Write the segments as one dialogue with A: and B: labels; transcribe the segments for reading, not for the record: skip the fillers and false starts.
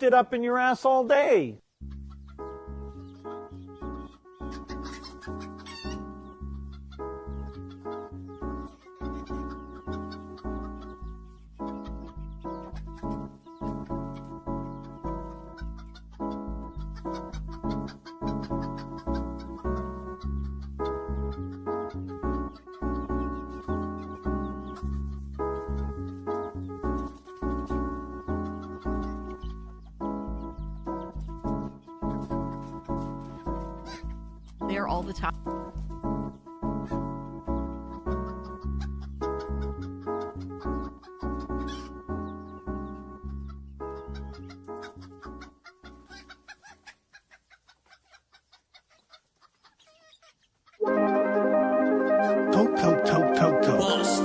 A: stuffed it up in your ass all day.
B: There all the time.
C: Bust.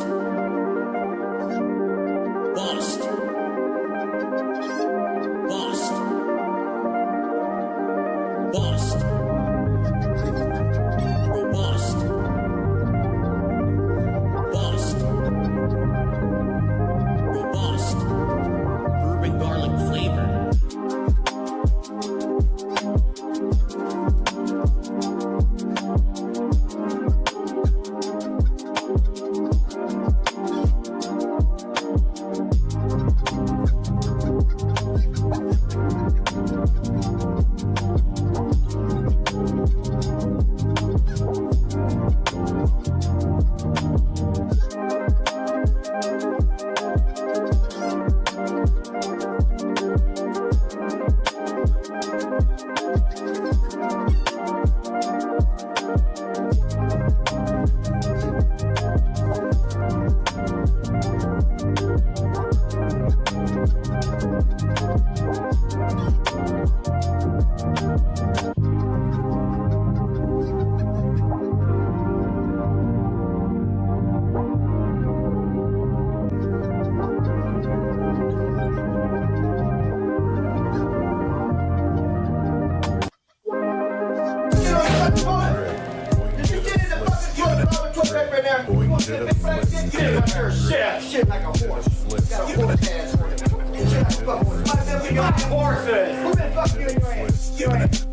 C: Bust. Bust. Bust. Robust. Bust. Robust. Bourbon garlic flavor.
D: Shit like a horse. Got a horse ass on it. Shit like a fuck horse. Who been fucking you in your ass? Your ass.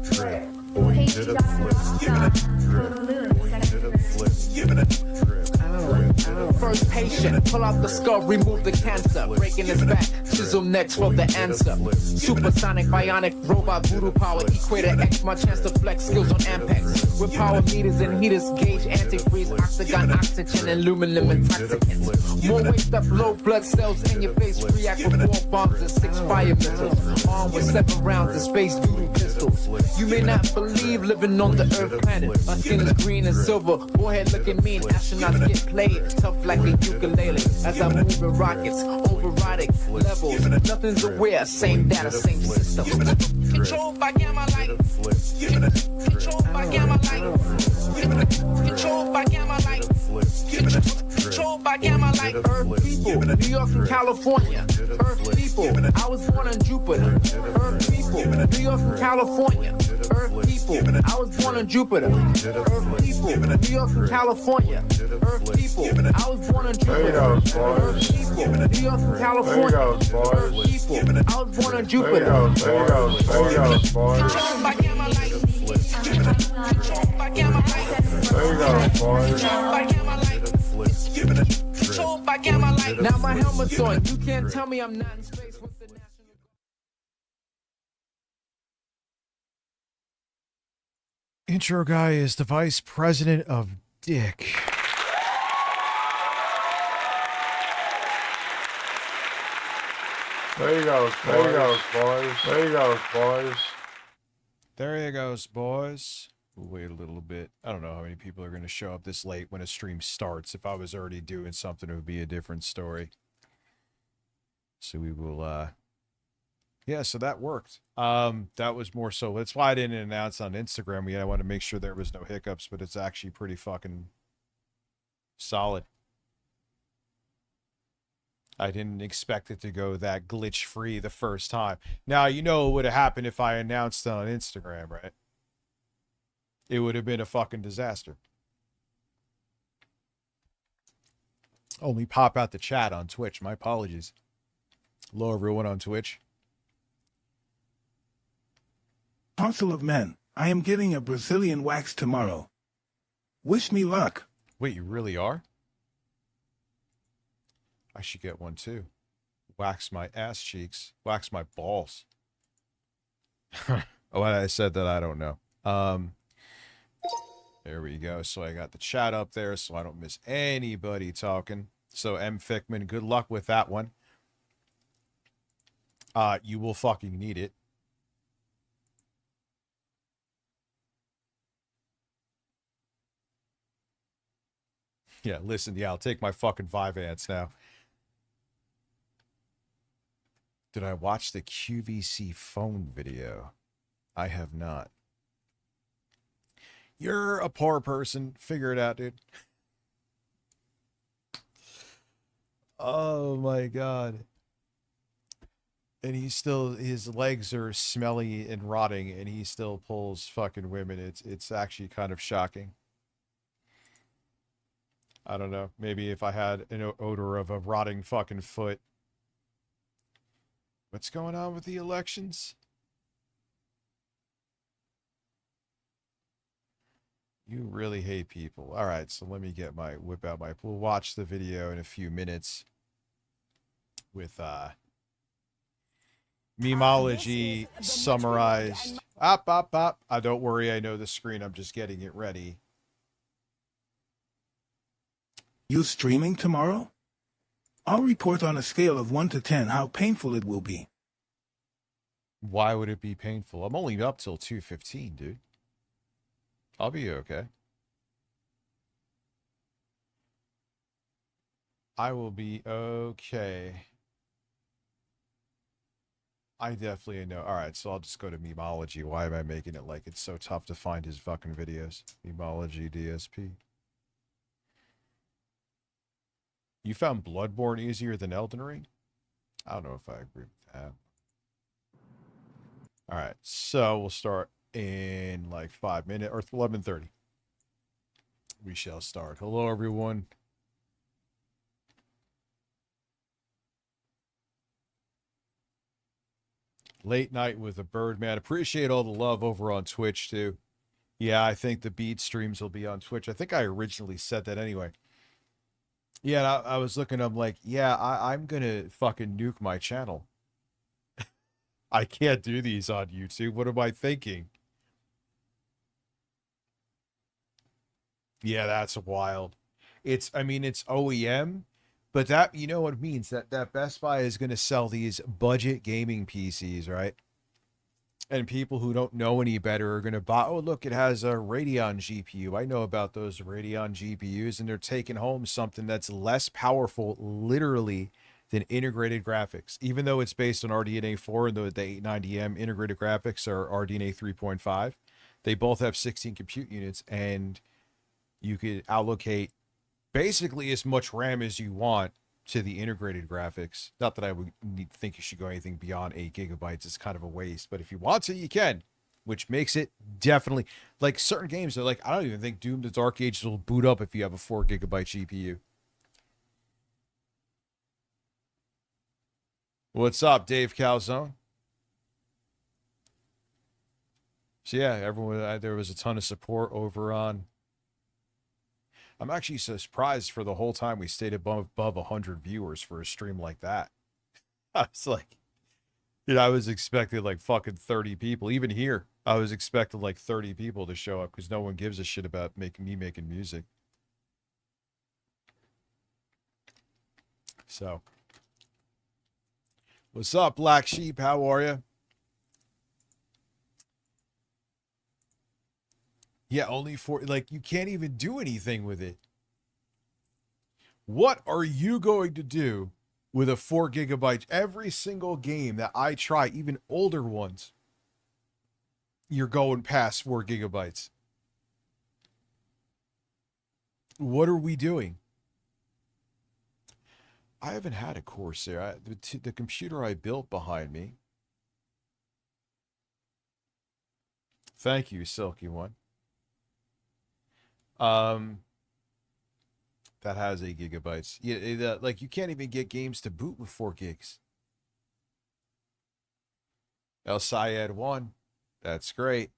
E: First patient, pull out the skull, remove the cancer. Breaking his back, chisel next for the answer. Supersonic, bionic, robot, voodoo power. Equator X, my chance to flex skills on Ampex. With power meters and heaters, gauge antifreeze, octagon, oxygen, and aluminum intoxicants. More waste up, low blood cells in your face. React with 4 bombs and 6 fire missiles. Armed with 7 rounds of space doodle pistols. You may not believe living on the Earth planet. My skin is green and silver, forehead looking mean. Astronauts get played, tough like a ukulele. As I move in rockets, overriding levels. Nothing's aware, same data, same system. Controlled by gamma light. Controlled by gamma light. Controlled by gamma light. Controlled by gamma light. Earth people, New York and California. Earth people, I was born on Jupiter. Earth people, New York and California. Earth people, I was born on Jupiter. Earth people, New York and California. Earth people, I was born on Jupiter. Earth people, New York and California. Earth people, I was born on Jupiter. Controlled by gamma light. Controlled by gamma light. Controlled by gamma light. Controlled by gamma light. Now my helmet's on. You can't tell me I'm not in space with the national.
F: Intro guy is the vice president of Dick.
G: There you go, there you go, boys. There you go, boys.
F: There you goes, boys. We'll wait a little bit. I don't know how many people are going to show up this late when a stream starts. If I was already doing something, it would be a different story. So we will, yeah, so that worked. That was more so. That's why I didn't announce on Instagram. I wanted to make sure there was no hiccups, but it's actually pretty fucking solid. I didn't expect it to go that glitch-free the first time. Now, you know what would have happened if I announced it on Instagram, right? It would have been a fucking disaster. Only pop out the chat on Twitch. My apologies. Hello, everyone on Twitch.
H: Parcel of men, I am getting a Brazilian wax tomorrow. Wish me luck.
F: Wait, you really are? I should get one too. Wax my ass cheeks. Wax my balls. Oh, I said that, I don't know. There we go. So I got the chat up there so I don't miss anybody talking. So M. Fickman, good luck with that one. You will fucking need it. Yeah, listen, yeah, I'll take my fucking 5 ants now. Did I watch the QVC phone video? I have not. You're a poor person. Figure it out, dude. Oh my god. And his legs are smelly and rotting, and he still pulls fucking women. It's actually kind of shocking. I don't know. Maybe if I had an odor of a rotting fucking foot. What's going on with the elections? You really hate people. All right, so let me whip out my, we'll watch the video in a few minutes with, memology summarized. Up. Don't worry, I know the screen. I'm just getting it ready.
H: You streaming tomorrow? I'll report on a scale of 1 to 10 how painful it will be.
F: Why would it be painful? I'm only up till 2:15, dude. I'll be okay. I will be okay. I definitely know. All right, so I'll just go to memology. Why am I making it like it's so tough to find his fucking videos? Memology DSP. You found Bloodborne easier than Elden Ring? I don't know if I agree with that. All right, so we'll start in like 5 minutes or 11:30. We shall start. Hello, everyone. Late night with a Birdman. Appreciate all the love over on Twitch too. Yeah, I think the beat streams will be on Twitch. I think I originally said that anyway. Yeah, I was looking, I'm like, yeah, I'm gonna fucking nuke my channel. I can't do these on YouTube. What am I thinking? Yeah, that's wild. I mean, it's OEM, but that, you know what it means? That Best Buy is gonna sell these budget gaming PCs, right? And people who don't know any better are going to buy, oh, look, it has a Radeon GPU. I know about those Radeon GPUs, and they're taking home something that's less powerful, literally, than integrated graphics. Even though it's based on RDNA 4 and the 890M integrated graphics are RDNA 3.5, they both have 16 compute units, and you could allocate basically as much RAM as you want to the integrated graphics. Not that I would think you should go anything beyond 8 gigabytes. It's kind of a waste, but if you want to, you can, which makes it definitely, like certain games are like, I don't even think Doom the Dark Ages will boot up if you have a 4 gigabyte GPU. What's up, Dave Calzone? So yeah, everyone, there was a ton of support over on. I'm actually so surprised for the whole time we stayed above 100 viewers for a stream like that. I was like, you know, I was expecting like fucking 30 people. Even here, I was expecting like 30 people to show up because no one gives a shit about me making music. So, what's up, Black Sheep? How are you? Yeah, only for, like, you can't even do anything with it. What are you going to do with a 4 gigabyte? Every single game that I try, even older ones, you're going past 4 gigabytes. What are we doing? I haven't had a Corsair. The computer I built behind me. Thank you, Silky One. That has 8 gigabytes. Yeah, like you can't even get games to boot with 4 gigs. El Sayed 1. That's great.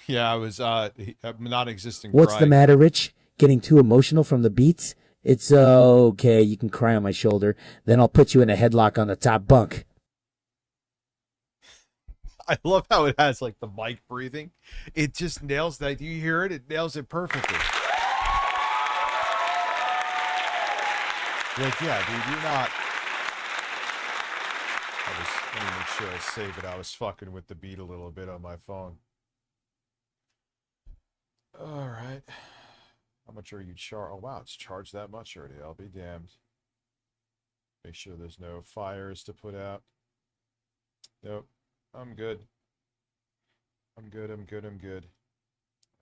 F: Yeah, I was non-existent
I: What's the
F: crying.
I: matter, Rich? Getting too emotional from the beats? It's okay. You can cry on my shoulder. Then I'll put you in a headlock on the top bunk.
F: I love how it has like the mic breathing. It just nails that. Do you hear it? It nails it perfectly. Like, yeah, dude, you're not. Let me make sure I save it. I was fucking with the beat a little bit on my phone. All right. How much are you charged? Oh, wow, it's charged that much already. I'll be damned. Make sure there's no fires to put out. Nope. I'm good. I'm good.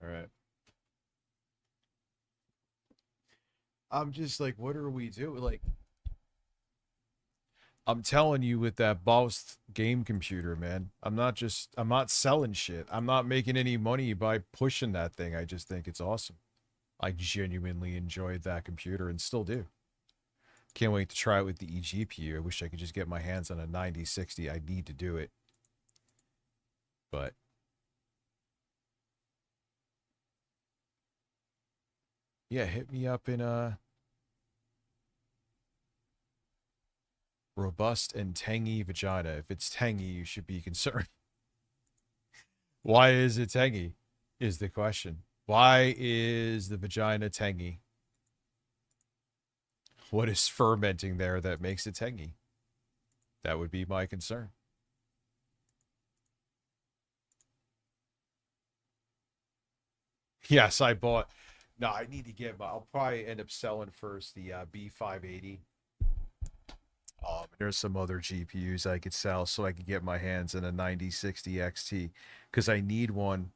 F: All right. I'm just like, what are we doing? Like, I'm telling you, with that Boss game computer, man, I'm not selling shit. I'm not making any money by pushing that thing. I just think it's awesome. I genuinely enjoyed that computer and still do. Can't wait to try it with the eGPU. I wish I could just get my hands on a 9060. I need to do it. But yeah, hit me up in robust and tangy vagina. If it's tangy, you should be concerned. Why is it tangy? Is the question. Why is the vagina tangy? What is fermenting there that makes it tangy? That would be my concern. Yes, I bought. No, I need to get. I'll probably end up selling first the B580. There's some other GPUs I could sell so I could get my hands on a 9060 XT because I need one.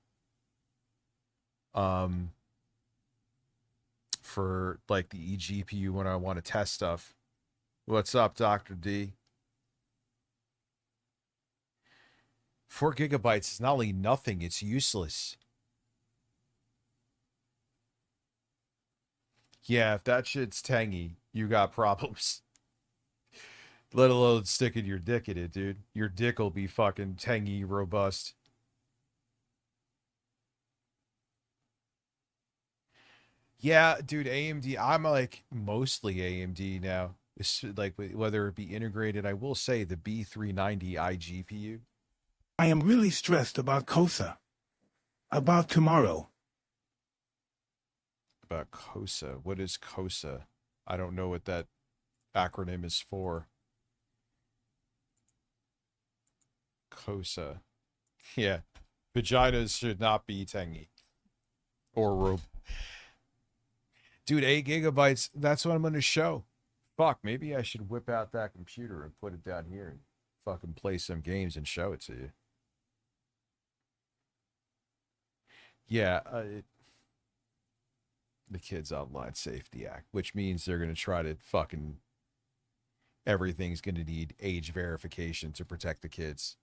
F: For like the eGPU when I want to test stuff. What's up, Dr. D? 4 gigabytes is not only nothing, it's useless. Yeah, if that shit's tangy, you got problems. Let alone sticking your dick in it, dude. Your dick will be fucking tangy, robust. Yeah, dude, AMD, I'm like mostly AMD now. It's like whether it be integrated, I will say the B390 iGPU.
H: I am really stressed about COSA. About tomorrow.
F: About COSA. What is COSA? I don't know what that acronym is for. COSA. Yeah. Vaginas should not be tangy. Or dude, 8 gigabytes, that's what I'm going to show. Fuck, maybe I should whip out that computer and put it down here and fucking play some games and show it to you. Yeah, the Kids Online Safety Act, which means they're going to try to fucking... Everything's going to need age verification to protect the kids.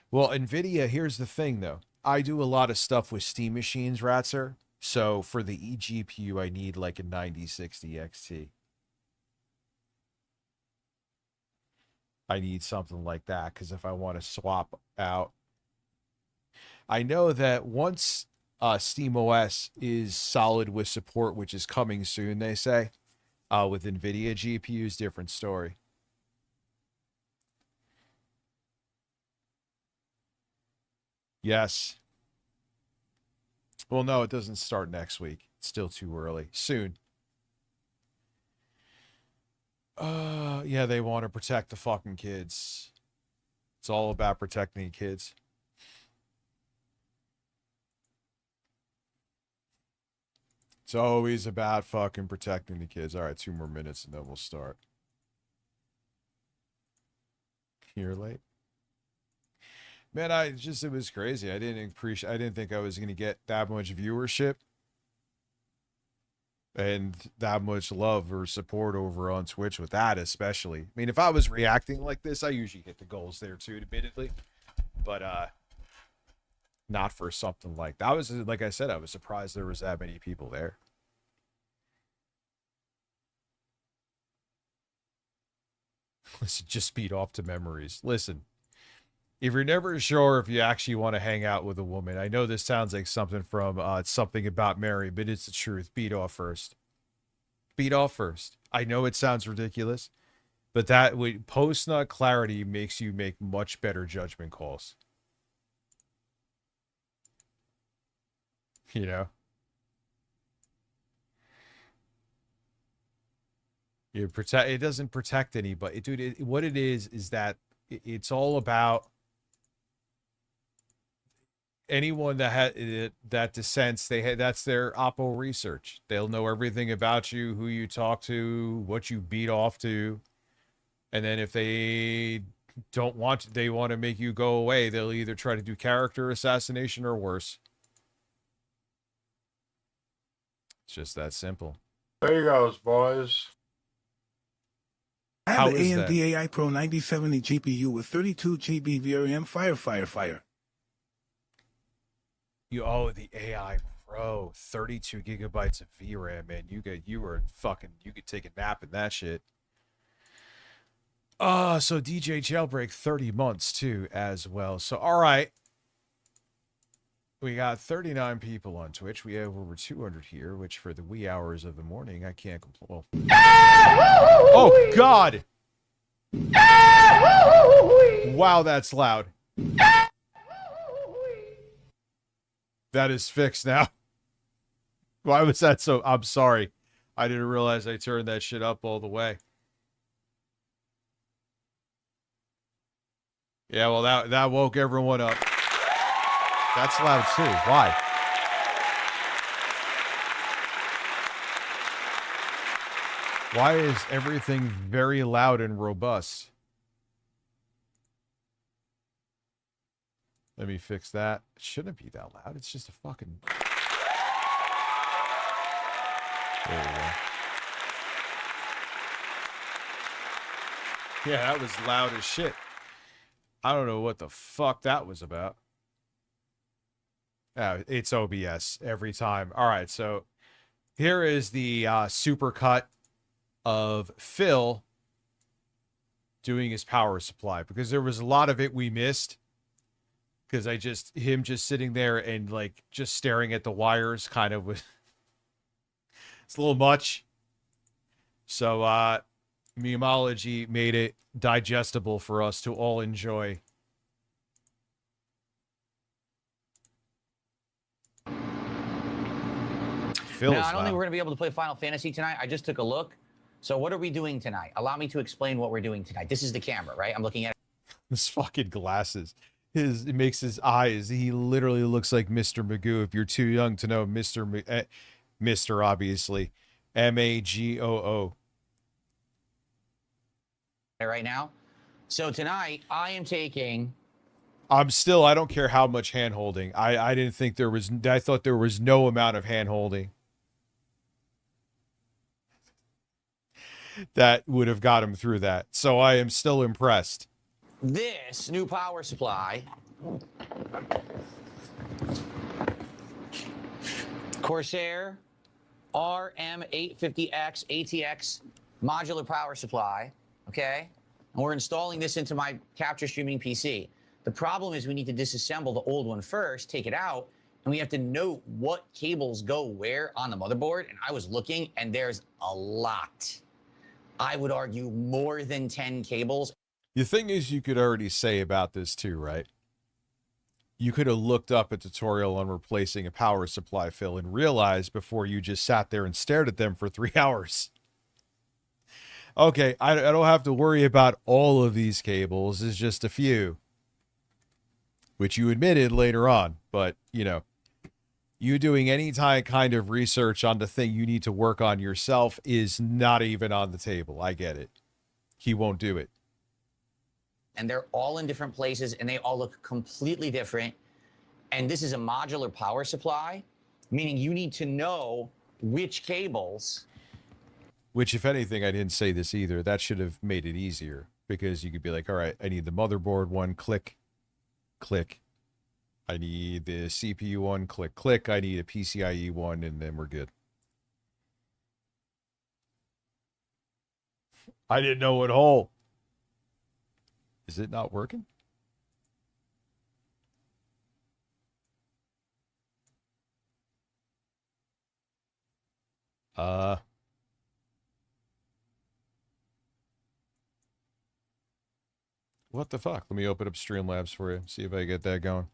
F: Well, NVIDIA, here's the thing, though. I do a lot of stuff with Steam machines, Ratzer. So for the eGPU, I need like a 9060 XT. I need something like that, because if I want to swap out... I know that once SteamOS is solid with support, which is coming soon, they say, with NVIDIA GPUs, different story. Yes. Well, no, it doesn't start next week. It's still too early. Soon. Yeah, they want to protect the fucking kids. It's all about protecting the kids. It's always about fucking protecting the kids. All right, 2 more minutes and then we'll start. You're late. Man, it was crazy. I didn't think I was going to get that much viewership and that much love or support over on Twitch with that, especially. I mean, if I was reacting like this, I usually hit the goals there too, admittedly. But not for something like that. I was, like I said, I was surprised there was that many people there. Listen, just beat off to memories. Listen, if you're never sure if you actually want to hang out with a woman, I know this sounds like something from Something About Mary, but it's the truth. Beat off first. Beat off first. I know it sounds ridiculous, but that post-nut clarity makes you make much better judgment calls. You know? It doesn't protect anybody. Dude, what it is that it's all about anyone that dissents. That's their oppo research. They'll know everything about you, who you talk to, what you beat off to. And then if they want to make you go away, they'll either try to do character assassination or worse. It's just that simple.
G: There you goes, boys.
H: I
F: How
H: have an
F: is
H: AMD
F: that?
H: AI Pro 9070 GPU with 32 GB VRAM. Fire.
F: The AI Pro, 32 gigabytes of VRAM, man. You could take a nap in that shit. So DJ Jailbreak 30 months too as well. So all right. We got 39 people on Twitch. We have over 200 here, which for the wee hours of the morning, I can't complain. Oh God. Wow, that's loud. That is fixed now. Why was that so? I'm sorry. I didn't realize I turned that shit up all the way. Yeah, well, that woke everyone up. That's loud too. Why? Why is everything very loud and robust? Let me fix that. It shouldn't be that loud. It's just a fucking... There we go. Yeah, that was loud as shit. I don't know what the fuck that was about. It's OBS every time. All right, so here is the super cut of Phil doing his power supply, because there was a lot of it we missed because him just sitting there and like just staring at the wires kind of was it's a little much. So Memology made it digestible for us to all enjoy.
J: No, I don't think we're going to be able to play Final Fantasy tonight. I just took a look. So what are we doing tonight? Allow me to explain what we're doing tonight. This is the camera, right? I'm looking at
F: His fucking glasses. It makes his eyes. He literally looks like Mr. Magoo. If you're too young to know Mr. Obviously. Magoo.
J: right now. So tonight I am taking...
F: I don't care how much hand holding. I didn't think there was, I thought there was no amount of hand holding that would have got him through that. So I am still impressed.
J: This new power supply, Corsair RM850X ATX modular power supply, okay? And we're installing this into my capture streaming PC. The problem is we need to disassemble the old one first, take it out, and we have to note what cables go where on the motherboard. And I was looking, and there's a lot. I would argue more than 10 cables.
F: The thing is, you could already say about this too, right? You could have looked up a tutorial on replacing a power supply, Phil, and realized before you just sat there and stared at them for 3 hours. Okay, I don't have to worry about all of these cables. It's just a few. Which you admitted later on. But, you know, you doing any kind of research on the thing you need to work on yourself is not even on the table. I get it. He won't do it.
J: And they're all in different places, and they all look completely different. And this is a modular power supply, meaning you need to know which cables.
F: Which, if anything, I didn't say this either. That should have made it easier. Because you could be like, all right, I need the motherboard one. Click. Click. I need the CPU one, click, click. I need a PCIe one, and then we're good. I didn't know what hole. Is it not working? What the fuck? Let me open up Streamlabs for you. See if I get that going.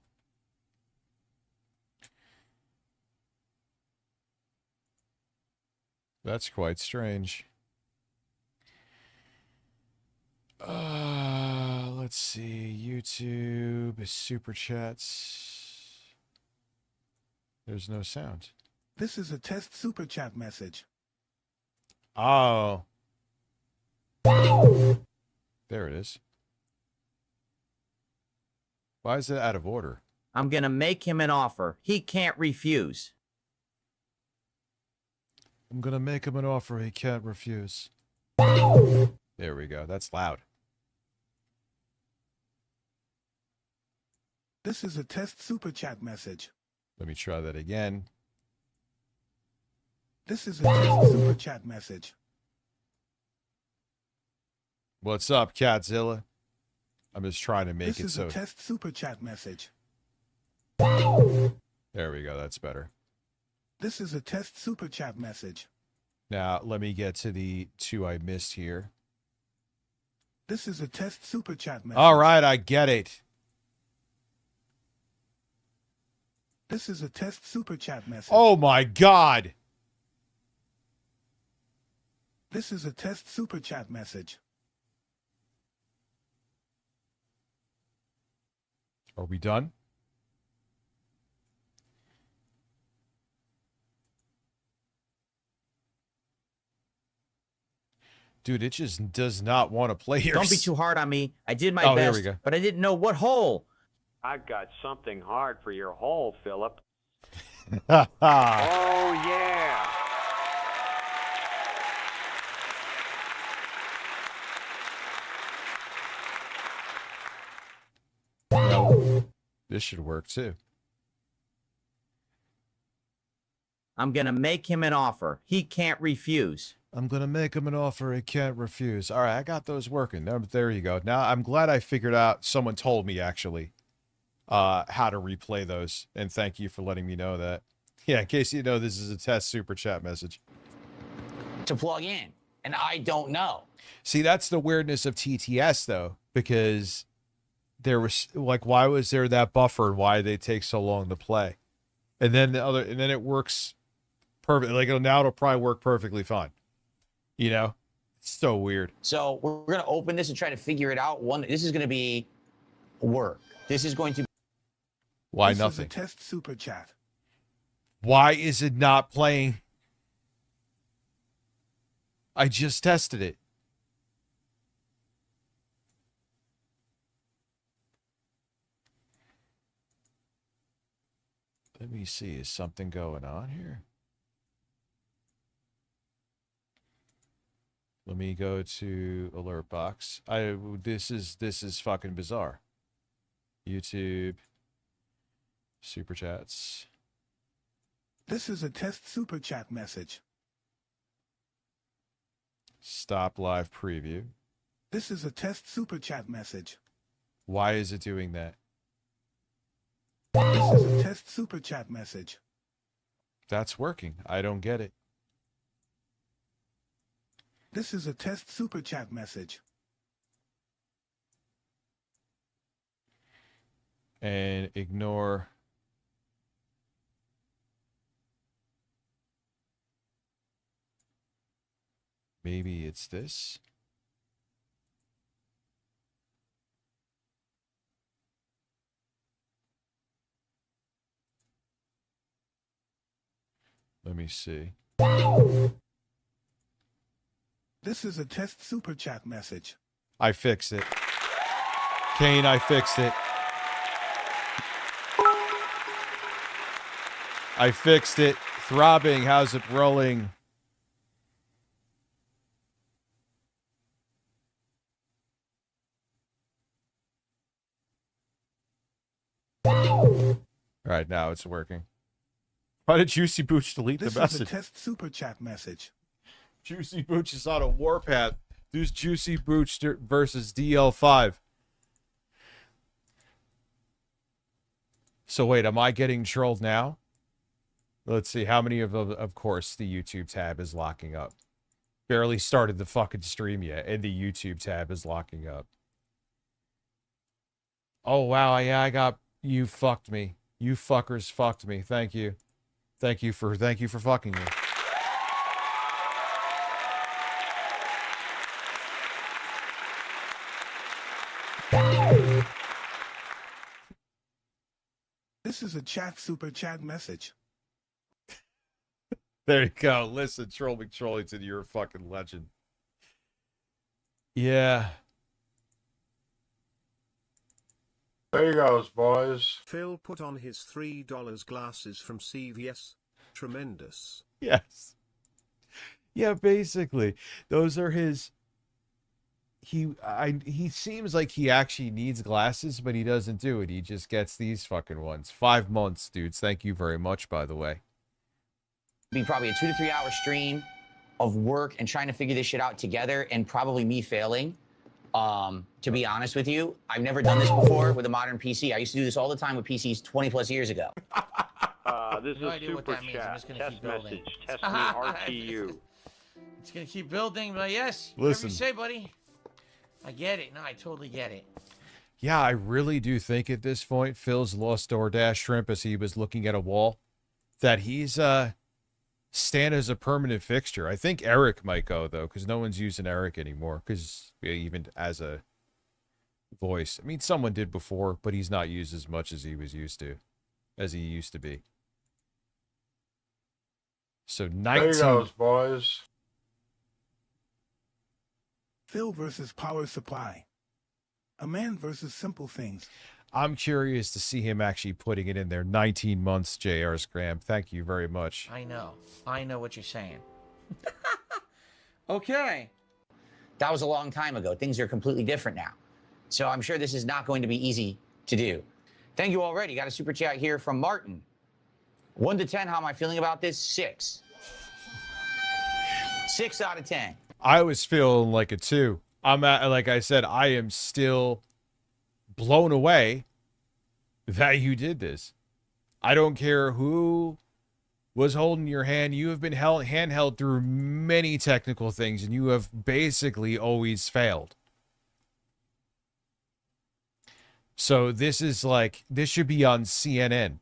F: That's quite strange. Let's see. YouTube, super chats. There's no sound.
H: This is a test super chat message.
F: Oh. There it is. Why is it out of order?
K: I'm gonna make him an offer he can't refuse.
F: I'm gonna make him an offer he can't refuse. There we go. That's loud.
H: This is a test super chat message.
F: Let me try that again.
H: This is a test super chat message.
F: What's up, Catzilla? I'm just trying to make
H: This
F: it
H: is
F: so...
H: a test super chat message.
F: There we go. That's better.
H: This is a test super chat message.
F: Now, let me get to the two I missed here.
H: This is a test super chat message.
F: All right, I get it.
H: This is a test super chat message.
F: Oh, my God.
H: This is a test super chat message.
F: Are we done? Dude, it just does not want to play here.
K: Don't be too hard on me. I did my
F: Oh, there
K: best,
F: we go.
K: but I didn't know what hole.
A: I got something hard for your hole, Philip.
F: Oh,
A: yeah.
F: no. This should work, too.
K: I'm gonna make him an offer he can't refuse.
F: I'm going to make him an offer he can't refuse. All right, I got those working. There you go. Now, I'm glad I figured out, someone told me, actually, how to replay those. And thank you for letting me know that. Yeah, in case you know, this is a test super chat message.
J: To plug in, and I don't know.
F: See, that's the weirdness of TTS, though, because there was, like, why was there that buffer and why did they take so long to play? And then and then it works perfect. Like, now it'll probably work perfectly fine. You know, it's so weird.
J: So we're going to open this and try to figure it out. This is going to be work. This is going to be...
F: Why
H: this
F: nothing?
H: Is a test super chat.
F: Why is it not playing? I just tested it. Let me see. Is something going on here? Let me go to alert box. This is fucking bizarre. YouTube, super chats.
H: This is a test super chat message.
F: Stop live preview.
H: This is a test super chat message.
F: Why is it doing that?
H: This is a test super chat message.
F: That's working. I don't get it.
H: This is a test super chat message.
F: And ignore. Maybe it's this. Let me see.
H: This is a test super chat message.
F: I fixed it. Kane, I fixed it. I fixed it. Throbbing, how's it rolling? All right, now it's working. Why did Juicy Booch delete
H: This
F: the
H: is a
F: message?
H: test super chat message.
F: Juicy Booch is on a warpath. There's Juicy Booch versus DL5. So wait, am I getting trolled now? Let's see how many of course the YouTube tab is locking up. Barely started the fucking stream yet, and the YouTube tab is locking up. Oh wow, yeah, I got you fucked me. You fuckers fucked me. Thank you. Thank you for fucking me.
H: This is a chat super chat message.
F: There you go. Listen, Troll McTrollington, you're a fucking legend. Yeah.
G: There you goes, boys.
L: Phil put on his $3 glasses from CVS. Tremendous.
F: Yes. Yeah, basically. Those are his... He seems like he actually needs glasses, but he doesn't do it. He just gets these fucking ones. 5 months, dudes. Thank you very much, by the way.
J: Be probably a 2 to 3 hour stream of work and trying to figure this shit out together, and probably me failing. To be honest with you, I've never done this before with a modern PC. I used to do this all the time with PCs 20 plus years ago.
A: This
M: No
A: is
M: idea what
A: super
M: that means. I'm
A: chat.
M: just gonna
A: Test
M: keep building.
A: message. Test me RTU.
M: It's gonna keep building, but yes.
F: Listen.
M: Whatever you say, buddy. I get it. No, I totally get it.
F: Yeah, I really do think at this point, Phil's lost DoorDash shrimp as he was looking at a wall, that he's stand as a permanent fixture. I think Eric might go, though, because no one's using Eric anymore, because even as a voice. I mean, someone did before, but he's not used as much as he used to be. So 19.
G: There you goes, boys.
H: Phil versus power supply. A man versus simple things.
F: I'm curious to see him actually putting it in there. 19 months, JR Scram. Thank you very much.
M: I know what you're saying. Okay.
J: That was a long time ago. Things are completely different now. So I'm sure this is not going to be easy to do. Thank you already. Got a super chat here from Martin. 1 to 10, how am I feeling about this? 6. 6 out of 10.
F: I was feeling like a 2. Like I said, I am still blown away that you did this. I don't care who was holding your hand. You have been handheld through many technical things, and you have basically always failed. So this should be on CNN.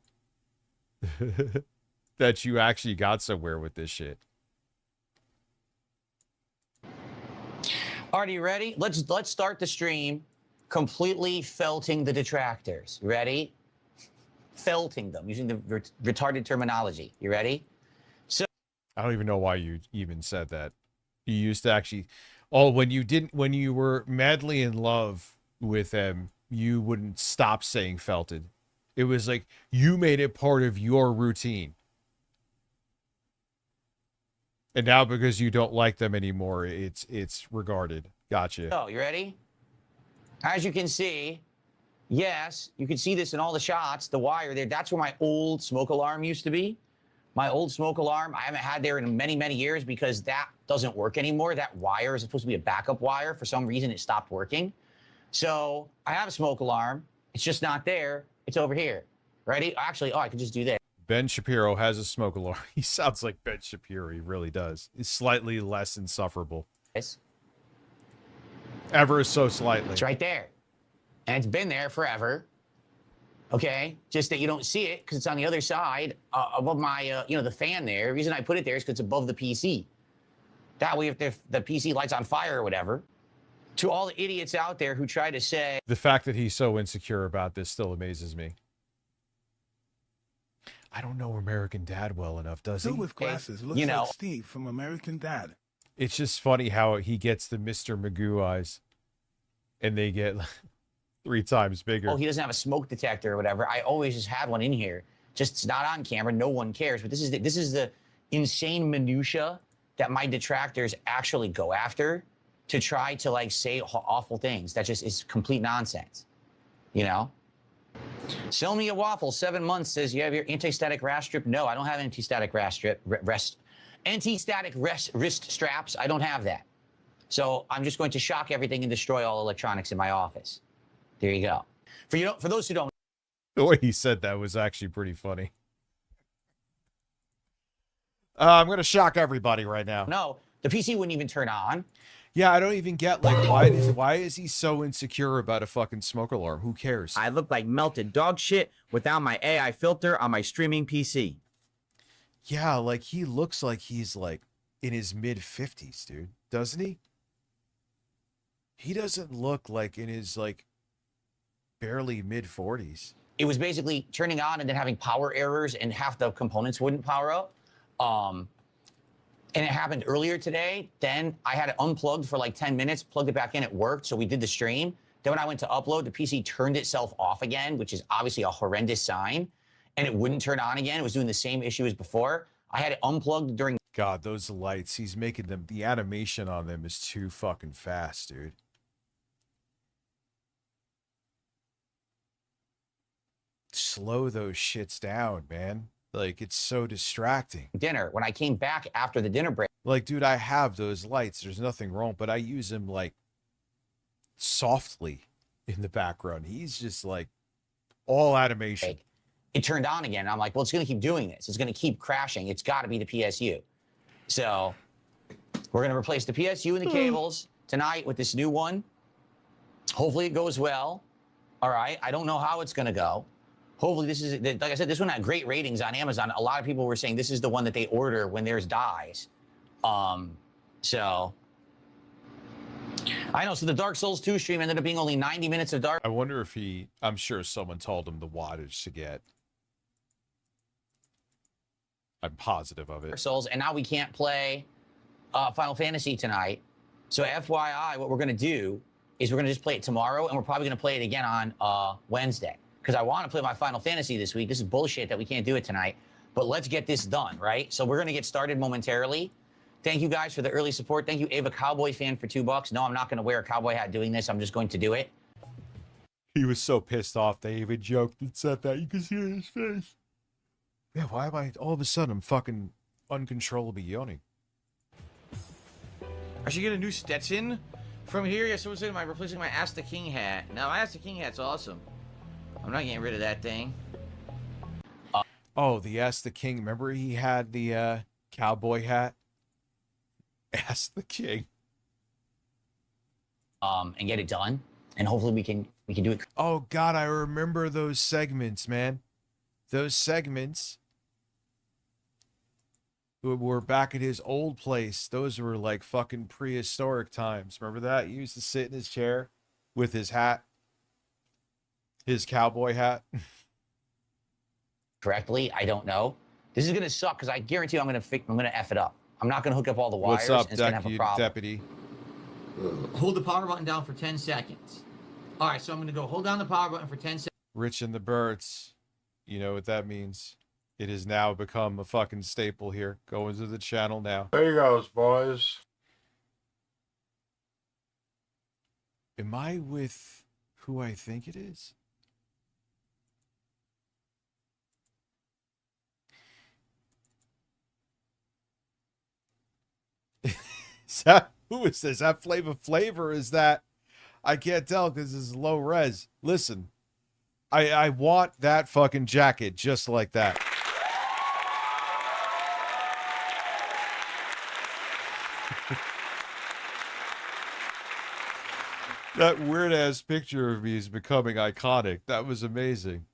F: That you actually got somewhere with this shit.
J: Are you ready? Let's start the stream completely felting the detractors. Ready? Felting them, using the retarded terminology. You ready? So
F: I don't even know why you even said that. You used to actually... Oh, when you were madly in love with them, you wouldn't stop saying felted. It was like you made it part of your routine. And now because you don't like them anymore, it's regarded. Gotcha.
J: So, you ready? As you can see, yes, you can see this in all the shots, the wire there. That's where my old smoke alarm used to be. My old smoke alarm, I haven't had there in many, many years because that doesn't work anymore. That wire is supposed to be a backup wire. For some reason, it stopped working. So I have a smoke alarm. It's just not there. It's over here. Ready? Actually, I could just do this.
F: Ben Shapiro has a smoke alarm. He sounds like Ben Shapiro. He really does. He's slightly less insufferable. Ever so slightly.
J: It's right there. And it's been there forever. Okay? Just that you don't see it because it's on the other side above my, the fan there. The reason I put it there is because it's above the PC. That way, if the PC lights on fire or whatever, to all the idiots out there who try to say...
F: The fact that he's so insecure about this still amazes me. I don't know American Dad well enough, does he?
H: Phil with glasses looks like Steve from American Dad.
F: It's just funny how he gets the Mr. Magoo eyes, and they get 3 times bigger.
J: Oh, he doesn't have a smoke detector or whatever. I always just had one in here. Just it's not on camera. No one cares. But this is the insane minutia that my detractors actually go after to try to say awful things. That just is complete nonsense. You know? Sell me a waffle. 7 months says you have your anti-static wrist strip. No, I don't have anti-static wrist strip. Anti-static wrist straps. I don't have that. So I'm just going to shock everything and destroy all electronics in my office. There you go. For those who don't,
F: the way he said that was actually pretty funny. I'm gonna shock everybody right now.
J: No, the PC wouldn't even turn on.
F: Yeah, I don't even get, like, why is he so insecure about a fucking smoke alarm? Who cares?
K: I look like melted dog shit without my AI filter on my streaming PC.
F: Yeah, like, he looks like he's, like, in his mid-50s, dude. Doesn't he? He doesn't look like in his, like, barely mid-40s.
J: It was basically turning on and then having power errors and half the components wouldn't power up. And it happened earlier today. Then I had it unplugged for like 10 minutes, plugged it back in, it worked. So we did the stream. Then when I went to upload, the PC turned itself off again, which is obviously a horrendous sign. And it wouldn't turn on again. It was doing the same issue as before. I had it unplugged during.
F: God, those lights, he's making them, the animation on them is too fucking fast, dude. Slow those shits down, man. Like, it's so distracting.
J: Dinner. When I came back after the dinner break.
F: Like, dude, I have those lights. There's nothing wrong, but I use them, like, softly in the background. He's just, like, all animation.
J: It turned on again. I'm like, well, it's going to keep doing this. It's going to keep crashing. It's got to be the PSU. So we're going to replace the PSU and the cables tonight with this new one. Hopefully it goes well. All right. I don't know how it's going to go. Hopefully this is, like I said, this one had great ratings on Amazon. A lot of people were saying this is the one that they order when theirs dies. So I know. So the Dark Souls 2 stream ended up being only 90 minutes of Dark.
F: I wonder if I'm sure someone told him the wattage to get. I'm positive of it.
J: Souls, and now we can't play Final Fantasy tonight. So FYI, what we're going to do is we're going to just play it tomorrow, and we're probably going to play it again on Wednesday. Because I want to play my Final Fantasy this week. This is bullshit that we can't do it tonight. But let's get this done, right? So we're going to get started momentarily. Thank you guys for the early support. Thank you, Ava Cowboy fan, for $2. No, I'm not going to wear a cowboy hat doing this. I'm just going to do it.
F: He was so pissed off they even joked and said that. You can see it in his face. Yeah, why am I, all of a sudden, I'm fucking uncontrollably yawning.
M: I should get a new Stetson from here. Yeah, someone said, am I replacing my Ask the King hat? No, my Ask the King hat's awesome. I'm not getting rid of that thing.
F: Oh, the Ask the King. Remember he had the cowboy hat? Ask the King.
J: And get it done. And hopefully we can do it.
F: Oh God, I remember those segments, man. Those segments were back at his old place. Those were like fucking prehistoric times. Remember that? He used to sit in his chair with his hat. His cowboy hat.
J: Correctly, I don't know. This is gonna suck because I guarantee you I'm gonna F it up. I'm not gonna hook up all the wires.
F: What's up,
J: and it's gonna have a problem.
F: deputy?
M: Hold the power button down for 10 seconds. All right, so I'm gonna go hold down the power button for 10 seconds.
F: Rich and the Birds. You know what that means. It has now become a fucking staple here. Go into the channel now.
G: There you goes, boys.
F: Am I with who I think it is? Who is this? That Flavor Flavor? Is that? I can't tell because this is low res. Listen, I want that fucking jacket just like that. That weird ass picture of me is becoming iconic. That was amazing.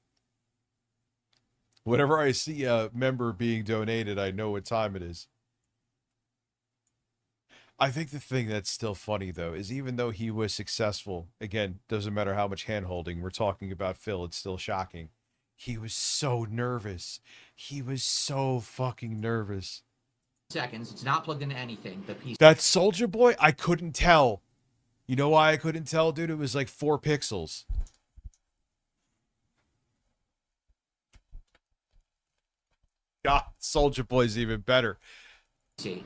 F: Whenever I see a member being donated, I know what time it is. I think the thing that's still funny, though, is even though he was successful, again, doesn't matter how much hand-holding we're talking about Phil, it's still shocking. He was so nervous. He was so fucking nervous.
M: Seconds. It's not plugged into anything. The piece.
F: That Soldier Boy, I couldn't tell. You know why I couldn't tell, dude? It was like 4 pixels. God, Soldier Boy's even better.
M: See.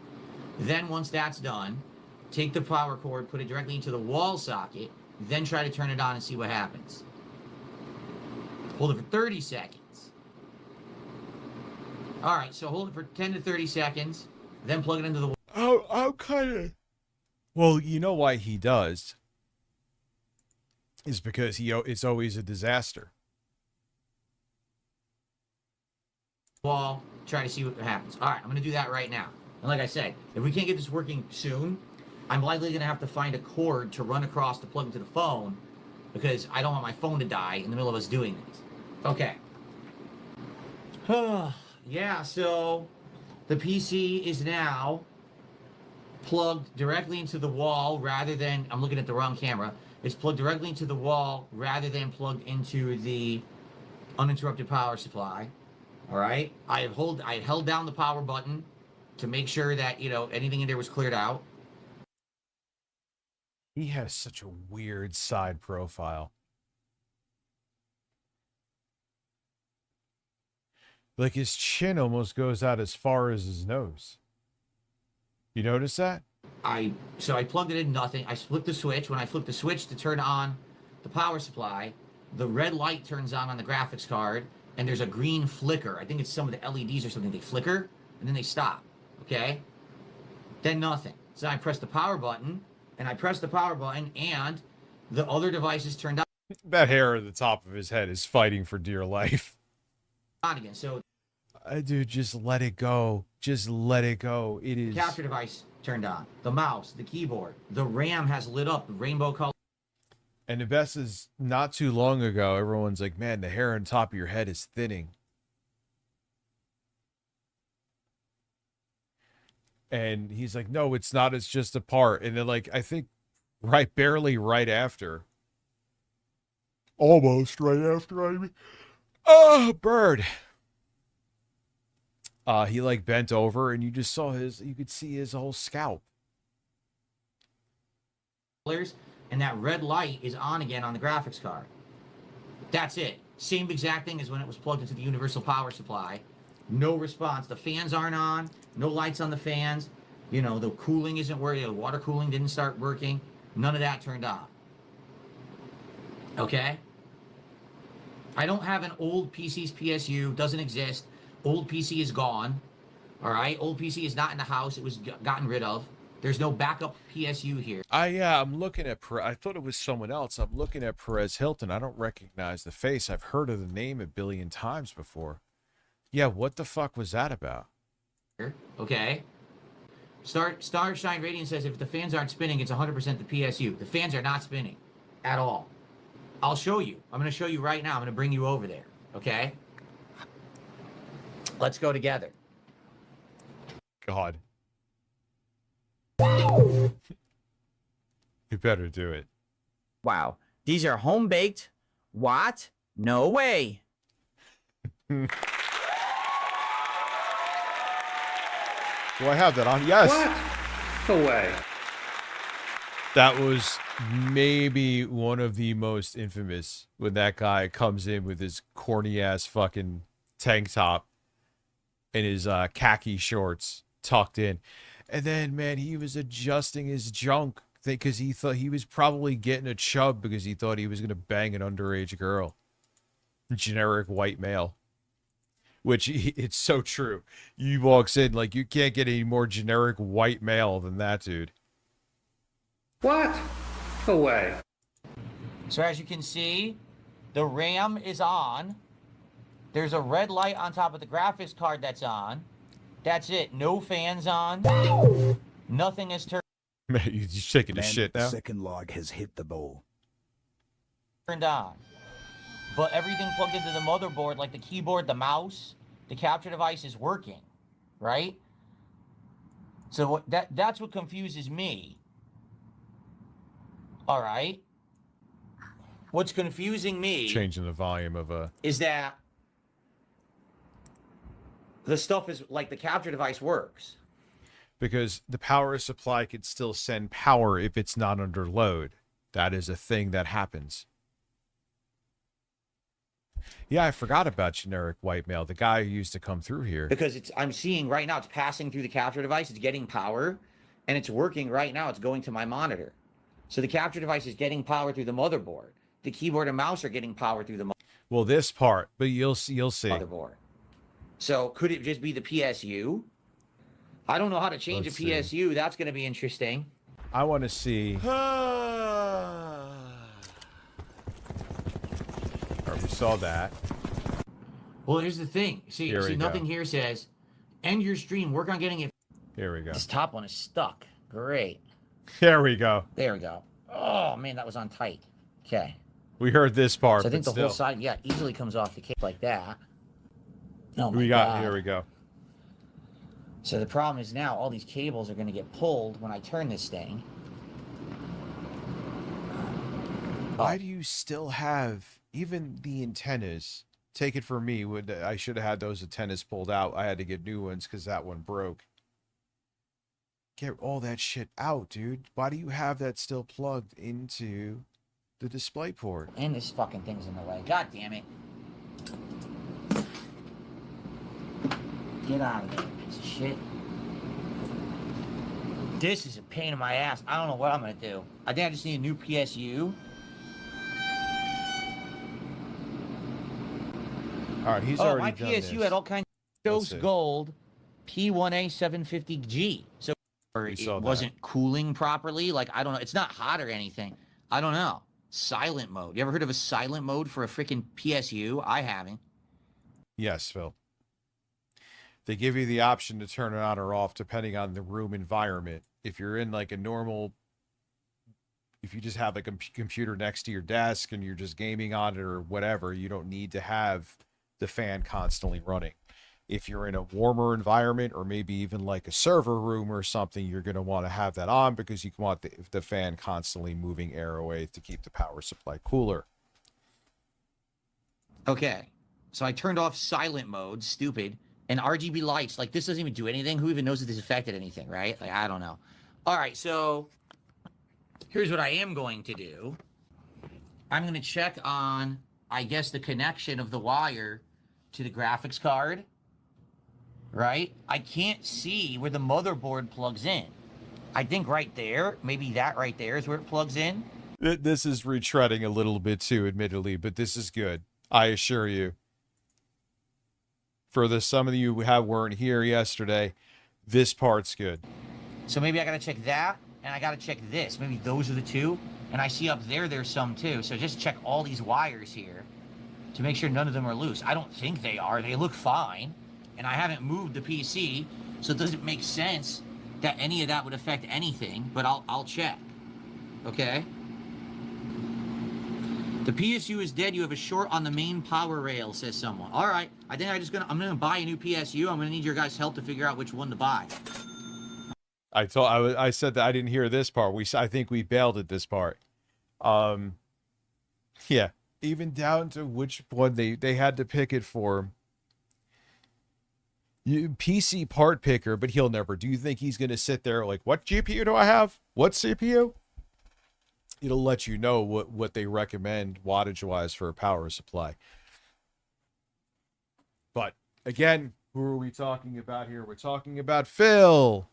M: Then once that's done, take the power cord, put it directly into the wall socket, then try to turn it on and see what happens. Hold it for 30 seconds. All right, so hold it for 10 to 30 seconds, then plug it into the wall.
F: Oh, I'm kind of... Well, you know why he does. Is because it's always a disaster.
M: Wall, try to see what happens. All right, I'm going to do that right now. And like I said, if we can't get this working soon, I'm likely going to have to find a cord to run across to plug into the phone because I don't want my phone to die in the middle of us doing this. Okay. Yeah, so the PC is now plugged directly into the wall rather than... I'm looking at the wrong camera. It's plugged directly into the wall rather than plugged into the uninterrupted power supply. All right? I held down the power button to make sure that, anything in there was cleared out.
F: He has such a weird side profile. Like his chin almost goes out as far as his nose. You notice that?
M: So I plugged it in, nothing. I flipped the switch. When I flipped the switch to turn on the power supply, the red light turns on the graphics card, and there's a green flicker. I think it's some of the LEDs or something. They flicker, and then they stop. Okay? Then nothing. So I pressed the power button, and the other devices turned on.
F: That hair at the top of his head is fighting for dear life.
M: On again. So,
F: dude, just let it go. Just let it go. It is.
M: The capture device turned on. The mouse, the keyboard, the RAM has lit up, the rainbow color.
F: And the best is, not too long ago, everyone's like, man, the hair on top of your head is thinning. And he's like, no, it's not. It's just a part. And then, like, I think barely right after. Almost right after, I mean. Oh, bird. He like bent over and you just saw you could see his whole scalp.
M: And that red light is on again on the graphics card. That's it. Same exact thing as when it was plugged into the universal power supply. No response. The fans aren't on. No lights on the fans. The cooling isn't working. The water cooling didn't start working. None of that turned on. Okay? I don't have an old PC's PSU. Doesn't exist. Old PC is gone. All right? Old PC is not in the house. It was gotten rid of. There's no backup PSU here.
F: I'm looking at I thought it was someone else. I'm looking at Perez Hilton. I don't recognize the face. I've heard of the name a billion times before. Yeah, what the fuck was that about?
M: Okay. Starshine Radiant says if the fans aren't spinning, it's 100% the PSU. The fans are not spinning at all. I'll show you. I'm going to show you right now. I'm going to bring you over there. Okay? Let's go together.
F: God. You better do it.
K: Wow. These are home baked? What? No way.
F: Do I have that on? Yes.
G: What? No way.
F: That was maybe one of the most infamous when that guy comes in with his corny ass fucking tank top and his khaki shorts tucked in. And then, man, he was adjusting his junk because he thought he was probably getting a chub because he thought he was going to bang an underage girl. Generic white male. Which, it's so true. He walks in like, you can't get any more generic white male than that, dude.
G: What? No way.
M: So as you can see, the RAM is on. There's a red light on top of the graphics card that's on. That's it. No fans on. Nothing is turned.
F: Man, you're shaking the shit now.
N: Second log has hit the bowl.
M: Turned on. But everything plugged into the motherboard, like the keyboard, the mouse, the capture device is working, right? So that's what confuses me. All right. What's confusing me...
F: Changing the volume of
M: is that the stuff is like the capture device works.
F: Because the power supply could still send power if it's not under load. That is a thing that happens. Yeah, I forgot about generic white male, the guy who used to come through here.
M: Because I'm seeing right now, it's passing through the capture device, it's getting power, and it's working right now, it's going to my monitor. So the capture device is getting power through the motherboard. The keyboard and mouse are getting power through the
F: Well, this part, but you'll see.
J: Motherboard. So could it just be the PSU? I don't know how to change a PSU. That's going to be interesting.
F: I want to see. All right, we saw that.
M: Well, here's the thing. See, nothing here says, end your stream, work on getting it.
F: Here we go.
J: This top one is stuck. Great.
F: There we go.
J: There we go. Oh, man, that was on tight. Okay.
F: We heard this part.
J: So I think
F: but
J: the whole side, yeah, easily comes off the case like that. Oh, my God.
F: Here we go.
J: So the problem is now all these cables are going to get pulled when I turn this thing.
F: Why do you still have even the antennas? Take it from me, I should have had those antennas pulled out. I had to get new ones because that one broke. Get all that shit out, dude. Why do you have that still plugged into the display port?
J: And this fucking thing's in the way. God damn it. Get out of there, piece of shit. This is a pain in my ass. I don't know what I'm going to do. I think I just need a new PSU.
F: All right, he's already
J: my
F: done
J: PSU
F: this.
J: had all kinds of Ghost Gold P1A 750G. So it wasn't cooling properly. Like, I don't know. It's not hot or anything. I don't know. Silent mode. You ever heard of a silent mode for a freaking PSU? I haven't.
F: Yes, Phil. They give you the option to turn it on or off depending on the room environment. If you're in like a normal, if you just have like a computer next to your desk and you're just gaming on it or whatever, you don't need to have the fan constantly running. If you're in a warmer environment or maybe even like a server room or something, you're going to want to have that on because you want the fan constantly moving air away to keep the power supply cooler.
J: Okay. So I turned off silent mode, stupid, and RGB lights. Like, this doesn't even do anything. Who even knows if this affected anything, right? Like, I don't know. All right, so here's what I am going to do. I'm going to check on, I guess, the connection of the wire to the graphics card, right? I can't see where the motherboard plugs in. I think right there, maybe that right there is where it plugs in.
F: This is retreading a little bit too, admittedly, but this is good. I assure you. For some of you who weren't here yesterday, this part's good.
J: So maybe I got to check that, and I got to check this. Maybe those are the two. And I see up there, there's some too. So just check all these wires here to make sure none of them are loose. I don't think they are. They look fine. And I haven't moved the PC, so it doesn't make sense that any of that would affect anything, but I'll check. Okay? The PSU is dead. You have a short on the main power rail, says someone. All right. I think I'm gonna buy a new PSU. I'm gonna need your guys' help to figure out which one to buy.
F: I said that I didn't hear this part. I think we bailed at this part. Yeah, even down to which one they had to pick it for. PC part picker, but he'll never. Do you think he's gonna sit there like, what GPU do I have? What CPU? It'll let you know what they recommend wattage wise for a power supply. But again, who are we talking about here? We're talking about Phil.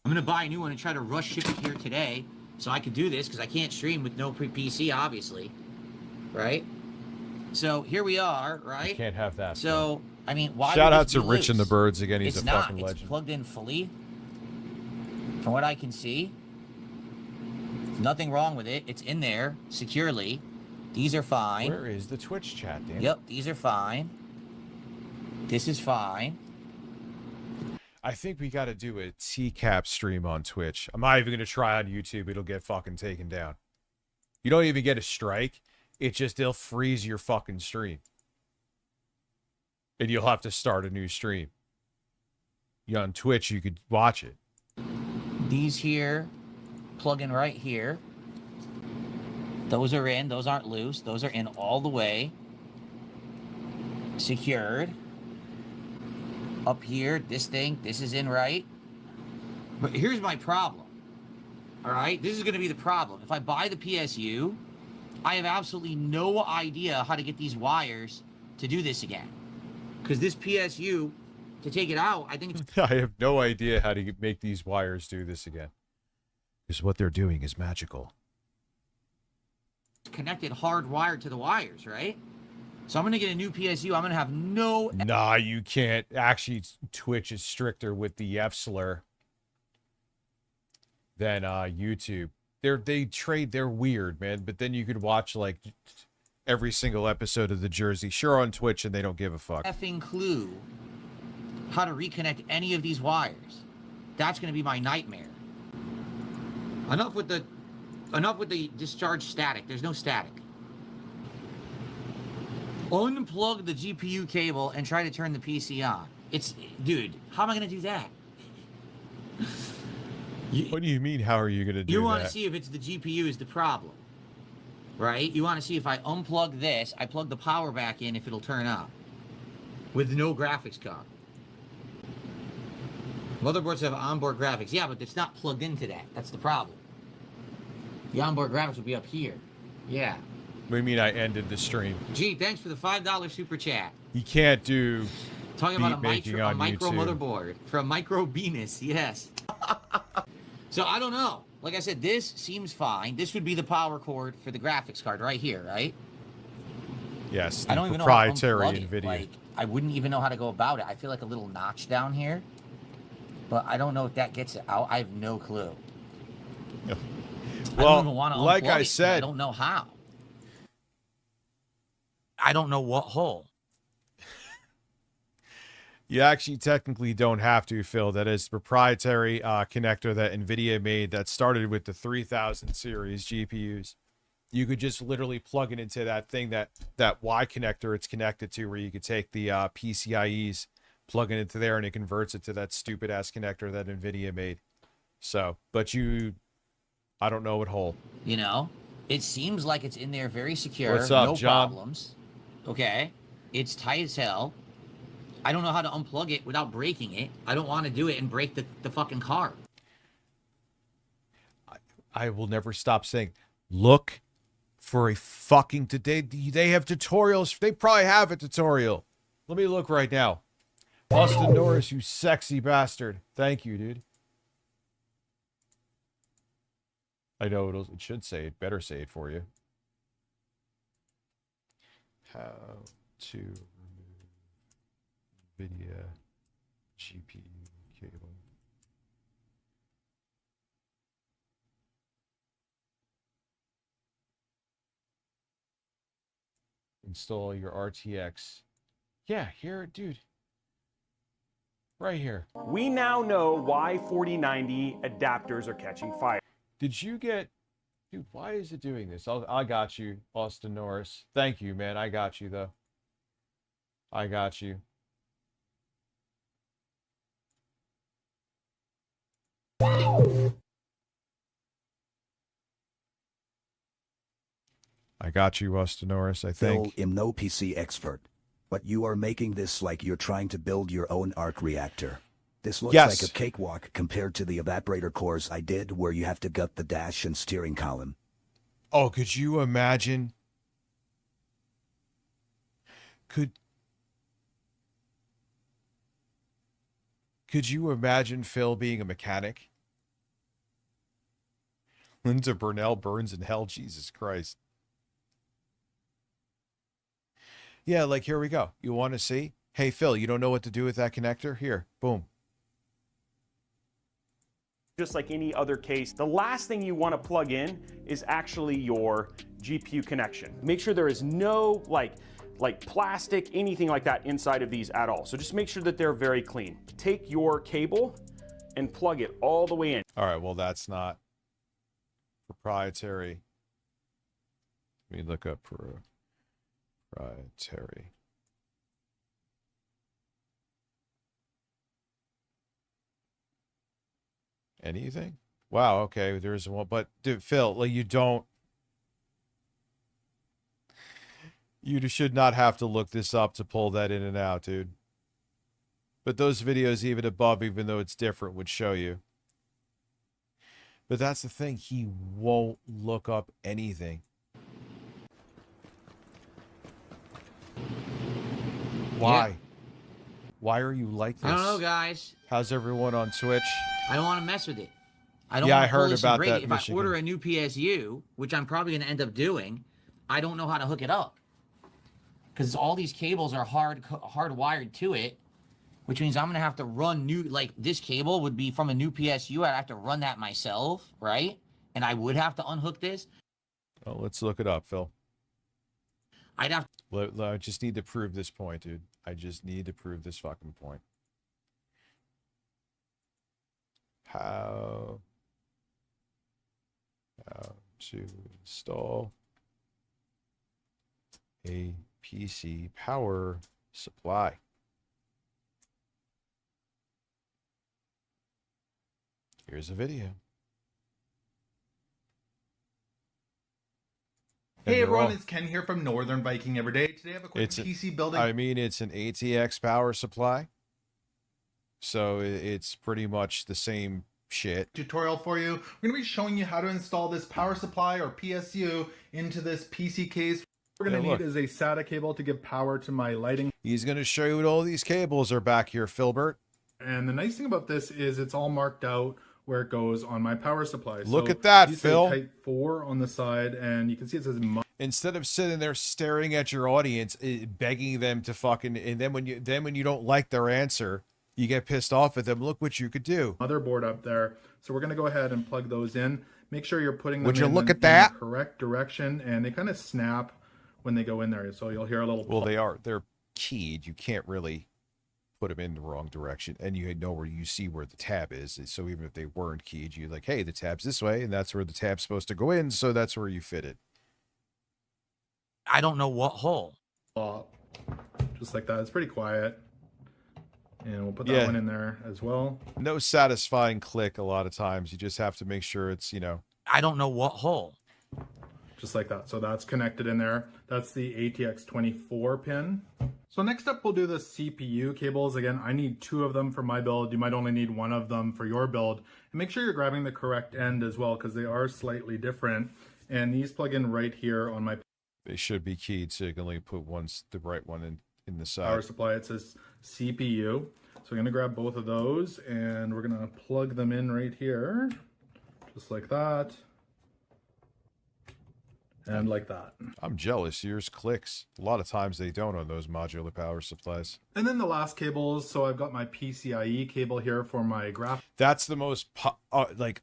J: I'm gonna buy a new one and try to rush ship it here today so I can do this because I can't stream with no PC, obviously, right? So here we are, right?
F: You can't have that.
J: So I mean, why?
F: Shout out to Rich and the Birds again. He's
J: it's
F: a
J: not.
F: fucking legend.
J: It's plugged in fully. From what I can see, nothing wrong with it. It's in there securely. These are fine.
F: Where is the Twitch chat, Dan?
J: Yep, these are fine. This is fine.
F: I think we got to do a TCAP stream on Twitch. I'm not even going to try on YouTube. It'll get fucking taken down. You don't even get a strike. They'll freeze your fucking stream. And you'll have to start a new stream. On Twitch, you could watch it.
J: These here plug in right here. Those are in. Those aren't loose. Those are in all the way. Secured. Up here, this is in right. But here's my problem. All right? This is going to be the problem. If I buy the PSU, I have absolutely no idea how to get these wires to do this again. Because this PSU, to take it out, I think it's...
F: I have no idea how to make these wires do this again. Because what they're doing is magical.
M: connected hardwired to the wires, right? So I'm going to get a new PSU. I'm going to have no...
F: Nah, you can't. Actually, Twitch is stricter with the F slur than YouTube. They're weird, man. But then you could watch like every single episode of the Jersey Shore on Twitch and they don't give a fuck.
M: Effing clue how to reconnect any of these wires. That's going to be my nightmare. Enough with the discharge static. There's no static. Unplug the GPU cable and try to turn the PC on. Dude, how am I going to do that?
F: What do you mean, how are you going to do that?
M: You want to see if it's the GPU is the problem, right? You want to see if I unplug this, I plug the power back in, if it'll turn on with no graphics card. Motherboards have onboard graphics. Yeah, but it's not plugged into that. That's the problem. The onboard graphics will be up here. Yeah.
F: What do you mean I ended the stream?
M: Gee, thanks for the $5 super chat.
F: You can't do
M: talking about a
F: micro
M: motherboard from Micro Venus. Yes. So I don't know. Like I said, this seems fine. This would be the power cord for the graphics card right here, right?
F: Yes.
M: I don't even know how to unplug it. Like, I wouldn't even know how to go about it. I feel like a little notch down here, but I don't know if that gets it out. I have no clue.
F: Yeah.
M: I don't even want to
F: like
M: unplug
F: I
M: it,
F: said,
M: I don't know how. I don't know what hole.
F: You actually technically don't have to, Phil. That is proprietary connector that NVIDIA made that started with the 3000 series GPUs. You could just literally plug it into that thing, that Y connector it's connected to, where you could take the PCIEs, plug it into there, and it converts it to that stupid-ass connector that NVIDIA made. So, but I don't know what hole.
M: You know, it seems like it's in there very secure.
F: What's up,
M: no
F: John?
M: Problems. Okay. It's tight as hell. I don't know how to unplug it without breaking it. I don't want to do it and break the fucking card.
F: I will never stop saying, look for a fucking today. They have tutorials. They probably have a tutorial. Let me look right now. Austin Norris, you sexy bastard. Thank you, dude. I know it should say it. Better say it for you. How to remove NVIDIA GPU cable. Install your RTX. Yeah, here, dude. Right here.
O: We now know why 4090 adapters are catching fire.
F: Did you get... Dude, why is it doing this? I got you, Austin Norris. Thank you, man. I got you, though. I got you. I got you, Austin Norris, I think.
N: Phil, I'm no PC expert, but you are making this like you're trying to build your own arc reactor. This looks like a cakewalk compared to the evaporator cores I did, where you have to gut the dash and steering column.
F: Oh, could you imagine? Could you imagine Phil being a mechanic? Linda Burnell burns in hell. Jesus Christ. Yeah, like, here we go. You want to see? Hey, Phil, you don't know what to do with that connector? Here, boom.
O: Just like any other case, the last thing you want to plug in is actually your GPU connection. Make sure there is no like plastic, anything like that inside of these at all. So just make sure that they're very clean. Take your cable and plug it all the way in.
F: All right, well, that's not proprietary. Let me look up proprietary. Anything? Wow, okay, there's one. But, dude, Phil, like, you should not have to look this up to pull that in and out, dude. But those videos, even above, even though it's different, would show you. But that's the thing. He won't look up anything. Why?
M: Yeah.
F: Why are you like this?
M: I don't know, guys.
F: How's everyone on Twitch?
M: I don't want to mess with it. I don't
F: Yeah,
M: want
F: I
M: to pull
F: heard
M: this
F: about
M: and break
F: that,
M: it. If I
F: Michigan.
M: order a new PSU, which I'm probably going to end up doing, I don't know how to hook it up. Because all these cables are hardwired to it, which means I'm going to have to run new, like this cable would be from a new PSU. I'd have to run that myself, right? And I would have to unhook this.
F: Well, let's look it up, Phil.
M: I'd have
F: I just need to prove this point, dude. I just need to prove this fucking point. How to install a PC power supply. Here's a video.
P: Hey everyone, it's Ken here from Northern Viking Everyday. Today I have a quick PC building.
F: I mean, it's an ATX power supply. So it's pretty much the same shit.
P: Tutorial for you. We're going to be showing you how to install this power supply or PSU into this PC case. What we're going to need is a SATA cable to give power to my lighting.
F: He's going to show you what all these cables are back here, Filbert.
P: And the nice thing about this is it's all marked out where it goes on my power supply.
F: Look at that,
P: these
F: Phil.
P: say type 4 on the side, and you can see it says
F: instead of sitting there staring at your audience, begging them to fucking, and then when you don't like their answer, you get pissed off at them. Look what you could do.
P: Motherboard up there. So we're going to go ahead and plug those in. Make sure you're putting them in
F: the
P: correct direction, and they kind of snap when they go in there. So you'll hear a little.
F: Well, they're keyed. You can't really put them in the wrong direction, and you know where you see where the tab is. So even if they weren't keyed, you're like, hey, the tab's this way, and that's where the tab's supposed to go in. So that's where you fit it.
M: I don't know what hole.
P: Just like that. It's pretty quiet. And we'll put that one in there as well.
F: No satisfying click a lot of times. You just have to make sure it's,
M: I don't know what hole.
P: Just like that. So that's connected in there. That's the ATX 24 pin. So next up, we'll do the CPU cables. Again, I need 2 of them for my build. You might only need 1 of them for your build. And make sure you're grabbing the correct end as well, because they are slightly different. And these plug in right here on my...
F: They should be keyed, so you can only put the right one in the side.
P: Power supply, it says CPU. So I'm going to grab both of those, and we're going to plug them in right here. Just like that. And like that.
F: I'm jealous. Yours clicks. A lot of times they don't on those modular power supplies.
P: And then the last cables. So I've got my PCIe cable here for my graph.
F: That's the most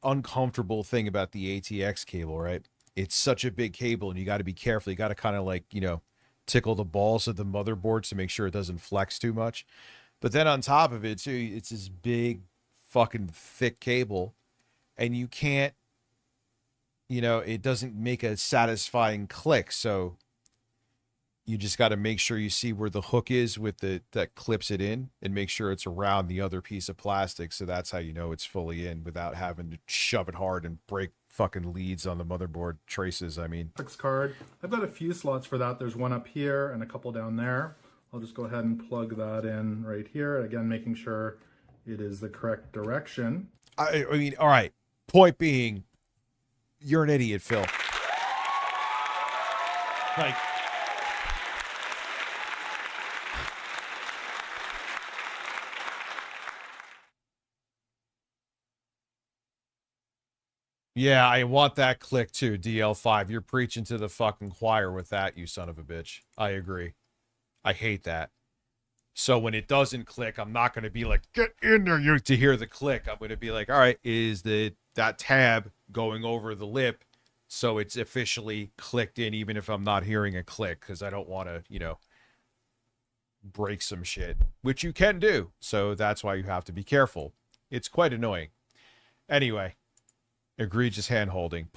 F: uncomfortable thing about the ATX cable, right? It's such a big cable, and you got to be careful. You got to kind of tickle the balls of the motherboard to make sure it doesn't flex too much. But then on top of it, too, it's this big fucking thick cable, and you can't, it doesn't make a satisfying click. So you just got to make sure you see where the hook is that clips it in, and make sure it's around the other piece of plastic. So that's how you know it's fully in without having to shove it hard and break fucking leads on the motherboard traces. I mean,
P: card. I've got a few slots for that. There's one up here and a couple down there. I'll just go ahead and plug that in right here. Again, making sure it is the correct direction.
F: I mean, all right. Point being, you're an idiot, Phil. Like, yeah, I want that click too, DL5. You're preaching to the fucking choir with that, you son of a bitch. I agree. I hate that. So when it doesn't click, I'm not going to be like, get in there to hear the click. I'm going to be like, all right, is that tab going over the lip so it's officially clicked in, even if I'm not hearing a click, because I don't want to, break some shit, which you can do. So that's why you have to be careful. It's quite annoying. Anyway, egregious hand holding.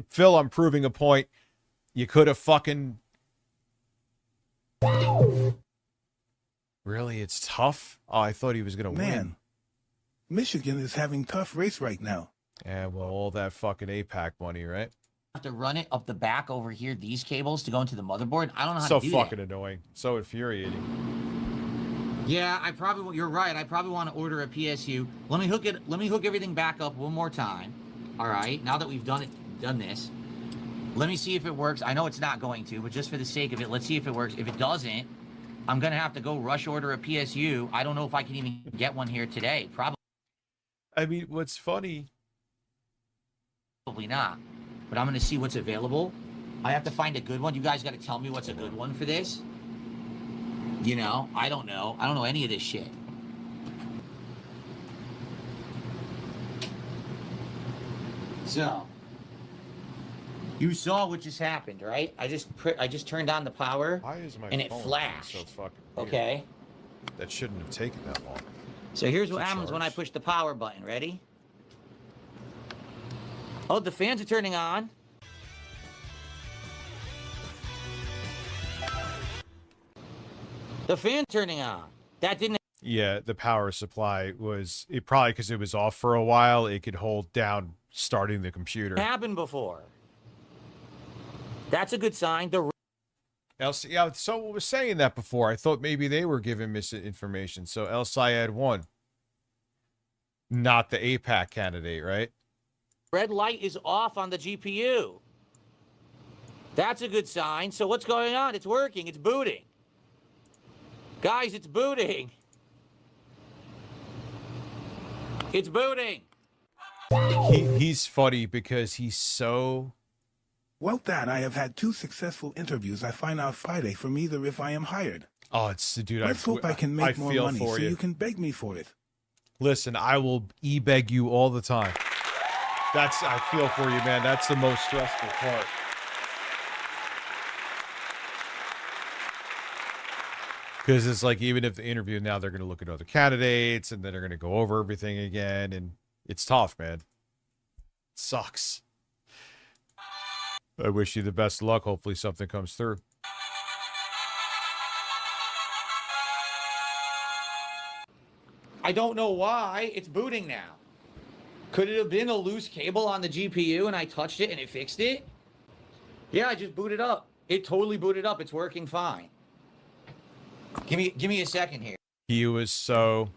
F: Phil, I'm proving a point. You could have fucking... Really? It's tough? Oh, I thought he was going to win.
H: Michigan is having tough race right now.
F: Yeah, well, all that fucking APAC money, right?
M: Have to run it up the back over here, these cables to go into the motherboard. I don't know how
F: to
M: do that.
F: So fucking annoying. So infuriating.
M: Yeah, you're right. I probably want to order a PSU. Let me hook everything back up one more time. All right, now that we've done this, let me see if it works. I know it's not going to, but just for the sake of it, let's see if it works. If it doesn't, I'm going to have to go rush order a PSU. I don't know if I can even get one here today. Probably.
F: I mean, what's funny...
M: Probably not. But I'm going to see what's available. I have to find a good one. You guys got to tell me what's a good one for this. You know, I don't know. I don't know any of this shit. So, you saw what just happened, right? I just turned on the power, and it flashed.
F: So fucking weird?
M: Okay.
F: That shouldn't have taken that long.
M: So here's what happens when I push the power button. Ready? Oh, the fans are turning on. The fan turning on. That didn't.
F: Yeah, the power supply was it probably because it was off for a while. It could hold down starting the computer.
M: Happened before. That's a good sign. The
F: Elsie, yeah, someone was saying that before. I thought maybe they were giving misinformation. So El Sayed won. Not the APAC candidate, right?
M: red light is off on the GPU. That's a good sign. So what's going on? It's working. It's booting. Guys, it's booting. It's booting.
F: He's funny because he's so...
H: Well, Dad, I have had 2 successful interviews. I find out Friday from either if I am hired.
F: Oh, it's the dude.
H: Let's hope I can make more money so you can beg me for it.
F: Listen, I will e-beg you all the time. I feel for you, man. That's the most stressful part. Because it's like, even if the interview now, they're going to look at other candidates and then they're going to go over everything again. And it's tough, man. It sucks. I wish you the best of luck. Hopefully something comes through.
M: I don't know why it's booting now. Could it have been a loose cable on the GPU and I touched it and it fixed it? Yeah, I just booted up. It totally booted up. It's working fine. Give me a second here.
F: He was so...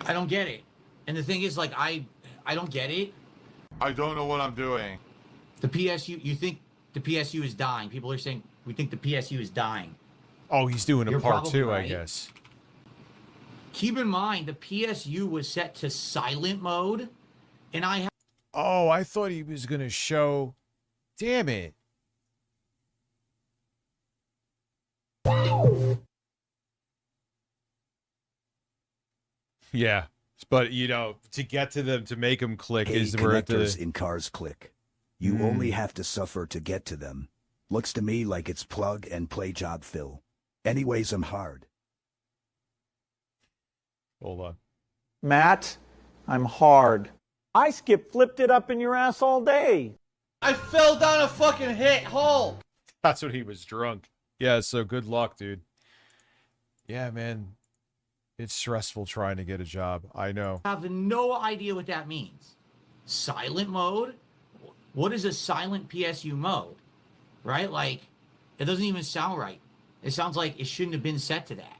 M: I don't get it. And the thing is, like, I don't get it.
G: I don't know what I'm doing.
M: The PSU, you think the PSU is dying. People are saying, we think the PSU is dying.
F: Oh, he's doing a part 2,
M: right.
F: I guess.
M: Keep in mind, the PSU was set to silent mode, and I have...
F: Oh, I thought he was going to show... Damn it. Yeah, but, you know, to get to them, to make them click is where
N: connectors in cars click. You only have to suffer to get to them. Looks to me like it's plug and play job fill. Anyways, I'm hard.
F: Hold on.
Q: Matt, I'm hard. I flipped it up in your ass all day.
D: I fell down a fucking hole.
F: That's what he was drunk. Yeah, so good luck, dude. Yeah, man. It's stressful trying to get a job. I know.
M: I have no idea what that means. Silent mode? What is a silent PSU mode? Right? Like, it doesn't even sound right. It sounds like it shouldn't have been set to that.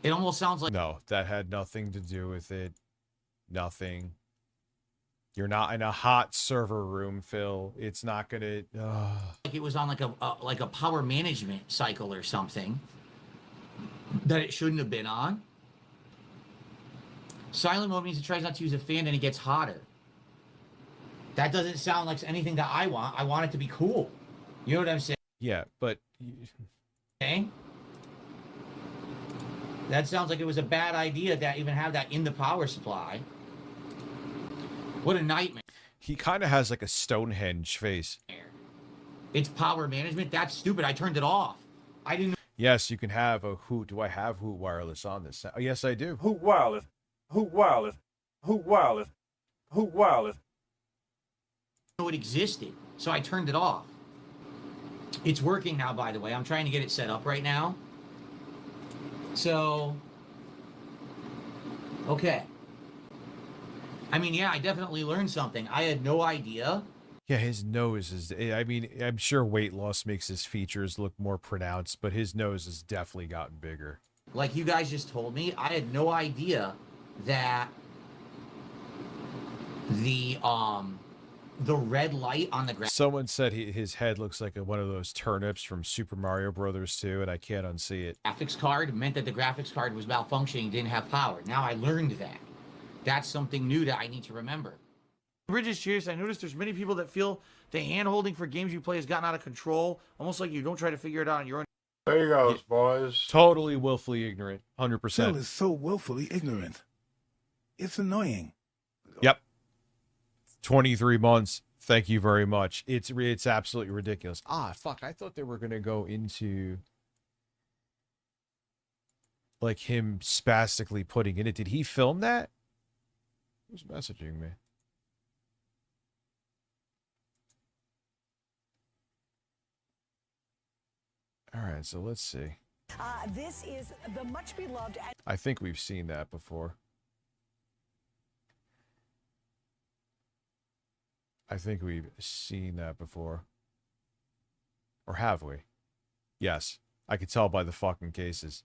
M: It almost sounds like...
F: No, that had nothing to do with it. Nothing. You're not in a hot server room, Phil. It's not gonna...
M: Like it was on like a power management cycle or something that it shouldn't have been on. Silent mode means it tries not to use a fan and it gets hotter. That doesn't sound like anything that I want. I want it to be cool. You know what I'm saying?
F: Yeah, but...
M: Okay. That sounds like it was a bad idea to even have that in the power supply. What a nightmare.
F: He kind of has like a Stonehenge face.
M: It's power management? That's stupid. I turned it off. I didn't...
F: Yes, you can have a Hoot. Do I have Hoot Wireless on this? Oh, yes, I do.
Q: Hoot Wireless. Hoot Wireless. Hoot Wireless. Hoot Wireless.
M: I know it existed, so I turned it off. It's working now, by the way. I'm trying to get it set up right now. So, okay. I mean, yeah, I definitely learned something. I had no idea.
F: Yeah, his nose is... I mean, I'm sure weight loss makes his features look more pronounced, but his nose has definitely gotten bigger.
M: Like you guys just told me, I had no idea that the red light on the ground...
F: Someone said his head looks like one of those turnips from Super Mario Brothers 2, and I can't unsee it.
M: Graphics card meant that the graphics card was malfunctioning, didn't have power. Now I learned that. That's something new that I need to remember. Bridges, cheers. I noticed there's many people that feel the hand-holding for games you play has gotten out of control, almost like you don't try to figure it out on your own.
G: There you go, boys.
F: Totally willfully ignorant. 100%.
H: Phil is so willfully ignorant. It's annoying.
F: Yep. 23 months. Thank you very much. It's absolutely ridiculous. Ah, fuck. I thought they were going to go into like him spastically putting in it. Did he film that? Who's messaging me? All right, so let's see.
R: This is the much beloved.
F: I think we've seen that before. I think we've seen that before. Or have we? Yes. I could tell by the fucking cases.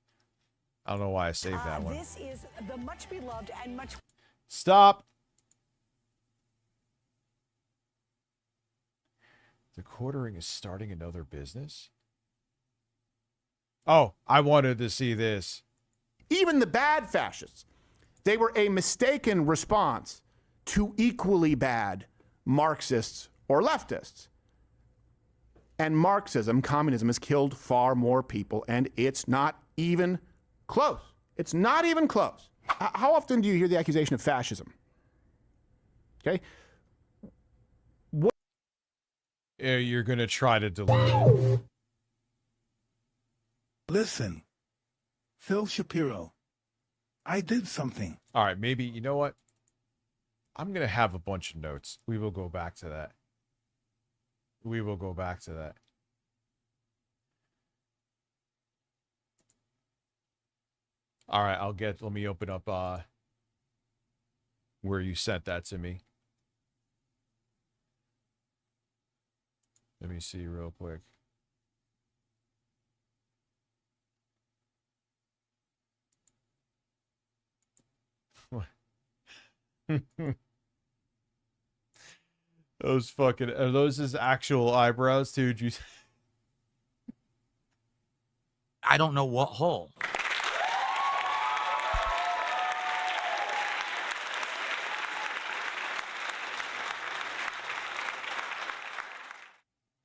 F: I don't know why I saved that one.
R: This is the much beloved and much.
F: Stop! The quartering is starting another business? Oh, I wanted to see this.
S: Even the bad fascists, they were a mistaken response to equally bad Marxists or leftists. And Marxism, communism, has killed far more people, and it's not even close. It's not even close. How often do you hear the accusation of fascism? Okay? What?
F: You're going to try to delete it.
H: Listen, Phil Shapiro, I did something.
F: All right, maybe, you know what? I'm going to have a bunch of notes. We will go back to that. We will go back to that. All right, let me open up where you sent that to me. Let me see real quick. Those fucking, are those his actual eyebrows too?
M: I don't know what hole.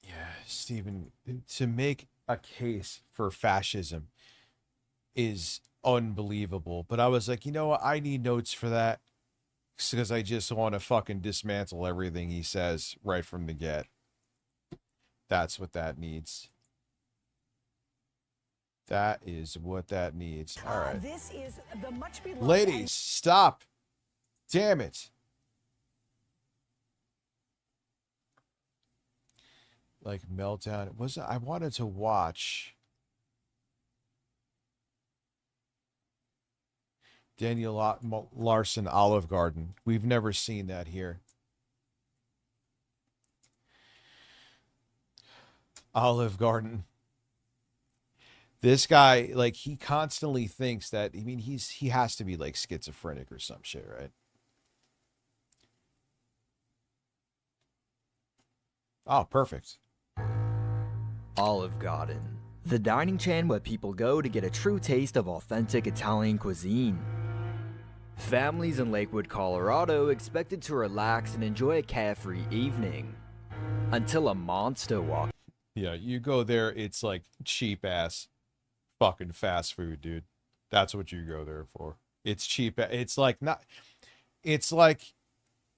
F: Yeah, Stephen, to make a case for fascism is unbelievable. But I was like, you know what? I need notes for that because I just want to fucking dismantle everything he says right from the get. That's what that needs. That is what that needs. All right.
R: This is the much beloved.
F: Ladies, stop. Damn it. Like meltdown. I wanted to watch Daniel Larson, Olive Garden. We've never seen that here. Olive Garden. This guy, like, he constantly thinks that, I mean, he has to be like schizophrenic or some shit, right? Oh, perfect.
T: Olive Garden, the dining chain where people go to get a true taste of authentic Italian cuisine. Families in Lakewood, Colorado expected to relax and enjoy a carefree evening. Until a monster walked.
F: Yeah, you go there, it's like cheap ass fucking fast food, dude. That's what you go there for. It's cheap. It's like not, it's like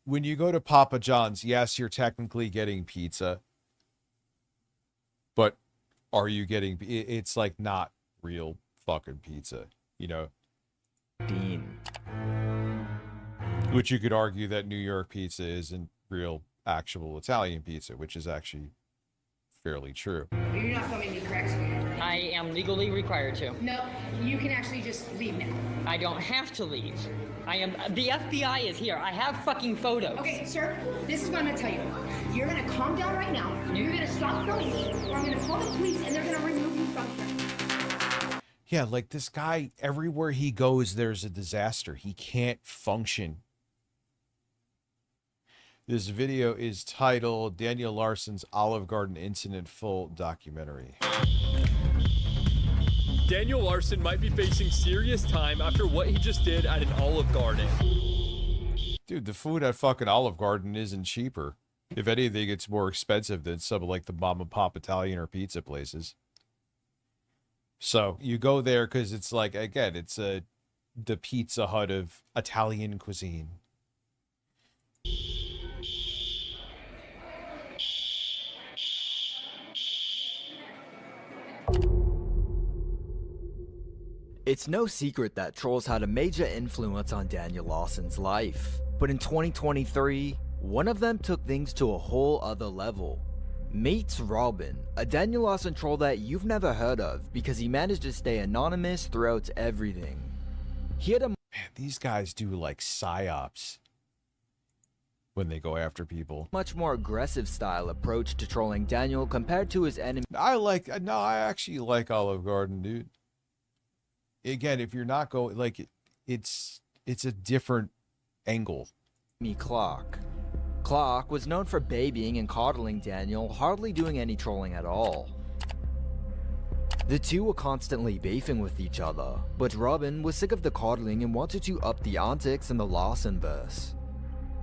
F: when you go to Papa John's, yes, you're technically getting pizza, but are you getting, it's like not real fucking pizza, you know?
T: Dean.
F: Which you could argue that New York pizza isn't real actual Italian pizza, which is actually fairly true.
U: You're not filming me, correct?
V: I am legally required to.
U: No, you can actually just leave now.
V: I don't have to leave. The FBI is here. I have fucking photos.
U: Okay, sir, this is what I'm gonna tell you. You're gonna calm down right now. You're gonna stop filming, or I'm gonna call the police and they're gonna remove you from here.
F: Yeah, like this guy, everywhere he goes, there's a disaster. He can't function. This video is titled Daniel Larson's Olive Garden Incident Full Documentary.
W: Daniel Larson might be facing serious time after what he just did at an Olive Garden.
F: Dude, the food at fucking Olive Garden isn't cheaper. If anything, it's more expensive than some of like the mom and pop Italian or pizza places. So you go there because it's like, again, it's the Pizza Hut of Italian cuisine.
T: It's no secret that trolls had a major influence on Daniel Lawson's life. But in 2023, one of them took things to a whole other level. Meets Robin, a Daniel Lawson troll that you've never heard of because he managed to stay anonymous throughout everything. He had a—
F: Man, these guys do like psyops when they go after people.
T: Much more aggressive style approach to trolling Daniel compared to his enemy.
F: I actually like Olive Garden, dude. Again, if you're not going, like, it's a different angle.
T: Clark. Clark was known for babying and coddling Daniel, hardly doing any trolling at all. The two were constantly beefing with each other, but Robin was sick of the coddling and wanted to up the antics in the Lawsonverse,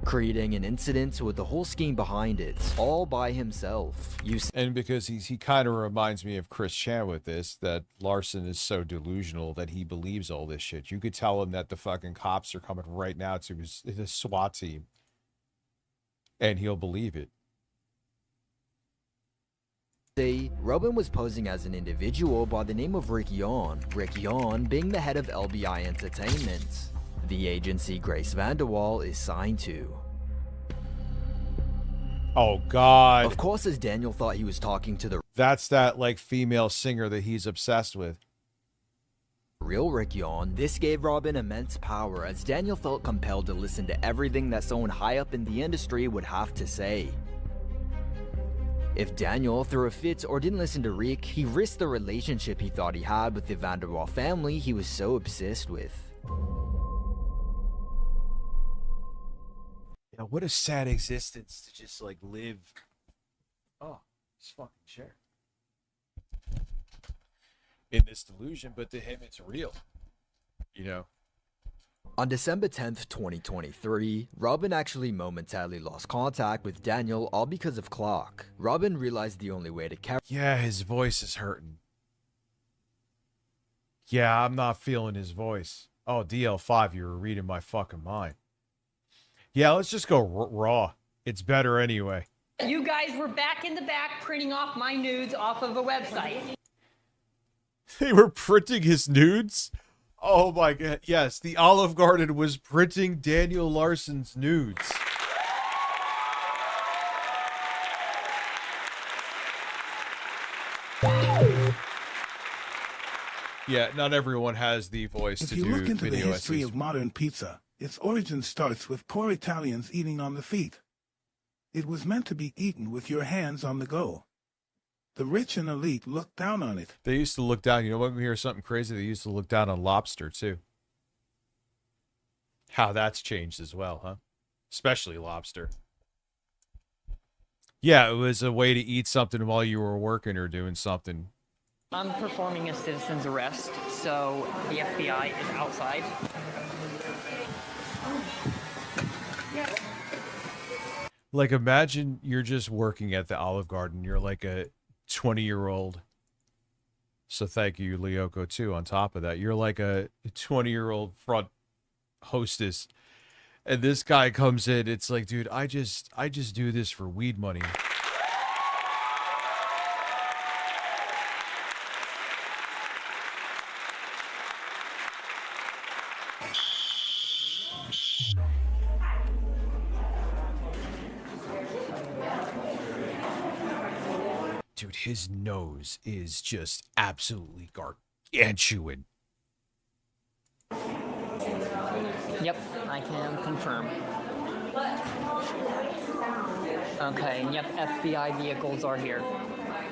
T: creating an incident with the whole scheme behind it, all by himself.
F: And because he kind of reminds me of Chris Chan with this, that Larson is so delusional that he believes all this shit. You could tell him that the fucking cops are coming right now to his SWAT team, and he'll believe it.
T: Robin was posing as an individual by the name of Rick Yon being the head of LBI Entertainment, the agency Grace Vanderwall is signed to.
F: Oh, God.
T: Of course, as Daniel thought he was talking to the—
F: That's that, like, female singer that he's obsessed with.
T: real Rick Yon, this gave Robin immense power as Daniel felt compelled to listen to everything that someone high up in the industry would have to say. If Daniel threw a fit or didn't listen to Rick, he risked the relationship he thought he had with the Vanderwall family he was so obsessed with.
F: Yeah, what a sad existence to just, like, live. Oh, this fucking chair. In this delusion, but to him it's real. You know?
T: On December 10th, 2023, Robin actually momentarily lost contact with Daniel, all because of Clark. Robin realized the only way to carry—
F: Yeah, his voice is hurting. Yeah, I'm not feeling his voice. Oh, DL5, you were reading my fucking mind. Yeah, let's just go raw. It's better anyway.
V: You guys were back in the back printing off my nudes off of a website.
F: They were printing his nudes? Oh my God. Yes, the Olive Garden was printing Daniel Larson's nudes. Yeah, not everyone has the voice
H: If
F: to
H: you
F: do
H: look into the
F: video
H: history
F: essays.
H: of modern pizza, its origin starts with poor Italians eating on the feet. It was meant to be eaten with your hands on the go. The rich and elite looked down on it.
F: They used to look down. You know what? We hear something crazy. They used to look down on lobster too. How that's changed as well, huh? Especially lobster. Yeah, it was a way to eat something while you were working or doing something.
V: I'm performing a citizen's arrest, so the FBI is outside.
F: Like, imagine you're just working at the Olive Garden. You're like a 20-year-old. So thank you, Lyoko, too, on top of that. You're like a 20-year-old front hostess. And this guy comes in. It's like, dude, I just do this for weed money. Dude, his nose is just absolutely gargantuan.
V: Yep, I can confirm. Okay, yep, FBI vehicles are here.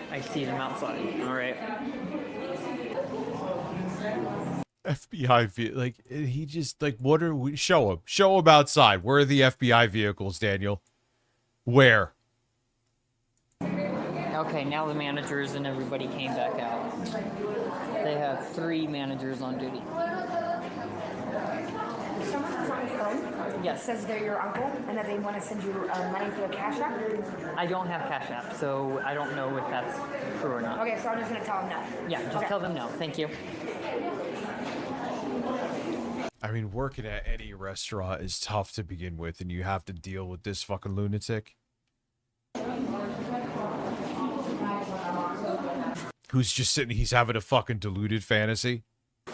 V: I see them outside. All right.
F: FBI, like, he just, like, what are we, show him outside. Where are the FBI vehicles, Daniel? Where?
V: Okay, now the managers and everybody came back out. They have 3 managers on duty.
U: someone who's on the phone says they're your uncle and that they want to send you money for the Cash App?
V: I don't have Cash App, so I don't know if that's true or not.
U: Okay, so I'm just going to tell them no.
V: Yeah, just tell them no. Thank you.
F: I mean, working at any restaurant is tough to begin with, and you have to deal with this fucking lunatic. Who's just sitting, he's having a fucking deluded fantasy.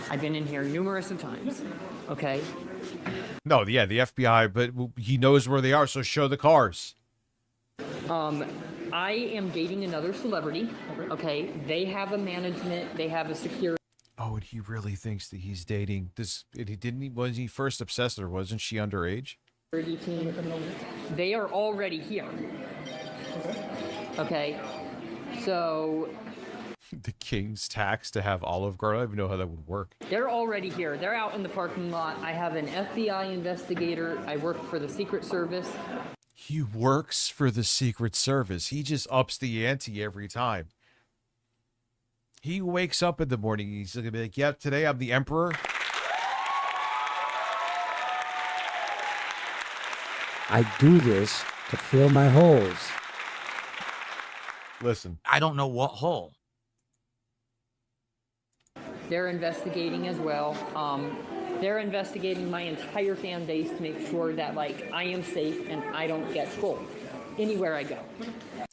V: I've been in here numerous of times, okay?
F: No, yeah, the FBI, but he knows where they are, so show the cars.
V: I am dating another celebrity, okay? They have a management, they have a security.
F: Oh, and he really thinks that he's dating this. Was he first obsessed, or wasn't she underage?
V: Team. They are already here. Okay, so
F: The king's tax to have Olive Garden. I don't even know how that would work.
V: they're already here. They're out in the parking lot. I have an FBI investigator. I work for the Secret Service.
F: He works for the Secret Service. He just ups the ante every time. He wakes up in the morning. He's going to be like, yep, today I'm the Emperor.
I: I do this to fill my holes.
F: Listen.
J: I don't know what hole.
V: They're investigating as well. They're investigating my entire fan base to make sure that, like, I am safe and I don't get trolled anywhere I go.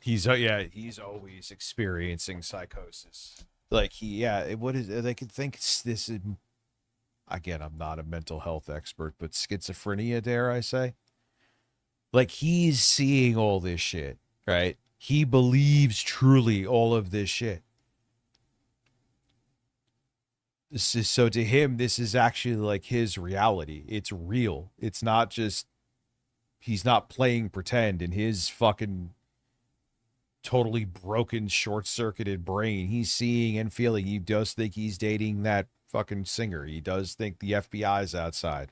F: He's always experiencing psychosis. Like what is they could think this is, again, I'm not a mental health expert, but schizophrenia, dare I say? Like, he's seeing all this shit, right? He believes truly all of this shit. This is, so to him, this is actually like his reality. It's real. It's not just, he's not playing pretend in his fucking totally broken, short-circuited brain. He's seeing and feeling. He does think he's dating that fucking singer. He does think the FBI's outside.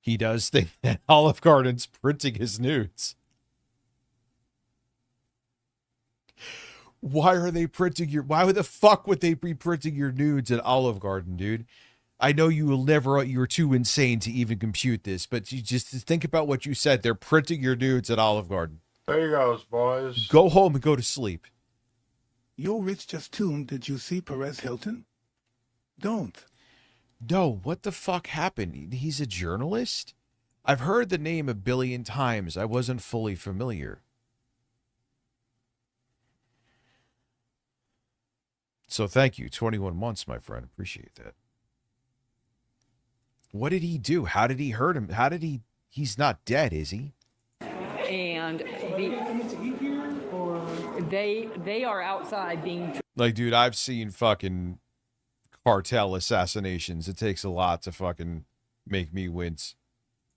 F: He does think that Olive Garden's printing his nudes. Why are they printing why the fuck would they be printing your nudes at Olive Garden, dude? I know you're too insane to even compute this, but you just think about what you said. They're printing your nudes at Olive Garden.
G: There you goes, boys.
F: Go home and go to sleep.
H: Yo, Rich just tuned. Did you see Perez Hilton? Don't.
F: No, what the fuck happened? He's a journalist? I've heard the name a billion times. I wasn't fully familiar. So thank you. 21 months, my friend. Appreciate that. What did he do? How did he hurt him? He's not dead, is he?
V: And they are outside being.
F: Like, dude, I've seen fucking cartel assassinations. It takes a lot to fucking make me wince.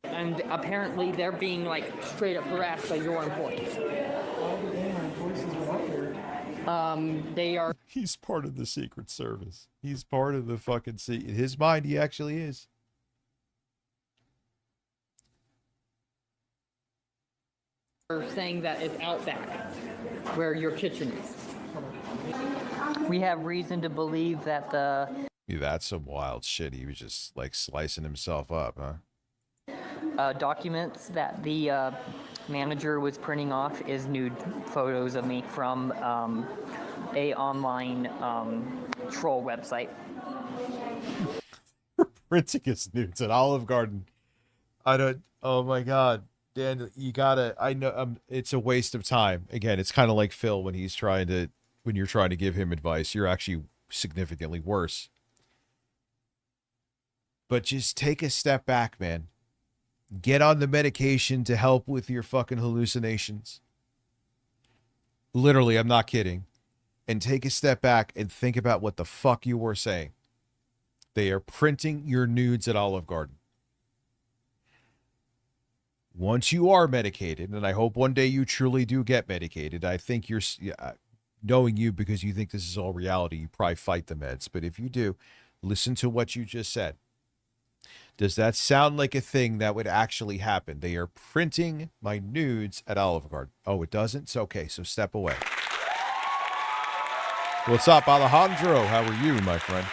V: And apparently they're being, like, straight up harassed by your employees. They are.
F: He's part of the Secret Service. He's part of the fucking in his mind, he actually is.
V: Saying that it's out back, where your kitchen is. We have reason to believe that
F: That's some wild shit. He was just like slicing himself up, huh?
V: Documents that the manager was printing off is nude photos of me from a online troll website.
F: Printing his nudes at Olive Garden. Oh my God. Dan, you gotta, I know, it's a waste of time. Again, it's kind of like Phil when you're trying to give him advice, you're actually significantly worse. But just take a step back, man. Get on the medication to help with your fucking hallucinations. Literally, I'm not kidding. And take a step back and think about what the fuck you were saying. They are printing your nudes at Olive Garden. Once you are medicated, and I hope one day you truly do get medicated, I think you're, knowing you because you think this is all reality, you probably fight the meds. But if you do, listen to what you just said. Does that sound like a thing that would actually happen? They are printing my nudes at Olive Garden. Oh, it doesn't? It's okay, so step away. What's up, Alejandro? How are you, my friend?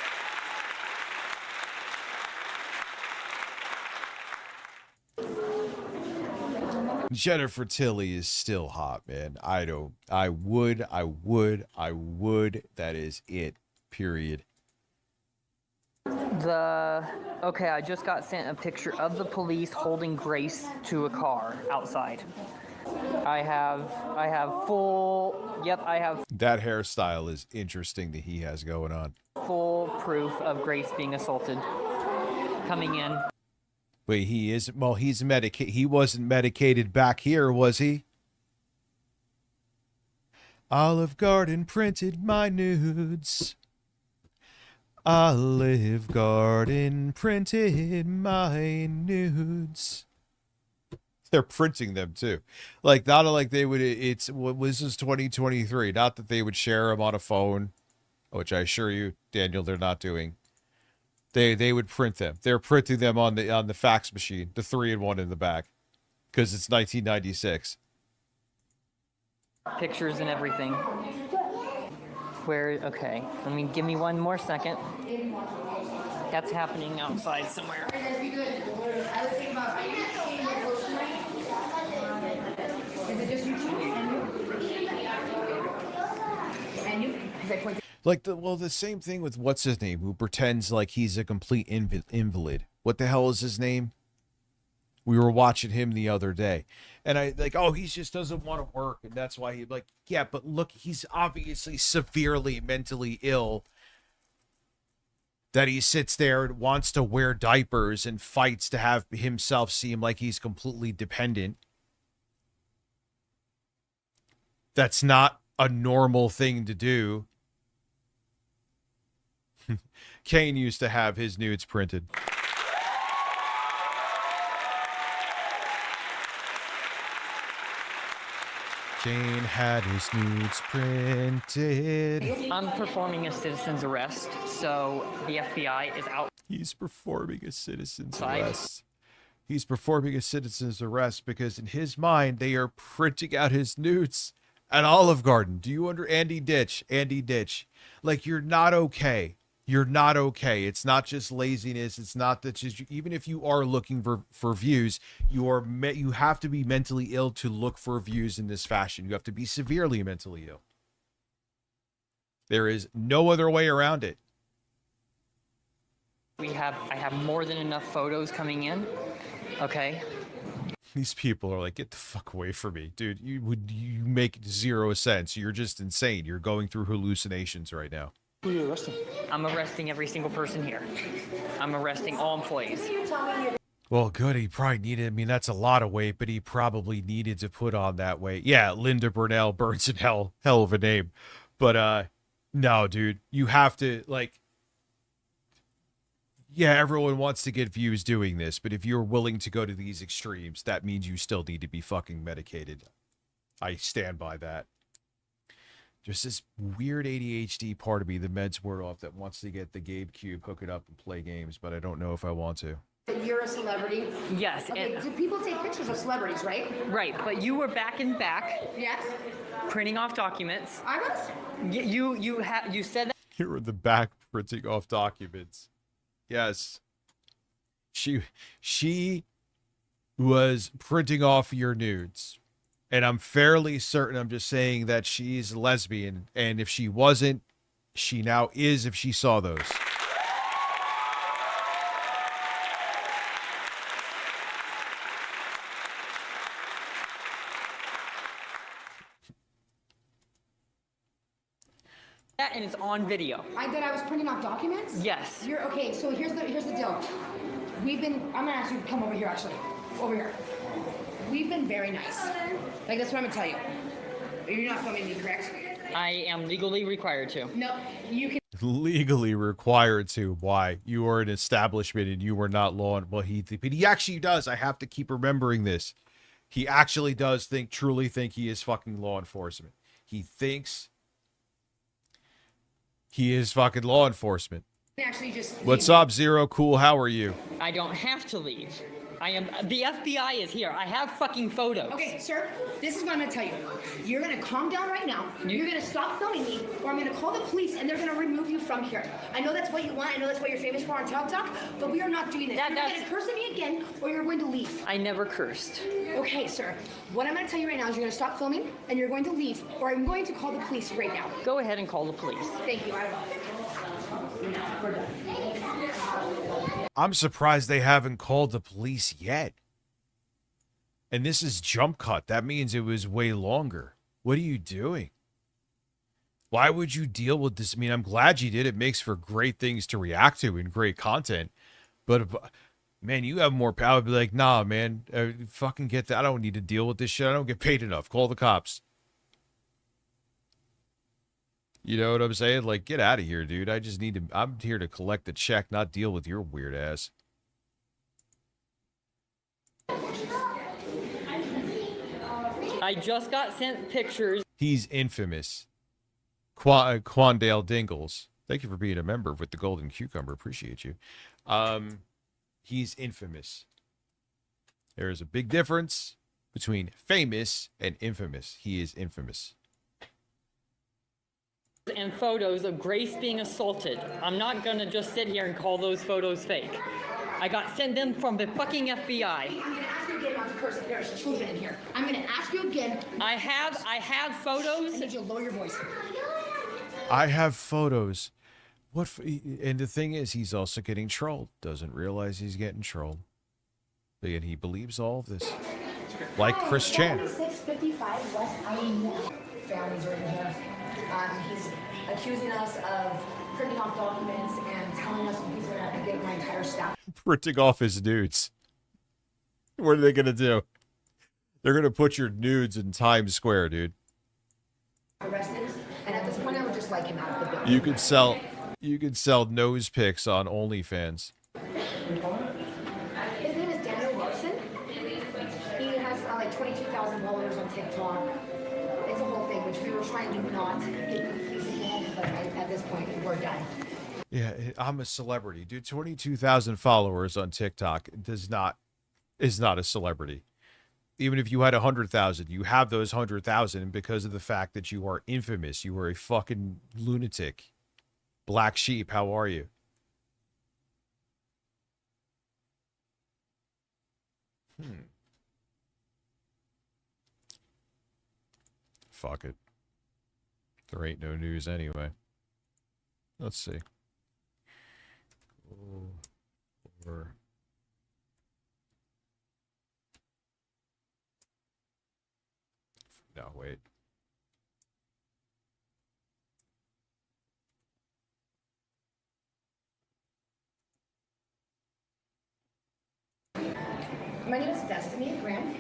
F: Jennifer Tilly is still hot, man. I would. That is it. Period.
V: Okay, I just got sent a picture of the police holding Grace to a car outside. I have full, yep, I have
F: That hairstyle is interesting that he has going on.
V: full proof of Grace being assaulted coming in.
F: Wait, he's medicated. He wasn't medicated back here, was he? Olive Garden printed my nudes. Olive Garden printed my nudes. They're printing them too. Like, not like they would, it's, what was this, 2023? Not that they would share them on a phone, which I assure you, Daniel, they're not doing. They would print them. They're printing them on the fax machine, the 3-in-1 in the back, because it's 1996.
V: Pictures and everything. Okay, give me one more second. That's happening outside somewhere.
F: Like, the same thing with what's his name, who pretends like he's a complete invalid. What the hell is his name? We were watching him the other day, and he just doesn't want to work, and that's why yeah, but look, he's obviously severely mentally ill, that he sits there and wants to wear diapers and fights to have himself seem like he's completely dependent. That's not a normal thing to do. Kane used to have his nudes printed. Kane had his nudes printed.
V: I'm performing a citizen's arrest, so the FBI is out.
F: He's performing a citizen's arrest. He's performing a citizen's arrest because in his mind, they are printing out his nudes at Olive Garden. Do you Andy Ditch? Like, you're not okay. You're not okay. It's not just laziness. It's not that just, even if you are looking for views, you have to be mentally ill to look for views in this fashion. You have to be severely mentally ill. There is no other way around it.
V: I have more than enough photos coming in. Okay.
F: These people are like, get the fuck away from me, dude. You make zero sense. You're just insane. You're going through hallucinations right now.
V: Who are you arresting? I'm arresting every single person here. I'm arresting all employees.
F: Well, good. He probably needed, that's a lot of weight, but he probably needed to put on that weight. Yeah, Linda Burnell burns in hell of a name. But, no, dude, you have to, yeah, everyone wants to get views doing this, but if you're willing to go to these extremes, that means you still need to be fucking medicated. I stand by that. Just this weird ADHD part of me, the meds wore off, that wants to get the GameCube, hook it up, and play games, but I don't know if I want to.
U: You're a celebrity?
V: Yes.
U: Okay, do people take pictures of celebrities, right?
V: Right, but you were back in back.
U: Yes.
V: Printing off documents.
U: I was?
V: You said that.
F: You were in the back printing off documents. Yes. She was printing off your nudes. And I'm fairly certain, I'm just saying, that she's lesbian. And if she wasn't, she now is if she saw those.
V: And it's on video.
U: I was printing off documents?
V: Yes.
U: You're okay, so here's the deal. I'm gonna ask you to come over here actually. Over here. We've been very nice. That's what I'm gonna tell you. You're not filming me, correct?
V: I am legally required to.
U: No, you can.
F: Legally required to. Why? You are an establishment and you are not law. Well, but he actually does. I have to keep remembering this. He actually does truly think he is fucking law enforcement. He thinks he is fucking law enforcement.
U: Actually just
F: What's up, Zero Cool? How are you?
V: I don't have to leave. I am. The FBI is here. I have fucking photos.
U: Okay, sir, this is what I'm gonna tell you. You're gonna calm down right now. You're gonna stop filming me, or I'm gonna call the police and they're gonna remove you from here. I know that's what you want. I know that's what you're famous for on TikTok, but we are not doing this. You're gonna curse at me again, or you're going to leave.
V: I never cursed.
U: Okay, sir. What I'm gonna tell you right now is you're gonna stop filming and you're going to leave, or I'm going to call the police right now.
V: Go ahead and call the police.
U: Thank you. We're done.
F: I'm surprised they haven't called the police yet. And this is jump cut. That means it was way longer. What are you doing? Why would you deal with this? I mean, I'm glad you did. It makes for great things to react to and great content. But, man, you have more power. Be like, nah, man, fucking get that. I don't need to deal with this shit. I don't get paid enough. Call the cops. You know what I'm saying? Like, get out of here, dude. I just need to, I'm here to collect the check, not deal with your weird ass.
V: I just got sent pictures.
F: He's infamous. Quandale Dingles. Thank you for being a member with the Golden Cucumber. Appreciate you. He's infamous. There is a big difference between famous and infamous. He is infamous.
V: And photos of Grace being assaulted. I'm not gonna just sit here and call those photos fake. I got sent them from the fucking FBI.
U: I'm gonna ask you again not to curse if there's children in here. I'm gonna ask you again.
V: I have photos.
U: I need you to lower your voice.
F: I have photos. And the thing is, he's also getting trolled. Doesn't realize he's getting trolled. And he believes all of this. Like Chris Chan.
U: 7655 West Island. Families are in here. He's accusing us of printing off documents and telling us he's going to get my entire staff.
F: Printing off his nudes. What are they going to do? They're going to put your nudes in Times Square, dude.
U: Arrested. And at this point, I would just like him out of the building.
F: You could sell nose pics on OnlyFans.
U: His name is Daniel Wilson. He has like 22,000 followers on TikTok. It's a whole thing, which we were trying to not get the police involved, but at this point, we're done.
F: Yeah, I'm a celebrity, dude. 22,000 followers on TikTok is not a celebrity. Even if you had 100,000, you have those 100,000 because of the fact that you are infamous. You are a fucking lunatic. Black sheep, how are you? Fuck it. There ain't no news anyway. Let's see. No, wait.
U: My name is Destiny Graham.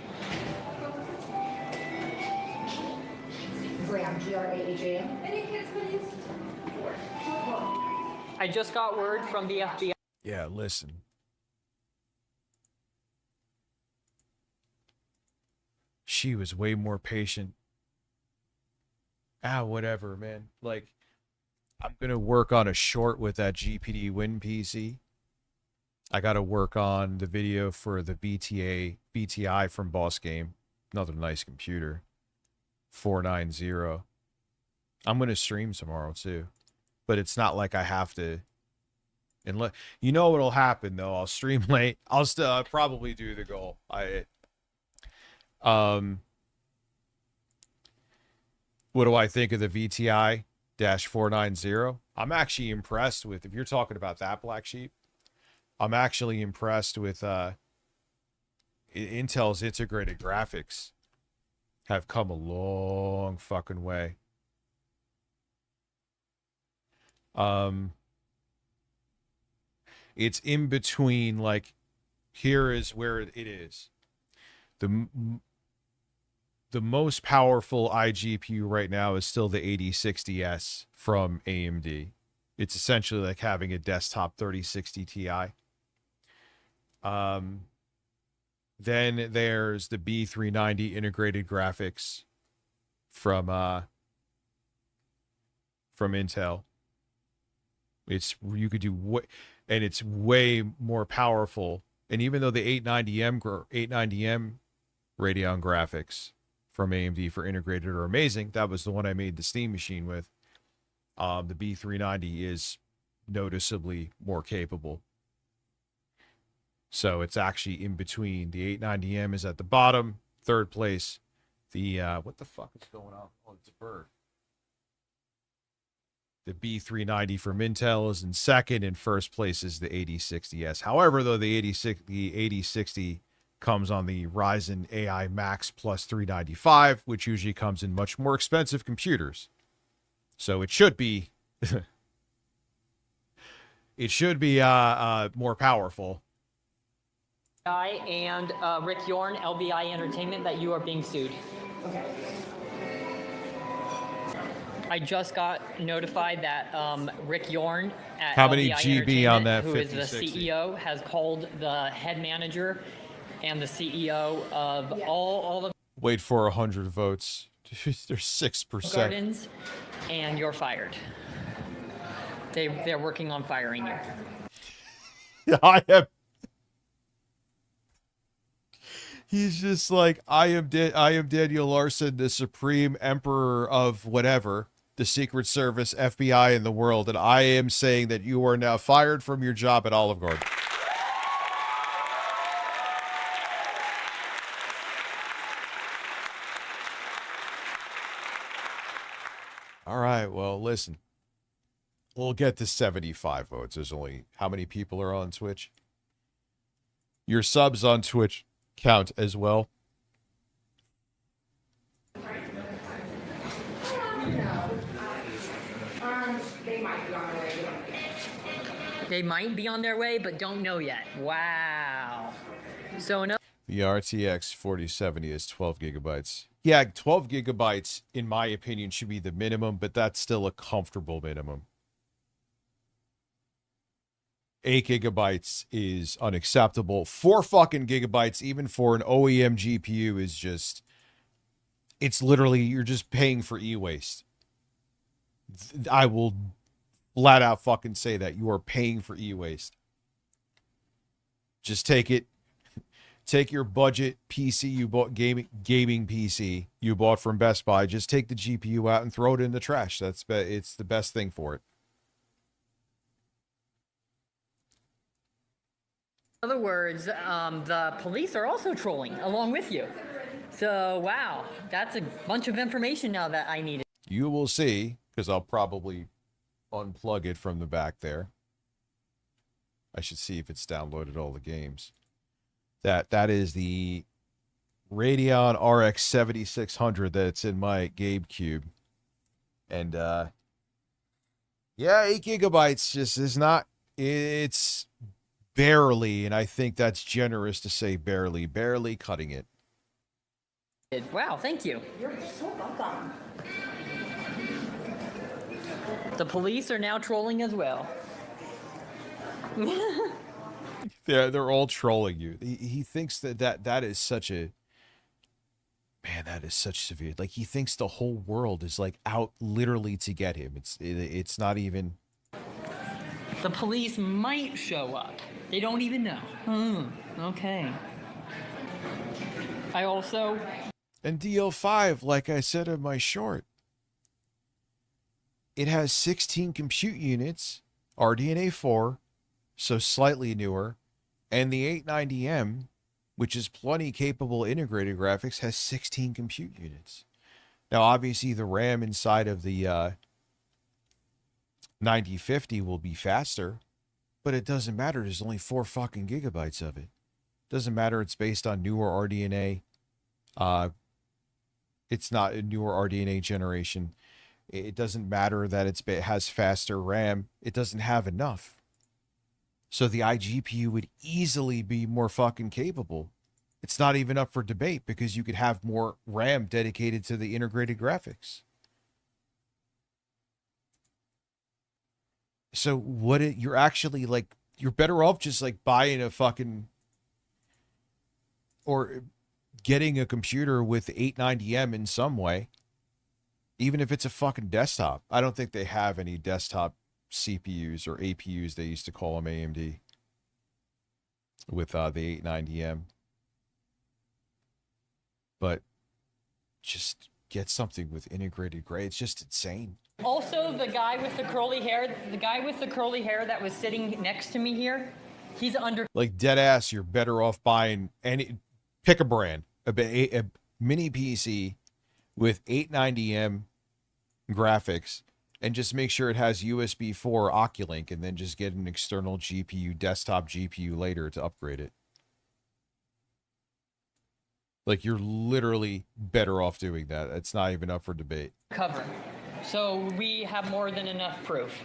U: Graham, Graham. Any kids, please?
V: I just got word from the FBI.
F: Yeah, listen. She was way more patient. Whatever, man. Like, I'm going to work on a short with that GPD Win PC. I got to work on the video for the BTI from Boss Game. Another nice computer. 490. I'm going to stream tomorrow too. But it's not like I have to. And you know what'll happen though? I'll stream late. I'll probably do the goal. What do I think of the VTI-490? I'm actually impressed with, if you're talking about that, Black Sheep, I'm actually impressed with Intel's integrated graphics have come a long fucking way. It's in between, like, here is where it is. The most powerful iGPU right now is still the 8060S from AMD. It's essentially like having a desktop 3060 Ti. Then there's the B390 integrated graphics from Intel. You could do and it's way more powerful And even though the 890M Radeon graphics from AMD for integrated are amazing, that was the one I made the Steam machine with. The B390 is noticeably more capable. So it's actually in between. The 890M is at the bottom, third place. The, what the fuck is going on? Oh, it's a bird. The B390 from Intel is in second, and first place is the 8060S. However, though, the 8060 comes on the Ryzen AI Max Plus 395, which usually comes in much more expensive computers. So it should be more powerful.
V: And Rick Yorn, LBI Entertainment, that you are being sued. Okay. I just got notified that Rick Yorn at
F: How many
V: LBI
F: GB on that
V: who is the
F: 5060?
V: CEO, has called the head manager and the CEO of all of
F: Wait for 100 votes. There's 6%.
V: Gardens, and you're fired. They're working on firing you.
F: I am. He's just like, I am Daniel Larson, the supreme emperor of whatever, the Secret Service, FBI in the world, and I am saying that you are now fired from your job at Olive Garden. All right, well, listen. We'll get to 75 votes. There's only, how many people are on Twitch? Your subs on Twitch count as well.
V: They might be on their way, but don't know yet. Wow. So no.
F: The RTX 4070 is 12 gigabytes. Yeah, 12 gigabytes, in my opinion, should be the minimum, but that's still a comfortable minimum. 8 gigabytes is unacceptable. 4 fucking gigabytes, even for an OEM GPU, is just... It's literally, you're just paying for e-waste. I will flat out fucking say that. You are paying for e-waste. Just take it. Take your budget PC you bought, gaming PC you bought from Best Buy. Just take the GPU out and throw it in the trash. It's the best thing for it.
V: In other words, the police are also trolling along with you. So, wow, that's a bunch of information now that I needed.
F: You will see, because I'll probably unplug it from the back there. I should see if it's downloaded all the games. That is the Radeon RX 7600 that's in my GameCube. And, yeah, 8 gigabytes just is not, it's barely, and I think that's generous to say barely cutting it.
V: Wow, thank you.
U: You're so welcome.
V: The police are now trolling as well.
F: They're all trolling you. He thinks that is such a... Man, that is such severe. Like, he thinks the whole world is, like, out literally to get him. It's not even...
V: The police might show up. They don't even know. Okay. I also...
F: And DL5, like I said in my short, it has 16 compute units, RDNA 4, so slightly newer, and the 890M, which is plenty capable integrated graphics, has 16 compute units. Now, obviously, the RAM inside of the 9050 will be faster, but it doesn't matter. There's only 4 fucking gigabytes of it. Doesn't matter. It's based on newer RDNA. It's not a newer RDNA generation. It doesn't matter that it has faster RAM. It doesn't have enough. So the iGPU would easily be more fucking capable. It's not even up for debate because you could have more RAM dedicated to the integrated graphics. So you're actually like, you're better off just like buying a fucking, or getting a computer with 890M in some way, even if it's a fucking desktop. I don't think they have any desktop CPUs or APUs. They used to call them AMD. with the 890M. But just get something with integrated gray. It's just insane.
V: Also, the guy with the curly hair that was sitting next to me here, he's under.
F: Like dead ass, you're better off buying pick a brand, a mini PC with 890M graphics, and just make sure it has USB 4 Oculink, and then just get an external GPU, desktop GPU later to upgrade it. Like, you're literally better off doing that. It's not even up for debate.
V: Cover. So we have more than enough proof.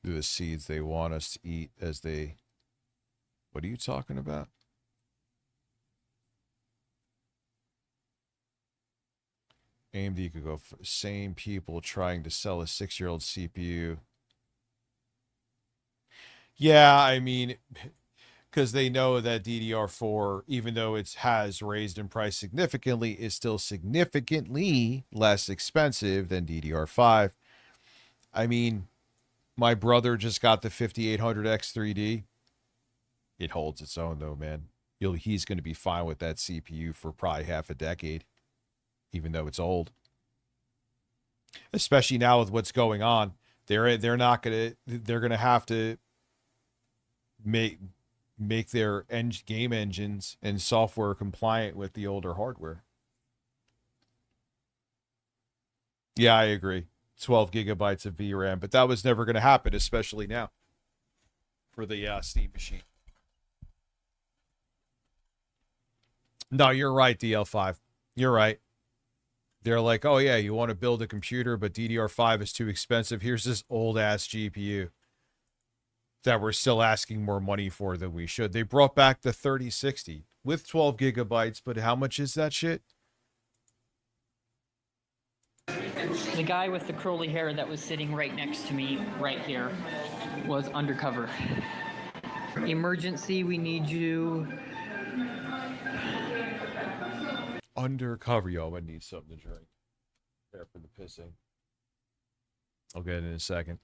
F: The seeds they want us to eat as they... What are you talking about? AMD could go for the same people trying to sell a 6-year-old CPU. Yeah, I mean, because they know that DDR4, even though it has raised in price significantly, is still significantly less expensive than DDR5. I mean, my brother just got the 5800X 3D. It holds its own, though, man. He's going to be fine with that CPU for probably half a decade, even though it's old. Especially now with what's going on, they're gonna have to make their game engines and software compliant with the older hardware. Yeah, I agree. 12 gigabytes of VRAM, but that was never going to happen, especially now for the Steam machine. No, you're right, DL5. You're right. They're like, oh yeah, you want to build a computer, but DDR5 is too expensive. Here's this old-ass GPU that we're still asking more money for than we should. They brought back the 3060 with 12 gigabytes, but how much is that shit?
V: The guy with the curly hair that was sitting right next to me, right here, was undercover. Emergency, we need you.
F: Undercover, yo, I need something to drink. Prepare for the pissing. I'll get it in a second.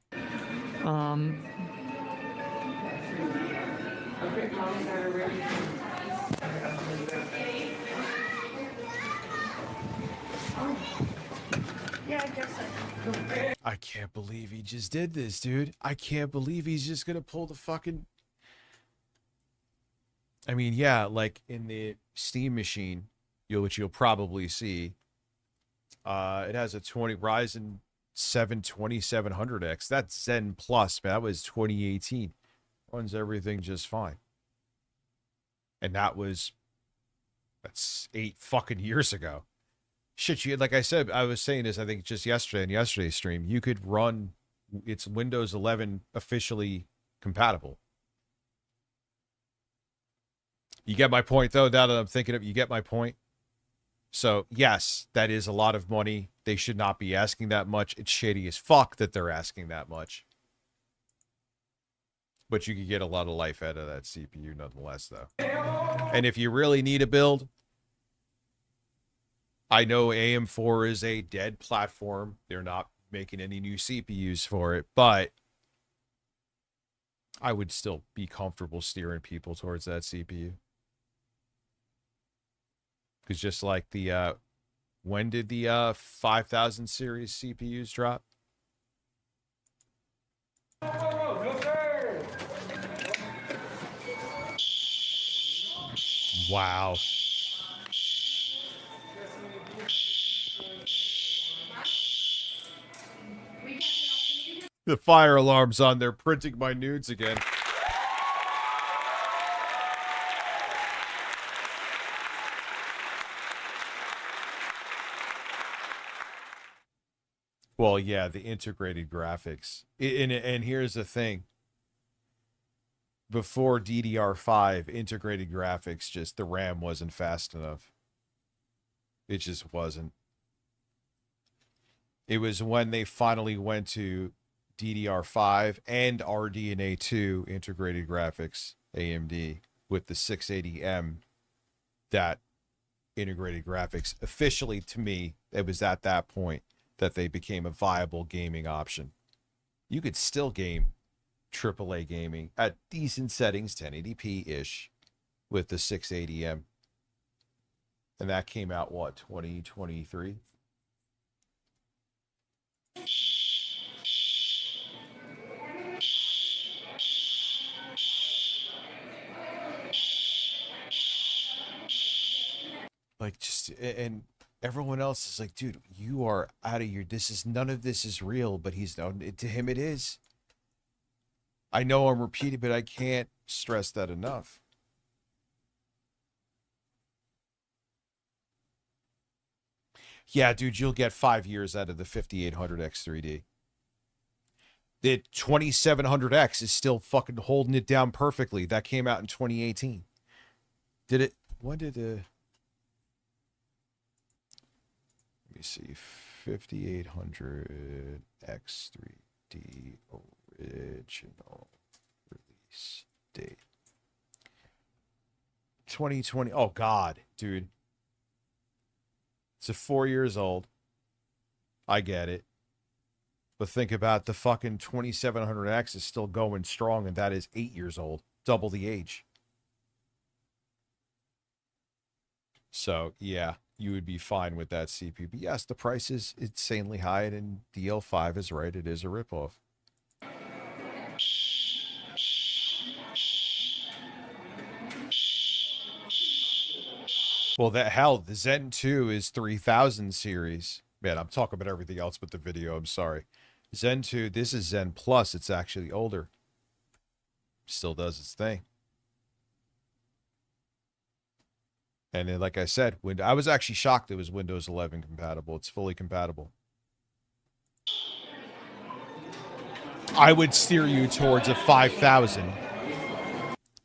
F: I can't believe he just did this, dude. I can't believe he's just gonna pull the fucking... I mean, yeah, like in the Steam machine, which you'll probably see, it has a Ryzen 7 2700X. That's Zen Plus, man. That was 2018. Runs everything just fine. And that's 8 fucking years ago. Shit, like I said, I was saying this, I think just yesterday in yesterday's stream, you could run, it's Windows 11 officially compatible. You get my point, though, now that I'm thinking of, you get my point? So, yes, that is a lot of money. They should not be asking that much. It's shady as fuck that they're asking that much. But you could get a lot of life out of that CPU nonetheless, though. And if you really need a build, I know AM4 is a dead platform. They're not making any new CPUs for it, but I would still be comfortable steering people towards that CPU. Because just like the, when did the 5000 series CPUs drop? Wow. The fire alarm's on. They're printing my nudes again. Well, yeah, the integrated graphics. And here's the thing. Before DDR5, integrated graphics, just the RAM wasn't fast enough. It just wasn't. It was when they finally went to DDR5 and RDNA 2 integrated graphics, AMD, with the 680M, that integrated graphics officially, to me, it was at that point that they became a viable gaming option. You could still game AAA gaming at decent settings, 1080p-ish, with the 680M. And that came out, what, 2023? Like, just, and everyone else is like, dude, you are out of your, none of this is real, but to him it is. I know I'm repeating, but I can't stress that enough. Yeah, dude, you'll get 5 years out of the 5800X 3D. The 2700X is still fucking holding it down perfectly. That came out in 2018. Did it? When did Let me see. 5800X 3D original release date. 2020. Oh, God, dude. It's 4 years old. I get it. But think about the fucking 2700X is still going strong, and that is 8 years old. Double the age. So, yeah, you would be fine with that CPU. But yes, the price is insanely high, and DL5 is right. It is a ripoff. Well, the Zen 2 is 3000 series. Man, I'm talking about everything else but the video. I'm sorry. Zen 2, this is Zen Plus. It's actually older. Still does its thing. And then, like I said, I was actually shocked it was Windows 11 compatible. It's fully compatible. I would steer you towards a 5,000.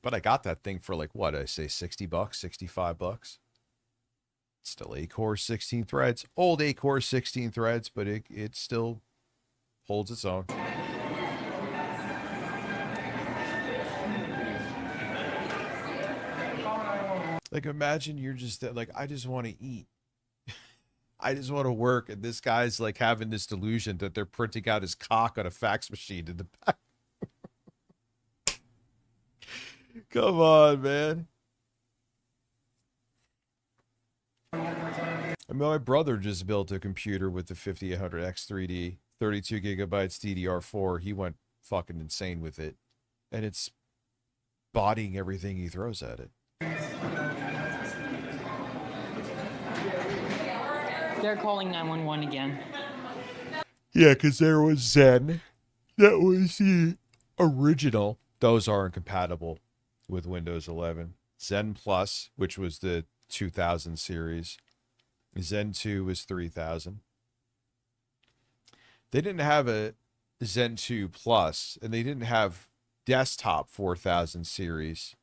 F: But I got that thing for like, what, I say $60, $65. Still 8-core, 16 threads. Old 8-core, 16 threads, but it still holds its own. Like, imagine you're just like, I just want to eat. I just want to work. And this guy's like having this delusion that they're printing out his cock on a fax machine in the back. Come on, man. I mean, my brother just built a computer with the 5800X 3D, 32 gigabytes DDR4. He went fucking insane with it. And it's bodying everything he throws at it.
V: They're calling 911 again.
F: Yeah, because there was Zen. That was the original. Those are incompatible with Windows 11. Zen Plus, which was the 2000 series. Zen 2 was 3000. They didn't have a Zen 2 Plus, and they didn't have desktop 4000 series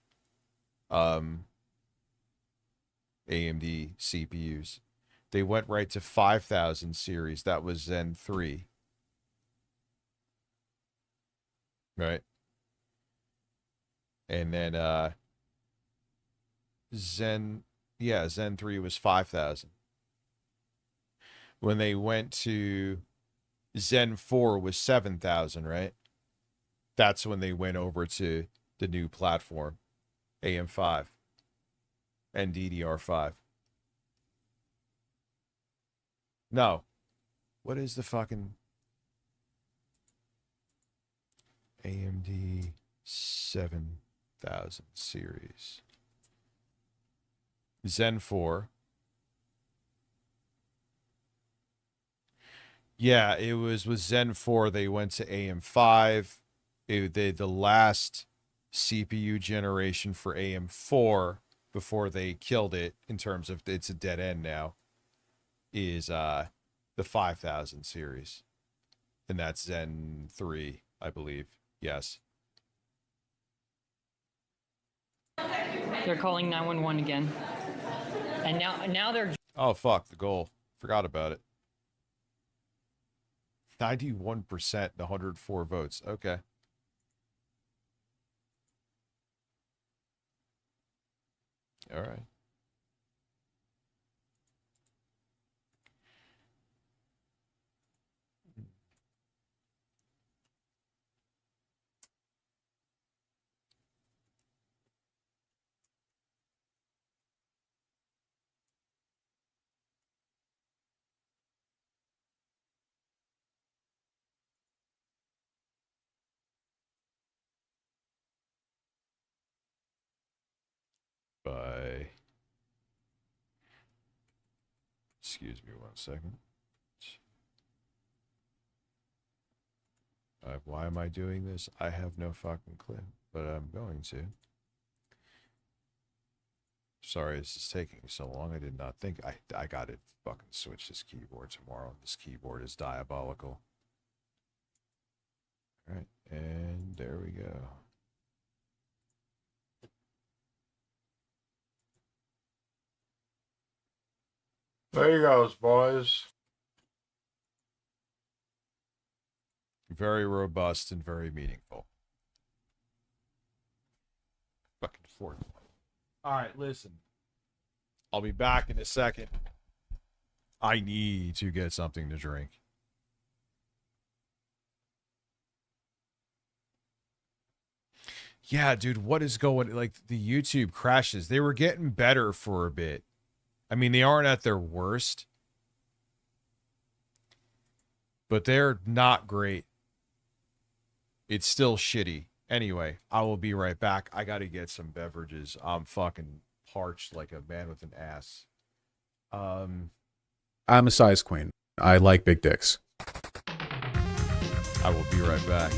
F: AMD CPUs. They went right to 5000 series. That was Zen 3. Right? And then Zen 3 was 5000. When they went to Zen 4 was 7,000, right? That's when they went over to the new platform, AM5 and DDR5. No. What is the fucking AMD 7000 series? Zen 4. Yeah, it was with Zen 4. They went to AM5. The last CPU generation for AM4 before they killed it in terms of it's a dead end now is the 5000 series. And that's Zen 3, I believe. Yes.
V: They're calling 911 again. And now they're...
F: Oh, fuck, the goal. Forgot about it. 91%, 104 votes. Okay. All right. Excuse me 1 second. Why am I doing this? I have no fucking clue, but I'm going to. Sorry, this is taking so long. I did not think I got to fucking switch this keyboard tomorrow. This keyboard is diabolical. All right, and there we go.
G: There he goes, boys.
F: Very robust and very meaningful. Fucking Ford. All right, listen. I'll be back in a second. I need to get something to drink. Yeah, dude, what is going... Like, the YouTube crashes. They were getting better for a bit. I mean, they aren't at their worst. But they're not great. It's still shitty. Anyway, I will be right back. I gotta get some beverages. I'm fucking parched like a man with an ass.
B: I'm a size queen. I like big dicks.
F: I will be right back.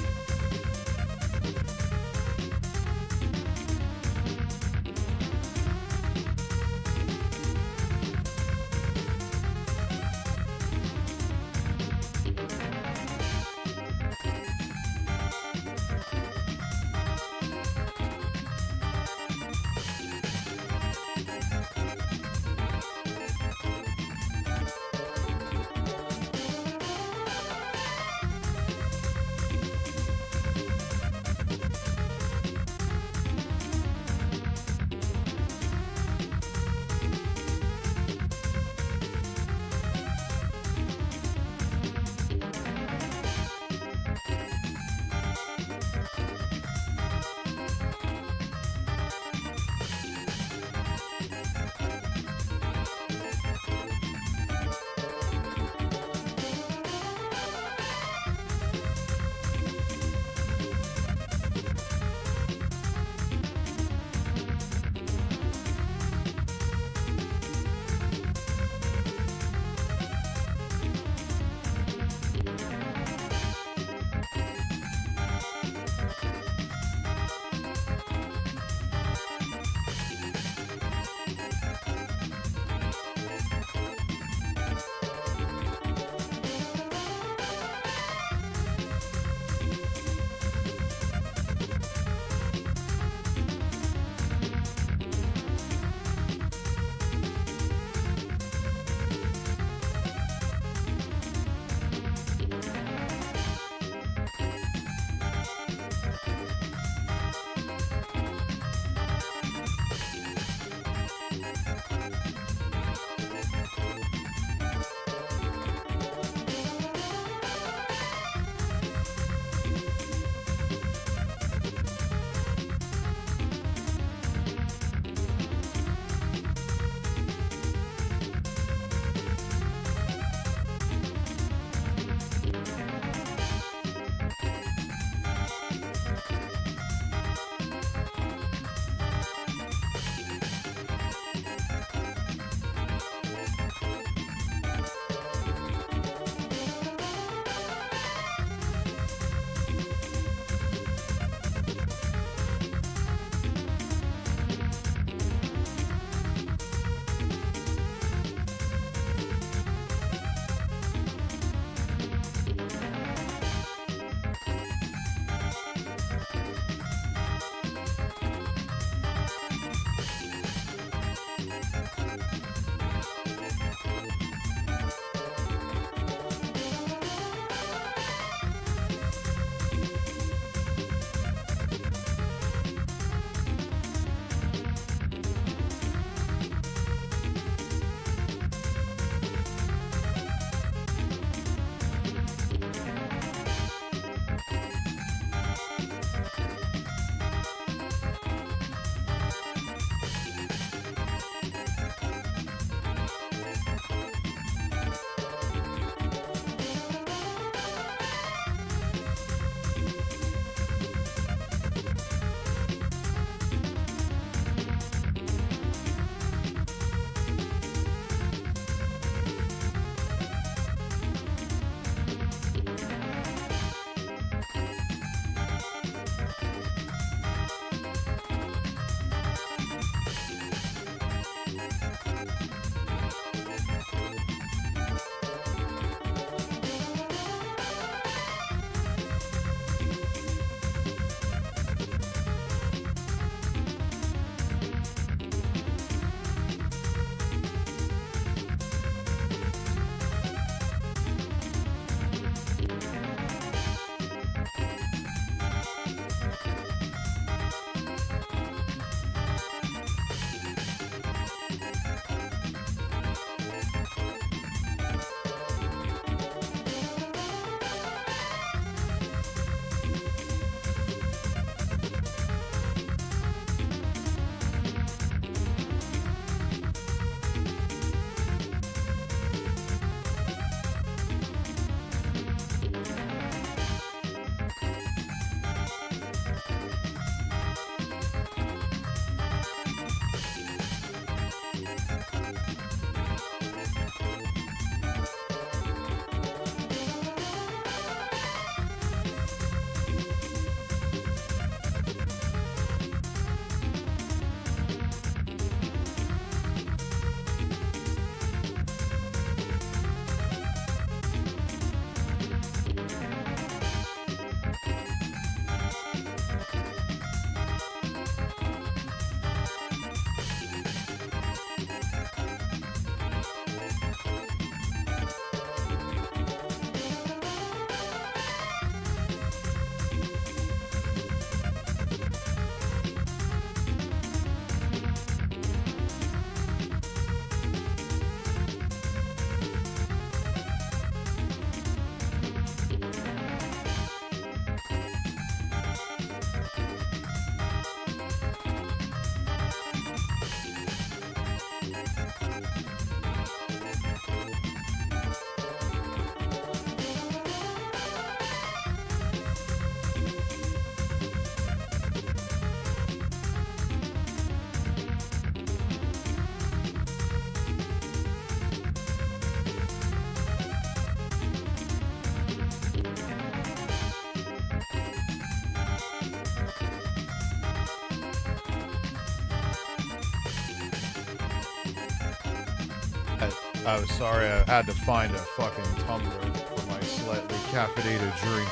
F: Oh, sorry, I had to find a fucking tumbler for my slightly caffeinated drink.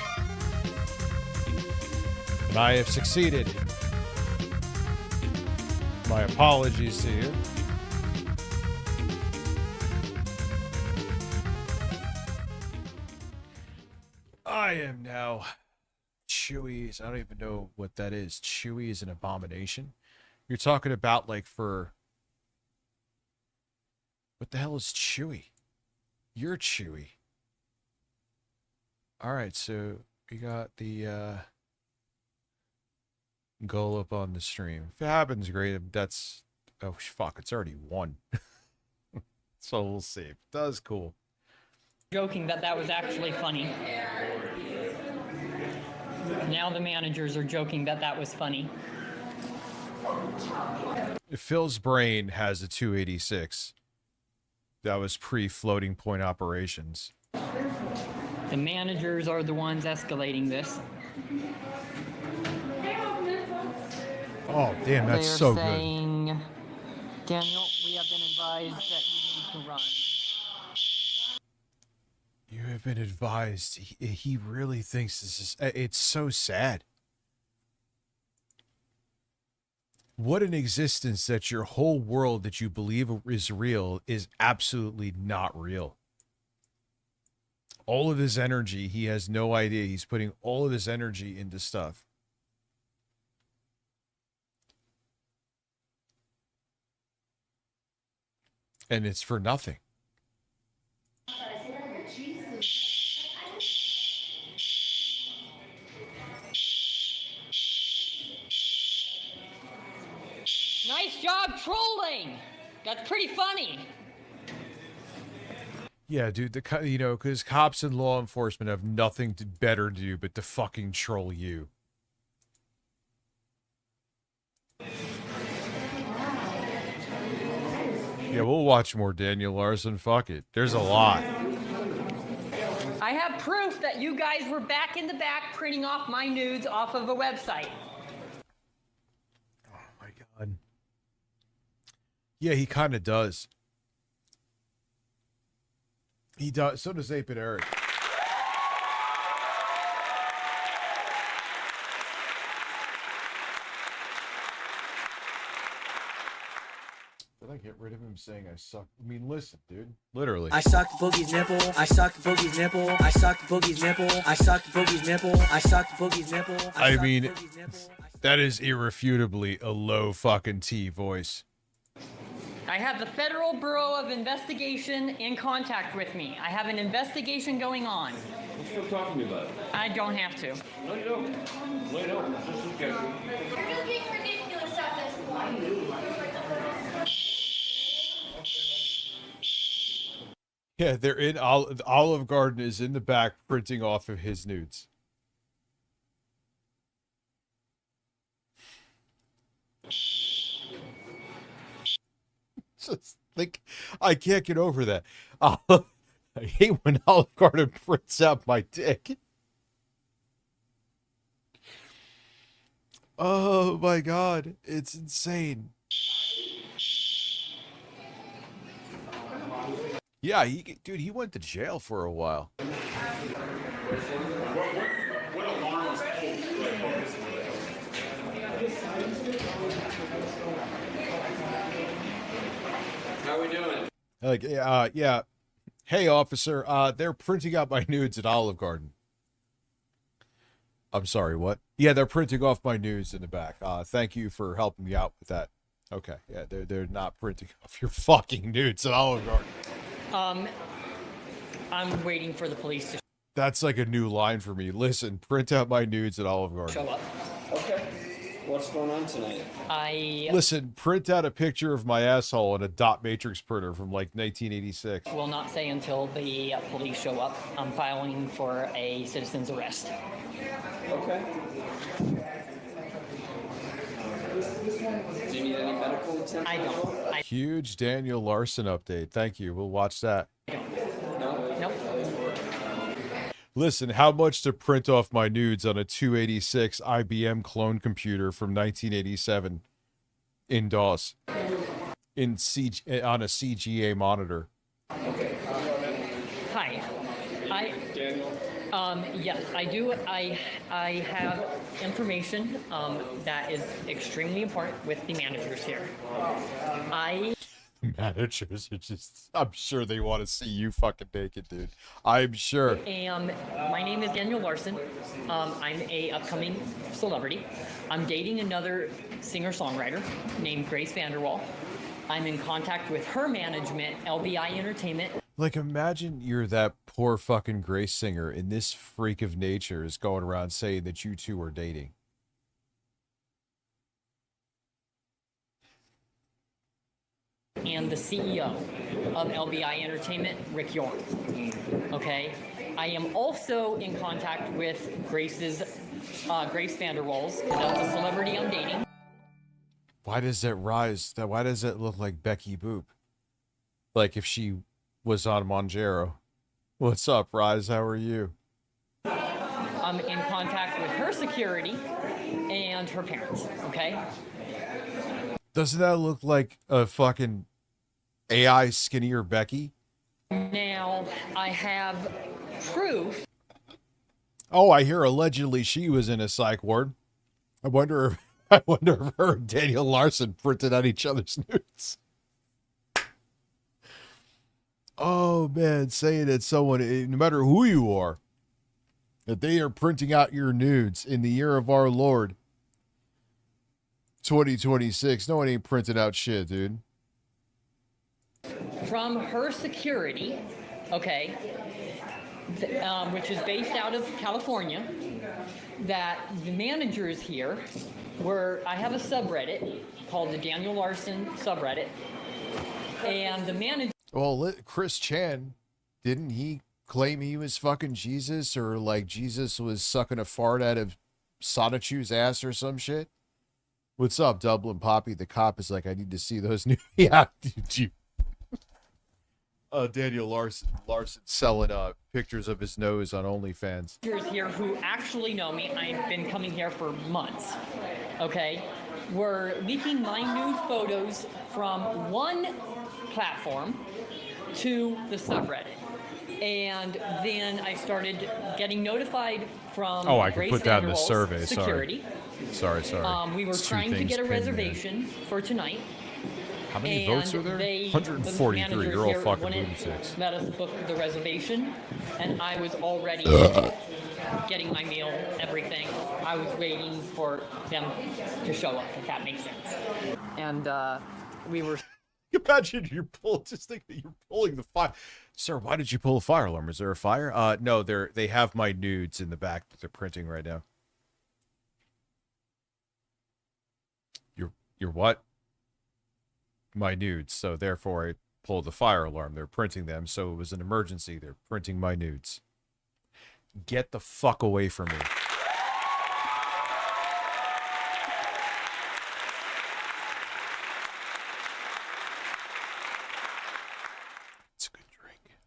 F: And I have succeeded. My apologies to you. I am now Chewy. I don't even know what that is. Chewy is an abomination. You're talking about like for... What the hell is Chewy? You're Chewy. Alright, so we got the goal up on the stream. If it happens, great. That's... Oh, fuck, it's already 1. So we'll see. If it does, cool.
V: Joking that was actually funny. Now the managers are joking that was funny.
F: Phil's brain has a 286. That was pre-floating point operations.
V: The managers are the ones escalating this.
F: Oh, damn, that's
V: They're
F: so
V: saying, Daniel, we have been advised that you need to run.
F: You have been advised. He really thinks this is... It's so sad. What an existence that your whole world that you believe is real is absolutely not real. All of his energy, he has no idea. He's putting all of his energy into stuff. And it's for nothing.
V: Nice job trolling. That's pretty funny.
F: Yeah, dude, because cops and law enforcement have nothing better to do but to fucking troll you. Yeah, we'll watch more Daniel Larson. Fuck it. There's a lot.
V: I have proof that you guys were back in the back printing off my nudes off of a website.
F: Oh my God. Yeah, he kind of does. He does. So does Ape and Eric. Did I get rid of him saying I suck? I mean, listen, dude. Literally.
C: I sucked Boogie's nipple. I sucked Boogie's nipple. I sucked Boogie's nipple. I sucked Boogie's nipple. I sucked Boogie's nipple.
F: I mean, that is irrefutably a low fucking T voice.
V: I have the Federal Bureau of Investigation in contact with me. I have an investigation going on.
E: What you talking to me about?
V: I don't have to.
E: No, you don't. No, you don't. Just look at me.
U: You're just being ridiculous at this point.
F: Yeah, they're in Olive Garden is in the back printing off of his nudes. Just think, I can't get over that. I hate when Olive Garden prints out my dick. Oh my God, it's insane. Yeah, dude, he went to jail for a while.
E: What alarm was How we doing?
F: Like, yeah. Hey, officer, they're printing out my nudes at Olive Garden. I'm sorry, what? Yeah, they're printing off my nudes in the back. Thank you for helping me out with that. Okay, yeah, they're not printing off your fucking nudes at Olive Garden.
V: I'm waiting for the police to
F: That's like a new line for me. Listen, print out my nudes at Olive Garden.
V: show up.
E: Okay. What's going on tonight?
F: Listen, print out a picture of my asshole in a dot matrix printer from like 1986.
V: Will not say until the police show up. I'm filing for a citizen's arrest.
E: Okay. Do you need any medical attention?
V: I don't.
F: Huge Daniel Larson update. Thank you. We'll watch that.
V: Nope.
F: Listen, how much to print off my nudes on a 286 IBM clone computer from 1987 in DOS on a CGA monitor?
V: Hi. Yes, I do. I have information that is extremely important with the managers here.
F: Managers are just, I'm sure they want to see you fucking naked, dude. I'm sure.
V: My name is Daniel Larson. I'm a upcoming celebrity. I'm dating another singer-songwriter named Grace Vanderwall. I'm in contact with her management, LBI Entertainment.
F: Like, imagine you're that poor fucking Grace singer and this freak of nature is going around saying that you two are dating.
V: And the CEO of LBI Entertainment, Rick York. Okay? I am also in contact with Grace Vanderwall's, that's a celebrity I'm dating.
F: Why does it rise? Why does it look like Becky Boop? Like if she was on Monjero. What's up, Rise? How are you?
V: I'm in contact with her security and her parents, okay?
F: Doesn't that look like a fucking AI skinnier Becky?
V: Now, I have proof.
F: Oh, I hear allegedly she was in a psych ward. I wonder if her and Daniel Larson printed out each other's nudes. Oh man, saying that someone, no matter who you are, that they are printing out your nudes in the year of our Lord 2026. No one ain't printing out shit, dude.
V: From her security, okay, which is based out of California, that the managers here I have a subreddit called the Daniel Larson subreddit, and the manager.
F: Well, Chris Chan, didn't he claim he was fucking Jesus, or like Jesus was sucking a fart out of Sonichu's ass or some shit? What's up, Dublin Poppy? The cop is like, I need to see those new. Yeah, did you? Daniel Larson selling pictures of his nose on OnlyFans.
V: Here who actually know me, I've been coming here for months, okay? We're leaking my nude photos from one platform to the subreddit. And then I started getting notified from
F: I can
V: Grace
F: put that in the
V: Vanderwall's
F: survey.
V: security.
F: Sorry.
V: We were trying to get a reservation for tonight.
F: How many votes are there? 143. You're all fucking lunatics.
V: Let us book the reservation, and I was already getting my meal, everything. I was waiting for them to show up, if that makes sense. And we were.
F: Imagine you're pulling the fire. Sir, why did you pull a fire alarm? Is there a fire? No, they have my nudes in the back that they're printing right now. Your what? My nudes. So therefore I pulled the fire alarm. They're printing them, so it was an emergency. They're printing my nudes. Get the fuck away from me. It's a good drink.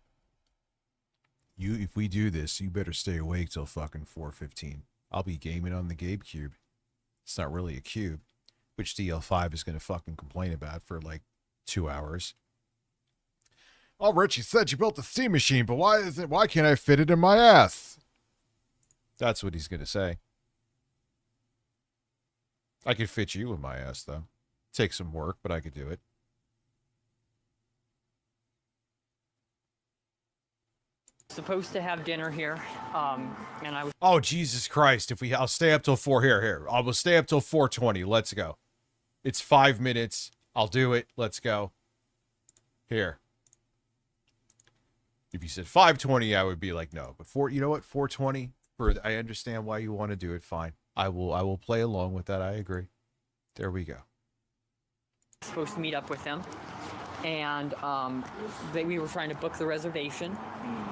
F: If we do this, you better stay awake till fucking 4:15. I'll be gaming on the Gabe Cube. It's not really a cube, which DL5 is going to fucking complain about for like 2 hours. Oh, Rich, you said you built a steam machine, but why can't I fit it in my ass? That's what he's going to say. I could fit you in my ass, though. Take some work, but I could do it.
V: Supposed to have dinner here, and I was.
F: Oh, Jesus Christ. I'll stay up till 4. Here. I will stay up till 4:20. Let's go. It's 5 minutes. I'll do it. Let's go. Here. If you said 5:20, I would be like, no. But you know what? 4:20. I understand why you want to do it. Fine. I will play along with that. I agree. There we go.
V: Supposed to meet up with them, and we were trying to book the reservation,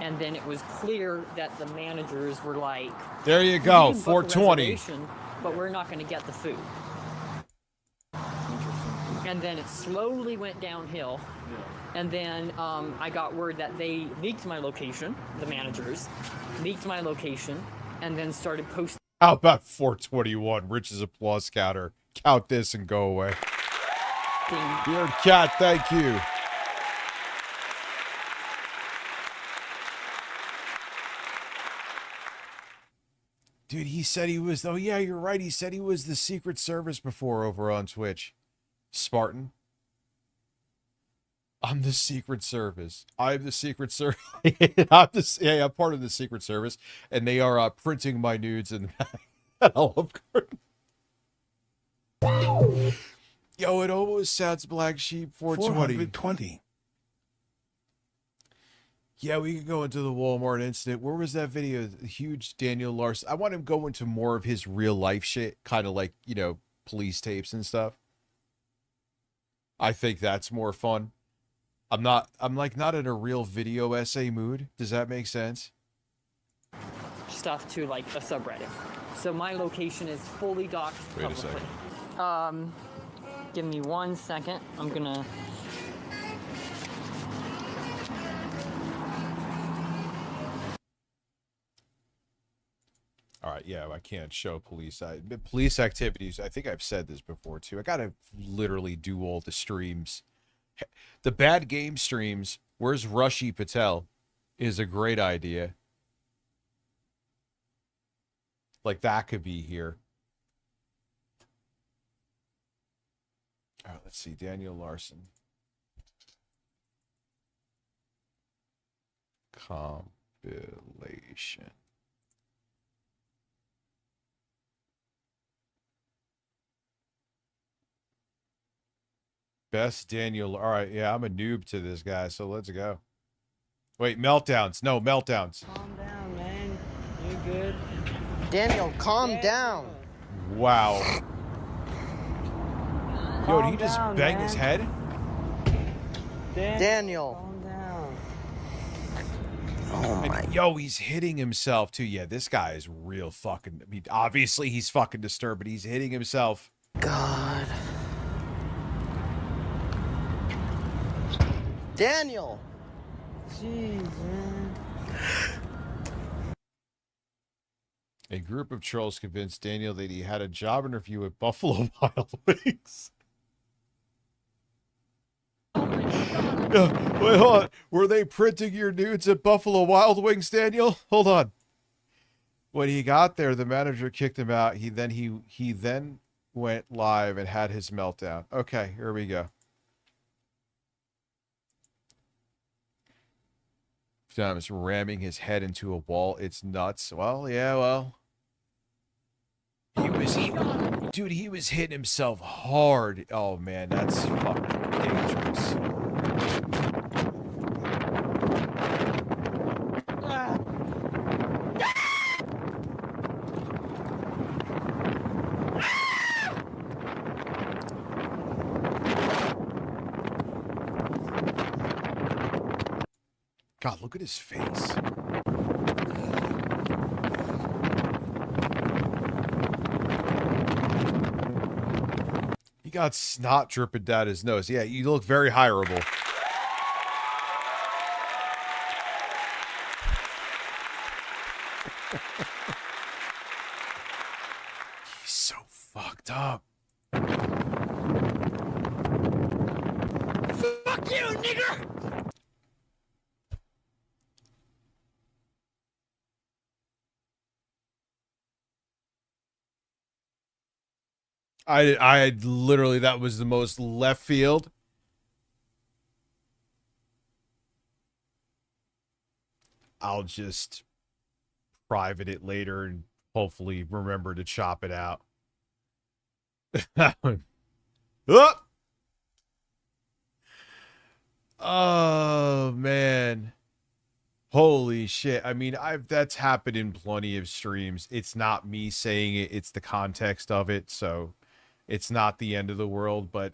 V: and then it was clear that the managers were like,
F: there you go, 4:20.
V: But we're not going to get the food. And then it slowly went downhill. And then I got word that they leaked my location, the managers leaked my location, and then started posting.
F: How about 4:21? Rich's applause counter. Count this and go away. Beard Cat, thank you. Dude, he said he was, oh yeah, you're right. He said he was the Secret Service before over on Twitch. Spartan. I'm the Secret Service. I'm the Secret Service. I'm part of the Secret Service, and they are printing my nudes in the Olive Garden. Yo, it almost sounds Black Sheep 420.
H: 420.
F: Yeah, we could go into the Walmart incident. Where was that video? The huge Daniel Larson. I want him to go into more of his real life shit, kind of like, you know, police tapes and stuff. I think that's more fun. I'm like not in a real video essay mood. Does that make sense?
V: Stuff to like a subreddit. So my location is fully docked
F: Wait a
V: publicly.
F: second.
V: Give me 1 second. I'm gonna.
F: All right, yeah, I can't show police activities. I think I've said this before too. I gotta literally do all the streams. The bad game streams. Where's Rushy Patel? Is a great idea. Like that could be here. All right, let's see. Daniel Larson. Compilation. Best Daniel. All right, yeah, I'm a noob to this guy, so let's go. Wait, meltdowns. No, meltdowns.
A: Calm down, man. You're good. Daniel, calm down.
F: Wow. Yo, did he just
A: down,
F: bang
A: man.
F: his head?
A: Daniel.
F: Oh
A: my.
F: And, yo, he's hitting himself too. Yeah, this guy is real fucking. I mean, obviously he's fucking disturbed, but he's hitting himself.
A: God. Daniel. Jeez, man.
F: A group of trolls convinced Daniel that he had a job interview at Buffalo Wild Wings. Wait, hold on. Were they printing your nudes at Buffalo Wild Wings, Daniel? Hold on. When he got there, the manager kicked him out. He then went live and had his meltdown. Okay, here we go. Times ramming his head into a wall. It's nuts. Well, yeah, well. Dude, he was hitting himself hard. Oh man, that's fucking dangerous. God, look at his face. He got snot dripping down his nose. Yeah, you look very hireable. He's so fucked up.
D: Fuck you, nigger!
F: I literally, that was the most left field. I'll just private it later and hopefully remember to chop it out. Oh! Oh man. Holy shit. I mean, that's happened in plenty of streams. It's not me saying it, it's the context of it, so it's not the end of the world, but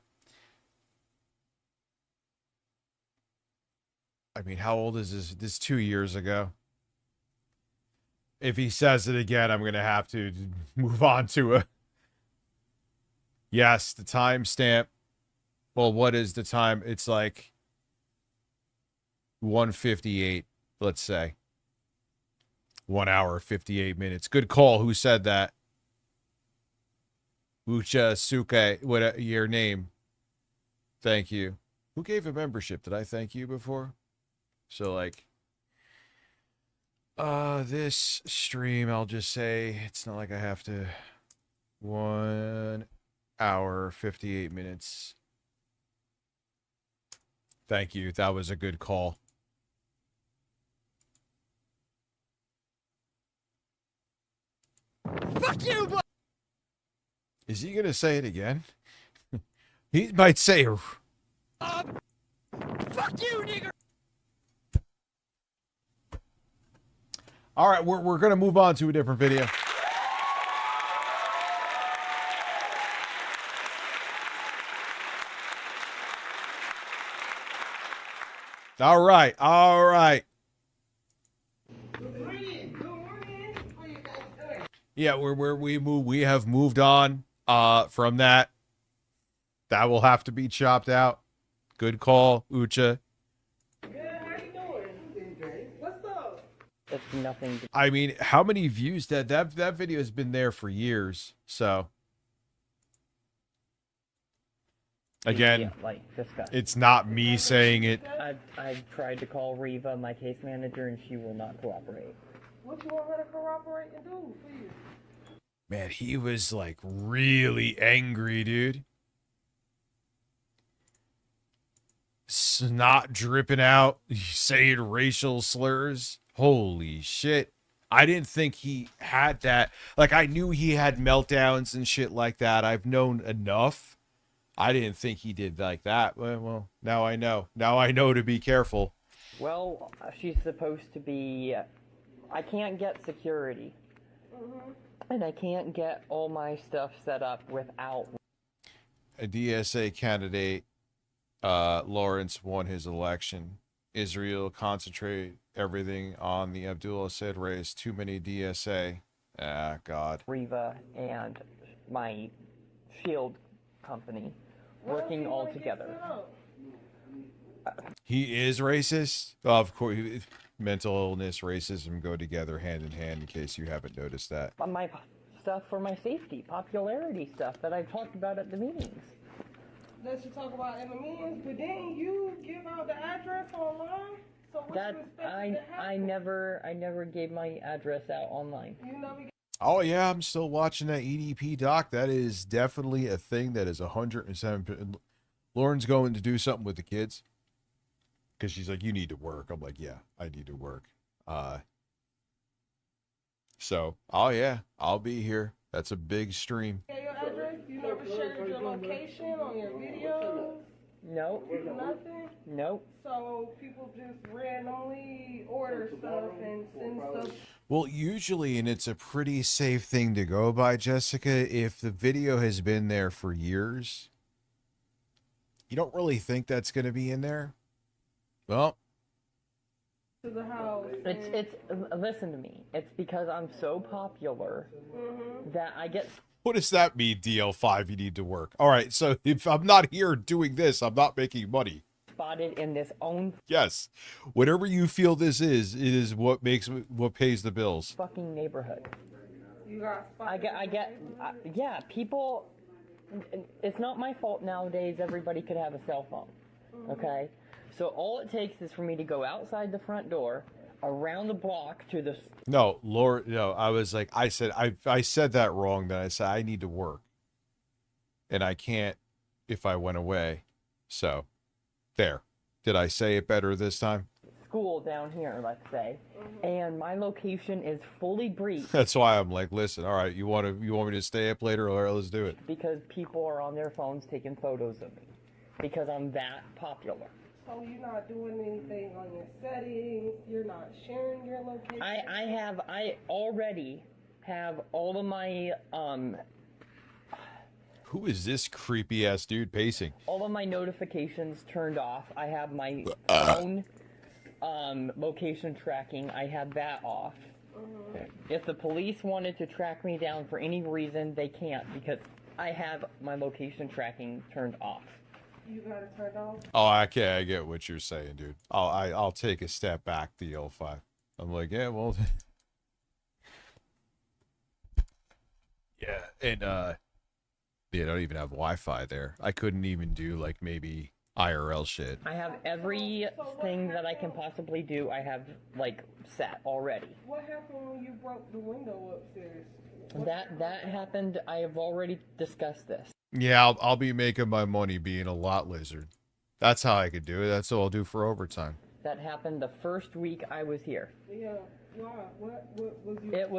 F: I mean, how old is this? This 2 years ago. If he says it again, I'm going to have to move on to a... Yes, the timestamp. Well, what is the time? It's like 1:58, let's say. 1 hour, 58 minutes. Good call. Who said that? Ucha Suke, what your name? Thank you. Who gave a membership? Did I thank you before? So like, This stream, I'll just say, it's not like I have to. 1 hour, 58 minutes. Thank you. That was a good call.
D: Fuck you, boy!
F: Is he gonna say it again? He might say,
D: Fuck you, nigger!
F: all right, we're gonna move on to a different video. All right, all right. Yeah, we have moved on from that. That will have to be chopped out. Good call, Ucha.
A: It's nothing.
F: I mean, how many views that video has been there for years. So again,
A: Yeah, like this guy.
F: it's not me saying it.
A: I tried to call Reva, my case manager, and she will not cooperate.
K: What you want her to cooperate and do, please?
F: Man, he was like really angry, dude. Snot dripping out, saying racial slurs. Holy shit. I didn't think he had that. Like, I knew he had meltdowns and shit like that. I've known enough. I didn't think he did like that. Well, now I know. Now I know to be careful.
A: Well, she's supposed to be. I can't get security. And I can't get all my stuff set up without.
F: A DSA candidate, Lawrence, won his election. Israel concentrate everything on the Abdullah Said race. Too many DSA. Ah, God.
A: Reva and my shield company working all together.
F: He is racist? Of course. Mental illness, racism go together hand in hand, in case you haven't noticed that.
A: My stuff for my safety, popularity stuff that I've talked about at the meetings.
K: That you talk about in the meetings, but then you give out the address online. So what
A: That
K: you expect
A: I never gave my address out online.
K: You know,
F: Oh, yeah, I'm still watching that EDP doc. That is definitely a thing that is 107. Lauren's going to do something with the kids. Because she's like, you need to work. I'm like, yeah, I need to work. So, oh yeah, I'll be here. That's a big stream.
K: your address. You never shared your location on your videos.
A: Nope.
K: Nothing.
A: Nope.
K: So people just randomly order stuff and send stuff.
F: Well, usually, and it's a pretty safe thing to go by, Jessica, if the video has been there for years, you don't really think that's going to be in there. Well,
K: To the house.
A: It's listen to me. It's because I'm so popular that I get.
F: what does that mean, DL5? You need to work. All right, so if I'm not here doing this, I'm not making money.
A: Spotted in this own
F: Yes, whatever you feel this is, it is what pays the bills.
A: fucking neighborhood.
K: You got.
A: Yeah, people. It's not my fault nowadays. Everybody could have a cell phone. Okay. So all it takes is for me to go outside the front door, around the block to the.
F: No, Lord, no. I was like, I said that wrong. Then I said I need to work, and I can't if I went away. So, there. Did I say it better this time?
A: School down here, let's say, and my location is fully breached
F: That's why I'm like, listen. All right, you want me to stay up later? All right, let's do it.
A: because people are on their phones taking photos of me because I'm that popular.
K: So you're not doing anything on your settings. You're not sharing your location.
A: I already have all of my
F: Who is this creepy ass dude pacing?
A: all of my notifications turned off. I have my phone location tracking. I have that off. If the police wanted to track me down for any reason, they can't because I have my location tracking turned off.
K: You got it turned off.
F: Oh, okay, I get what you're saying, dude. I'll take a step back, DL5. I'm like, yeah, well, yeah, and yeah, I don't even have Wi-Fi there. I couldn't even do like maybe IRL shit.
A: I have everything that I can possibly do. I have like set already.
K: What happened when you broke the window upstairs?
A: That happened. I have already discussed this.
F: Yeah, I'll be making my money being a lot lizard. That's how I could do it. That's all I'll do for overtime.
A: That happened the first week I was here.
K: Yeah. Why? What was you?
A: It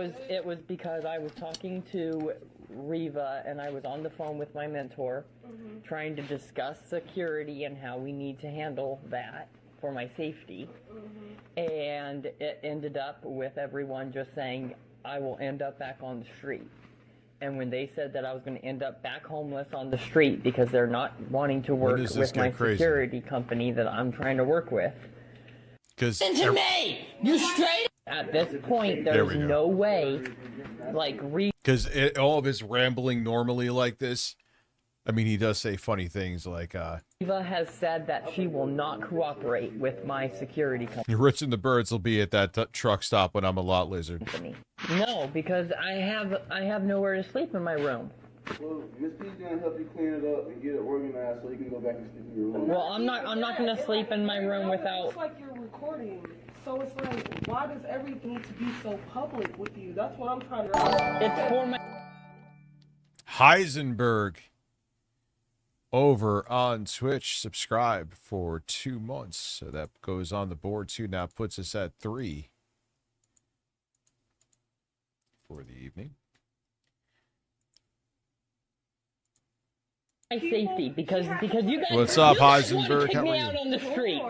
A: was because I was talking to Riva and I was on the phone with my mentor, trying to discuss security and how we need to handle that for my safety. And it ended up with everyone just saying, I will end up back on the street. And when they said that I was going to end up back homeless on the street because they're not wanting to work with my security company that I'm trying to work with.
F: Listen
A: to me! You straight at this point, there's no way, like,
F: because all of his rambling normally like this, I mean, he does say funny things like,
A: Riva has said that she will not cooperate with my security company.
F: Rich and the Birds will be at that truck stop when I'm a lot lizard.
A: No, because I have nowhere to sleep in my room.
L: Well, Miss P's gonna help you clean it up and get it organized so you can go back and sleep in your room.
A: Well, I'm not gonna sleep in my room without.
K: It's like you're recording, so it's like, why does everything need to be so public with you? That's what I'm trying to.
A: It's for my.
F: Heisenberg over on Twitch. Subscribe for 2 months. So that goes on the board too. Now puts us at 3 for the evening.
A: My safety because you guys.
F: What's up,
A: You
F: Heisenberg?
A: kick
F: How
A: me
F: are
A: out
F: you?
A: on the street.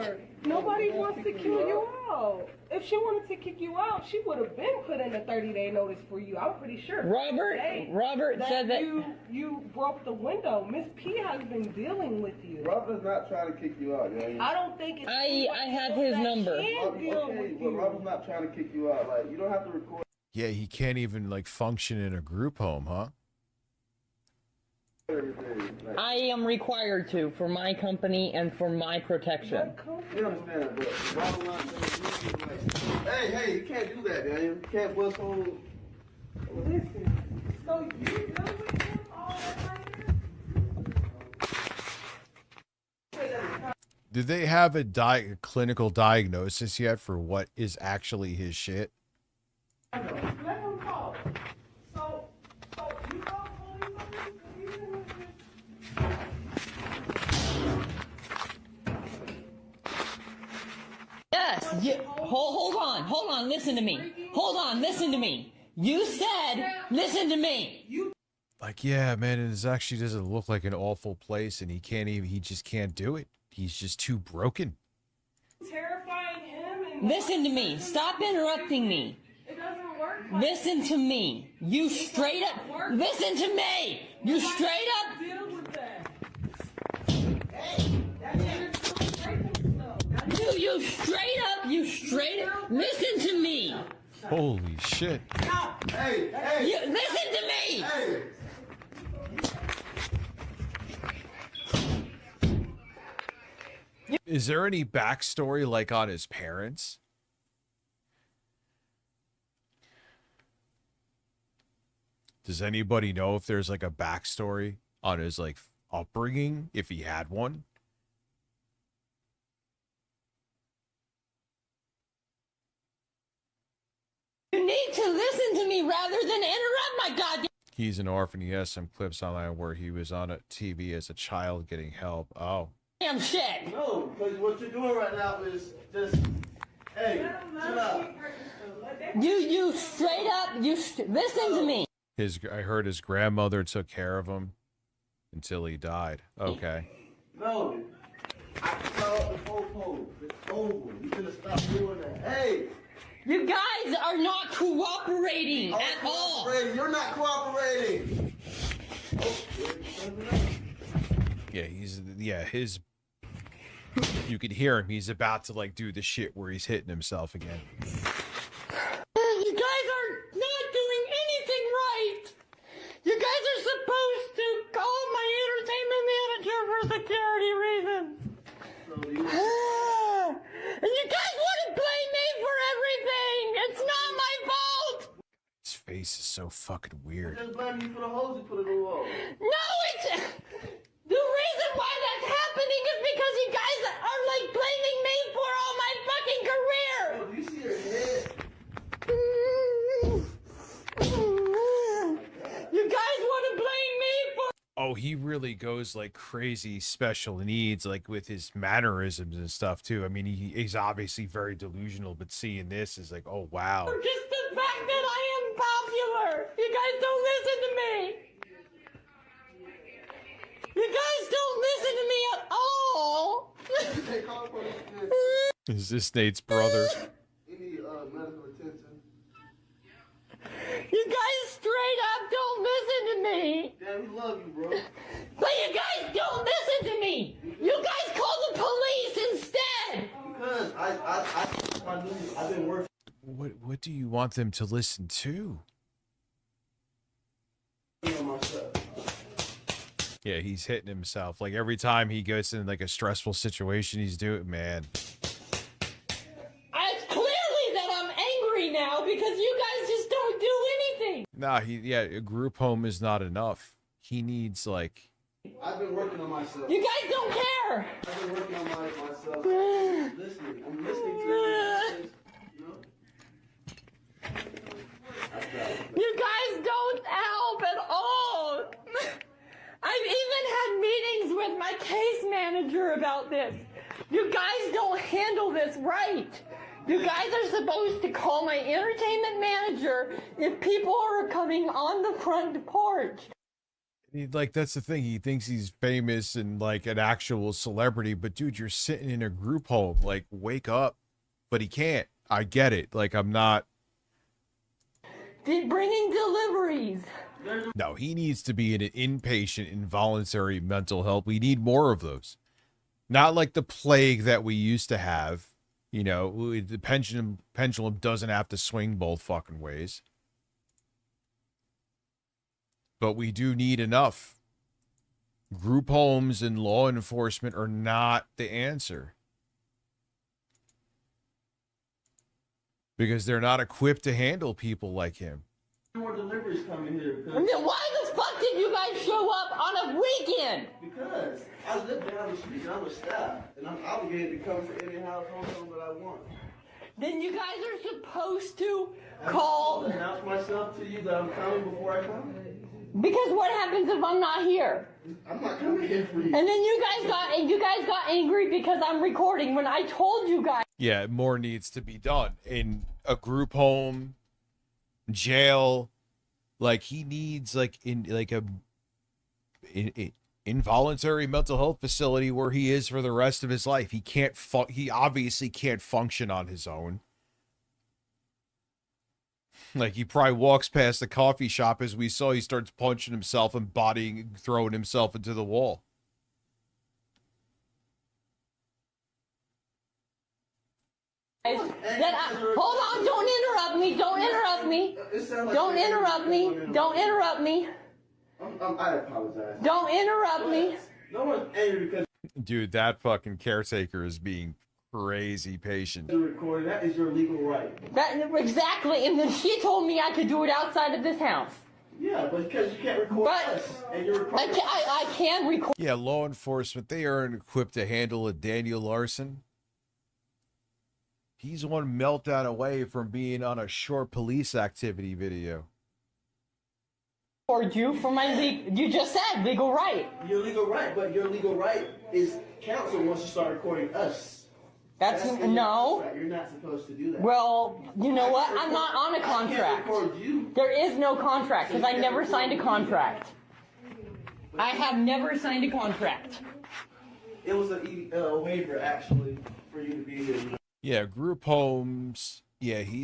K: Nobody wants to kick you out. If she wanted to kick you out, she would have been put in a 30-day notice for you. I'm pretty sure.
A: Robert said that
K: you broke the window. Miss P has been dealing with you.
L: Robert's not trying to kick you out, yeah.
K: I don't think it's.
A: I have his number.
L: But Robert's not trying to kick you out. Like, you don't have to record.
F: Yeah, he can't even like function in a group home, huh?
A: I am required to for my company and for my protection.
L: You understand, but Robert not hey, you can't do that, man. You can't bust home.
K: Listen, so you deal with him all that.
F: Did they have a clinical diagnosis yet for what is actually his shit?
K: Let him talk. So you call police on this?
A: Yes. Hold on. Listen to me. You said, listen to me.
F: Like, yeah, man, it actually doesn't look like an awful place, and he just can't do it. He's just too broken.
K: Terrifying him and
A: Listen to me. Stop interrupting me.
K: it doesn't work.
A: Listen to me. You straight up. Listen to me. You straight up.
K: Deal with that.
A: You straight up. Listen to me.
F: Holy shit.
L: Hey.
A: Listen to me.
L: Hey.
F: Is there any backstory like on his parents? Does anybody know if there's like a backstory on his like upbringing, if he had one?
A: You need to listen to me rather than interrupt my goddamn.
F: He's an orphan. He has some clips online where he was on a TV as a child getting help. Oh.
A: Damn shit.
L: No, because what you're doing right now is just, hey, chill out.
A: You straight up. Listen to me.
F: I heard his grandmother took care of him until he died. Okay.
L: No, I saw the photo. It's over. You gonna stop doing that. Hey.
A: You guys are not cooperating at all.
L: You're not cooperating.
F: Yeah, you could hear him. He's about to like do the shit where he's hitting himself again.
A: You guys are not doing anything right. You guys are supposed to call my entertainment manager for security reasons. And you guys want to blame me for everything. It's not my fault.
F: His face is so fucking weird.
L: Just blame you for the holes you put in the wall.
A: No, it's the reason why that's happening is because
V: because you guys are like blaming me for all my fucking career.
L: Oh, do you see your head?
V: You guys want to blame me for?
F: Oh, he really goes like crazy special needs, like with his mannerisms and stuff too. I mean, he's obviously very delusional, but seeing this is like, oh wow.
V: Just the fact that I am popular. You guys don't listen to me. You guys don't listen to me at all.
F: Is this Nate's brother?
L: You need medical attention.
V: You guys straight up don't listen to me.
L: Damn, we love you, bro.
V: But you guys don't listen to me. You guys call the police instead.
L: Because I've been working.
F: What do you want them to listen to?
L: On myself.
F: Yeah, he's hitting himself. Like every time he goes in like a stressful situation, he's doing, man.
V: It's clearly that I'm angry now because you guys just don't do anything.
F: Nah, a group home is not enough. He needs like.
L: I've been working on myself.
V: You guys don't care.
L: I've been working on myself. Listening. I'm listening to you.
V: You guys don't help at all. I've even had meetings with my case manager about this. You guys don't handle this right. You guys are supposed to call my entertainment manager if people are coming on the front porch.
F: Like, that's the thing. He thinks he's famous and like an actual celebrity, but dude, you're sitting in a group home. Like, wake up. But he can't. I get it. Like, I'm not.
V: Bringing deliveries.
F: No, he needs to be in an inpatient involuntary mental health. We need more of those. Not like the plague that we used to have. You know, the pendulum doesn't have to swing both fucking ways. But we do need enough. Group homes and law enforcement are not the answer. Because they're not equipped to handle people like him.
L: More deliveries coming here. Because
V: And then why the fuck did you guys show up on a weekend?
L: Because I live down the street and I'm a staff. And I'm obligated to come to any household that I want.
V: Then you guys are supposed to call.
L: I'll announce myself to you that I'm coming before I come.
V: Because what happens if I'm not here?
L: I'm not coming here for you.
V: And then you guys got angry because I'm recording when I told you guys.
F: Yeah, more needs to be done in a group home, jail. Like, he needs like involuntary mental health facility where he is for the rest of his life. He obviously can't function on his own. Like, he probably walks past the coffee shop, as we saw. He starts punching himself and throwing himself into the wall.
V: Hold on, don't interrupt me. Don't interrupt me. Don't interrupt me. Don't interrupt me.
L: I apologize.
V: Don't interrupt me.
L: No one's angry because
F: Dude, that fucking caretaker is being crazy patient.
L: you're recording. That is your legal right.
V: Exactly, and then she told me I could do it outside of this house.
L: Yeah, but because you can't record us, and you're recording.
V: I can record.
F: Yeah, law enforcement, they aren't equipped to handle a Daniel Larson. He's one meltdown away from being on a short police activity video.
V: You for my you just said legal right.
L: Your legal right, but your legal right is counsel once you start recording us.
V: That's no.
L: You're not supposed to do that.
V: Well, you know what? I'm not on a contract.
L: I can't record you.
V: There is no contract because I never signed a contract. I have never signed a contract.
L: It was a waiver actually for you to be here.
F: Yeah, group homes. Yeah, he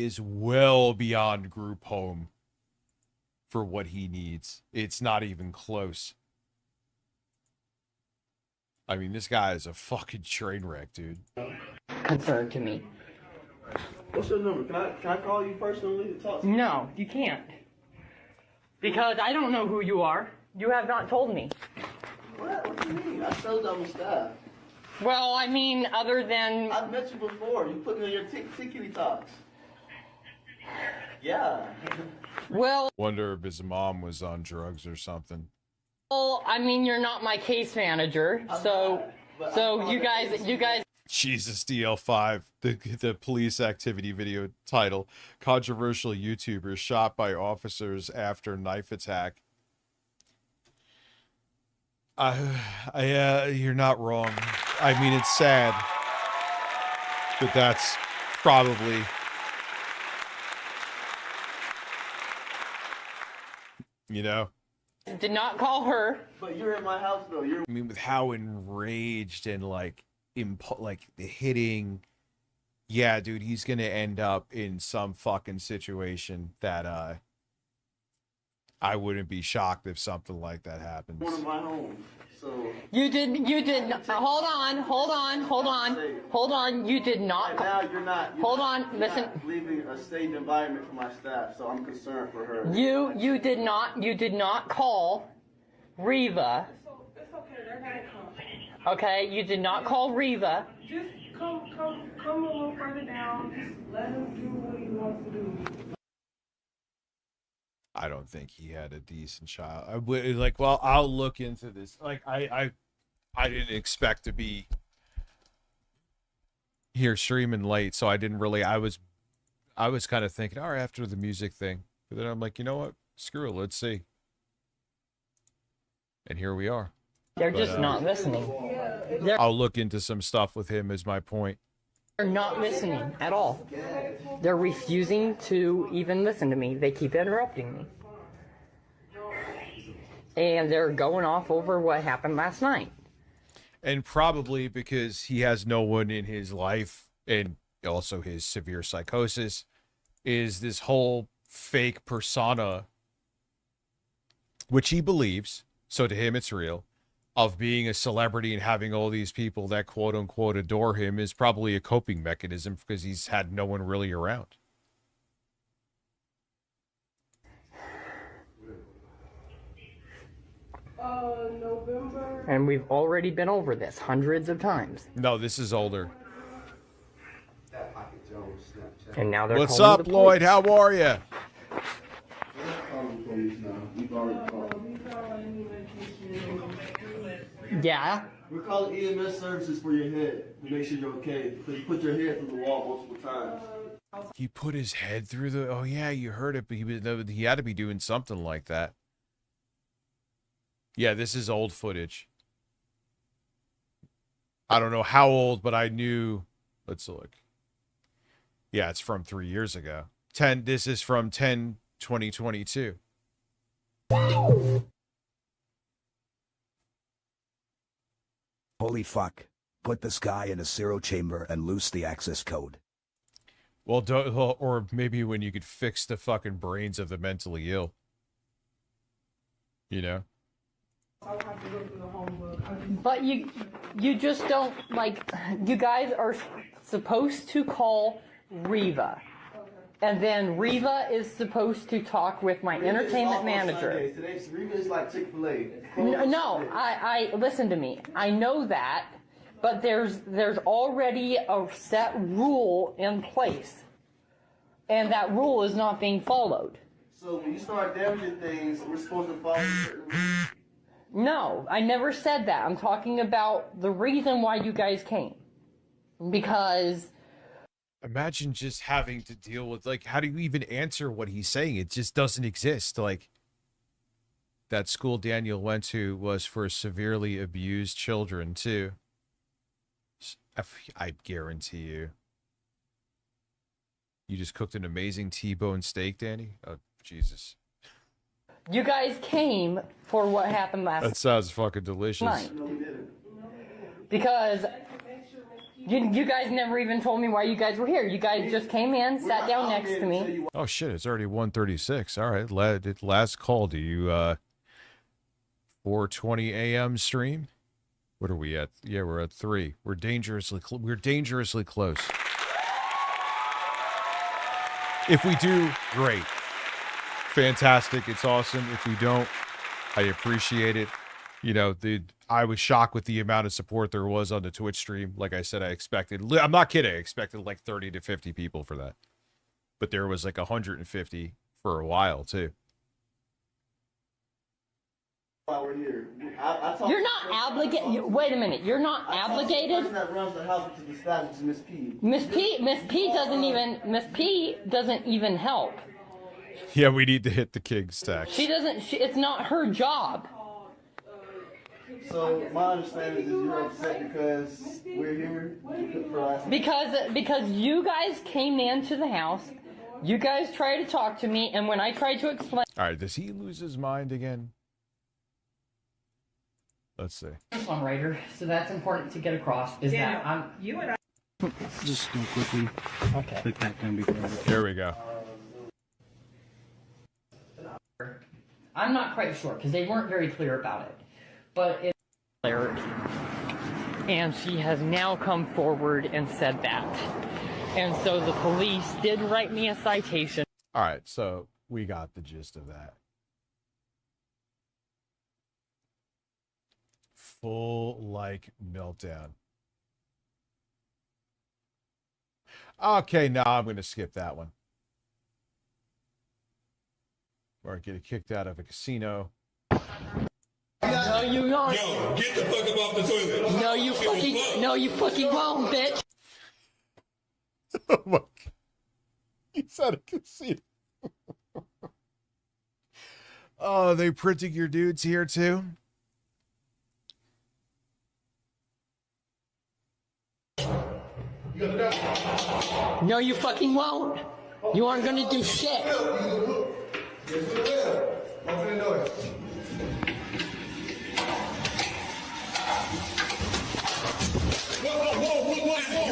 F: is well beyond group home for what he needs. It's not even close. I mean, this guy is a fucking train wreck, dude.
V: Concern to me.
L: What's your number? Can I call you personally to talk to you?
V: No, you can't. Because I don't know who you are. You have not told me.
L: What do you mean? I told you I'm a staff.
V: Well, I mean, other than...
L: I've met you before. You put me on your tickety talks. Yeah.
V: Well...
F: Wonder if his mom was on drugs or something.
V: Well, I mean, you're not my case manager, so you guys.
F: Jesus, DL5, the police activity video title: controversial YouTuber shot by officers after knife attack. You're not wrong. I mean, it's sad, but that's probably, you know.
V: Did not call her.
L: But you're in my house though.
F: I mean, with how enraged and like hitting, yeah, dude, he's gonna end up in some fucking situation that I wouldn't be shocked if something like that happens.
L: One of my homes. So
V: You did. Hold on. You did not.
L: Right now you're not.
V: Hold on. Listen.
L: Not leaving a safe environment for my staff, so I'm concerned for her.
V: You did not call Reva.
K: It's okay. They're gonna come.
V: Okay, you did not call Reva.
K: Just come a little further down. Just let him do what he wants to do.
F: I don't think he had a decent child. I would like. Well, I'll look into this. Like, I didn't expect to be here streaming late, so I didn't really. I was kind of thinking, all right, after the music thing, but then I'm like, you know what? Screw it. Let's see. And here we are.
V: They're just not listening.
F: I'll look into some stuff with him. Is my point.
V: They're not listening at all. They're refusing to even listen to me. They keep interrupting me. And they're going off over what happened last night.
F: And probably because he has no one in his life, and also his severe psychosis, is this whole fake persona, which he believes, so to him it's real, of being a celebrity and having all these people that quote unquote adore him, is probably a coping mechanism because he's had no one really around.
K: November.
V: And we've already been over this hundreds of times.
F: No, this is older.
V: And now they're
F: What's
V: calling
F: up,
V: the
F: Lloyd?
V: police.
F: How are you?
V: Yeah.
L: We're calling EMS services for your head to make sure you're okay. Because you put your head through the wall multiple times.
F: He put his head through the. Oh yeah, you heard it, but he had to be doing something like that. Yeah, this is old footage. I don't know how old, but I knew. Let's look. Yeah, it's from 3 years ago. This is from 10/20/22.
N: Holy fuck. Put this guy in a zero chamber and loose the access code.
F: Well, or maybe when you could fix the fucking brains of the mentally ill. You know?
V: But you just don't, like, you guys are supposed to call Reva. And then Reva is supposed to talk with my entertainment manager.
L: Today's Reva is like Chick-fil-A.
V: No, I listen to me. I know that, but there's already a set rule in place. And that rule is not being followed.
L: So when you start damaging things, we're supposed to follow certain rules?
V: No, I never said that. I'm talking about the reason why you guys came. Because
F: imagine just having to deal with, like, how do you even answer what he's saying? It just doesn't exist. Like, that school Daniel went to was for severely abused children, too. I guarantee you. You just cooked an amazing T-bone steak, Danny? Oh, Jesus.
V: you guys came for what happened last
F: That sounds fucking delicious.
V: night. Because you guys never even told me why you guys were here. You guys just came in, sat down next to me.
F: Oh, shit, it's already 1:36. All right, last call. Do you, 4:20 a.m. stream? What are we at? Yeah, we're at 3. We're dangerously close. If we do, great. Fantastic. It's awesome. If we don't, I appreciate it. You know, I was shocked with the amount of support there was on the Twitch stream. Like I said, I expected, I'm not kidding, I expected like 30 to 50 people for that. But there was like 150 for a while, too.
L: While we're here, I talk
V: You're not obligated. Wait a minute. You're not obligated.
L: That runs the house to the staff, which is
V: Miss P doesn't even help.
F: Yeah, we need to hit the king's tax.
V: She doesn't. It's not her job.
L: So my understanding is you're upset because we're here for last.
V: Because you guys came into the house, you guys tried to talk to me, and when I tried to explain.
F: All right, does he lose his mind again? Let's see.
V: One writer, so that's important to get across. Is that I'm you and I.
O: Just go quickly.
V: Okay.
O: Click that thing before.
F: Here we go.
V: I'm not quite sure because they weren't very clear about it, but it's clear. And she has now come forward and said that. And so the police did write me a citation.
F: All right, so we got the gist of that. Full like meltdown. Okay, now I'm going to skip that one. Or get kicked out of a casino.
V: No, you won't.
P: Yo, get the fuck up off the toilet.
V: No, you fucking won't, bitch.
F: Oh my God. He's at a casino. Oh, they printing your dudes here too?
V: No, you fucking won't. You aren't gonna do shit.
P: Whoa. You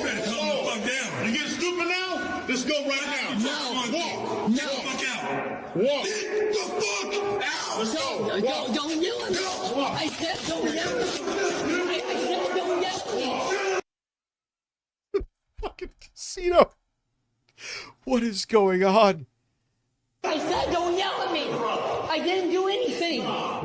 P: better calm the fuck down. You getting stupid now? Let's go right now.
V: No.
P: Walk.
V: No.
P: Get the fuck out. Walk. Get the fuck out. Let's go.
V: Don't yell at me. I said don't yell at me. I said don't yell at me.
F: Fucking casino. What is going on?
V: I said don't yell at me. I didn't do anything. I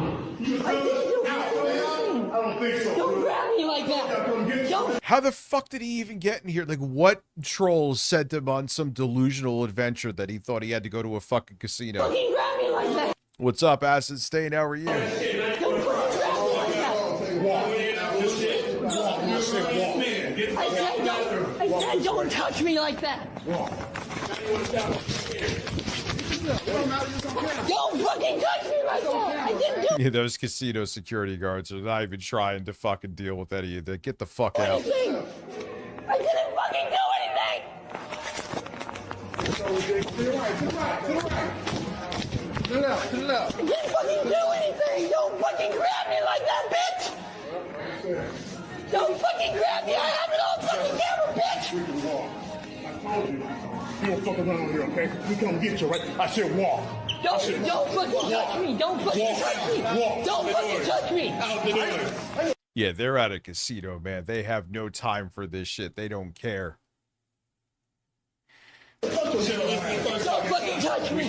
V: don't think so. Don't grab me like that. Don't.
F: How the fuck did he even get in here? Like, what trolls sent him on some delusional adventure that he thought he had to go to a fucking casino?
V: Fucking grab me like that.
F: What's up, Acid Stain? How are you?
V: Don't fucking grab me like that. I said don't touch me like that. Don't fucking touch me like that. I didn't do
F: Yeah, those casino security guards are not even trying to fucking deal with any of that. Get the fuck out.
V: anything. I didn't fucking do anything. I didn't fucking do anything. Don't fucking grab me like that, bitch. Don't fucking grab me. I have it on fucking camera, bitch.
P: You don't fuck around here, okay? We come get you, right? I said walk.
V: Don't fucking touch me. Don't fucking touch me. Don't fucking touch me.
P: Out the door.
F: Yeah, they're at a casino, man. They have no time for this shit. They don't care.
V: Don't fucking touch me.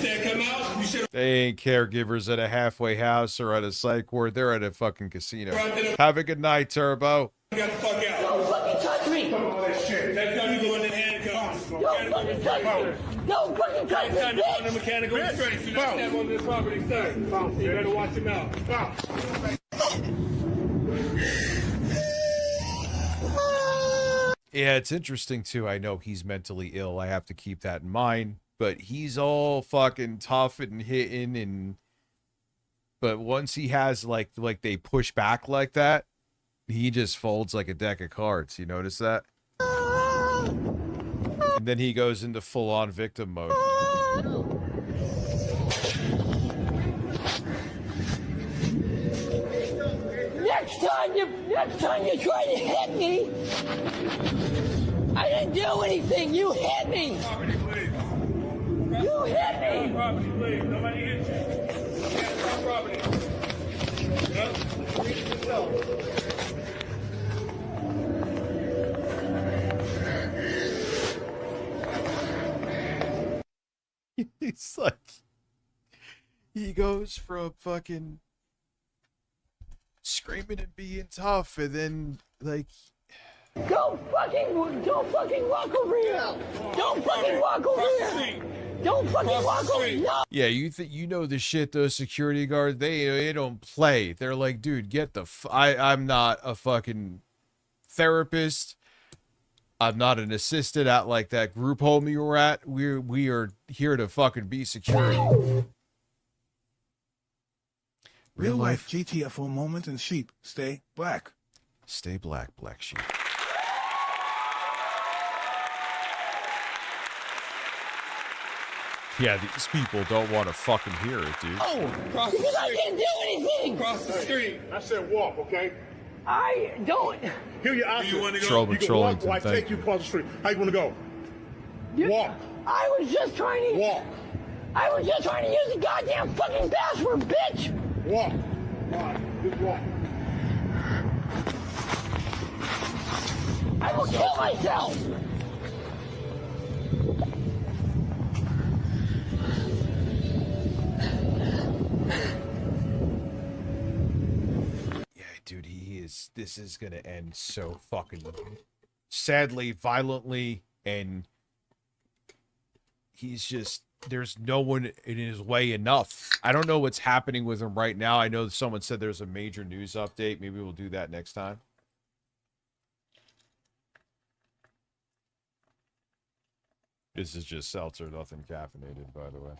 F: They ain't caregivers at a halfway house or at a psych ward. They're at a fucking casino. Have a good night, Turbo.
P: Get the fuck out.
V: Don't fucking touch me.
P: Next time you go in the handcuffs.
V: Don't fucking touch me. Don't fucking touch me,
P: Next time you go in the
V: bitch.
P: mechanical restraints. You not step on this property, sir. You better watch your mouth.
F: Yeah, it's interesting too. I know he's mentally ill. I have to keep that in mind. But he's all fucking tough and hitting and but once he has like they push back like that, he just folds like a deck of cards. You notice that? And then he goes into full-on victim mode.
V: Next time you try to hit me, I didn't do anything. You hit me. You hit me.
P: Property, please. Nobody hit you. Property.
F: He's like, he goes from fucking screaming and being tough, and then like,
V: Don't fucking walk over here. Don't fucking walk over here. Don't fucking walk away. No.
F: Yeah, you know the shit those security guards, they don't play. They're like, dude, get the I'm not a fucking therapist. I'm not an assistant at like that group home you were at. We are here to fucking be security.
H: Real life GTFO moment and sheep. Stay black.
F: Stay black, black sheep. Yeah, these people don't want to fucking hear it, dude.
V: Oh, because I didn't do anything.
P: Cross the street. I said walk, okay?
V: I don't.
P: Here your options.
F: You want to go?
P: You can walk or I take you across the street. How you want to go? Walk.
V: I was just trying to
P: walk.
V: I was just trying to use the goddamn fucking password, bitch.
P: Walk. All right, just walk.
V: I will kill myself.
F: Yeah, dude, this is gonna end so fucking sadly, violently, and he's just, there's no one in his way enough. I don't know what's happening with him right now. I know someone said there's a major news update. Maybe we'll do that next time. This is just seltzer, nothing caffeinated, by the way.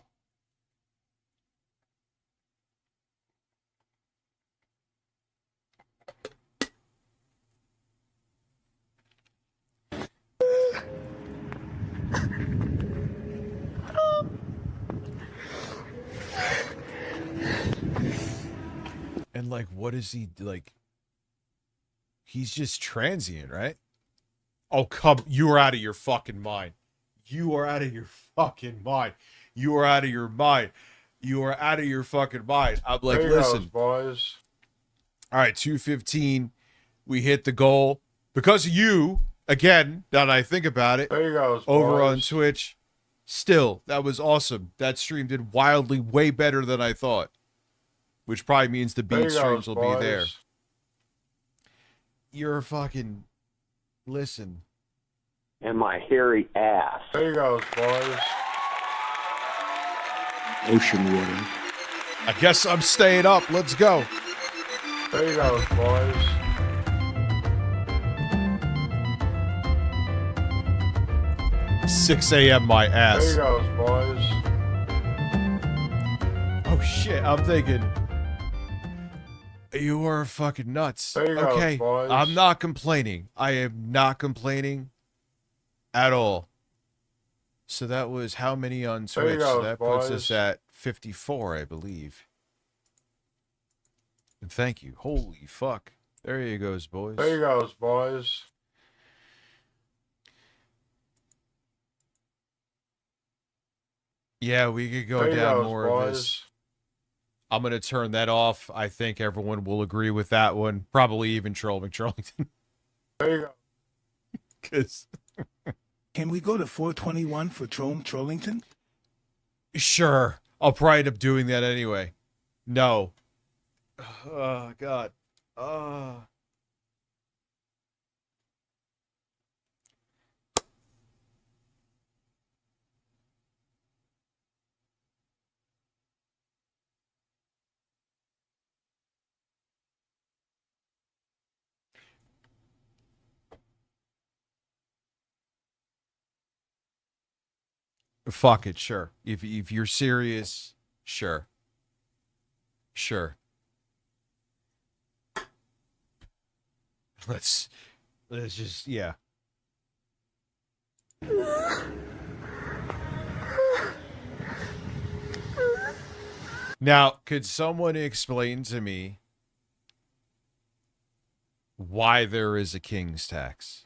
F: And like, what is he like? He's just transient, right? Oh, come, you are out of your fucking mind. You are out of your fucking mind. You are out of your mind. You are out of your fucking mind. I'm like, listen,
G: boys.
F: All right, 2:15. We hit the goal because of you. Again, now that I think about it,
G: There you go,
F: over
G: boys.
F: on Twitch. Still, that was awesome. That stream did wildly way better than I thought, which probably means the
G: There
F: beat
G: you
F: streams
G: go,
F: will be there.
G: boys.
F: You're a fucking listen.
Q: And my hairy ass.
G: There you go, boys.
O: Ocean water.
F: I guess I'm staying up. Let's go.
G: There you go, boys.
F: Six a.m. my ass.
G: There you go, boys.
F: Oh shit! I'm thinking. You are fucking nuts.
G: There you go,
F: Okay,
G: boys.
F: I'm not complaining. I am not complaining at all. So that was how many on
G: There you
F: Twitch?
G: go,
F: So that puts
G: boys.
F: us at 54, I believe. And thank you. Holy fuck. There you goes, boys.
G: There you go, boys.
F: Yeah, we could go
G: There you
F: down
G: go,
F: more of
G: boys.
F: this. I'm going to turn that off. I think everyone will agree with that one. Probably even Troll McTrollington.
G: There you go.
F: Because
H: Can we go to 421 for Trollington?
F: sure, I'll probably end up doing that anyway. No. Oh, God. Fuck it, sure. If you're serious, sure. Sure. Let's just, yeah. Now, could someone explain to me why there is a king's tax?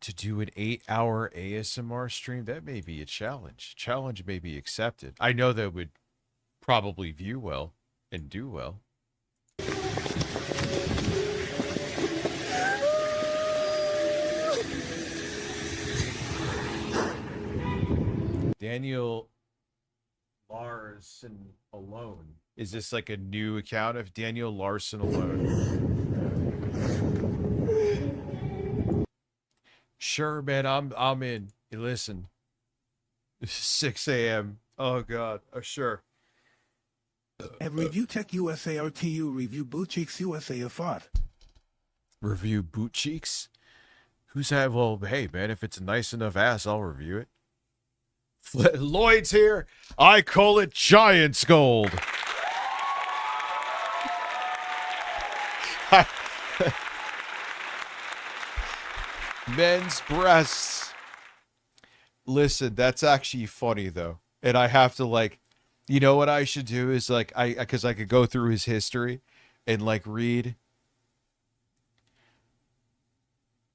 F: To do an 8-hour ASMR stream, that may be a challenge. Challenge may be accepted. I know that would probably view well and do well. Daniel Larson Alone. Is this like a new account of Daniel Larson Alone? Sure, man. I'm in. Listen. 6 a.m. Oh God. Oh sure.
H: At Review Tech USA RTU Review Boot Cheeks USA Afot.
F: Review boot cheeks? Who's have? Well, hey man, if it's a nice enough ass, I'll review it. Lloyd's here. I call it Giant's Gold. Men's breasts. Listen, that's actually funny though. And I have to like, you know what I should do is like, because I could go through his history and like read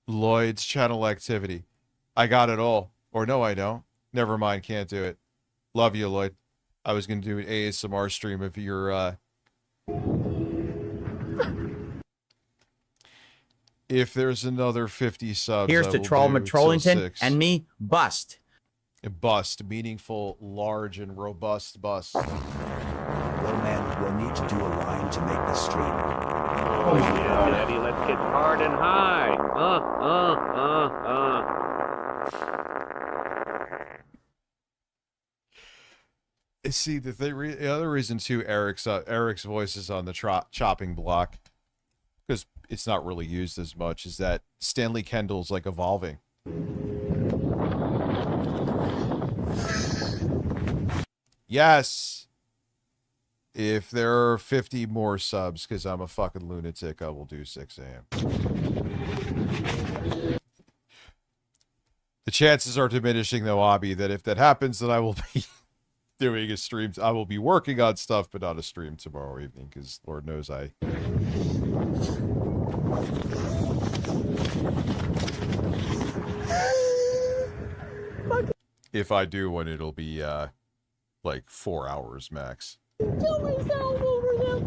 F: Lloyd's channel activity. I got it all. Or no, I don't. Never mind, can't do it. Love you, Lloyd. I was going to do an ASMR stream of your, if there's another 50 subs,
J: Here's
F: I
J: to
F: will
J: Troll
F: do till
J: McTrollington
F: 6.
J: and me, Bust.
F: A bust, meaningful, large, and robust bust.
N: Well, man, we'll need to do a line to make this stream.
Q: Oh yeah, Daddy, let's get hard and high.
F: See, the other reason too, Eric's voice is on the chopping block, because it's not really used as much, is that Stanley Kendall's like evolving. Yes. If there are 50 more subs, because I'm a fucking lunatic, I will do 6 a.m. The chances are diminishing, though, Abby, that if that happens, then I will be doing a stream. I will be working on stuff, but not a stream tomorrow evening, because Lord knows I... If I do one, it'll be, like 4 hours max.
D: Kill myself over them.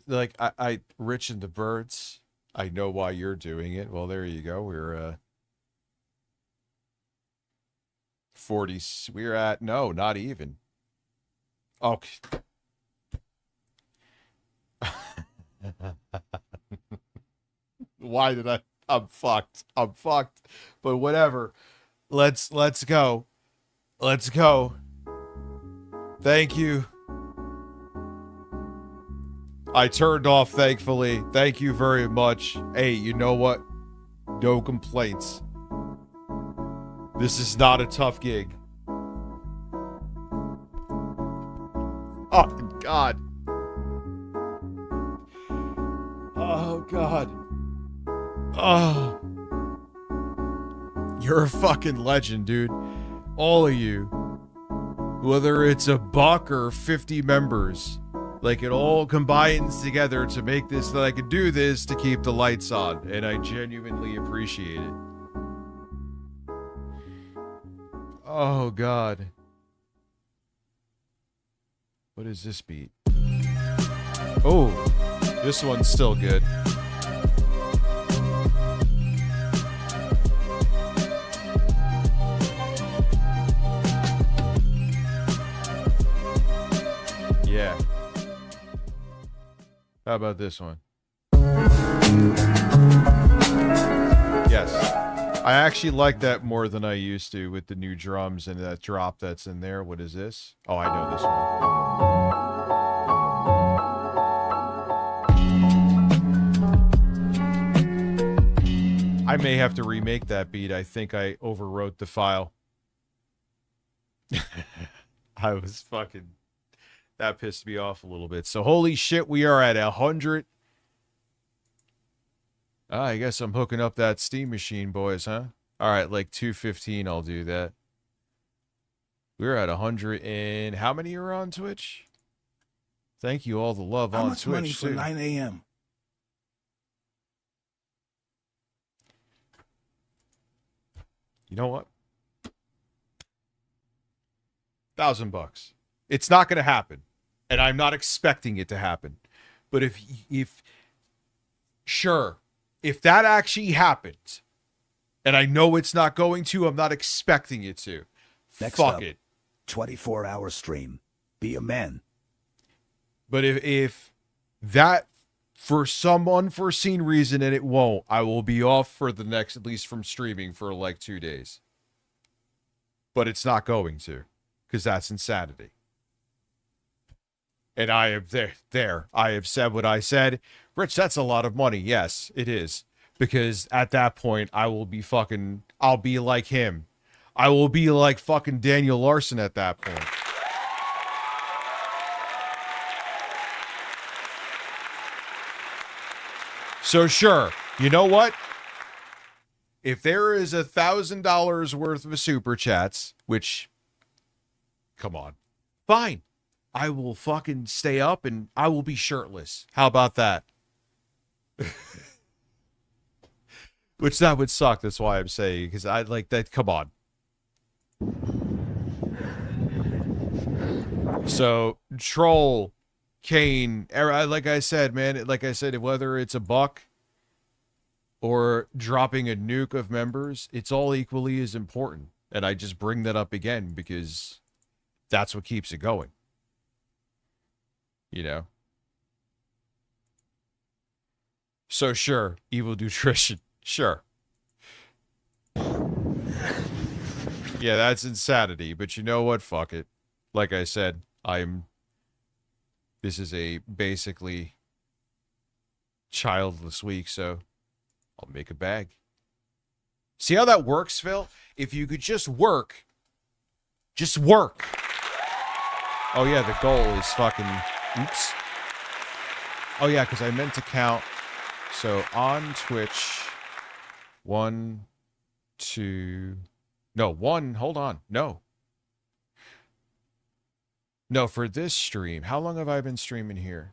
F: Like I Rich and the Birds, I know why you're doing it. Well, there you go. We're 40. We're at no, not even. Okay. Why did I'm fucked. I'm fucked. But whatever. Let's go. Let's go. Thank you. I turned off, thankfully. Thank you very much. Hey, you know what? No complaints. This is not a tough gig. Oh, God. Oh, God. Oh. You're a fucking legend, dude. All of you. Whether it's a buck or 50 members. Like, it all combines together to make this, that I could do this to keep the lights on. And I genuinely appreciate it. Oh, God. What is this beat? Oh, this one's still good. Yeah. How about this one? Yes. I actually like that more than I used to with the new drums and that drop that's in there. What is this? Oh, I know this one. I may have to remake that beat. I think I overwrote the file. I was fucking... That pissed me off a little bit. So, holy shit, we are at 100. I guess I'm hooking up that Steam machine, boys, huh? All right, like 2:15, I'll do that. We're at 100 and... How many are on Twitch? Thank you, all the love
H: How
F: on
H: much
F: Twitch,
H: money for
F: too.
H: 9 a.m.?
F: You know what? $1,000. It's not going to happen, and I'm not expecting it to happen. But if sure, if that actually happens, and I know it's not going to, I'm not expecting it to.
N: Next
F: fuck
N: up,
F: it.
N: 24-hour stream. Be a man.
F: But if that, for some unforeseen reason, and it won't, I will be off for the next, at least from streaming, for like 2 days. But it's not going to, because that's insanity. And I have there. I have said what I said. Rich, that's a lot of money. Yes, it is. Because at that point, I'll be like him. I will be like fucking Daniel Larson at that point. So sure, you know what? If there is $1,000 worth of super chats, which, come on, fine. I will fucking stay up and I will be shirtless. How about that? Which that would suck. That's why I'm saying, because I like that. Come on. So Troll, Kane, like I said, man, like I said, whether it's a buck or dropping a nuke of members, it's all equally as important. And I just bring that up again because that's what keeps it going. You know? So sure, evil nutrition. Sure. Yeah, that's insanity. But you know what? Fuck it. Like I said, this is a basically childless week, so I'll make a bag. See how that works, Phil? If you could just work. Just work. Oh yeah, the goal is fucking... Oops. Oh yeah, because I meant to count. So on Twitch, 1, 2... No, 1, hold on. No, for this stream, how long have I been streaming here?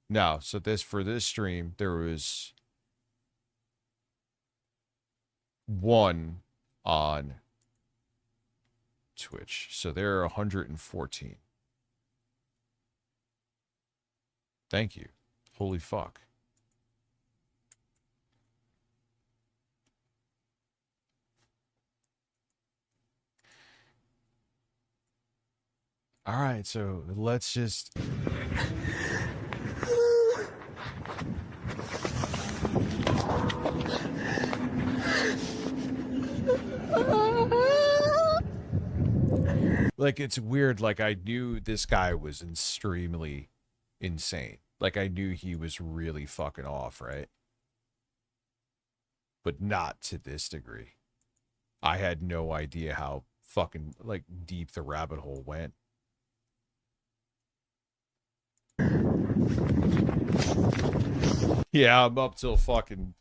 F: No, so for this stream, there was 1 on Twitch. So there are 114. Thank you. Holy fuck. All right, so let's just... Like, it's weird. Like, I knew this guy was extremely insane. Like, I knew he was really fucking off, right? But not to this degree. I had no idea how fucking, like, deep the rabbit hole went. Yeah, I'm up till fucking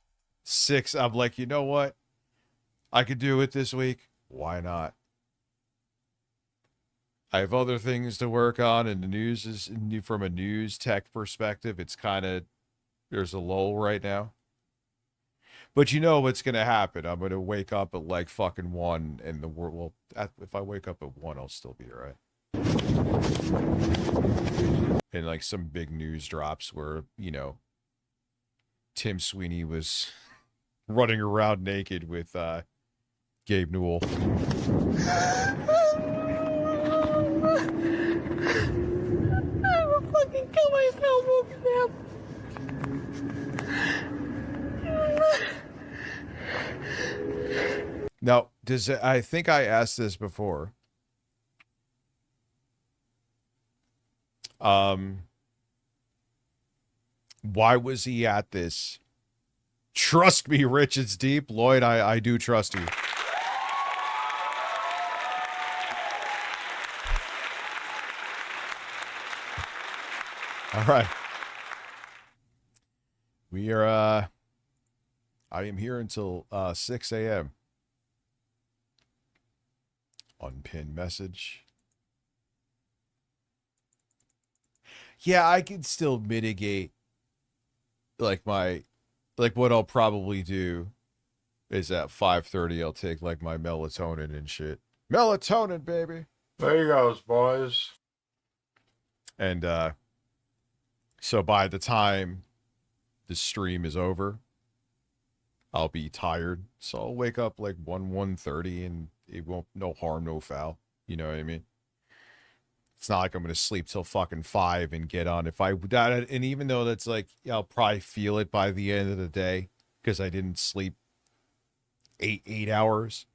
F: 6. I'm like, you know what? I could do it this week. Why not? I have other things to work on, and the news is, from a news tech perspective, it's kind of, there's a lull right now. But you know what's going to happen. I'm going to wake up at like fucking 1, and the world, well, if I wake up at 1, I'll still be all right. And like some big news drops where, you know, Tim Sweeney was running around naked with Gabe Newell.
D: I will fucking kill myself,
F: Now, I think I asked this before. Why was he at this? Trust me, Rich, it's deep. Lloyd, I do trust you. All right. We are, I am here until 6 a.m. Unpinned message. Yeah, I can still mitigate, like, what I'll probably do is at 5:30, I'll take, like, my melatonin and shit. Melatonin, baby!
G: There you goes, boys.
F: And, so by the time the stream is over, I'll be tired. So I'll wake up, like, 1:30, and it won't, no harm, no foul. You know what I mean? It's not like I'm going to sleep till fucking 5 and get on. And even though that's like, I'll probably feel it by the end of the day because I didn't sleep 8 hours.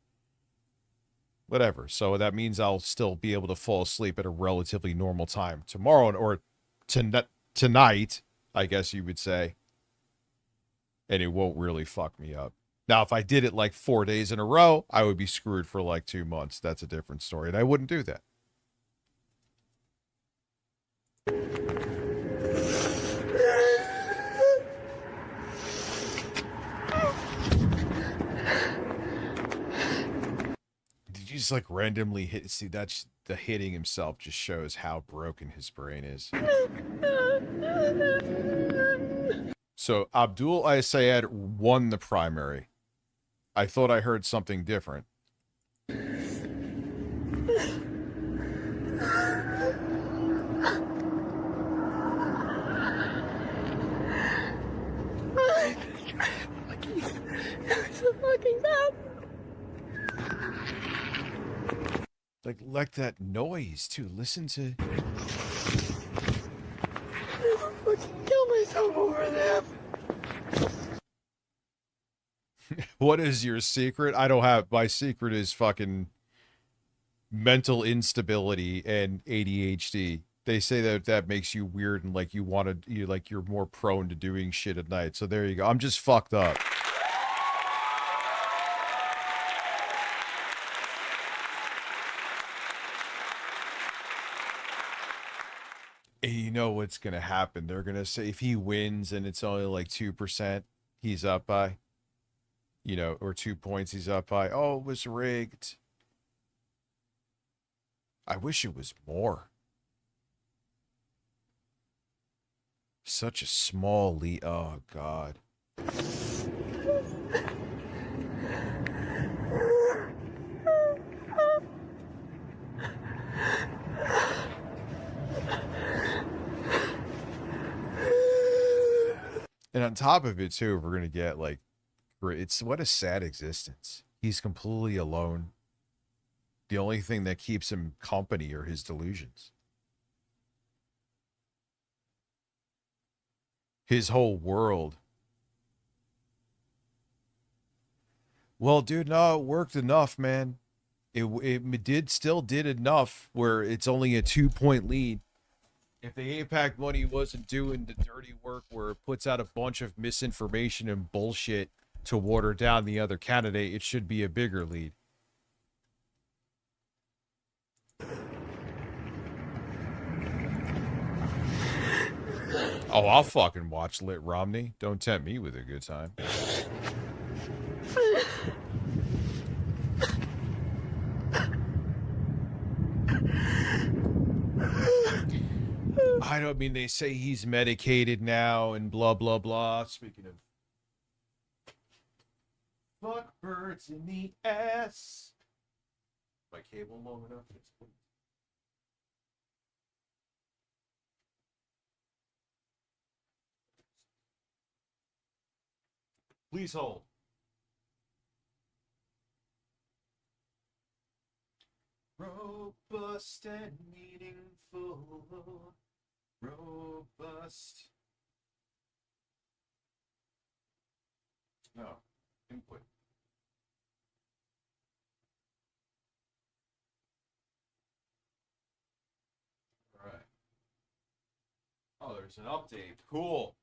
F: Whatever. So that means I'll still be able to fall asleep at a relatively normal time tomorrow or tonight, I guess you would say. And it won't really fuck me up. Now, if I did it like 4 days in a row, I would be screwed for like 2 months. That's a different story. And I wouldn't do that. Did you just like randomly hit? See, that's the hitting himself just shows how broken his brain is. So Abdul Ayasayed won the primary. I thought I heard something different.
D: So fucking bad.
F: Like that noise too. Listen to.
D: I'll fucking kill myself over them.
F: What is your secret? I don't have. My secret is fucking mental instability and ADHD. They say that makes you weird and like you're more prone to doing shit at night. So there you go. I'm just fucked up. And you know what's gonna happen? They're gonna say if he wins and it's only like 2%, he's up by. Or 2 points he's up by. Oh, it was rigged. I wish it was more. Such a small lead. Oh, God. And on top of it, too, we're going to get, like, what a sad existence. He's completely alone. The only thing that keeps him company are his delusions. His whole world. Well, dude, no, it worked enough, man. It still did enough where it's only a 2-point lead. If the APAC money wasn't doing the dirty work where it puts out a bunch of misinformation and bullshit to water down the other candidate, it should be a bigger lead. Oh, I'll fucking watch Lit Romney. Don't tempt me with a good time. I don't mean they say he's medicated now and blah, blah, blah. Speaking of fuck birds in the ass. My cable long enough? Please hold. Robust and meaningful. Robust. No. Input. All right. Oh, there's an update. Cool.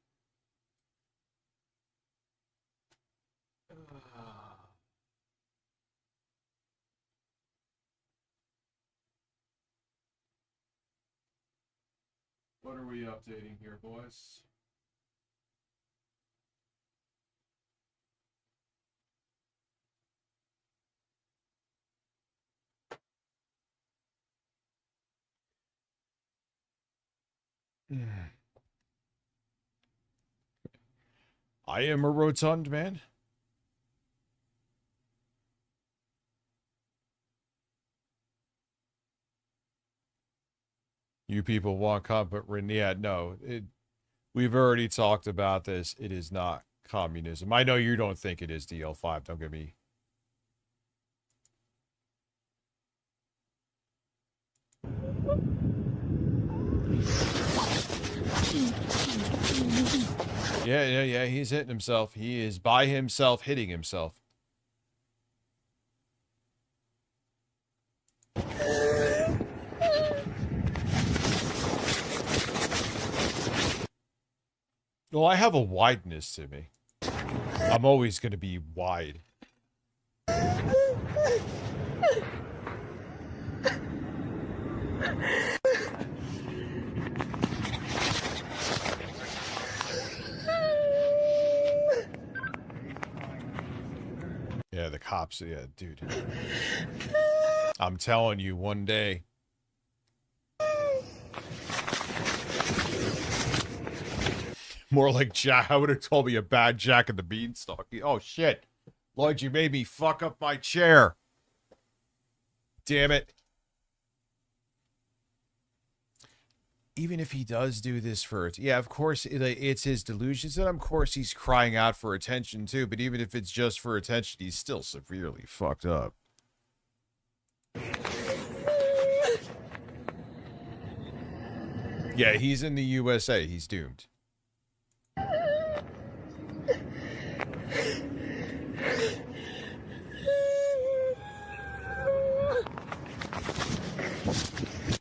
F: What are we updating here, boys? I am a rotund man. You people want competent, yeah, no. We've already talked about this. It is not communism. I know you don't think it is DL5. Don't get me. Yeah, he's hitting himself. He is by himself hitting himself. Well, I have a wideness to me. I'm always going to be wide. Yeah, the cops, yeah, dude. I'm telling you, one day. More like Jack. I would have told me a bad Jack and the Beanstalk. Oh, shit. Lloyd, you made me fuck up my chair. Damn it. Even if he does do this for it, yeah, of course, it's his delusions, and of course he's crying out for attention, too. But even if it's just for attention, he's still severely fucked up. Yeah, he's in the USA. He's doomed.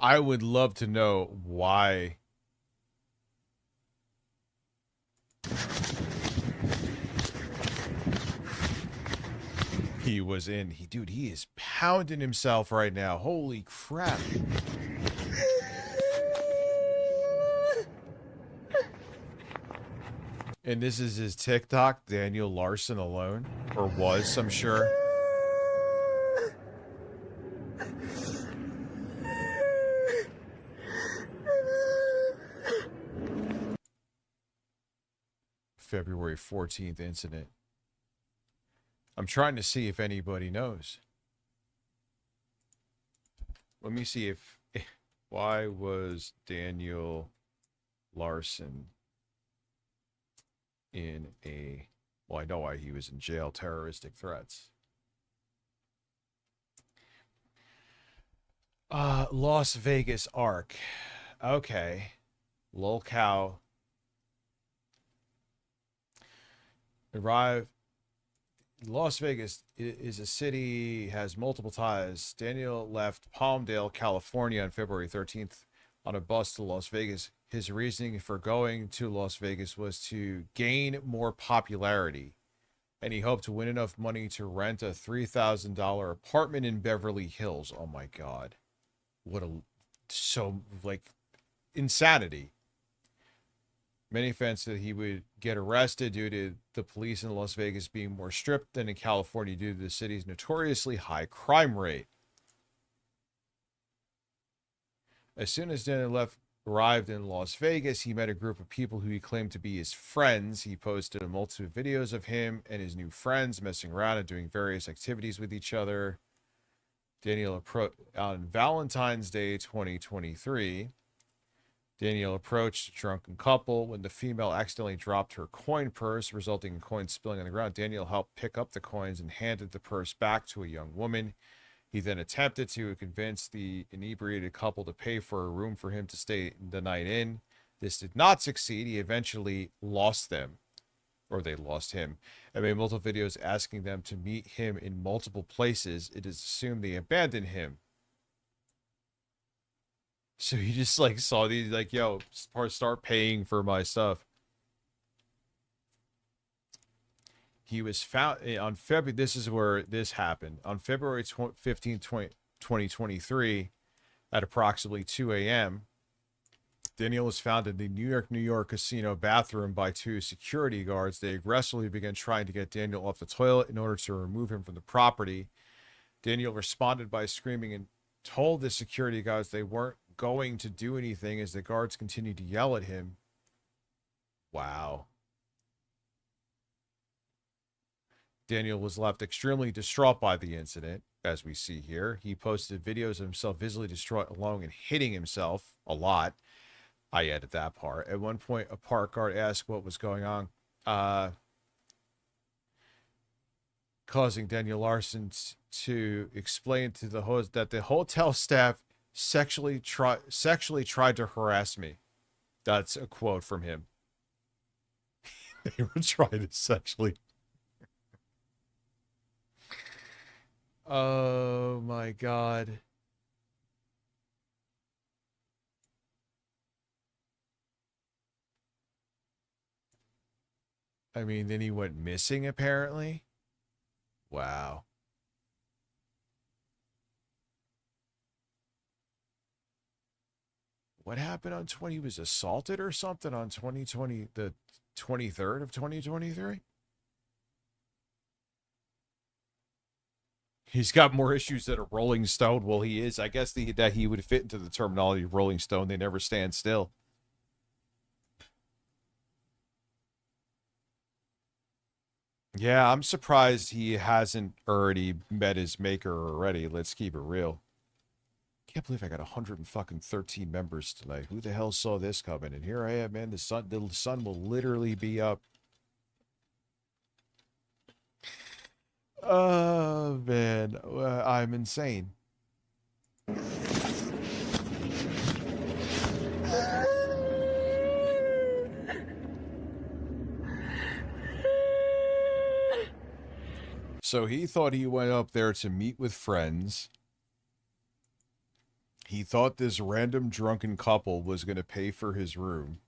F: I would love to know why. He was in. Dude, he is pounding himself right now. Holy crap. And this is his TikTok, Daniel Larson alone, or was, I'm sure. February 14th incident. I'm trying to see if anybody knows. Let me see if why was Daniel Larson in a, well, I know why he was in jail, terroristic threats. Las Vegas Arc. Okay. Lolcow. Arrive. Las Vegas is a city, has multiple ties. Daniel left Palmdale, California on February 13th on a bus to Las Vegas. His reasoning for going to Las Vegas was to gain more popularity, and he hoped to win enough money to rent a $3,000 apartment in Beverly Hills. Oh my God. What a, so, like, insanity. Many fans said he would get arrested due to the police in Las Vegas being more strict than in California due to the city's notoriously high crime rate. As soon as Daniel arrived in Las Vegas, he met a group of people who he claimed to be his friends. He posted a multitude of videos of him and his new friends messing around and doing various activities with each other. Daniel on Valentine's Day 2023. Daniel approached a drunken couple when the female accidentally dropped her coin purse, resulting in coins spilling on the ground. Daniel helped pick up the coins and handed the purse back to a young woman. He then attempted to convince the inebriated couple to pay for a room for him to stay the night in. This did not succeed. He eventually lost them, or they lost him, and made multiple videos asking them to meet him in multiple places. It is assumed they abandoned him. So he just, like, saw these, like, yo, start paying for my stuff. He was found on February, this is where this happened. On February 15, 2023, at approximately 2 a.m., Daniel was found in the New York casino bathroom by two security guards. They aggressively began trying to get Daniel off the toilet in order to remove him from the property. Daniel responded by screaming and told the security guards they weren't going to do anything as the guards continued to yell at him. Wow. Daniel was left extremely distraught by the incident, as we see here. He posted videos of himself visibly distraught, alone, and hitting himself a lot. I added that part. At one point, a park guard asked what was going on, causing Daniel Larson to explain to the host that the hotel staff sexually tried to harass me. That's a quote from him. They were trying to sexually. Oh my God. I mean, then he went missing apparently. Wow. What happened on 20? He was assaulted or something on 2020, the 23rd of 2023? He's got more issues than a Rolling Stone. Well, he is. I guess that he would fit into the terminology of Rolling Stone. They never stand still. Yeah, I'm surprised he hasn't already met his maker already. Let's keep it real. Can't believe I got 113 members tonight. Who the hell saw this coming? And here I am, man. The sun will literally be up. Oh, man. I'm insane. So he thought he went up there to meet with friends. He thought this random drunken couple was going to pay for his room.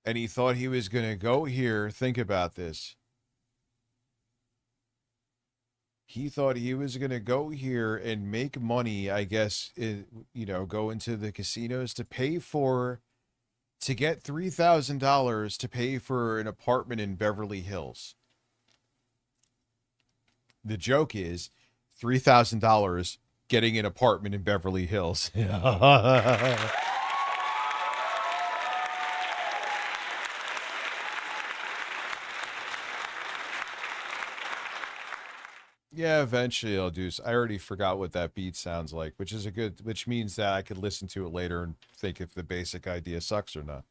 F: And he thought he was going to go here. Think about this. He thought he was going to go here and make money, I guess, go into the casinos to get $3,000 to pay for an apartment in Beverly Hills. The joke is $3,000 getting an apartment in Beverly Hills. Yeah, eventually I'll do. I already forgot what that beat sounds like, which means that I could listen to it later and think if the basic idea sucks or not.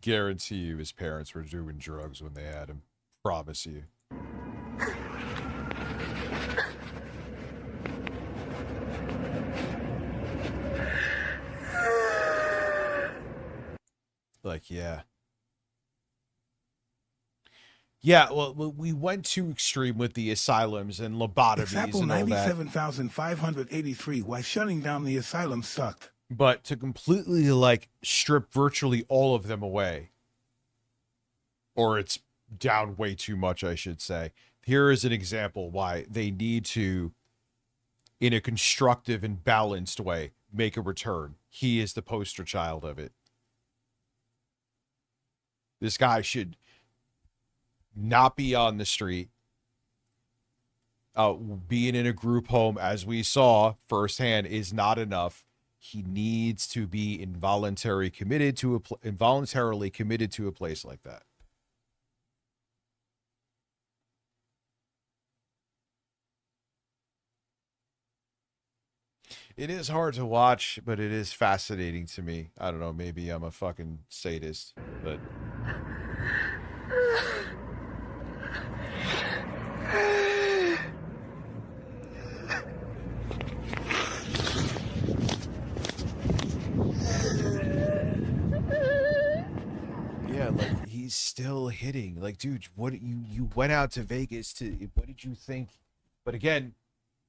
F: Guarantee you his parents were doing drugs when they had him. Promise you. Like, yeah. Yeah, well, we went too extreme with the asylums and lobotomies
H: Example
F: and all that.
H: 97,583. Why shutting down the asylum sucked.
F: But to completely, strip virtually all of them away. Or it's down way too much, I should say. Here is an example why they need to, in a constructive and balanced way, make a return. He is the poster child of it. This guy should not be on the street. Being in a group home, as we saw firsthand, is not enough. He needs to be involuntarily committed to a place like that. It is hard to watch, but it is fascinating to me. I don't know, maybe I'm a fucking sadist, but... Yeah, he's still hitting. Dude, what you went out to Vegas to... What did you think? But again...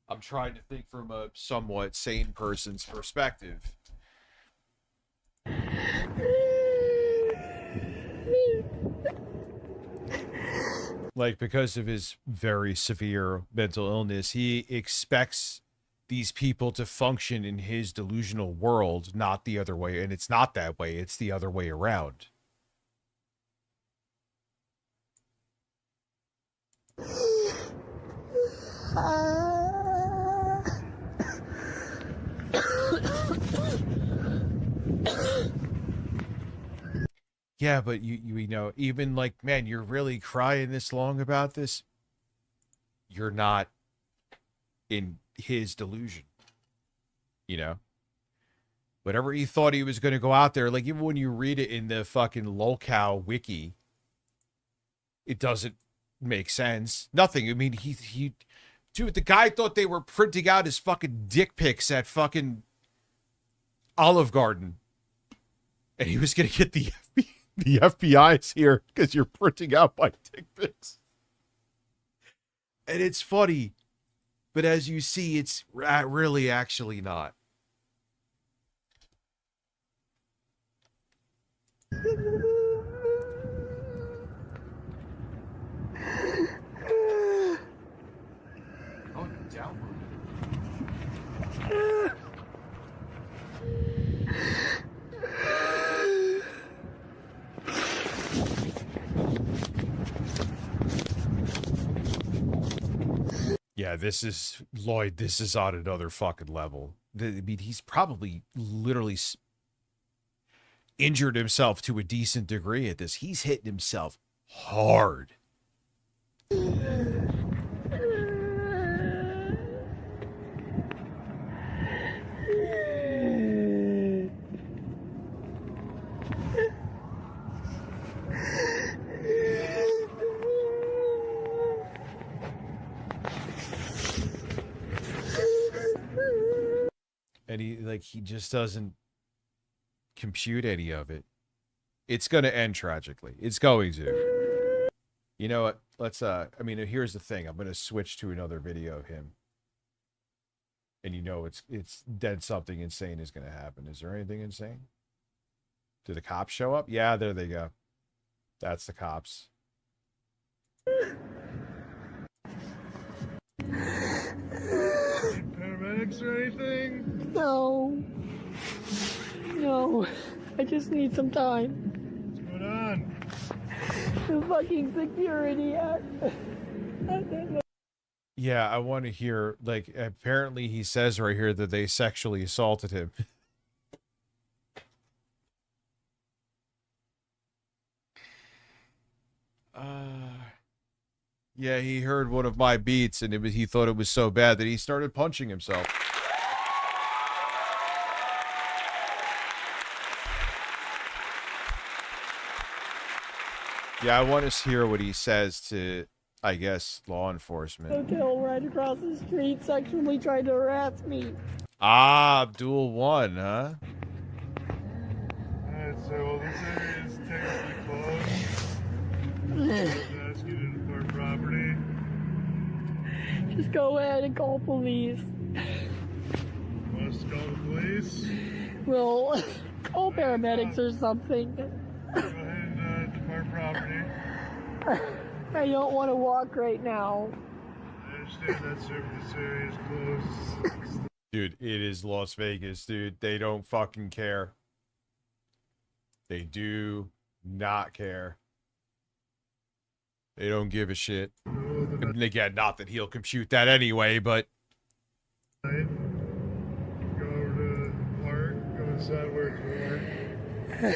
F: I'm trying to think from a somewhat sane person's perspective. Because of his very severe mental illness, he expects these people to function in his delusional world, not the other way. And it's not that way. It's the other way around. Yeah, but you know, even man, you're really crying this long about this. You're not in his delusion, you know? Whatever he thought he was going to go out there, like even when you read it in the fucking lolcow wiki, it doesn't make sense. Nothing. I mean, he, dude, the guy thought they were printing out his fucking dick pics at fucking Olive Garden, and he was going to get the FBI's here because you're printing out my dick pics. And it's funny, but as you see, it's really actually not.
D: Oh, downward.
F: Yeah, this is Lloyd. This is on another fucking level. I mean, he's probably literally injured himself to a decent degree at this. He's hitting himself hard. And he just doesn't compute any of it. It's going to end tragically. It's going to. You know what? Let's I mean, here's the thing. I'm going to switch to another video of him. And you know it's dead something insane is going to happen. Is there anything insane? Do the cops show up? Yeah, there they go. That's the cops.
D: Paramedics or anything?
V: No. No. I just need some time.
D: What's going on?
V: The fucking security act.
F: Yeah, I want to hear, like, apparently he says right here that they sexually assaulted him. Yeah, he heard one of my beats and he thought it was so bad that he started punching himself. Yeah, I want to hear what he says to, I guess, law enforcement.
V: Hotel right across the street sexually tried to harass me.
F: Ah, Abdul 1, huh?
D: Alright, so well, this area is technically closed. Let's ask you to depart property.
V: Just go ahead and call police.
D: Want us to call the police?
V: Well, call paramedics or something.
D: Go ahead and depart property.
V: I don't want to walk right now.
D: I understand that, sir, but this area is closed.
F: Dude, it is Las Vegas, dude. They don't fucking care. They do not care. They don't give a shit. And again, not that he'll compute that anyway, but...
D: Go over to the park, go inside where it's warm.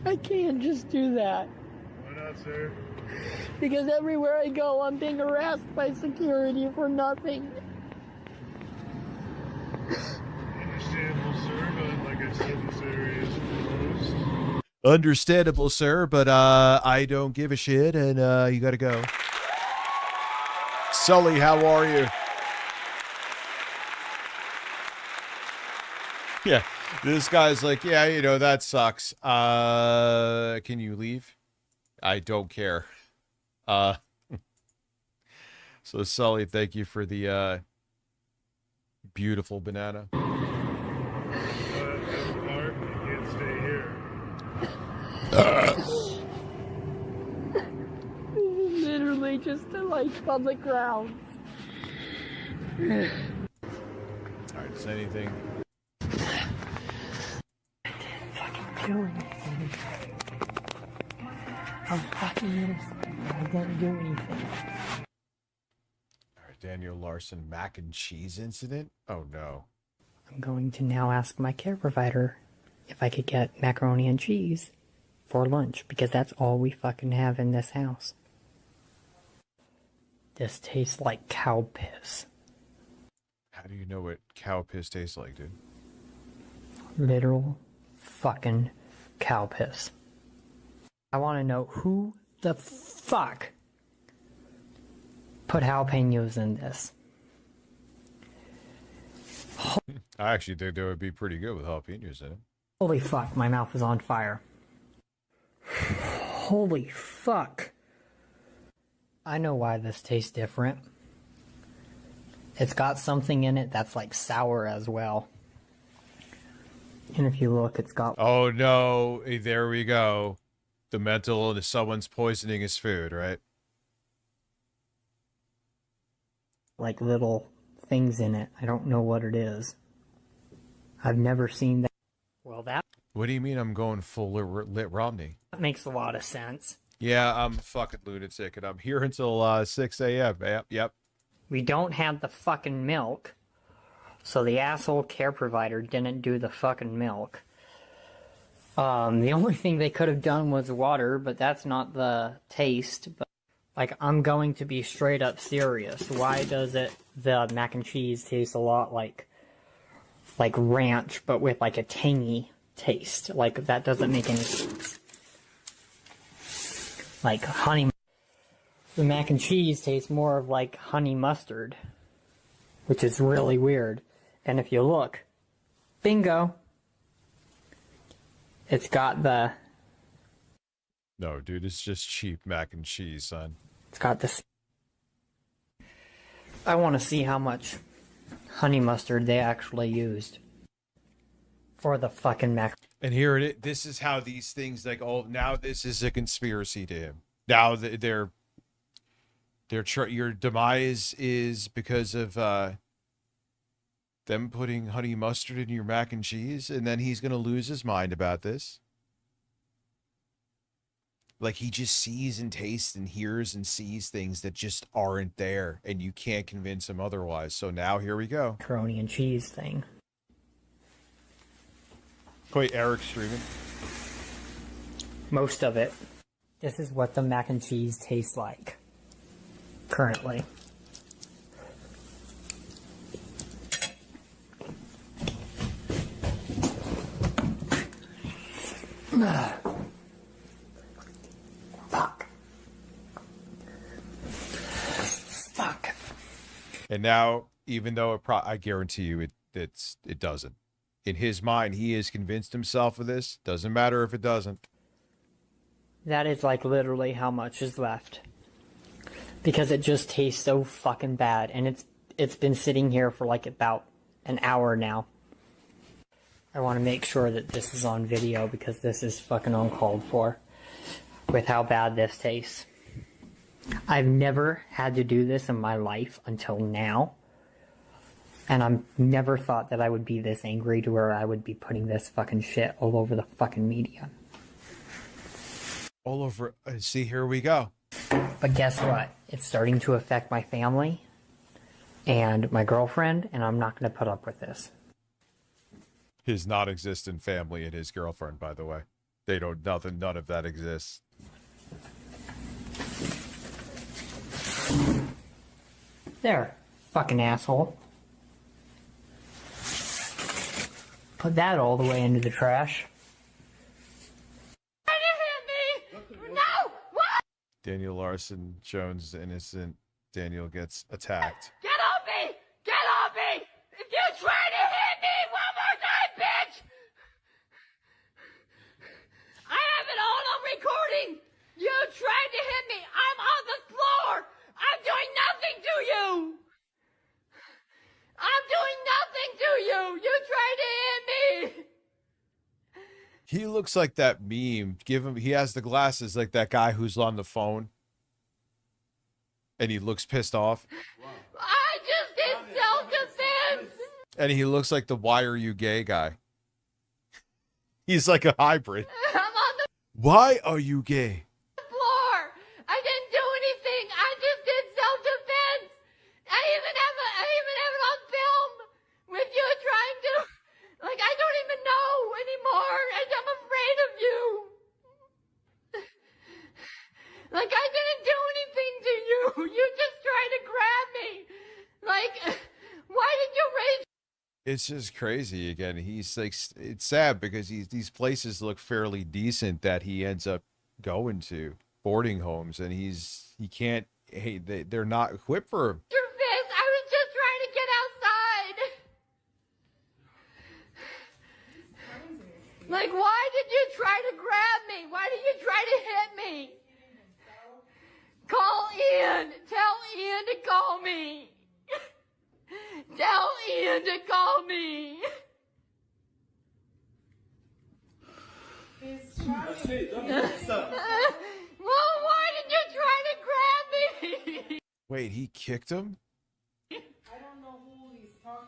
V: I can't just do that.
D: Why not, sir?
V: Because everywhere I go, I'm being harassed by security for nothing.
D: Understandable, sir, but like I said, this area is closed.
F: Understandable, sir, but I don't give a shit, and you gotta go. Sully, how are you? Yeah, this guy's like, yeah, you know, that sucks. Can you leave? I don't care. So Sully, thank you for the beautiful banana.
V: Literally just to like public grounds.
F: Alright, is anything?
V: I didn't fucking do anything. I'm fucking innocent. I didn't do anything.
F: Alright, Daniel Larson mac and cheese incident? Oh no.
V: I'm going to now ask my care provider if I could get macaroni and cheese for lunch, because that's all we fucking have in this house. This tastes like cow piss.
F: How do you know what cow piss tastes like, dude?
V: Literal fucking cow piss. I want to know who the fuck put jalapenos in this.
F: I actually think they would be pretty good with jalapenos in it.
V: Holy fuck, my mouth is on fire. Holy fuck. I know why this tastes different. It's got something in it that's like sour as well. And if you look, it's got...
F: Oh no, there we go. The mental and someone's poisoning his food, right?
V: like little things in it. I don't know what it is. I've never seen that. Well, that
F: What do you mean I'm going full lit Romney?
V: makes a lot of sense.
F: Yeah, I'm a fucking lunatic, and I'm here until 6 a.m. Yep.
V: We don't have the fucking milk, so the asshole care provider didn't do the fucking milk. The only thing they could have done was water, but that's not the taste. But, like, I'm going to be straight up serious. Why does the mac and cheese taste a lot like ranch, but with like a tangy taste? Like, that doesn't make any sense. Like honey, the mac and cheese tastes more of like honey mustard, which is really weird. And if you look, bingo, it's got the...
F: No, dude, it's just cheap mac and cheese, son.
V: It's got this... I want to see how much honey mustard they actually used for the fucking mac.
F: And here it is. This is how these things, like, oh, now this is a conspiracy to him. Now your demise is because of them putting honey mustard in your mac and cheese, and then he's gonna lose his mind about this. Like, he just sees and tastes and hears and sees things that just aren't there, and you can't convince him otherwise. So now here we go.
V: Macaroni and cheese thing.
F: Wait, Eric's streaming.
V: Most of it. This is what the mac and cheese tastes like currently. Fuck. Fuck.
F: And now, even though I guarantee you it doesn't. In his mind, he has convinced himself of this. Doesn't matter if it doesn't.
V: That is like literally how much is left. Because it just tastes so fucking bad, and it's been sitting here for like about an hour now. I want to make sure that this is on video because this is fucking uncalled for with how bad this tastes. I've never had to do this in my life until now. And I've never thought that I would be this angry to where I would be putting this fucking shit all over the fucking media.
F: All over. See, here we go.
V: But guess what? It's starting to affect my family and my girlfriend, and I'm not going to put up with this.
F: His non-existent family and his girlfriend, by the way. They don't, none of that exists.
V: There, fucking asshole. Put that all the way into the trash.
F: Daniel Larson Jones, innocent. Daniel gets attacked.
D: Get off me! Get off me! If you try to hit me one more time, bitch! I have it all on recording! You tried to hit me! I'm on the floor! I'm doing nothing to you! I'm doing nothing to you! You tried to hit me!
F: He looks like that meme. He has the glasses like that guy who's on the phone. And he looks pissed off.
D: I just did self-defense!
F: And he looks like the "Why Are You Gay" guy. He's like a hybrid.
D: I'm on the
F: Why are you gay?
D: floor! I didn't do anything! I just did self-defense! I even have it on film with you trying to... Like, I don't even know anymore, and I'm afraid of you! Like, I didn't do anything to you! You just tried to grab me! Like, why did you raise...
F: It's just crazy again. He's like, it's sad because these places look fairly decent that he ends up going to boarding homes, and he can't. Hey, they're not equipped for him.
D: Your face, I was just trying to get outside. Like, why did you try to grab me? Why did you try to hit me? Call Ian. Tell Ian to call me. Tell Ian to call me.
L: That's it. What's up?
D: Well, why did you try to grab me?
F: Wait, he kicked him?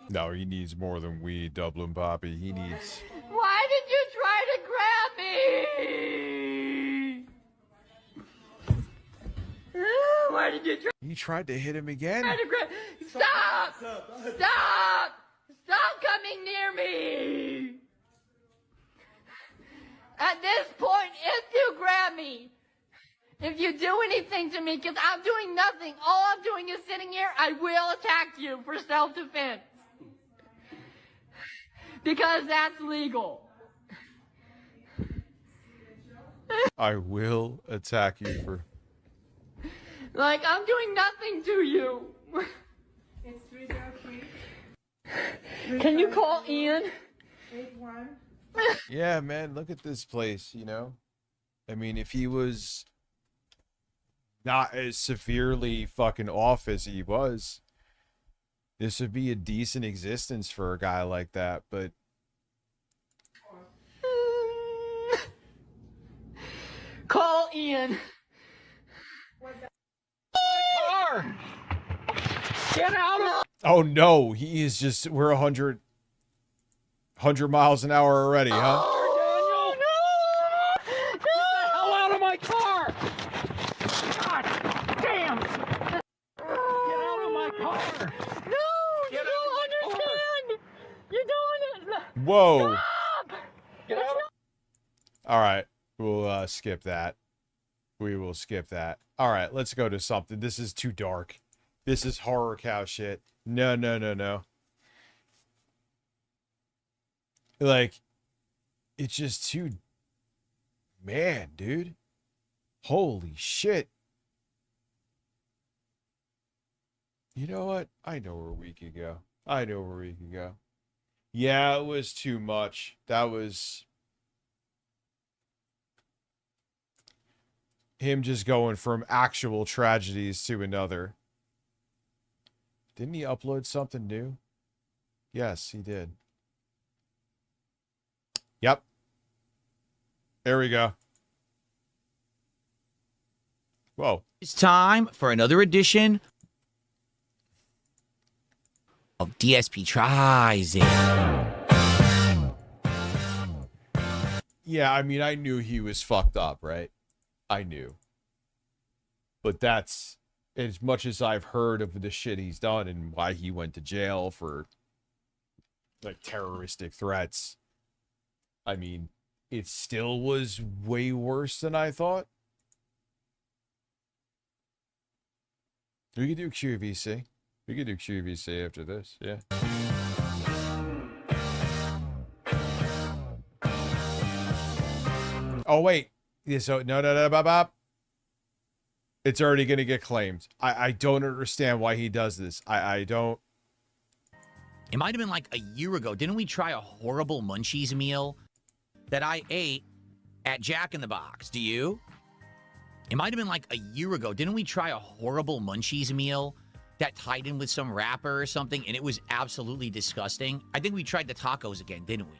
F: No, he needs more than weed, Dublin Poppy. He needs...
D: Why did you try to grab me? Why did you try?
F: He tried to hit him again?
D: Stop! Stop! Stop coming near me! At this point, if you grab me, if you do anything to me, because I'm doing nothing, all I'm doing is sitting here, I will attack you for self-defense. Because that's legal.
F: I will attack you for...
D: Like, I'm doing nothing to you.
K: It's 303.
D: Can you call Ian?
K: 81.
F: Yeah, man, look at this place, you know? I mean, if he was not as severely fucking off as he was, this would be a decent existence for a guy like that, but...
D: Call Ian.
V: Car! Get out of...
F: Oh no, he is just... We're 100 miles an hour already, huh?
V: Daniel! No! Get the hell out of my car! God damn! Get out of my car!
D: No! You don't understand! You don't...
F: Whoa!
D: Stop!
V: Get out!
F: Alright, we'll skip that. We will skip that. Alright, let's go to something. This is too dark. This is horror cow shit. No, no, no, no. Like, it's just too... Man, dude. Holy shit. You know what? I know where we could go. I know where we could go. Yeah, it was too much. That was... him just going from actual tragedies to another. Didn't he upload something new? Yes, he did. Yep. There we go. Whoa.
J: It's time for another edition of DSP Tries It.
F: Yeah, I mean, I knew he was fucked up, right? I knew. But that's, as much as I've heard of the shit he's done and why he went to jail for, like, terroristic threats, I mean, it still was way worse than I thought. We could do QVC. We could do QVC after this, yeah. Oh, wait. Yeah, so, no, bop. It's already going to get claimed. I don't understand why he does this. I don't.
J: It might have been like a year ago. Didn't we try a horrible Munchies meal that I ate at Jack in the Box? Do you? It might have been like a year ago. Didn't we try a horrible Munchies meal that tied in with some wrapper or something, and it was absolutely disgusting? I think we tried the tacos again, didn't we?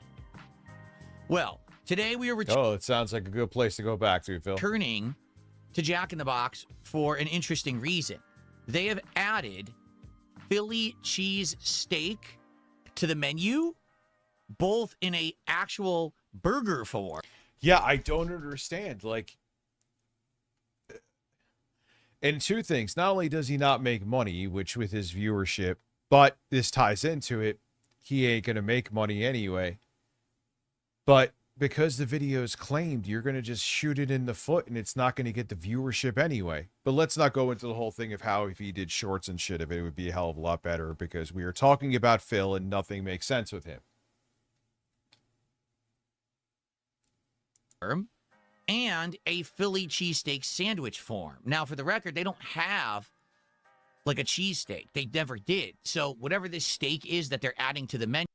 J: Well, today we are
F: Oh, it sounds like a good place to go back to, Phil.
J: returning to Jack in the Box for an interesting reason. They have added Philly cheese steak to the menu, both in a actual burger form.
F: Yeah, I don't understand. Like, and two things. Not only does he not make money, which with his viewership, but this ties into it, he ain't going to make money anyway. But because the video is claimed, you're going to just shoot it in the foot and it's not going to get the viewership anyway. But let's not go into the whole thing of how if he did shorts and shit, if it would be a hell of a lot better, because we are talking about Phil and nothing makes sense with him.
M: And a Philly cheesesteak sandwich form. Now, for the record, they don't have like a cheesesteak. They never did. So whatever this steak is that they're adding to the menu.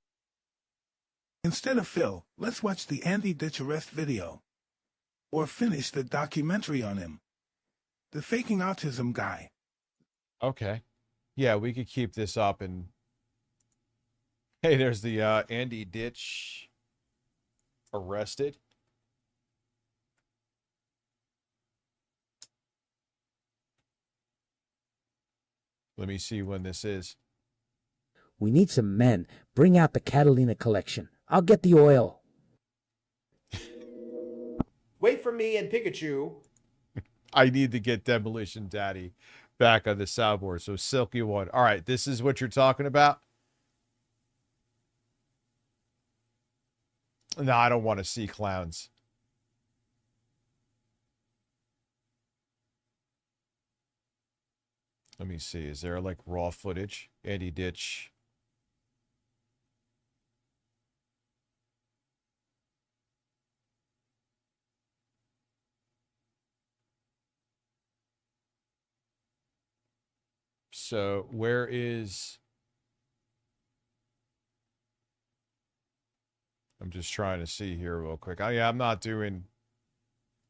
H: Instead of Phil, let's watch the Andy Ditch arrest video. Or finish the documentary on him. The faking autism guy.
F: Okay. Yeah, we could keep this up and... Hey, there's the Andy Ditch arrested. Let me see when this is.
I: We need some men. Bring out the Catalina collection. I'll get the oil.
S: Wait for me and Pikachu.
F: I need to get Demolition Daddy back on the soundboard. So Silky One. All right, this is what you're talking about? No, I don't want to see clowns. Let me see. Is there like raw footage? Andy Ditch. So where is... I'm just trying to see here real quick. Yeah, I'm not doing...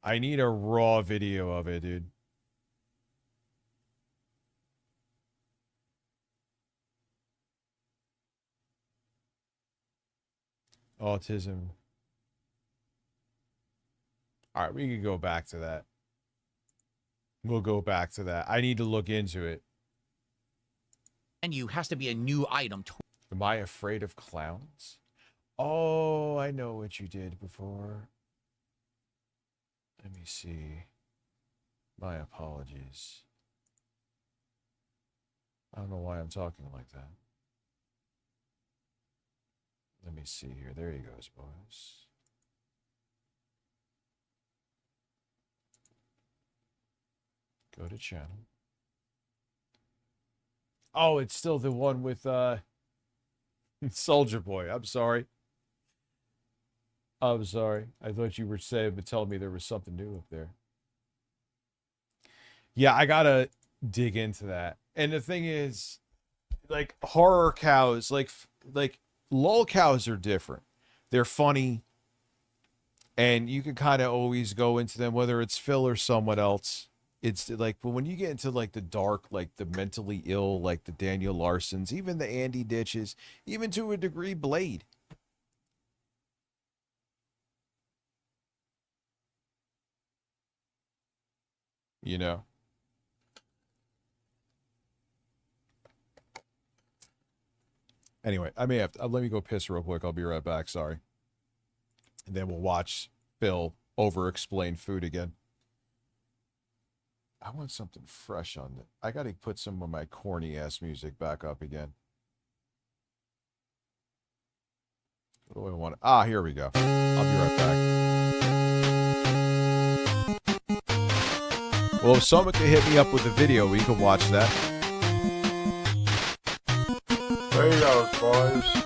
F: I need a raw video of it, dude. Autism. All right, we can go back to that. We'll go back to that. I need to look into it.
M: Menu has to be a new item.
F: Am I afraid of clowns? Oh, I know what you did before. Let me see. My apologies. I don't know why I'm talking like that. Let me see here. There he goes, boys. Go to channel. Oh, it's still the one with Soldier Boy. I'm sorry. I'm sorry. I thought you were saying, but telling me there was something new up there. Yeah, I gotta dig into that. And the thing is, like horror cows, like lol cows are different. They're funny, and you can kind of always go into them, whether it's Phil or someone else. It's like, but when you get into like the dark, like the mentally ill, like the Daniel Larsons, even the Andy Ditches, even to a degree Blade. You know? Anyway, I may have to, let me go piss real quick. I'll be right back. Sorry. And then we'll watch Phil over-explain food again. I want something fresh on it. I got to put some of my corny-ass music back up again. What do I want? Ah, here we go. I'll be right back. Well, if someone could hit me up with a video, we can watch that.
G: There you go, boys.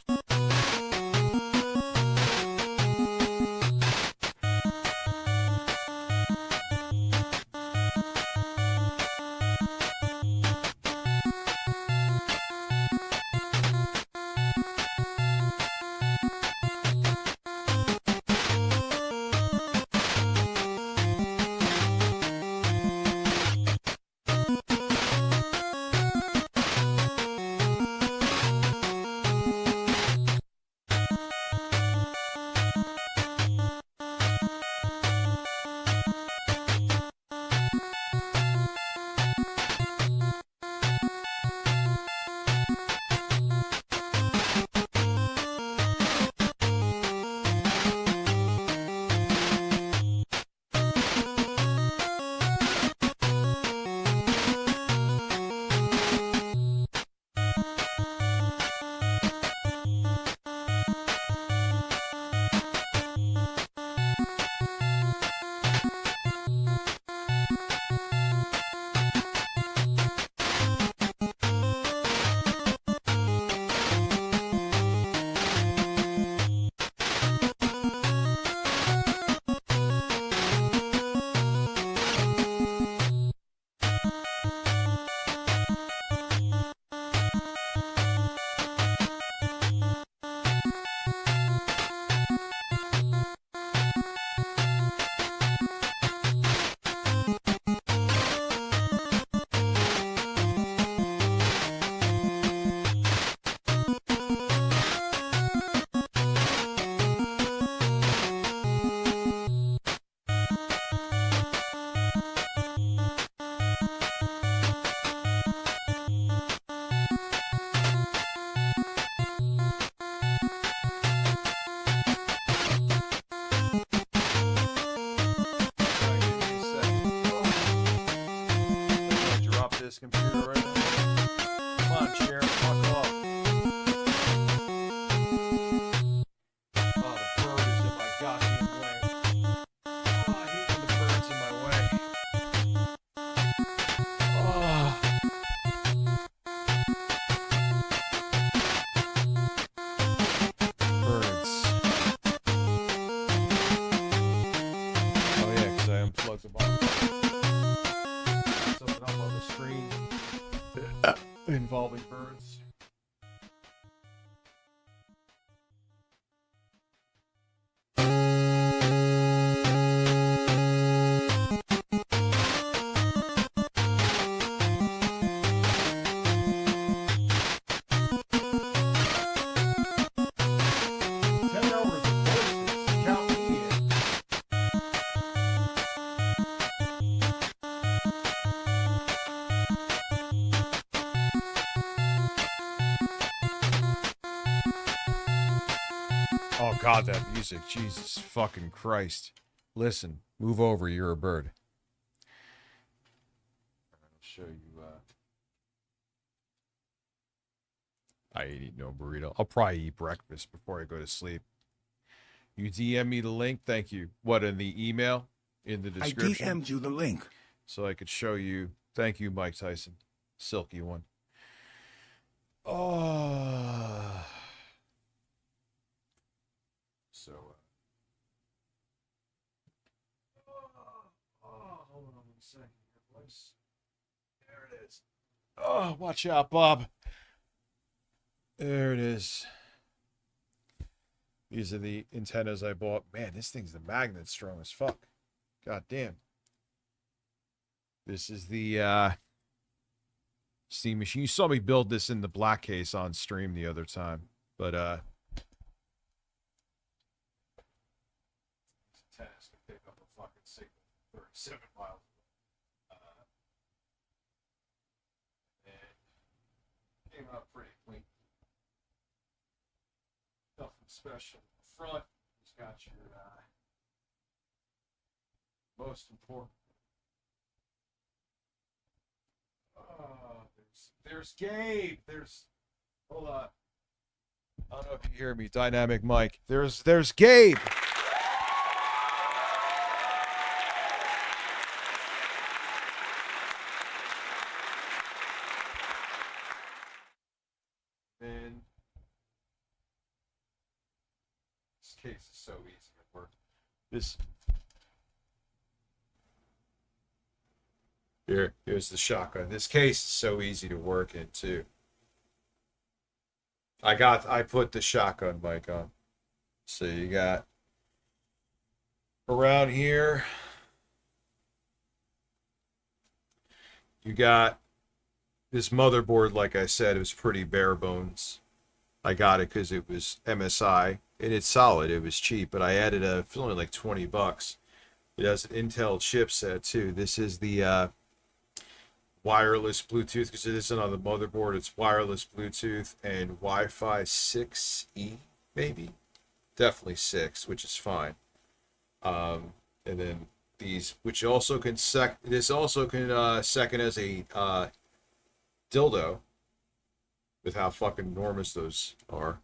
F: involving birds. Oh God, that music. Jesus fucking Christ. Listen, move over, you're a bird. I'll show you, I ain't eating no burrito. I'll probably eat breakfast before I go to sleep. You DM me the link, thank you. What, in the email? In the description?
H: I DM'd you the link.
F: So I could show you. Thank you, Mike Tyson. Silky one. Oh. So, hold on 1 second here, boys. There it is. Oh, watch out, Bob. There it is. These are the antennas I bought. Man, this thing's the magnet strong as fuck. God damn. This is the steam machine. You saw me build this in the black case on stream the other time, but antennas can pick up a fucking signal 37 miles. And came out pretty clean. Nothing special in the front. Just got your most important. There's Gabe. Hold on. I don't know if you hear me. Dynamic mic. There's Gabe. And this case is so easy to work. Here's the shotgun. This case is so easy to work in too. I put the shotgun mic on. So you got around here, you got this motherboard. Like I said, it was pretty bare bones. I got it because it was MSI and it's solid. It was cheap, but I added it's only like $20. It has an Intel chipset too. This is the wireless Bluetooth, because it isn't on the motherboard. It's wireless Bluetooth and Wi-Fi 6E, maybe, definitely 6, which is fine. And then these, which also can second as a dildo, with how fucking enormous those are.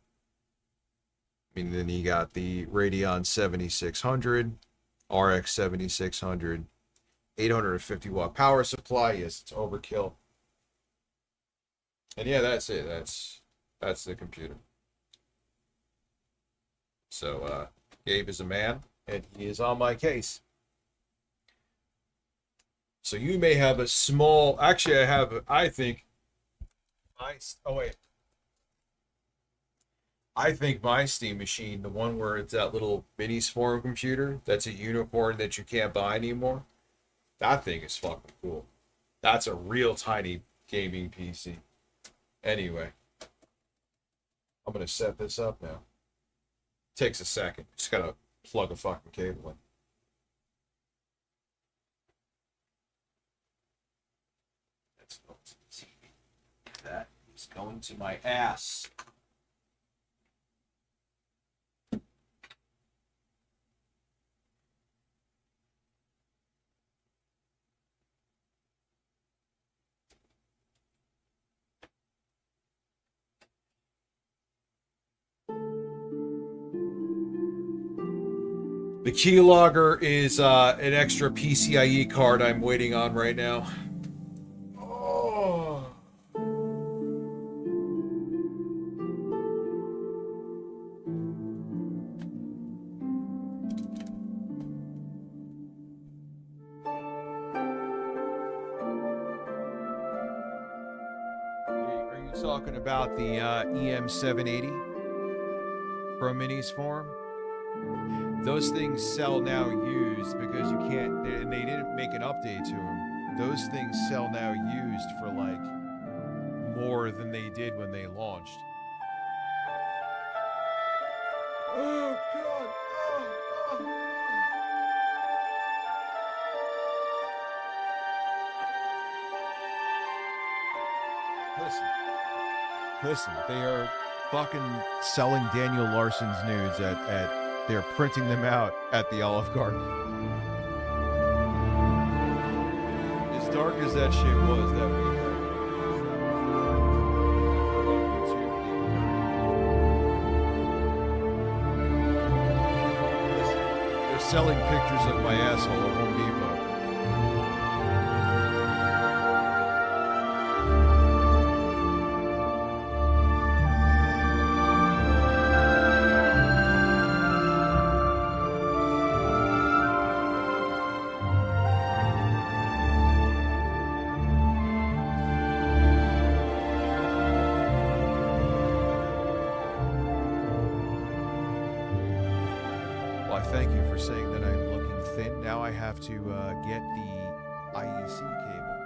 F: I mean, then you got the Radeon 7600, RX 7600. 850 watt power supply. Yes, it's overkill. And yeah, that's it. That's the computer. So Gabe is a man, and he is on my case. So you may have a small. Actually, I think my Steam machine, the one where it's that little mini Swarm computer, that's a unicorn that you can't buy anymore. That thing is fucking cool. That's a real tiny gaming PC. Anyway, I'm gonna set this up now. Takes a second. Just gotta plug a fucking cable in. That's going to the TV. That is going to my ass. The keylogger is an extra PCIe card I'm waiting on right now. Oh. There you talking about the EM780 Pro Minis form. Those things sell now used because you can't, and they didn't make an update to them. Those things sell now used for like more than they did when they launched. Oh, God. Listen, they are fucking selling Daniel Larson's nudes they're printing them out at the Olive Garden. As dark as that shit was that week. They're selling pictures of my asshole at Home Depot. Thank you for saying that I'm looking thin. Now I have to get the IEC cable.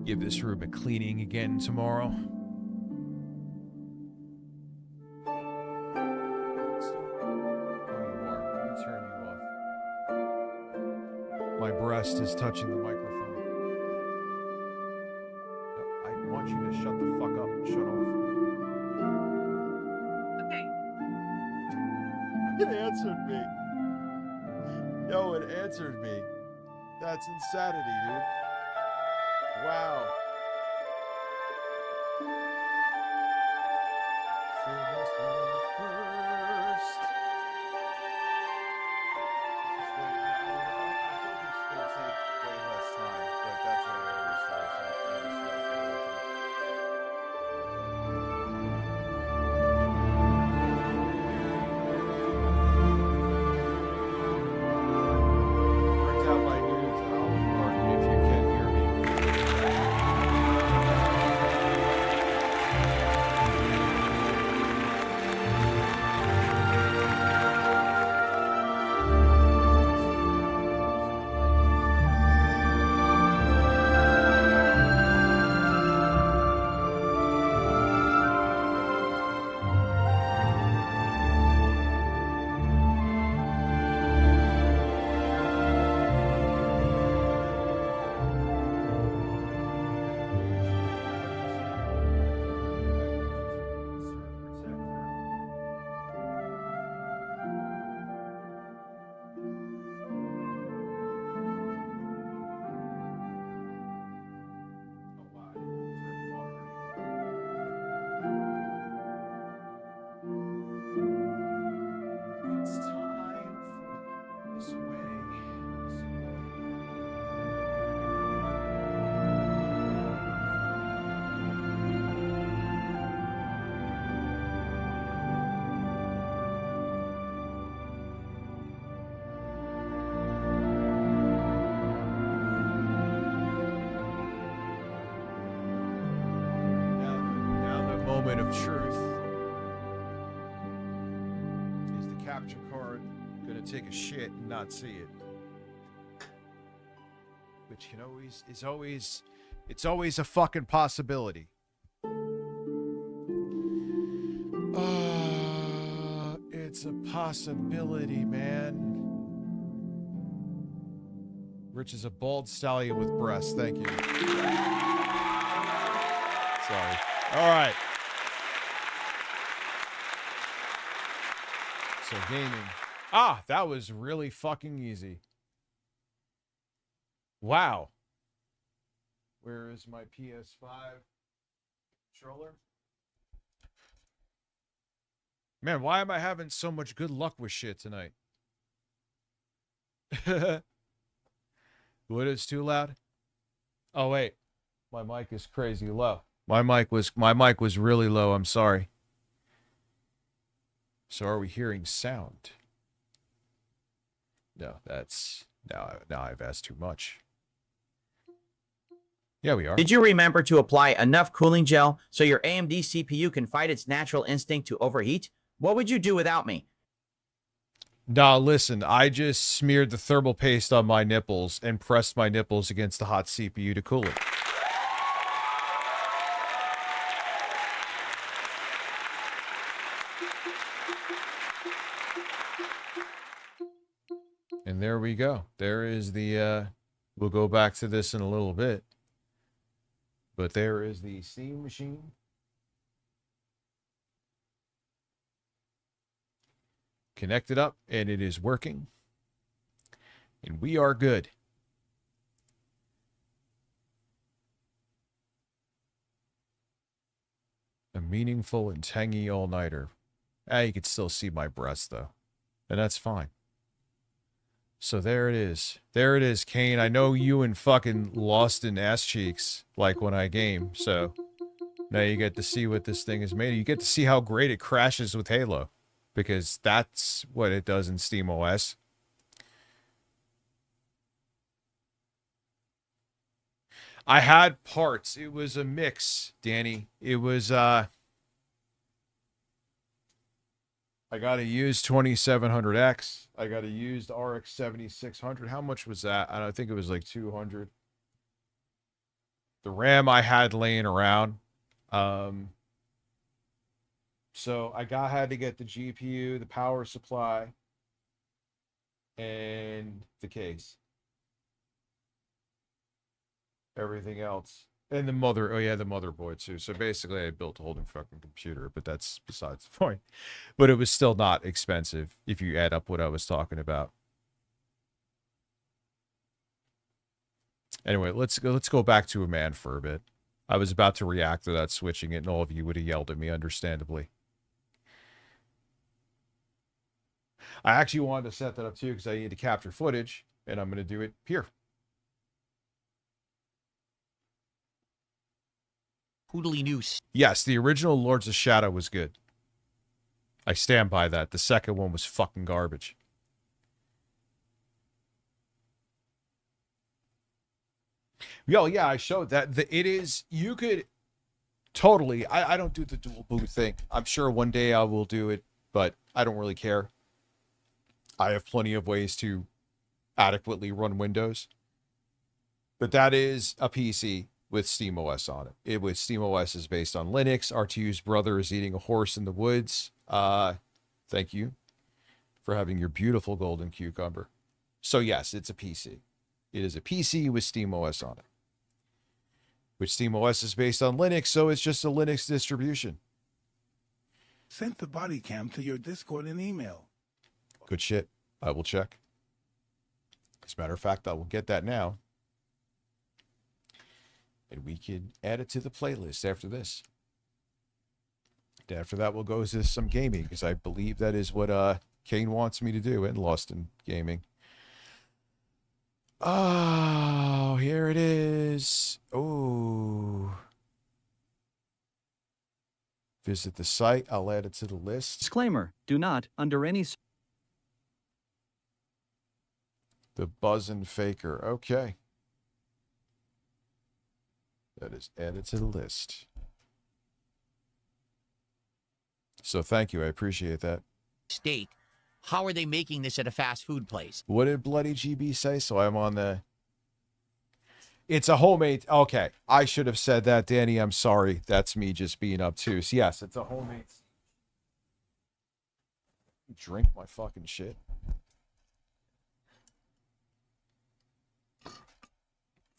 F: Give this room a cleaning again tomorrow. My breast is touching the microphone. No, I want you to shut the fuck up and shut off. Okay. It answered me. Yo, it answered me. That's insanity, dude. Wow. Moment of truth is the capture card. Gonna take a shit and not see it. Which can always is always it's always a fucking possibility. It's a possibility, man. Rich is a bald stallion with breasts. Thank you. Sorry. All right. So gaming. Ah, that was really fucking easy. Wow. Where is my PS5 controller? Man, why am I having so much good luck with shit tonight? What is too loud? Oh wait. My mic is crazy low. My mic was really low, I'm sorry. So are we hearing sound? No, that's now I've asked too much. Yeah, we are.
J: Did you remember to apply enough cooling gel so your AMD CPU can fight its natural instinct to overheat? What would you do without me?
F: Nah, listen, I just smeared the thermal paste on my nipples and pressed my nipples against the hot CPU to cool it. And there we go. There is the, we'll go back to this in a little bit. But there is the steam machine. Connected up, and it is working. And we are good. A meaningful and tangy all-nighter. You can still see my breast, though. And that's fine. So there it is. There it is, Kane. I know you and fucking Lost in ass cheeks, like when I game, so now you get to see what this thing is made of. You get to see how great it crashes with Halo, because that's what it does in SteamOS. I had parts. It was a mix, Danny. It was, I got a used 2700X. I got a used RX 7600. How much was that? I think it was like 200. The RAM I had laying around. So I had to get the GPU, the power supply, and the case. Everything else. And the motherboard too. So basically I built a whole new fucking computer, but that's besides the point. But it was still not expensive if you add up what I was talking about. Anyway, let's go back to a man for a bit. I was about to react to that switching it, and all of you would have yelled at me, understandably. I actually wanted to set that up too because I need to capture footage, and I'm going to do it here.
M: Poodly noose.
F: Yes, the original Lords of Shadow was good. I stand by that. The second one was fucking garbage. Yo, yeah, I showed that. It is, you could totally, I don't do the dual boot thing. I'm sure one day I will do it, but I don't really care. I have plenty of ways to adequately run Windows. But that is a PC with SteamOS on it. SteamOS is based on Linux. R2's brother is eating a horse in the woods. Thank you for having your beautiful golden cucumber. So yes, it's a PC. It is a PC with SteamOS on it. Which SteamOS is based on Linux, so it's just a Linux distribution.
H: Sent the body cam to your Discord and email.
F: Good shit. I will check. As a matter of fact, I will get that now. And we can add it to the playlist after this. And after that, we'll go to some gaming, because I believe that is what Kane wants me to do, and Lost in Gaming. Oh, here it is. Oh. Visit the site. I'll add it to the list.
R: Disclaimer, do not, under any...
F: The Buzzin' Faker. Okay. That is added to the list. So thank you. I appreciate that.
M: State how are they making this at a fast food place?
F: What did Bloody GB say? So I'm on the... It's a homemade... Okay, I should have said that, Danny. I'm sorry. That's me just being obtuse. Yes, it's a homemade... Drink my fucking shit.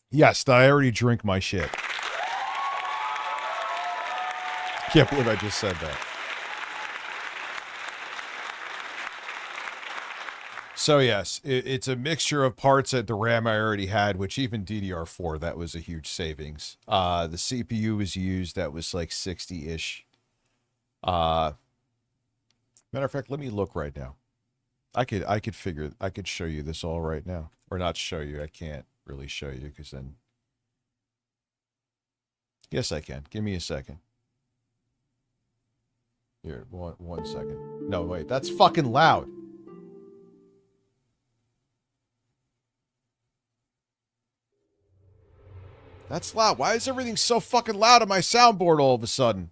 F: Yes, I already drink my shit. Can't believe I just said that. So yes, it's a mixture of parts at the RAM I already had, which even DDR4, that was a huge savings. The CPU was used, that was like 60-ish. Matter of fact, let me look right now. I could show you this all right now. Or not show you, I can't really show you, because then... Yes, I can. Give me a second. Here, one second. No, wait, that's fucking loud. That's loud. Why is everything so fucking loud on my soundboard all of a sudden?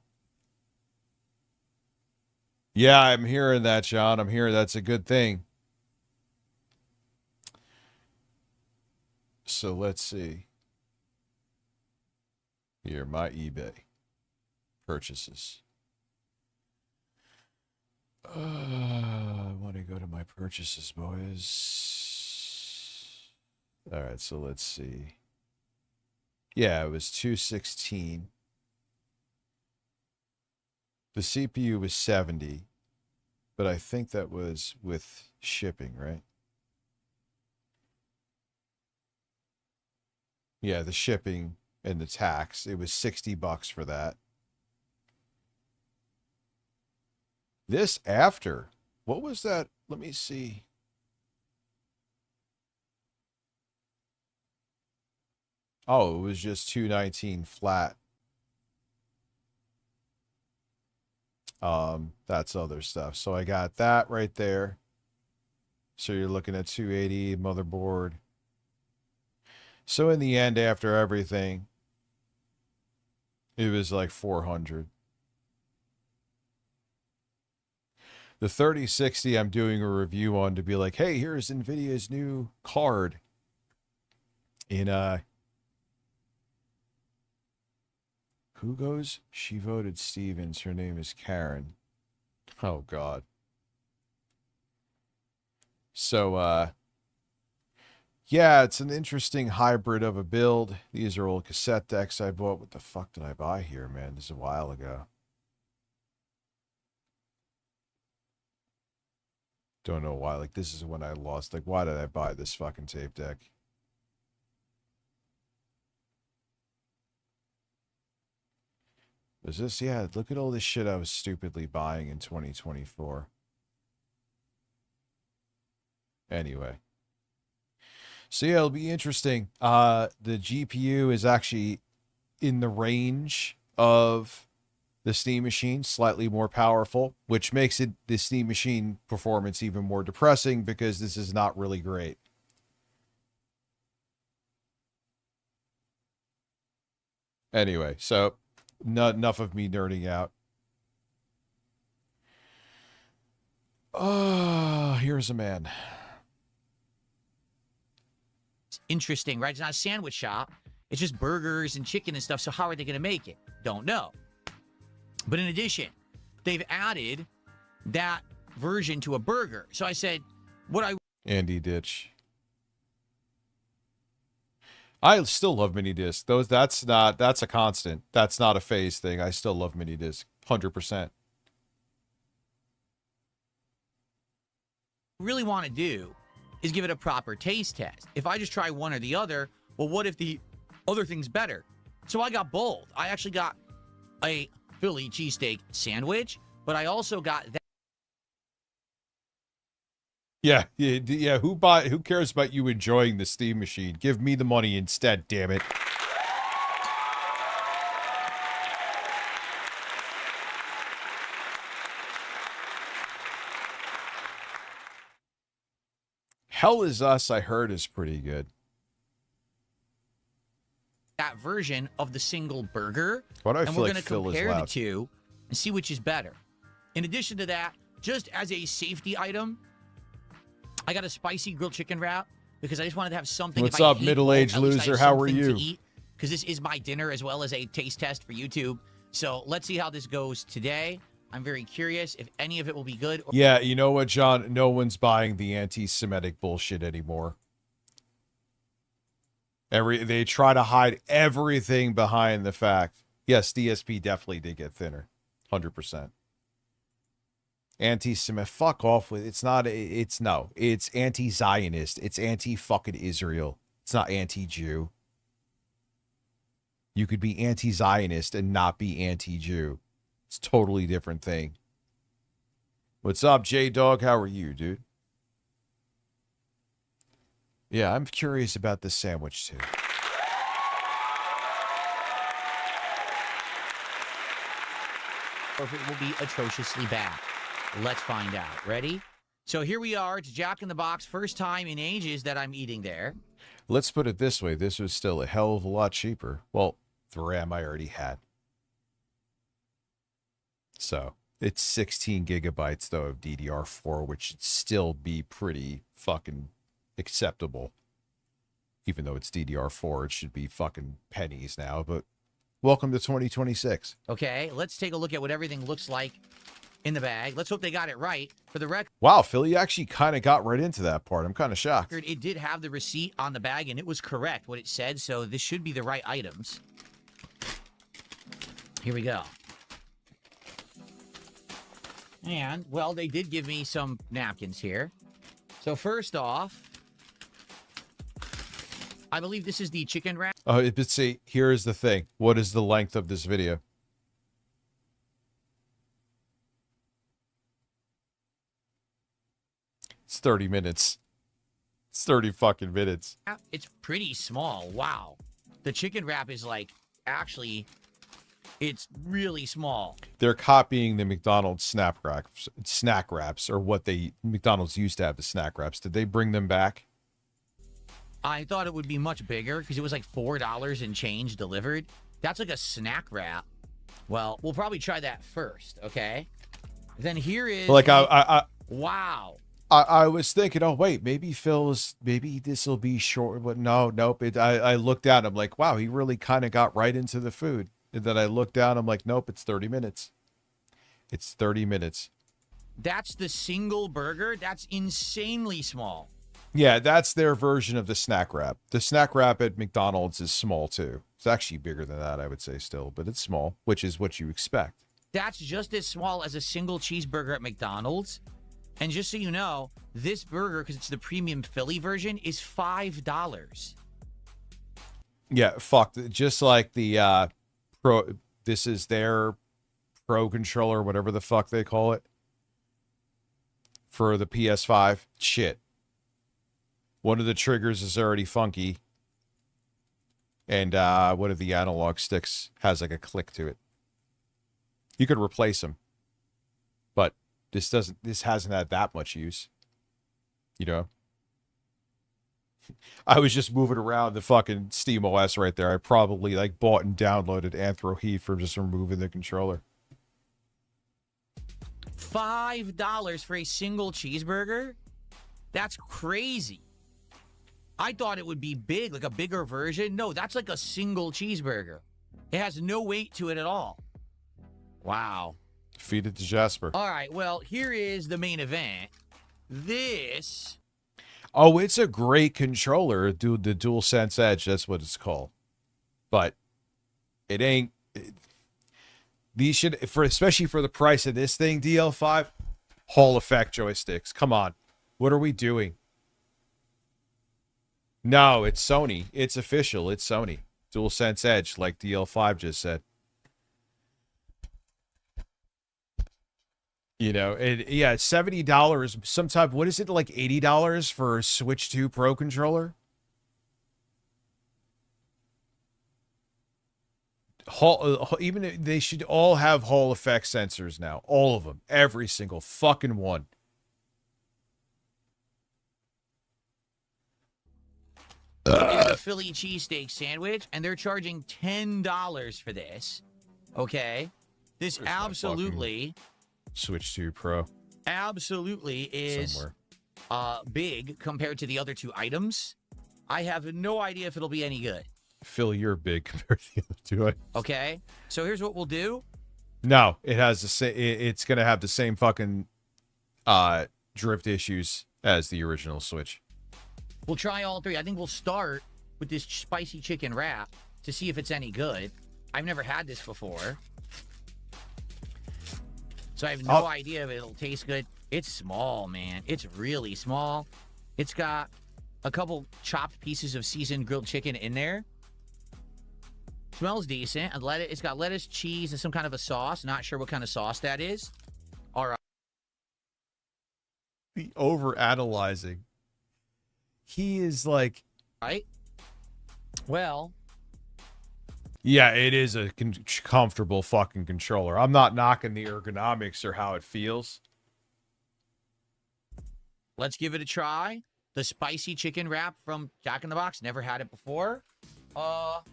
F: Yeah, I'm hearing that, John. I'm hearing that's a good thing. So let's see. Here, my eBay purchases. I want to go to my purchases, boys. All right, so let's see. Yeah, it was 216. The CPU was 70, but I think that was with shipping, right? Yeah, the shipping and the tax. It was $60 for that. This after, what was that? Let me see. Oh, it was just 219 flat. That's other stuff. So I got that right there. So you're looking at 280 motherboard. So in the end, after everything, it was like 400. The 3060 I'm doing a review on to be like, hey, here's NVIDIA's new card. In who goes? She voted Stevens. Her name is Karen. Oh, God. So, yeah, it's an interesting hybrid of a build. These are old cassette decks I bought. What the fuck did I buy here, man? This is a while ago. Don't know why. Like, this is when I lost. Like, why did I buy this fucking tape deck? Is this? Yeah, look at all this shit I was stupidly buying in 2024. Anyway. So yeah, it'll be interesting. The GPU is actually in the range of the Steam Machine, slightly more powerful, which makes it the Steam Machine performance even more depressing because this is not really great. Anyway, so not enough of me nerding out. Here's a man.
M: It's interesting, right? It's not a sandwich shop. It's just burgers and chicken and stuff. So how are they going to make it? Don't know. But in addition, they've added that version to a burger. So I said,
F: Andy Ditch. I still love mini disc. That's a constant. That's not a phase thing. I still love mini disc. 100%.
M: really want to do is give it a proper taste test. If I just try one or the other, well, what if the other thing's better? So I got both. I actually got a Philly cheesesteak sandwich, but I also got that.
F: Yeah. Who cares about you enjoying the Steam Machine? Give me the money instead, damn it. Hell Is Us, I heard, is pretty good.
M: That version of the single burger.
F: Why do I
M: and
F: feel
M: we're
F: like
M: going to
F: Phil is
M: compare the
F: loud?
M: two and see which is better. In addition to that, just as a safety item, I got a spicy grilled chicken wrap because I just wanted to have something.
F: What's
M: if I
F: up,
M: hate
F: middle-aged
M: both, at least I have
F: loser? How are
M: something
F: you?
M: to eat, because this is my dinner as well as a taste test for YouTube. So let's see how this goes today. I'm very curious if any of it will be good.
F: Yeah, you know what, John? No one's buying the anti-Semitic bullshit anymore. They try to hide everything behind the fact. Yes, DSP definitely did get thinner. 100%. Anti-Semitic. Fuck off with it's not. It's anti-Zionist. It's anti-fucking Israel. It's not anti-Jew. You could be anti-Zionist and not be anti-Jew. It's a totally different thing. What's up, J-Dog? How are you, dude? Yeah, I'm curious about this sandwich, too.
M: Or if it will be atrociously bad. Let's find out. Ready? So here we are. It's Jack in the Box. First time in ages that I'm eating there.
F: Let's put it this way. This was still a hell of a lot cheaper. Well, the RAM I already had. So, it's 16 gigabytes, though, of DDR4, which should still be pretty fucking acceptable. Even though it's DDR4, it should be fucking pennies now, but welcome to 2026.
M: Okay, let's take a look at what everything looks like in the bag. Let's hope they got it right. For the record,
F: Wow, Philly actually kind of got right into that part. I'm kind of shocked.
M: it did have the receipt on the bag, and it was correct what it said, so this should be the right items. Here we go. And, well, they did give me some napkins here. So first off, I believe this is the chicken wrap.
F: Oh, but see, here is the thing. What is the length of this video? It's 30 minutes. It's 30 fucking minutes.
M: It's pretty small. Wow. The chicken wrap is like, actually, it's really small.
F: They're copying the McDonald's snack wraps, or what McDonald's used to have, the snack wraps. Did they bring them back?
M: I thought it would be much bigger because it was like $4 and change delivered. That's like a snack wrap. Well, we'll probably try that first, okay? Then here is...
F: Like,
M: wow.
F: I was thinking, oh, wait, maybe this will be short, but nope. I looked down, I'm like, wow, he really kind of got right into the food. And then I looked down, I'm like, nope, it's 30 minutes. It's 30 minutes.
M: That's the single burger? That's insanely small.
F: Yeah, that's their version of the snack wrap. The snack wrap at McDonald's is small, too. It's actually bigger than that, I would say, still, but it's small, which is what you expect.
M: That's just as small as a single cheeseburger at McDonald's. And just so you know, this burger, because it's the premium Philly version, is $5.
F: Yeah, fuck. Just like the this is their Pro controller, whatever the fuck they call it, for the PS5. Shit. One of the triggers is already funky. And one of the analog sticks has like a click to it. You could replace them. But this hasn't had that much use. You know? I was just moving around the fucking Steam OS right there. I probably like bought and downloaded Anthro Heat for just removing the controller.
M: $5 for a single cheeseburger? That's crazy. I thought it would be big, like a bigger version. No, that's like a single cheeseburger. It has no weight to it at all. Wow.
F: Feed it to Jasper.
M: All right, well, here is the main event. This...
F: Oh, it's a great controller, dude. The DualSense Edge, that's what it's called. But it ain't... These should, especially for the price of this thing, DL5, Hall effect joysticks. Come on. What are we doing? No, it's Sony. It's official. It's Sony. DualSense Edge, like DL5 just said. You know, yeah, $70. Sometime, what is it, like $80 for a Switch 2 Pro controller? Even they should all have Hall effect sensors now. All of them. Every single fucking one.
M: It's a Philly cheesesteak sandwich, and they're charging $10 for this. Okay? This absolutely...
F: Switch 2 Pro.
M: Absolutely is...
F: Somewhere.
M: big compared to the other two items. I have no idea if it'll be any good.
F: Phil, you're big compared to the other two items.
M: Okay, so here's what we'll do.
F: No, it has the same. It's gonna have the same fucking drift issues as the original Switch.
M: We'll try all three. I think we'll start with this spicy chicken wrap to see if it's any good. I've never had this before, so I have no idea if it'll taste good. It's small, man. It's really small. It's got a couple chopped pieces of seasoned grilled chicken in there. Smells decent. And it's got lettuce, cheese, and some kind of a sauce. Not sure what kind of sauce that is. All right.
F: The over-analyzing. He is like...
M: Right? Well...
F: Yeah, it is a comfortable fucking controller. I'm not knocking the ergonomics or how it feels.
M: Let's give it a try. The spicy chicken wrap from Jack in the Box. Never had it before. Let's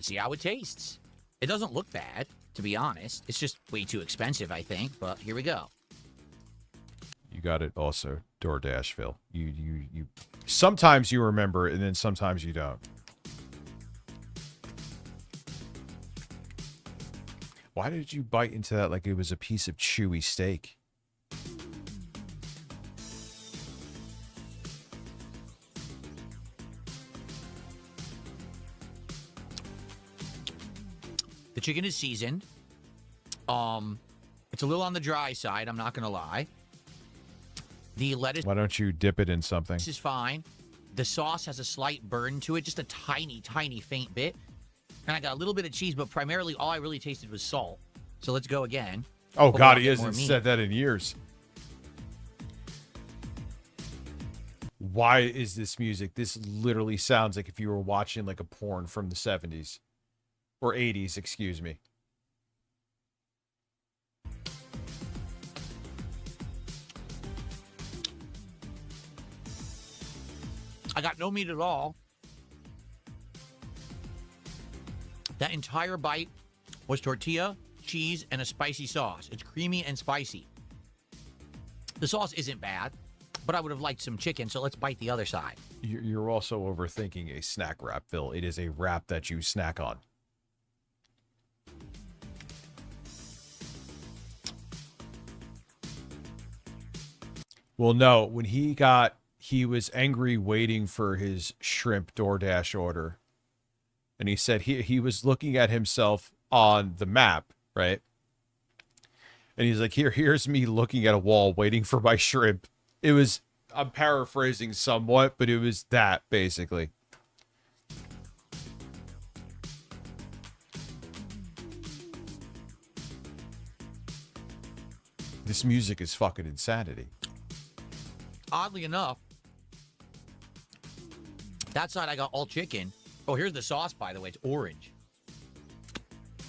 M: see how it tastes. It doesn't look bad, to be honest. It's just way too expensive, I think. But here we go.
F: You got it also, DoorDash, Phil. You sometimes you remember and then sometimes you don't. Why did you bite into that like it was a piece of chewy steak?
M: The chicken is seasoned. It's a little on the dry side, I'm not gonna lie. The lettuce...
F: Why don't you dip it in something?
M: This is fine. The sauce has a slight burn to it, just a tiny, tiny faint bit. And I got a little bit of cheese, but primarily all I really tasted was salt. So let's go again.
F: Oh,
M: Hopefully
F: God,
M: I'll
F: he
M: get more
F: hasn't
M: meat.
F: said that in years. Why is this music? This literally sounds like if you were watching like a porn from the 70s. Or 80s, excuse me.
M: I got no meat at all. That entire bite was tortilla, cheese, and a spicy sauce. It's creamy and spicy. The sauce isn't bad, but I would have liked some chicken, so let's bite the other side.
F: You're also overthinking a snack wrap, Phil. It is a wrap that you snack on. Well, no, when he was angry waiting for his shrimp DoorDash order. And he said he was looking at himself on the map, right? And he's like, here's me looking at a wall waiting for my shrimp. It was, I'm paraphrasing somewhat, but it was that, basically. This music is fucking insanity.
M: Oddly enough, that side I got all chicken. Oh, here's the sauce, by the way. It's orange.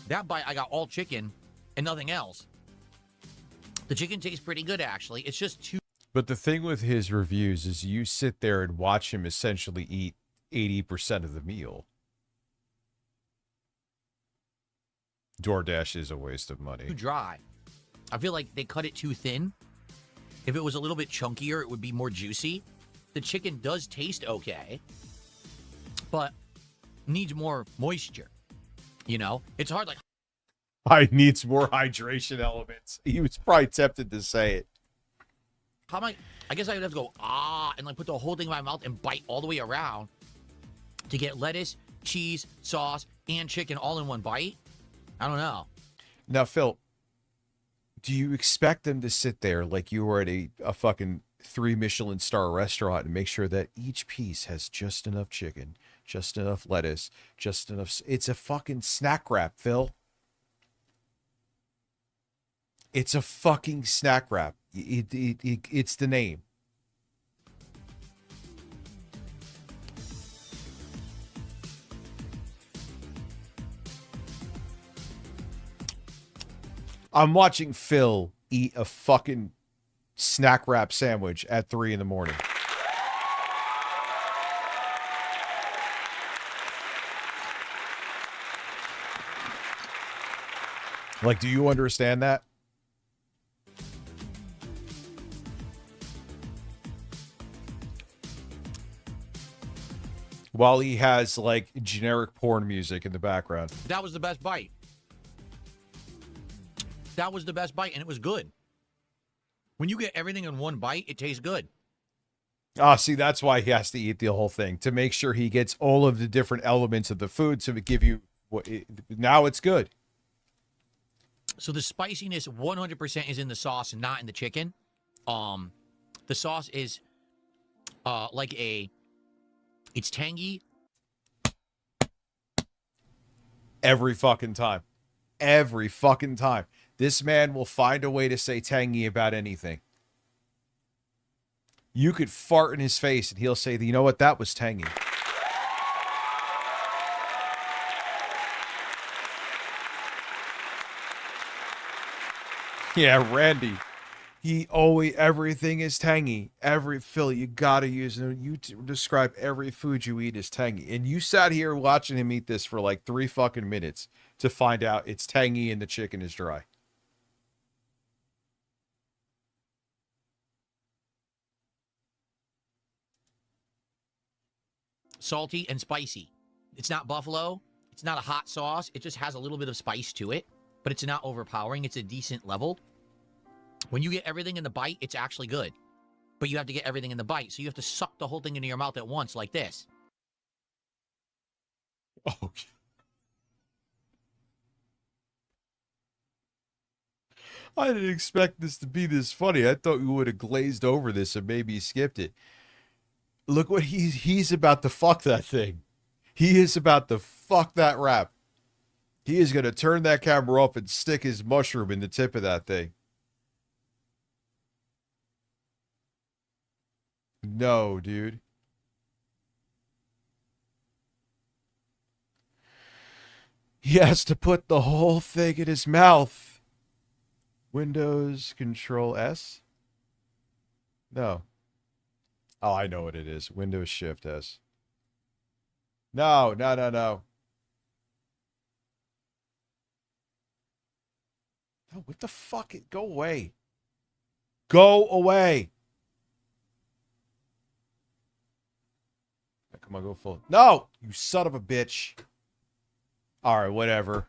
M: That bite, I got all chicken and nothing else. The chicken tastes pretty good, actually. It's just too...
F: But the thing with his reviews is you sit there and watch him essentially eat 80% of the meal. DoorDash is a waste of money.
M: Too dry. I feel like they cut it too thin. If it was a little bit chunkier, it would be more juicy. The chicken does taste okay, but needs more moisture. You know, it's hard. Like,
F: I needs more hydration elements. He was probably tempted to say it.
M: how am I guess I would have to go and like put the whole thing in my mouth and bite all the way around to get lettuce, cheese, sauce, and chicken all in one bite. I don't know.
F: Now, Phil, do you expect them to sit there like you were at a fucking 3 Michelin star restaurant and make sure that each piece has just enough chicken, just enough lettuce, just enough... It's a fucking snack wrap, Phil. It's a fucking snack wrap. It's the name. I'm watching Phil eat a fucking snack wrap sandwich at 3 in the morning. Like, do you understand that? while he has like generic porn music in the background.
M: That was the best bite. That was the best bite, and it was good. When you get everything in one bite, it tastes good.
F: Ah, see, that's why he has to eat the whole thing, to make sure he gets all of the different elements of the food to give you what now it's good.
M: So the spiciness 100% is in the sauce, not in the chicken. The sauce is it's tangy.
F: Every fucking time. Every fucking time. This man will find a way to say tangy about anything. You could fart in his face and he'll say, you know what, that was tangy. Yeah, Randy. Everything is tangy. Phil, you gotta use it. You describe every food you eat as tangy. And you sat here watching him eat this for like 3 fucking minutes to find out it's tangy and the chicken is dry.
M: Salty and spicy. It's not buffalo. It's not a hot sauce. It just has a little bit of spice to it, but it's not overpowering. It's a decent level. When you get everything in the bite, it's actually good. But you have to get everything in the bite, so you have to suck the whole thing into your mouth at once, like this.
F: Okay. I didn't expect this to be this funny. I thought we would have glazed over this and maybe skipped it. Look what he's about to fuck that thing. He is about to fuck that wrap. He is going to turn that camera off and stick his mushroom in the tip of that thing. No, dude. He has to put the whole thing in his mouth. Windows Control S? No. Oh, I know what it is. Windows Shift S. No. No, what the fuck? Go away. Go away. Come on, go full. No! You son of a bitch. Alright, whatever.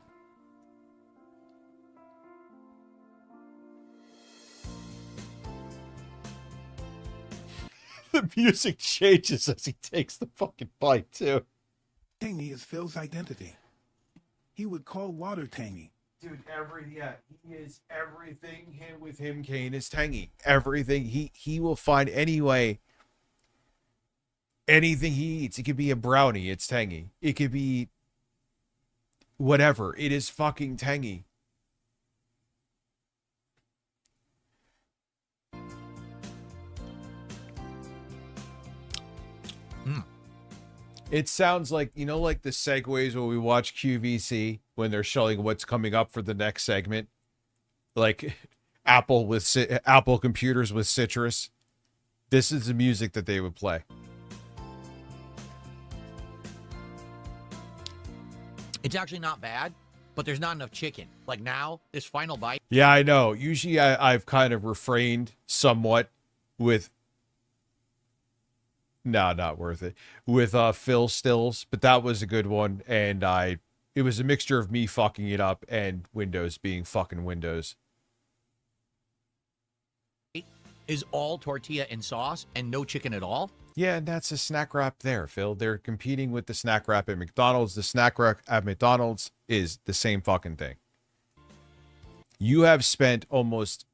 F: The music changes as he takes the fucking bite, too.
H: Tangy is Phil's identity. He would call water tangy.
F: Dude, he is everything with him, Kane, is tangy. Everything. He will find any way. Anything he eats. It could be a brownie, it's tangy. It could be whatever. It is fucking tangy. It sounds like, you know, like the segues when we watch QVC when they're showing what's coming up for the next segment, like Apple computers with citrus. This is the music that they would play.
M: It's actually not bad, but there's not enough chicken. Like now, this final bite.
F: Yeah, I know. Usually I've kind of refrained somewhat with... No, not worth it. With Phil Stills, but that was a good one, and it was a mixture of me fucking it up and Windows being fucking Windows.
M: Is all tortilla and sauce and no chicken at all.
F: Yeah, and that's a snack wrap there, Phil. They're competing with the snack wrap at McDonald's. The snack wrap at McDonald's is the same fucking thing. You have spent almost...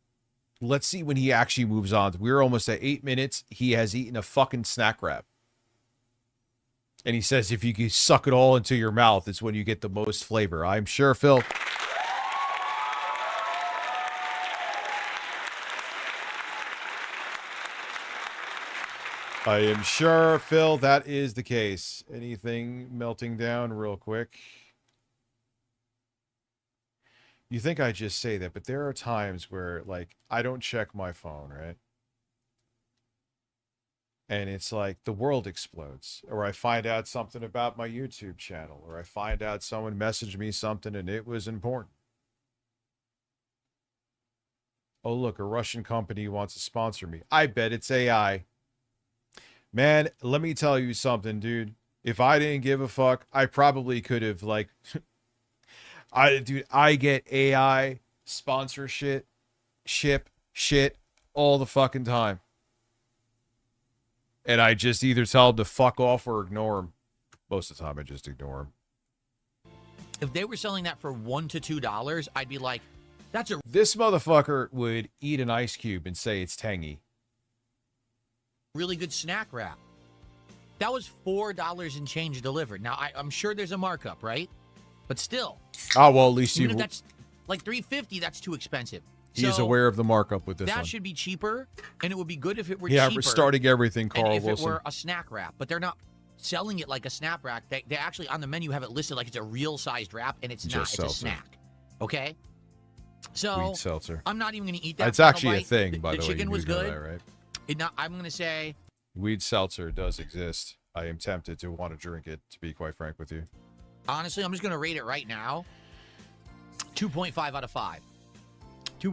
F: Let's see when he actually moves on. We're almost at 8 minutes. He has eaten a fucking snack wrap. And he says if you can suck it all into your mouth, it's when you get the most flavor. I'm sure, Phil. I am sure, Phil, that is the case. Anything melting down real quick? You think I just say that, but there are times where, like, I don't check my phone, right? And it's like the world explodes. Or I find out something about my YouTube channel. Or I find out someone messaged me something and it was important. Oh, look, a Russian company wants to sponsor me. I bet it's AI. Man, let me tell you something, dude. If I didn't give a fuck, I probably could have like, I get AI sponsorship, shit all the fucking time. And I just either tell them to fuck off or ignore them. Most of the time, I just ignore them.
M: If they were selling that for $1 to $2, I'd be like, that's a...
F: This motherfucker would eat an ice cube and say it's tangy.
M: really good snack wrap. That was $4 and change delivered. Now, I'm sure there's a markup, right? But still.
F: Oh, well, at least
M: even if that's like $3.50, that's too expensive.
F: He is aware of the markup with this
M: that
F: one.
M: should be cheaper, and it would be good if it were
F: Yeah,
M: cheaper.
F: we're starting everything, Carl
M: and if
F: Wilson.
M: it were a snack wrap, but they're not selling it like a snack wrap. They actually, on the menu, have it listed like it's a real-sized wrap, and it's not.
F: Just
M: It's a
F: seltzer.
M: snack. Okay? So,
F: Weed seltzer.
M: I'm not even going to eat that.
F: It's
M: final
F: actually a
M: bite.
F: thing, by the way.
M: chicken
F: You
M: was
F: do know
M: good.
F: that, right?
M: I'm going to say...
F: Weed seltzer does exist. I am tempted to want to drink it, to be quite frank with you.
M: Honestly, I'm just going to rate it right now. 2.5 out of 5.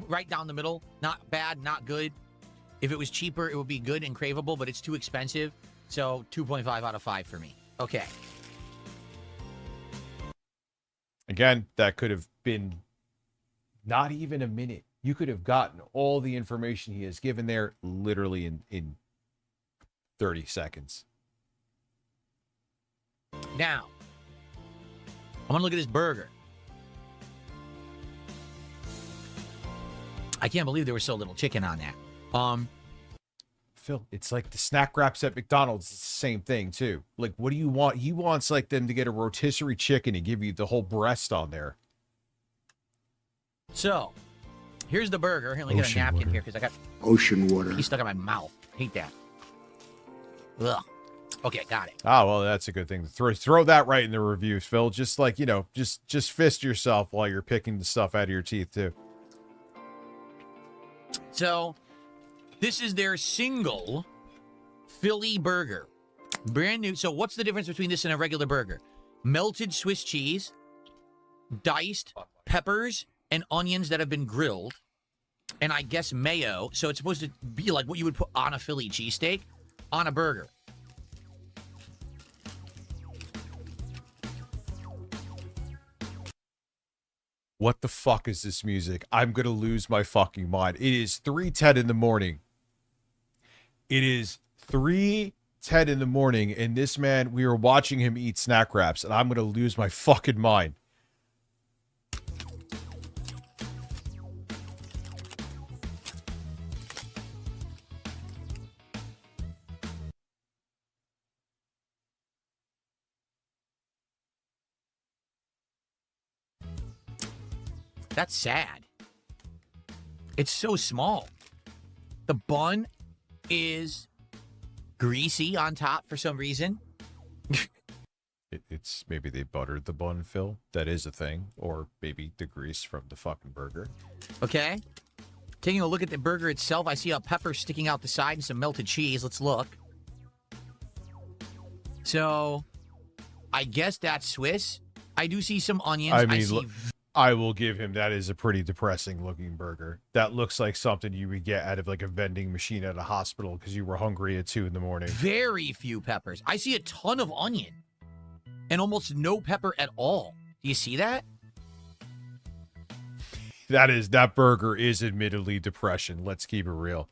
M: Right down the middle. Not bad, not good. If it was cheaper, it would be good and craveable, but it's too expensive. So 2.5 out of 5 for me. Okay.
F: Again, that could have been not even a minute. You could have gotten all the information he has given there literally in 30 seconds.
M: Now, I'm going to look at this burger. I can't believe there was so little chicken on that.
F: Phil, it's like the snack wraps at McDonald's. It's the same thing, too. Like, what do you want? He wants, like, them to get a rotisserie chicken and give you the whole breast on there.
M: So, here's the burger. Here, let me get a napkin here because I got
G: ocean water.
M: He's stuck in my mouth. Hate that. Ugh. Okay, got it.
F: Ah, well, that's a good thing. Throw that right in the reviews, Phil. Just like, just fist yourself while you're picking the stuff out of your teeth, too.
M: So, this is their single Philly burger. Brand new. So, what's the difference between this and a regular burger? Melted Swiss cheese, diced peppers and onions that have been grilled, and I guess mayo. So, it's supposed to be like what you would put on a Philly cheesesteak on a burger.
F: What the fuck is this music? I'm going to lose my fucking mind. It is 3:10 in the morning. It is 3:10 in the morning, and this man, we are watching him eat snack wraps, and I'm going to lose my fucking mind.
M: That's sad. It's so small. The bun is greasy on top for some reason.
F: It's maybe they buttered the bun, Phil. That is a thing. Or maybe the grease from the fucking burger.
M: Okay. Taking a look at the burger itself, I see a pepper sticking out the side and some melted cheese. Let's look. So, I guess that's Swiss. I do see some onions.
F: I mean,
M: see
F: I will give him that is a pretty depressing looking burger. That looks like something you would get out of like a vending machine at a hospital because you were hungry at 2 a.m.
M: very few peppers. I see a ton of onion and almost no pepper at all. Do you see that?
F: That burger is admittedly depression. Let's keep it real.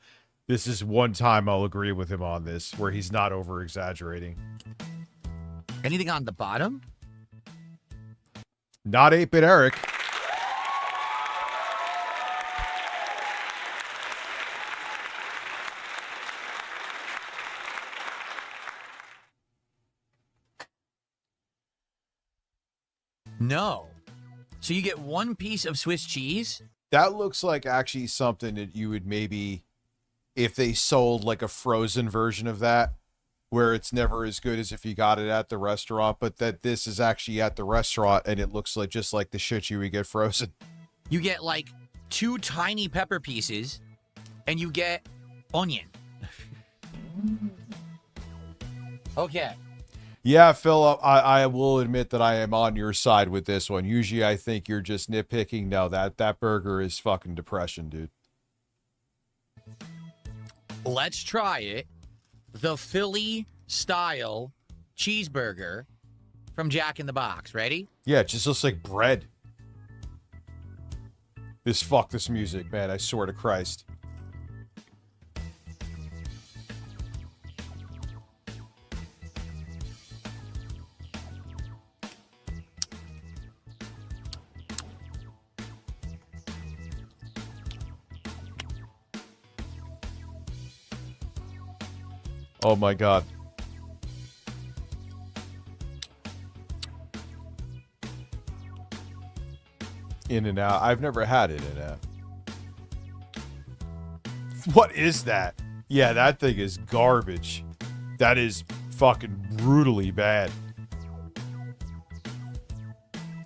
F: This is one time I'll agree with him on this, where he's not over exaggerating.
M: Anything on the bottom?
F: Not 8-Bit Eric.
M: No. So you get one piece of Swiss cheese?
F: That looks like actually something that you would maybe, if they sold like a frozen version of that, where it's never as good as if you got it at the restaurant, but that this is actually at the restaurant and it looks like just like the shit you would get frozen.
M: You get like 2 tiny pepper pieces and you get onion. Okay.
F: Yeah, Phil, I will admit that I am on your side with this one. Usually I think you're just nitpicking. No, that burger is fucking depression, dude.
M: Let's try it. The Philly style cheeseburger from Jack in the Box. Ready?
F: Yeah, it just looks like bread. Fuck this music, man. I swear to Christ. Oh my God. In-N-Out. I've never had In-N-Out. What is that? Yeah, that thing is garbage. That is fucking brutally bad.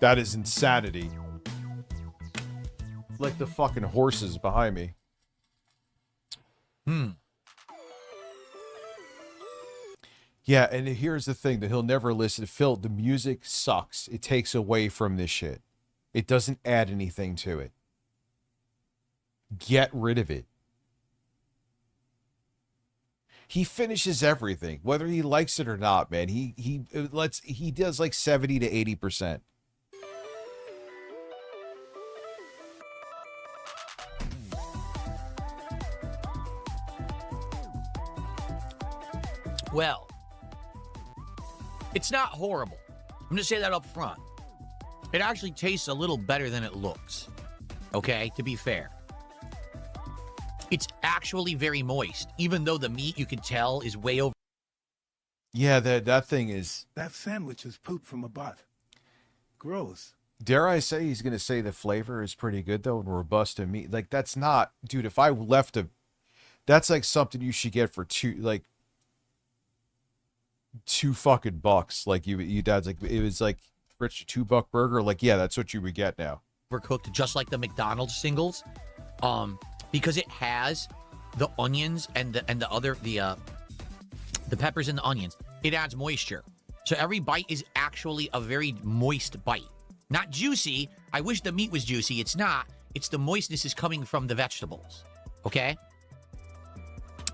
F: That is insanity. Like the fucking horses behind me. Yeah, and here's the thing that he'll never listen to. Phil, the music sucks. It takes away from this shit. It doesn't add anything to it. Get rid of it. He finishes everything, whether he likes it or not, man. He does like 70 to 80%.
M: Well, it's not horrible. I'm going to say that up front. It actually tastes a little better than it looks. Okay, to be fair. It's actually very moist, even though the meat, you can tell, is way over.
F: Yeah, that thing is...
H: That sandwich is poop from a butt. Gross.
F: Dare I say he's going to say the flavor is pretty good, though, and robust and meat. Like, that's not... Dude, if I left a... That's like something you should get for $2 fucking bucks. Like, you dad's like... It was like... Rich $2 burger. Like, yeah, that's what you would get now.
M: Overcooked, just like the McDonald's singles. Because it has the onions and the peppers and the onions. It adds moisture. So every bite is actually a very moist bite. Not juicy. I wish the meat was juicy. It's not. It's the moistness is coming from the vegetables. Okay?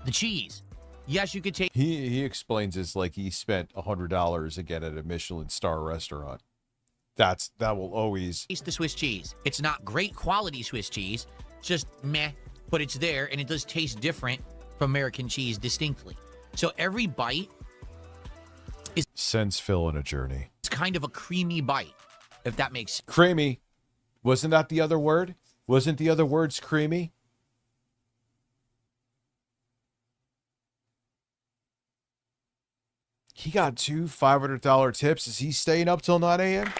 M: The cheese. Yes, you could take...
F: He explains this like he spent $100 again at a Michelin star restaurant. That will always...
M: Taste the Swiss cheese. It's not great quality Swiss cheese. It's just meh. But it's there, and it does taste different from American cheese distinctly. So every bite is...
F: Sends Phil on a journey.
M: It's kind of a creamy bite, if that makes sense.
F: Creamy. Wasn't that the other word? Wasn't the other words creamy? He got 2 $500 tips. Is he staying up till 9 a.m.?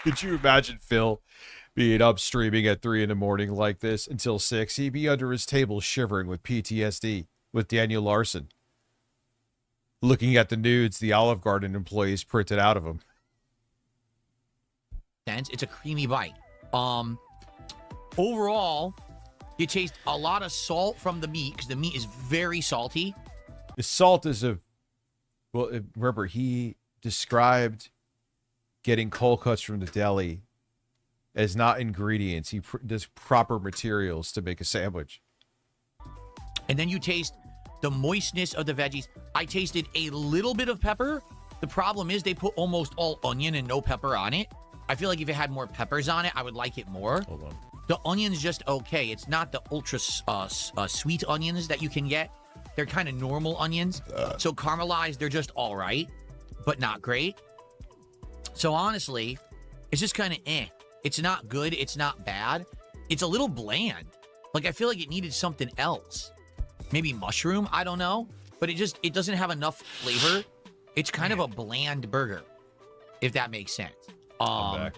F: Could you imagine Phil being up streaming at 3 in the morning like this until 6? He'd be under his table shivering with PTSD with Daniel Larson, looking at the nudes the Olive Garden employees printed out of him.
M: It's a creamy bite. Overall, you taste a lot of salt from the meat because the meat is very salty.
F: The salt is remember, he described getting cold cuts from the deli as not ingredients. He does proper materials to make a sandwich.
M: And then you taste the moistness of the veggies. I tasted a little bit of pepper. The problem is they put almost all onion and no pepper on it. I feel like if it had more peppers on it, I would like it more.
F: Hold on.
M: The onion's just okay. It's not the ultra sweet onions that you can get. They're kind of normal onions. So caramelized, they're just all right, but not great. So honestly, it's just kind of eh. It's not good. It's not bad. It's a little bland. Like, I feel like it needed something else. Maybe mushroom. I don't know. But it doesn't have enough flavor. It's kind of a bland burger, if that makes sense.
F: I'm back.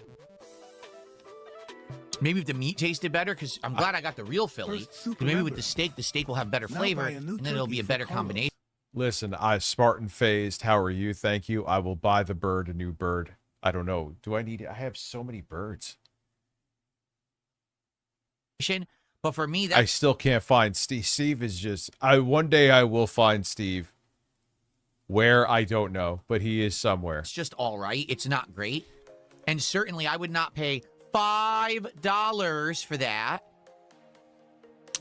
M: Maybe if the meat tasted better, because I'm glad I got the real Philly. Maybe with the steak will have better flavor, and then it'll be a better combination.
F: Listen, Spartan phased. How are you? Thank you. I will buy the bird a new bird. I don't know. Do I need... I have so many birds.
M: But for me,
F: I still can't find Steve. Steve is just... One day I will find Steve. Where, I don't know. But he is somewhere.
M: It's just all right. It's not great. And certainly I would not pay $5 for that.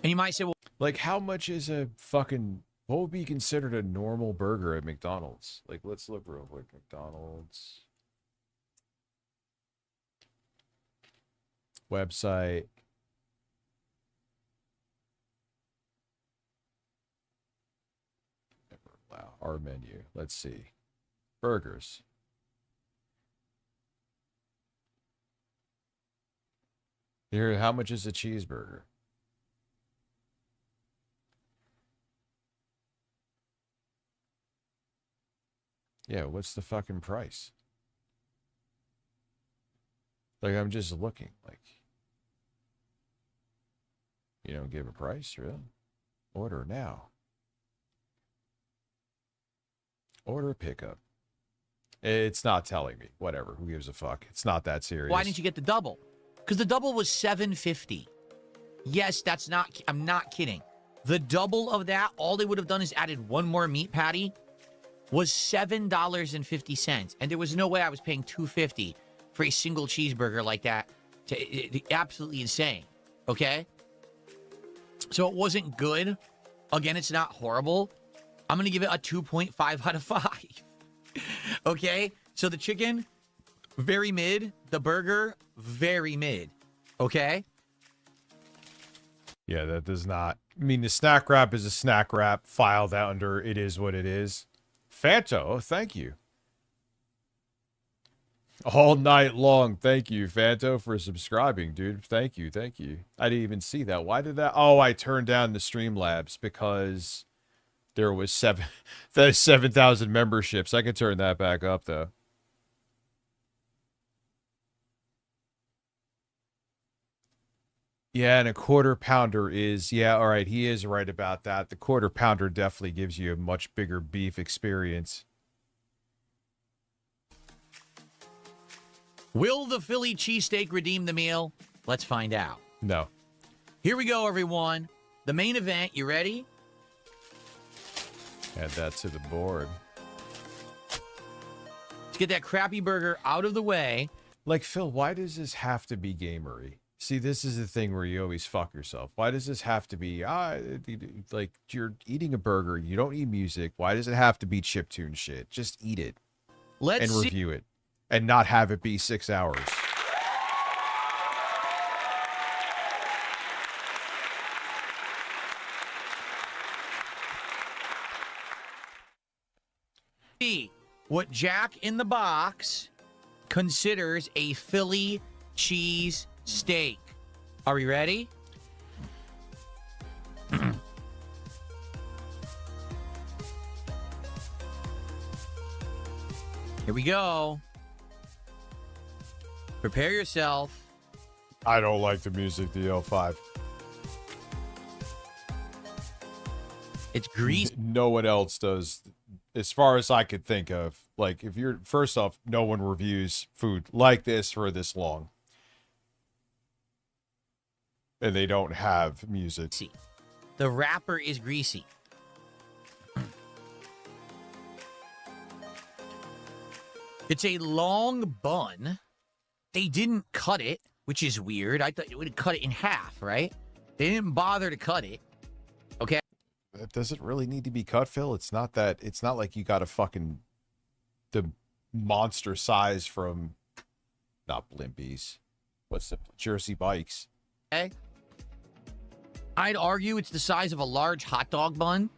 M: And you might say, well,
F: like, how much is a fucking, what would be considered a normal burger at McDonald's? Like, let's look real quick. McDonald's website. Wow, our menu. Let's see. Burgers. Here, how much is a cheeseburger? Yeah, what's the fucking price? Like, I'm just looking, like, you don't give a price, really? Order now. Order pickup. It's not telling me. Whatever. Who gives a fuck? It's not that serious.
M: why didn't you get the double? Because the double was $7.50. Yes, that's not, I'm not kidding. The double of that, all they would have done is added one more meat patty, was $7.50. And there was no way I was paying $2.50 for a single cheeseburger like that. Absolutely insane. Okay? So it wasn't good. Again, it's not horrible. I'm going to give it a 2.5 out of 5. Okay? So the chicken, very mid. The burger, very mid. Okay?
F: Yeah, that does not. I mean, the snack wrap is a snack wrap. File that under it is what it is. Fanto, thank you. All night long. Thank you, Fanto, for subscribing, dude. Thank you. Thank you. I didn't even see that. Why did that? Oh, I turned down the Streamlabs because there was 7,000 memberships. I could turn that back up, though. Yeah, and a quarter pounder is, yeah, all right, he is right about that. The quarter pounder definitely gives you a much bigger beef experience.
M: Will the Philly cheesesteak redeem the meal? Let's find out.
F: No.
M: Here we go, everyone. The main event. You ready?
F: Add that to the board.
M: Let's get that crappy burger out of the way.
F: Like, Phil, why does this have to be gamery? See, this is the thing where you always fuck yourself. Why does this have to be, like, you're eating a burger, you don't need music. Why does it have to be chiptune shit? Just eat it.
M: Let's
F: and review it. And not have it be 6 hours.
M: See what Jack in the Box considers a Philly cheese steak. Are we ready? Here we go. Prepare yourself.
F: I don't like the music, the L5.
M: It's greasy.
F: No one else does, as far as I could think of. Like, if you're, first off, no one reviews food like this for this long. And they don't have music.
M: The wrapper is greasy. It's a long bun. They didn't cut it, which is weird. I thought it would cut it in half, right? They didn't bother to cut it. Okay.
F: Does it really need to be cut, Phil? It's not that. It's not like you got a fucking the monster size from not Blimpies. What's the Jersey Bikes?
M: Okay. I'd argue it's the size of a large hot dog bun.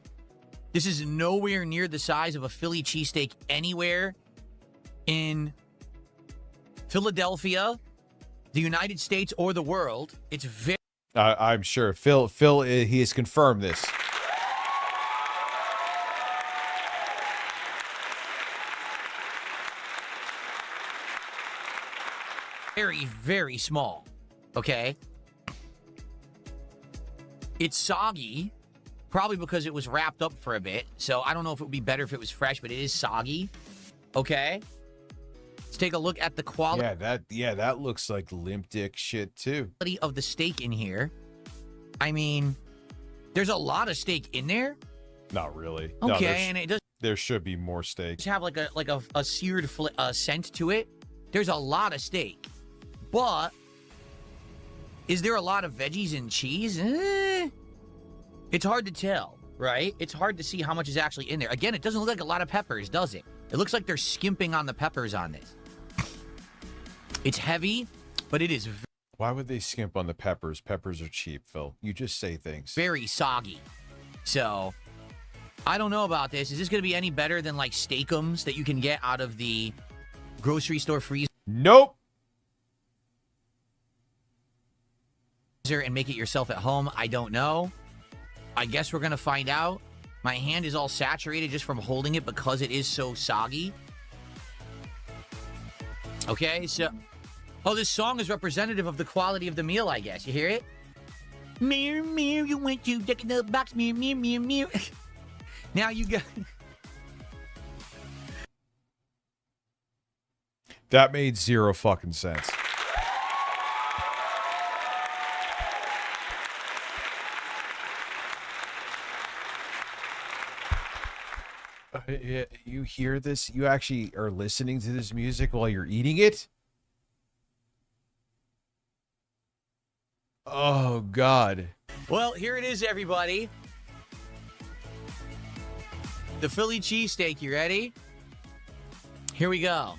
M: This is nowhere near the size of a Philly cheesesteak anywhere in Philadelphia, the United States, or the world. It's very...
F: I'm sure. Phil, he has confirmed this.
M: Very, very small. Okay? It's soggy, probably because it was wrapped up for a bit. So I don't know if it would be better if it was fresh, but it is soggy. Okay? Let's take a look at the quality.
F: That looks like limp dick shit too.
M: Of the steak in here. I mean, there's a lot of steak in there.
F: Not really.
M: Okay,
F: no,
M: and it does.
F: There should be more steak.
M: Have like a seared scent to it. There's a lot of steak, but is there a lot of veggies and cheese? It's hard to tell, right? It's hard to see how much is actually in there. Again, it doesn't look like a lot of peppers, does it? It looks like they're skimping on the peppers on this. It's heavy, but it is
F: Why would they skimp on the peppers? Peppers are cheap, Phil. You just say things.
M: very soggy. So, I don't know about this. Is this going to be any better than like steakums that you can get out of the grocery store freezer?
F: Nope.
M: And make it yourself at home? I don't know. I guess we're going to find out. My hand is all saturated just from holding it because it is so soggy. Okay, so... Oh, this song is representative of the quality of the meal, I guess. You hear it? Mirror, mirror, you went to dick in the box. Mirror, mirror, mirror, mirror. Now you got...
F: That made zero fucking sense. You hear this? You actually are listening to this music while you're eating it? Oh, God.
M: Well, here it is, everybody. The Philly cheesesteak. You ready? Here we go.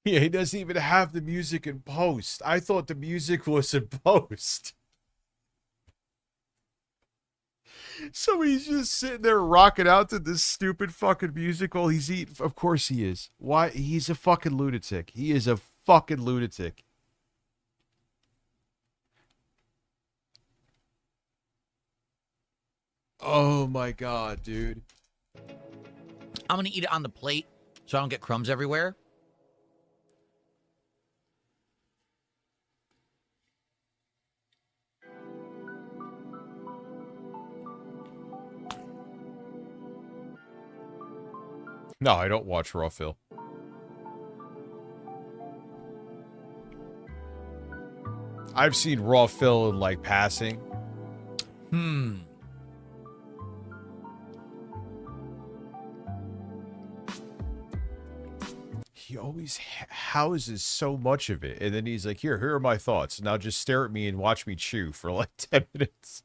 F: Yeah, he doesn't even have the music in post. I thought the music was in post. So he's just sitting there rocking out to this stupid fucking music while he's eating. Of course he is. Why? He's a fucking lunatic. He is a fucking lunatic. Oh my God, dude.
M: I'm going to eat it on the plate so I don't get crumbs everywhere.
F: No, I don't watch Raw Phil. I've seen Raw Phil in like passing. He always houses so much of it. And then he's like, here are my thoughts. Now just stare at me and watch me chew for like 10 minutes.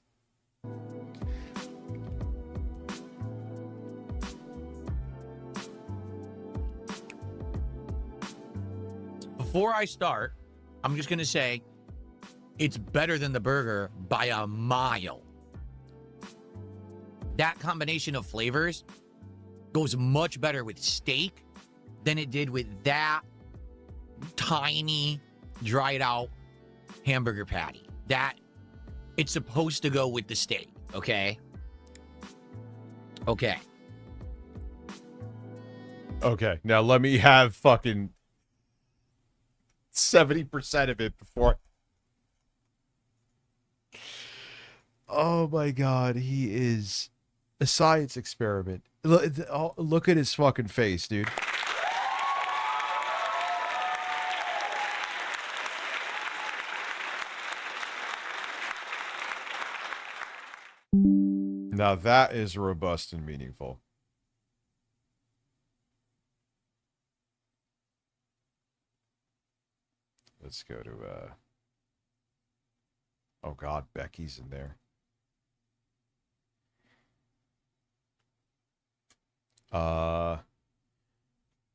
M: Before I start, I'm just going to say it's better than the burger by a mile. That combination of flavors goes much better with steak than it did with that tiny, dried out hamburger patty. That, it's supposed to go with the steak, okay? Okay.
F: Okay, now let me have fucking 70% of it before. Oh my God, he is a science experiment. Look at his fucking face, dude. Now that is robust and meaningful. Let's go to, oh God, Becky's in there.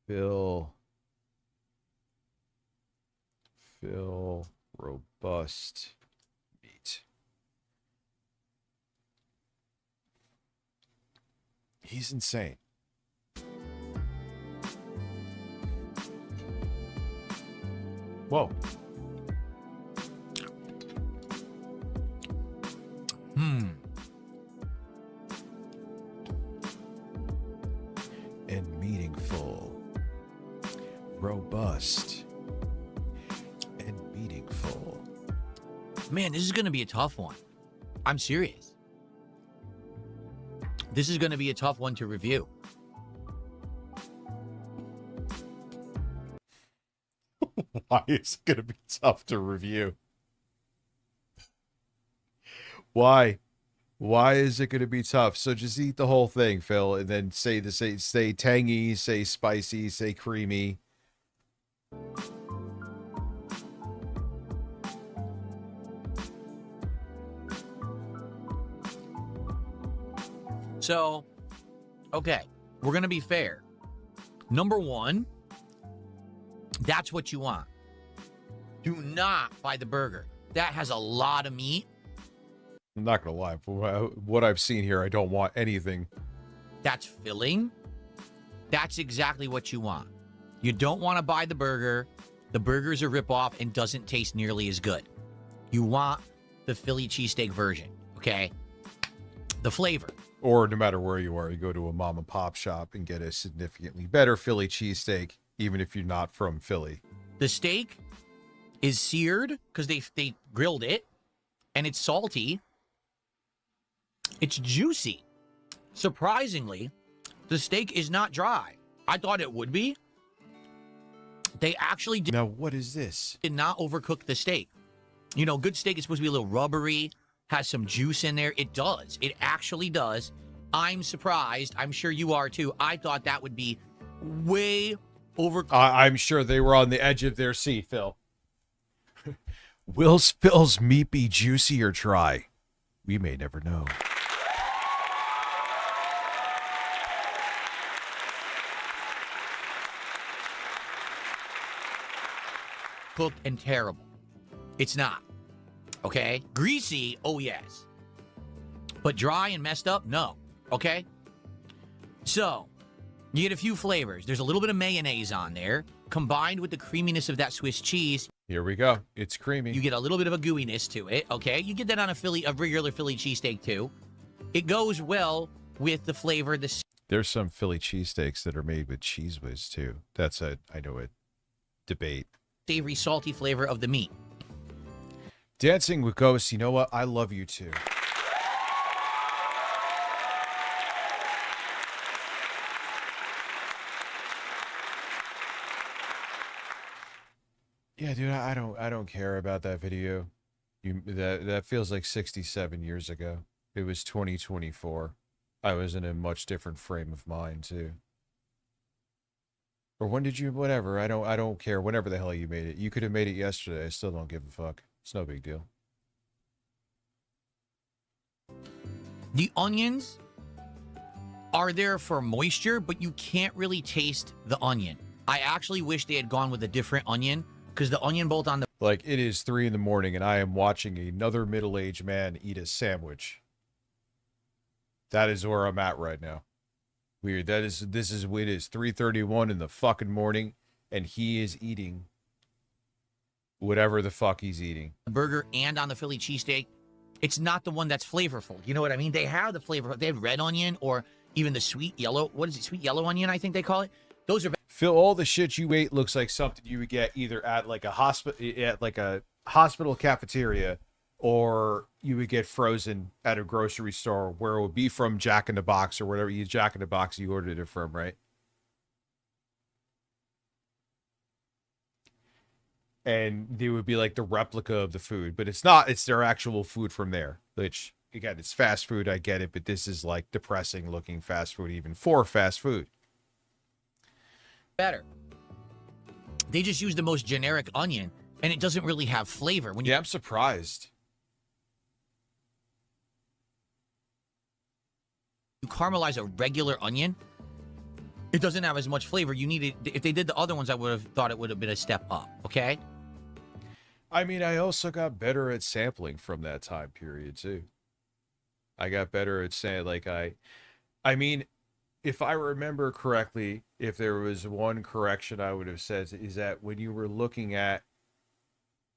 F: Phil, robust meat. He's insane. Whoa. And meaningful. Robust. And meaningful.
M: Man, this is going to be a tough one. I'm serious. This is going to be a tough one to review.
F: Why is it going to be tough to review? Why? Why is it going to be tough? So just eat the whole thing, Phil, and then say tangy, say spicy, say creamy.
M: So, okay, we're going to be fair. Number one, that's what you want. Do not buy the burger. That has a lot of meat.
F: I'm not going to lie. For what I've seen here, I don't want anything.
M: That's filling. That's exactly what you want. You don't want to buy the burger. The burger's a ripoff and doesn't taste nearly as good. You want the Philly cheesesteak version, okay? The flavor.
F: Or no matter where you are, you go to a mom and pop shop and get a significantly better Philly cheesesteak, even if you're not from Philly.
M: The steak is seared because they grilled it, and it's salty. It's juicy. Surprisingly, the steak is not dry. I thought it would be. They actually did.
F: Now, what is this?
M: Did not overcook the steak. You know, good steak is supposed to be a little rubbery, has some juice in there. It does. It actually does. I'm surprised. I'm sure you are too. I thought that would be way overcooked.
F: I'm sure they were on the edge of their seat, Phil. Will Phil's meat be juicy or dry? We may never know.
M: Cooked and terrible. It's not. Okay? Greasy, oh yes. But dry and messed up, no. Okay? So, you get a few flavors. There's a little bit of mayonnaise on there, combined with the creaminess of that Swiss cheese.
F: Here we go. It's creamy.
M: You get a little bit of a gooiness to it, okay? You get that on a regular Philly cheesesteak too. It goes well with the flavor.
F: There's some Philly cheesesteaks that are made with Cheese Whiz too. That's a debate.
M: Savory, salty flavor of the meat.
F: Dancing with Ghosts, you know what? I love you too. Yeah, dude, I don't care about that video. That feels like 67 years ago. It was 2024. I was in a much different frame of mind too. Or when did you? Whatever. I don't care. Whenever the hell you made it, you could have made it yesterday. I still don't give a fuck. It's no big deal.
M: The onions are there for moisture, but you can't really taste the onion. I actually wish they had gone with a different onion, because the onion bolt on the...
F: Like, it is 3 a.m. and I am watching another middle-aged man eat a sandwich. That is where I'm at right now. Weird. It is 3:31 in the fucking morning, and he is eating whatever the fuck he's eating.
M: Burger and on the Philly cheesesteak, it's not the one that's flavorful. You know what I mean? They have the flavor. They have red onion or even the sweet yellow. What is it? Sweet yellow onion, I think they call it. Those are...
F: Phil, all the shit you ate looks like something you would get either at like a hospital cafeteria, or you would get frozen at a grocery store where it would be from Jack in the Box or whatever Jack in the Box you ordered it from, right? And they would be like the replica of the food, but it's not. It's their actual food from there, which, again, it's fast food. I get it, but this is like depressing looking fast food, even for fast food.
M: Better. They just use the most generic onion, and it doesn't really have flavor. When you...
F: Yeah, I'm surprised.
M: You caramelize a regular onion, it doesn't have as much flavor. You need it. If they did the other ones, I would have thought it would have been a step up. Okay.
F: I mean, I also got better at sampling from that time period too. I got better at saying, like, I mean, if I remember correctly, if there was one correction I would have said is that when you were looking at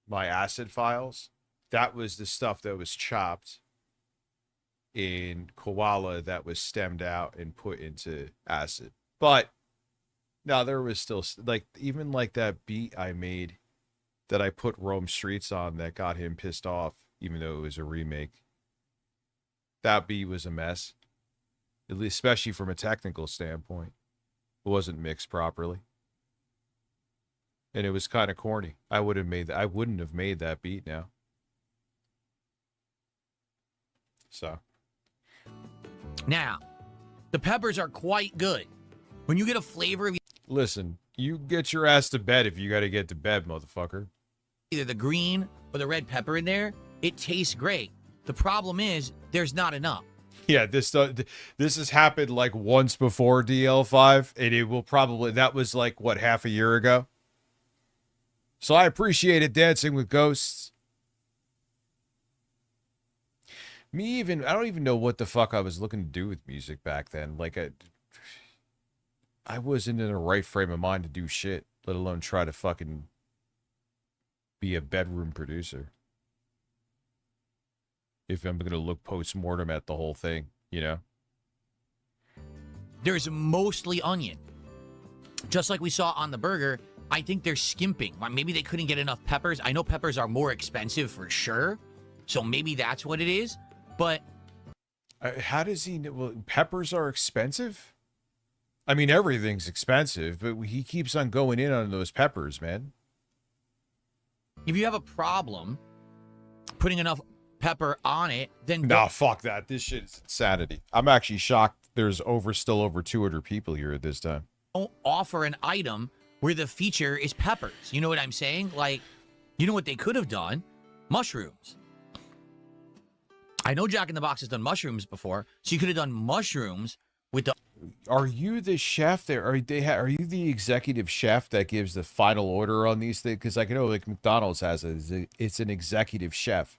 F: my acid files, that was the stuff that was chopped in koala that was stemmed out and put into acid. But no, there was still, like, even like that beat I made that I put Rome Streets on that got him pissed off, even though it was a remake. That beat was a mess, at least especially from a technical standpoint. It wasn't mixed properly, and it was kind of corny. I wouldn't have made that beat now. So
M: now, the peppers are quite good. When you get a flavor of
F: listen, you get your ass to bed if you got to get to bed, motherfucker.
M: either the green or the red pepper in there, it tastes great. The problem is there's not enough.
F: Yeah, this has happened like once before DL5, and it will probably, that was like, what, half a year ago? So I appreciated Dancing with Ghosts. I don't even know what the fuck I was looking to do with music back then. Like, I wasn't in a right frame of mind to do shit, let alone try to fucking be a bedroom producer. If I'm going to look post-mortem at the whole thing, you know?
M: There's mostly onion. Just like we saw on the burger, I think they're skimping. Maybe they couldn't get enough peppers. I know peppers are more expensive for sure, so maybe that's what it is, but...
F: how does he know? Well, peppers are expensive? I mean, everything's expensive, but he keeps on going in on those peppers, man.
M: If you have a problem putting enough pepper on it, then
F: nah, fuck that. This shit is insanity. I'm actually shocked there's still over 200 people here at this time.
M: don't offer an item where the feature is peppers. You know what I'm saying? Like, you know what they could have done? Mushrooms. I know Jack in the Box has done mushrooms before, so you could have done mushrooms with the...
F: Are you the chef there? Are you the executive chef that gives the final order on these things? Because I know like McDonald's has it's an executive chef.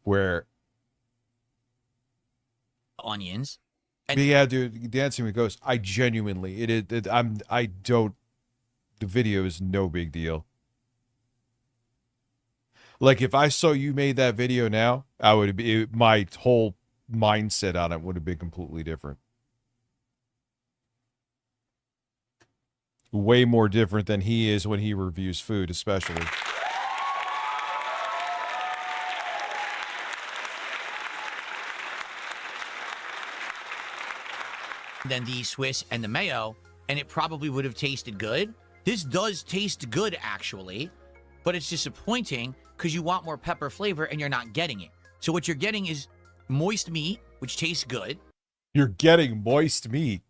F: Where
M: onions.
F: And yeah, dude, Dancing with Ghosts. I genuinely, the video is no big deal. Like if I saw you made that video now, my whole mindset on it would have been completely different. Way more different than he is when he reviews food, especially.
M: Than the Swiss and the mayo, and it probably would have tasted good. This does taste good, actually, but it's disappointing because you want more pepper flavor and you're not getting it. So what you're getting is moist meat, which tastes good.
F: You're getting moist meat.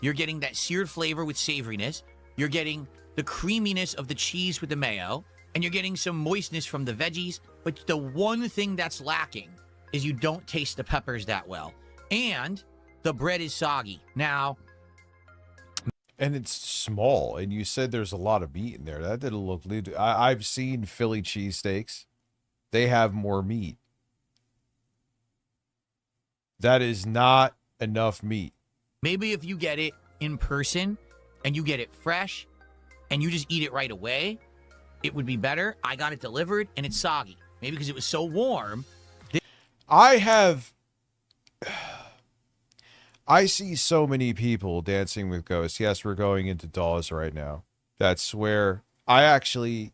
M: You're getting that seared flavor with savoriness. You're getting the creaminess of the cheese with the mayo, and you're getting some moistness from the veggies. But the one thing that's lacking is you don't taste the peppers that well. And the bread is soggy. Now...
F: And it's small, and you said there's a lot of meat in there. That didn't look... I've seen Philly cheesesteaks. They have more meat. That is not enough meat.
M: Maybe if you get it in person, and you get it fresh, and you just eat it right away, it would be better. I got it delivered, and it's soggy. Maybe because it was so warm...
F: I see so many people Dancing with Ghosts. Yes, we're going into Dawes right now. That's where I actually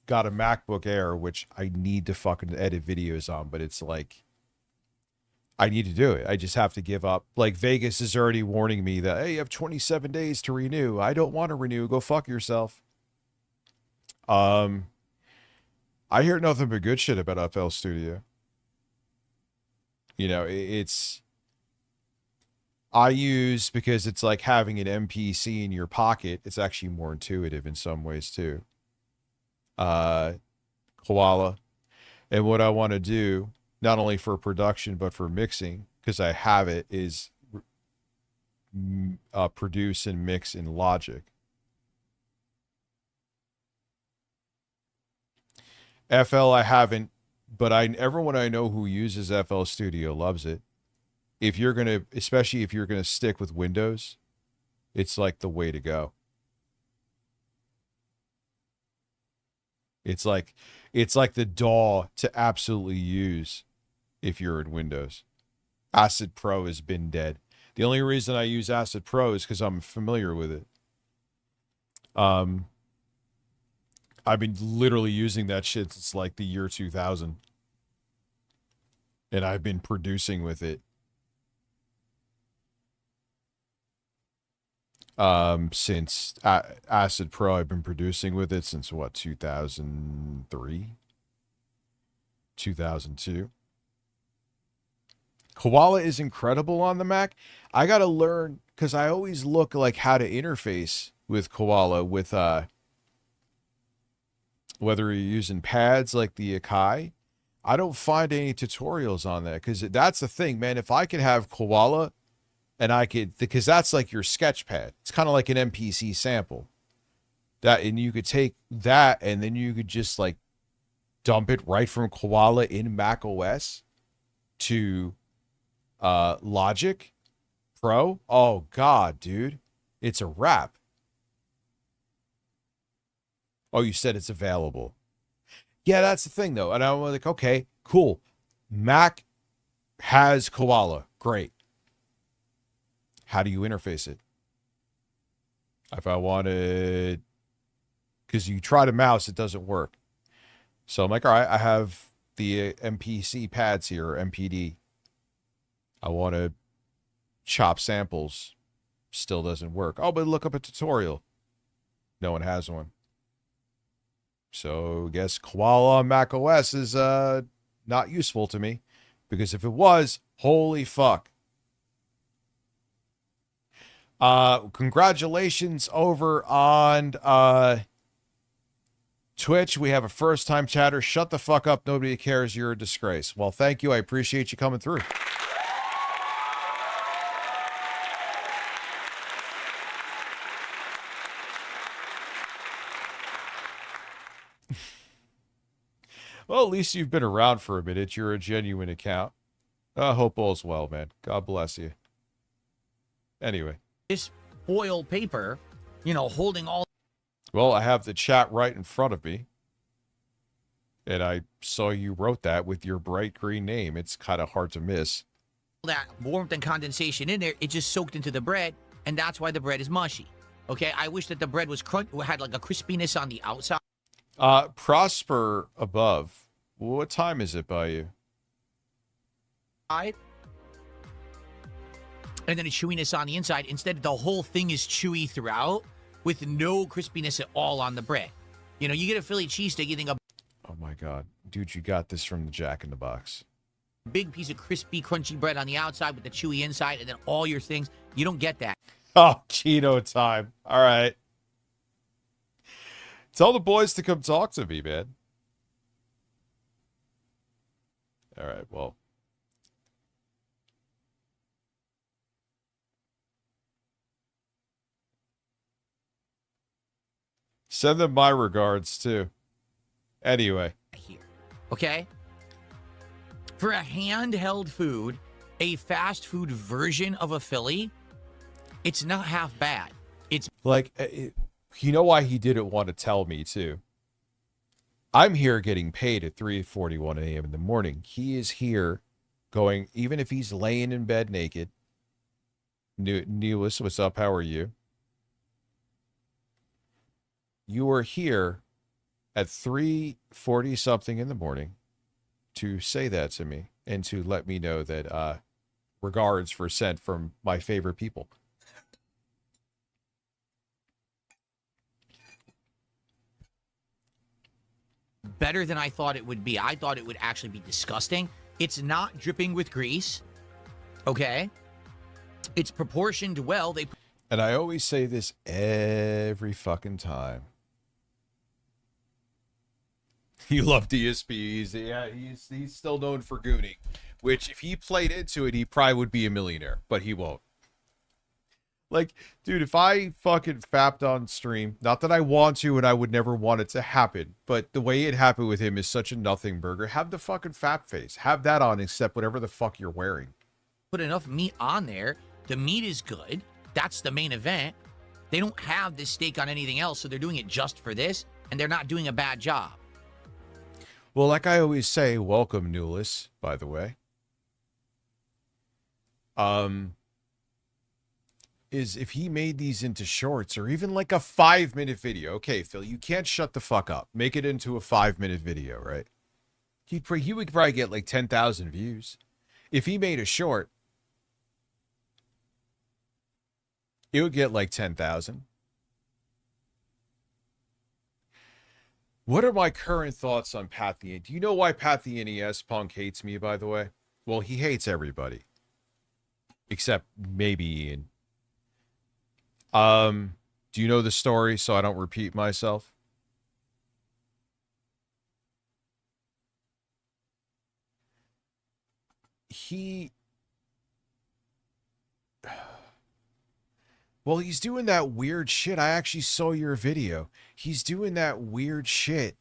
F: got a MacBook Air, which I need to fucking edit videos on, but it's like, I need to do it. I just have to give up. Like, Vegas is already warning me that, hey, you have 27 days to renew. I don't want to renew. Go fuck yourself. I hear nothing but good shit about FL Studio. You know, I use, because it's like having an MPC in your pocket. It's actually more intuitive in some ways too. Koala. And what I want to do, not only for production, but for mixing, because I have it, is produce and mix in Logic. FL I haven't. But everyone I know who uses FL Studio loves it. If you're going to, especially if you're going to stick with Windows, it's like the way to go. It's like the DAW to absolutely use if you're in Windows. Acid Pro has been dead. The only reason I use Acid Pro is because I'm familiar with it. I've been literally using that shit since like the year 2000. And I've been producing with it since Acid Pro. I've been producing with it since what, 2003? 2002. Koala is incredible on the Mac. I got to learn, because I always look like how to interface with Koala with whether you're using pads like the Akai. I don't find any tutorials on that, because that's the thing, man. If I could have Koala and I could, because that's like your sketch pad. It's kind of like an MPC sample. And you could take that and then you could just like dump it right from Koala in Mac OS to Logic Pro. Oh God, dude, it's a wrap. Oh, you said it's available. Yeah, that's the thing though. And I'm like, okay, cool. Mac has Koala. Great. How do you interface it? If I wanted, because you try to mouse, it doesn't work. So I'm like, all right, I have the MPC pads here, MPD. I want to chop samples. Still doesn't work. Oh, but look up a tutorial. No one has one. So I guess Koala on Mac OS is not useful to me, because if it was, holy fuck. Congratulations over on Twitch. We have a first-time chatter. Shut the fuck up. Nobody cares. You're a disgrace. Well, thank you. I appreciate you coming through. Well, at least you've been around for a minute. You're a genuine account. I hope all's well, man. God bless you. Anyway.
M: This foil paper, you know, holding all...
F: Well, I have the chat right in front of me. And I saw you wrote that with your bright green name. It's kind of hard to miss.
M: that warmth and condensation in there, it just soaked into the bread, and that's why the bread is mushy. Okay, I wish that the bread was had like a crispiness on the outside.
F: Prosper above. What time is it by you?
M: And then a chewiness on the inside. Instead, the whole thing is chewy throughout with no crispiness at all on the bread. You know, you get a Philly cheesesteak, you think a...
F: Oh my God. Dude, you got this from the Jack in the Box.
M: Big piece of crispy, crunchy bread on the outside with the chewy inside, and then all your things. You don't get that.
F: Oh, Cheeto time. All right. Tell the boys to come talk to me, man. All right, well. Send them my regards, too. Anyway.
M: Here, okay? For a handheld food, a fast food version of a Philly, it's not half bad. It's
F: like, you know why he didn't want to tell me, too? I'm here getting paid at 3:41 a.m. in the morning. He is here going, even if he's laying in bed naked. Neelis, what's up? How are you? You are here at 3:40 something in the morning to say that to me and to let me know that regards were sent from my favorite people.
M: better than I thought it would be. I thought it would actually be disgusting. It's not dripping with grease. Okay? It's proportioned well.
F: And I always say this every fucking time. You love DSP. He's still known for gooning, which if he played into it, he probably would be a millionaire, but he won't. Like, dude, if I fucking fapped on stream, not that I want to and I would never want it to happen, but the way it happened with him is such a nothing burger. Have the fucking fap face. Have that on, except whatever the fuck you're wearing.
M: Put enough meat on there. The meat is good. That's the main event. They don't have this steak on anything else, so they're doing it just for this, and they're not doing a bad job.
F: Well, like I always say, welcome, Newless, by the way. Is if he made these into shorts or even like a 5-minute video. Okay, Phil, you can't shut the fuck up. Make it into a 5-minute video, right? He would probably get like 10,000 views. If he made a short, it would get like 10,000. What are my current thoughts on Pat the... Do you know why Pat the NES Punk hates me, by the way? Well, he hates everybody. Except maybe Ian. Do you know the story so I don't repeat myself? Well, he's doing that weird shit. I actually saw your video. He's doing that weird shit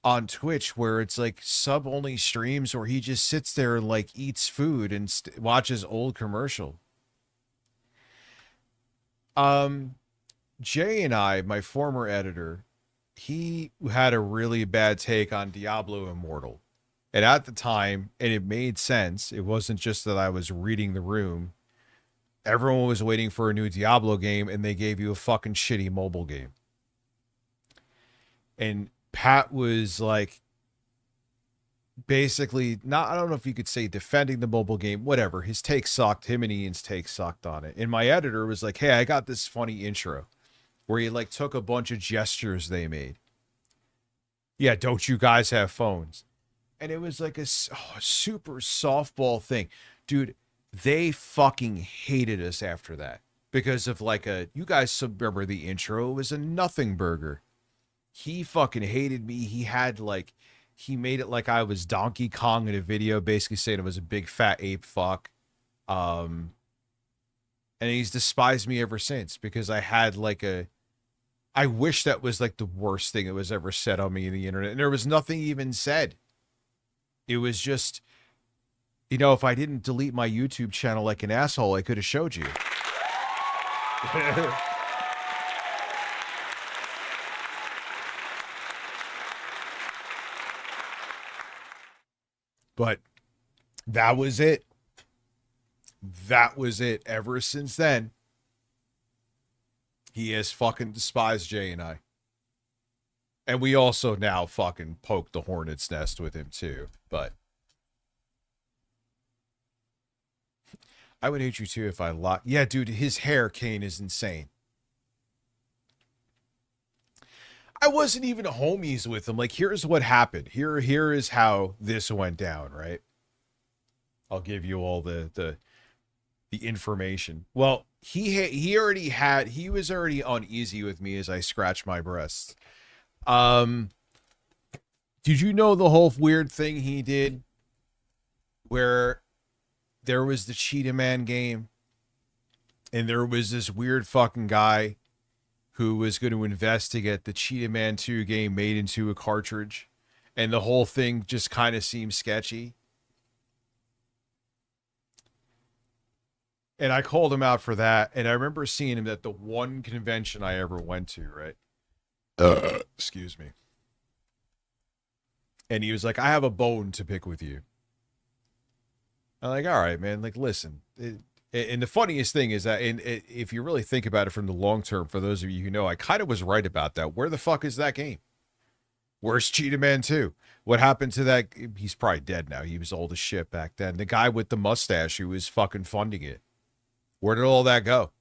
F: on Twitch where it's like sub-only streams where he just sits there and like eats food and watches old commercial. Jay and I, my former editor, he had a really bad take on Diablo Immortal. And at the time, and it made sense, it wasn't just that I was reading the room. Everyone was waiting for a new Diablo game, and they gave you a fucking shitty mobile game. And Pat was like, basically, I don't know if you could say defending the mobile game, whatever. His take sucked. Him and Ian's take sucked on it. And my editor was like, hey, I got this funny intro where he like took a bunch of gestures they made. Yeah, don't you guys have phones? And it was like a super softball thing. Dude, they fucking hated us after that. Because of like you guys remember the intro, it was a nothing burger. He fucking hated me. He had like, he made it like I was Donkey Kong in a video, basically saying it was a big fat ape fuck. And he's despised me ever since because I had like I wish that was like the worst thing that was ever said on me in the internet. And there was nothing even said. It was just, you know, if I didn't delete my YouTube channel like an asshole, I could have showed you. But that was it. That was it. Ever since then, he has fucking despised Jay and I. And we also now fucking poke the hornet's nest with him too. But I would hate you too if I locked. Yeah, dude, his hair cane is insane. I wasn't even homies with him. Like, here's what happened. Here is how this went down, right? I'll give you all the information. Well, he was already uneasy with me as I scratched my breasts. Did you know the whole weird thing he did where there was the Cheetah Man game and there was this weird fucking guy who was going to investigate the Cheetah Man 2 game made into a cartridge, and the whole thing just kind of seemed sketchy? And I called him out for that, and I remember seeing him at the one convention I ever went to, right? Excuse me. And he was like, I have a bone to pick with you. I'm like, all right, man, like, listen. And the funniest thing is that, if you really think about it from the long term, for those of you who know, I kind of was right about that. Where the fuck is that game? Where's Cheetah Man 2? What happened to that? He's probably dead now. He was old as shit back then. The guy with the mustache who was fucking funding it. Where did all that go?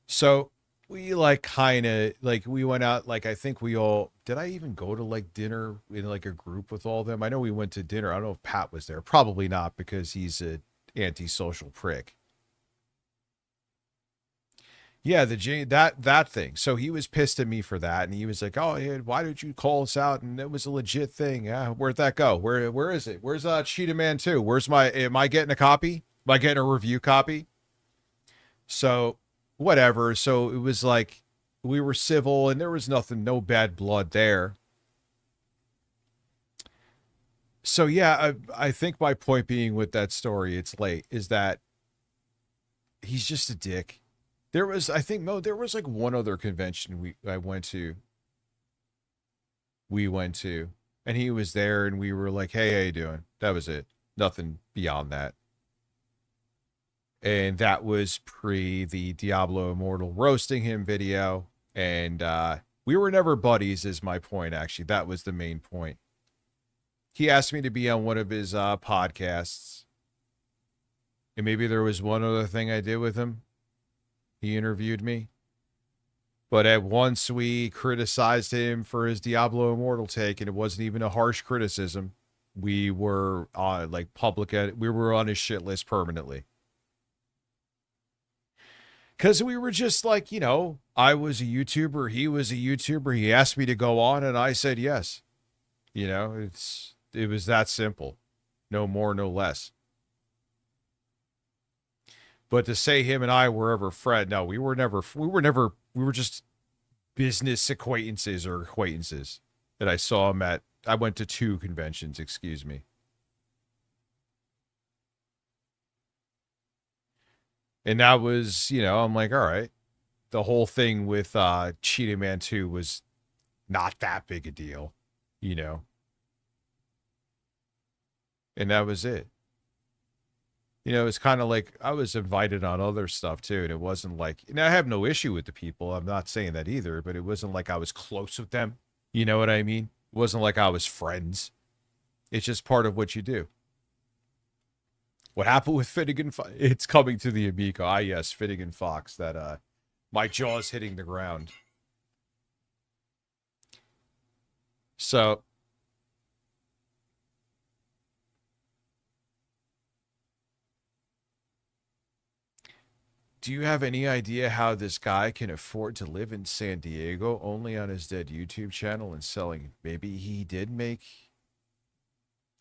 F: So we like kind of like we went out, like I think we all, did I even go to like dinner in like a group with all of them? I know we went to dinner. I don't know if Pat was there. Probably not, because he's an antisocial prick. Yeah, that thing. So he was pissed at me for that, and he was like, "Oh, yeah, why did you call us out?" And it was a legit thing. Yeah, where'd that go? Where is it? Where's Cheetah Man 2? Am I getting a copy? Am I getting a review copy? So whatever. So it was like we were civil, and there was no bad blood there. So yeah, I think my point being with that story, it's late, is that he's just a dick. There was, I think, there was like one other convention we went to, and he was there, and we were like, hey, how you doing? That was it. Nothing beyond that. And that was pre the Diablo Immortal roasting him video. And we were never buddies, is my point, actually. That was the main point. He asked me to be on one of his podcasts. And maybe there was one other thing I did with him. He interviewed me. But at once we criticized him for his Diablo Immortal take, and it wasn't even a harsh criticism. We were like we were on his shit list permanently. Because we were just like, you know, I was a YouTuber, he was a YouTuber, he asked me to go on, and I said yes. You know, it was that simple. No more, no less. But to say him and I were ever friends, no, we were just business acquaintances or acquaintances that I saw him at. I went to 2 conventions, excuse me. And that was, you know, I'm like, all right. The whole thing with Cheetah Man 2 was not that big a deal, you know. And that was it. You know, it's kind of like I was invited on other stuff too. And it wasn't like, and I have no issue with the people. I'm not saying that either, but it wasn't like I was close with them. You know what I mean? It wasn't like I was friends. It's just part of what you do. What happened with Finnegan? It's coming to the Amico. Ah, yes, Finnegan Fox. That my jaw's hitting the ground. So. Do you have any idea how this guy can afford to live in San Diego only on his dead YouTube channel and selling? Maybe he did make...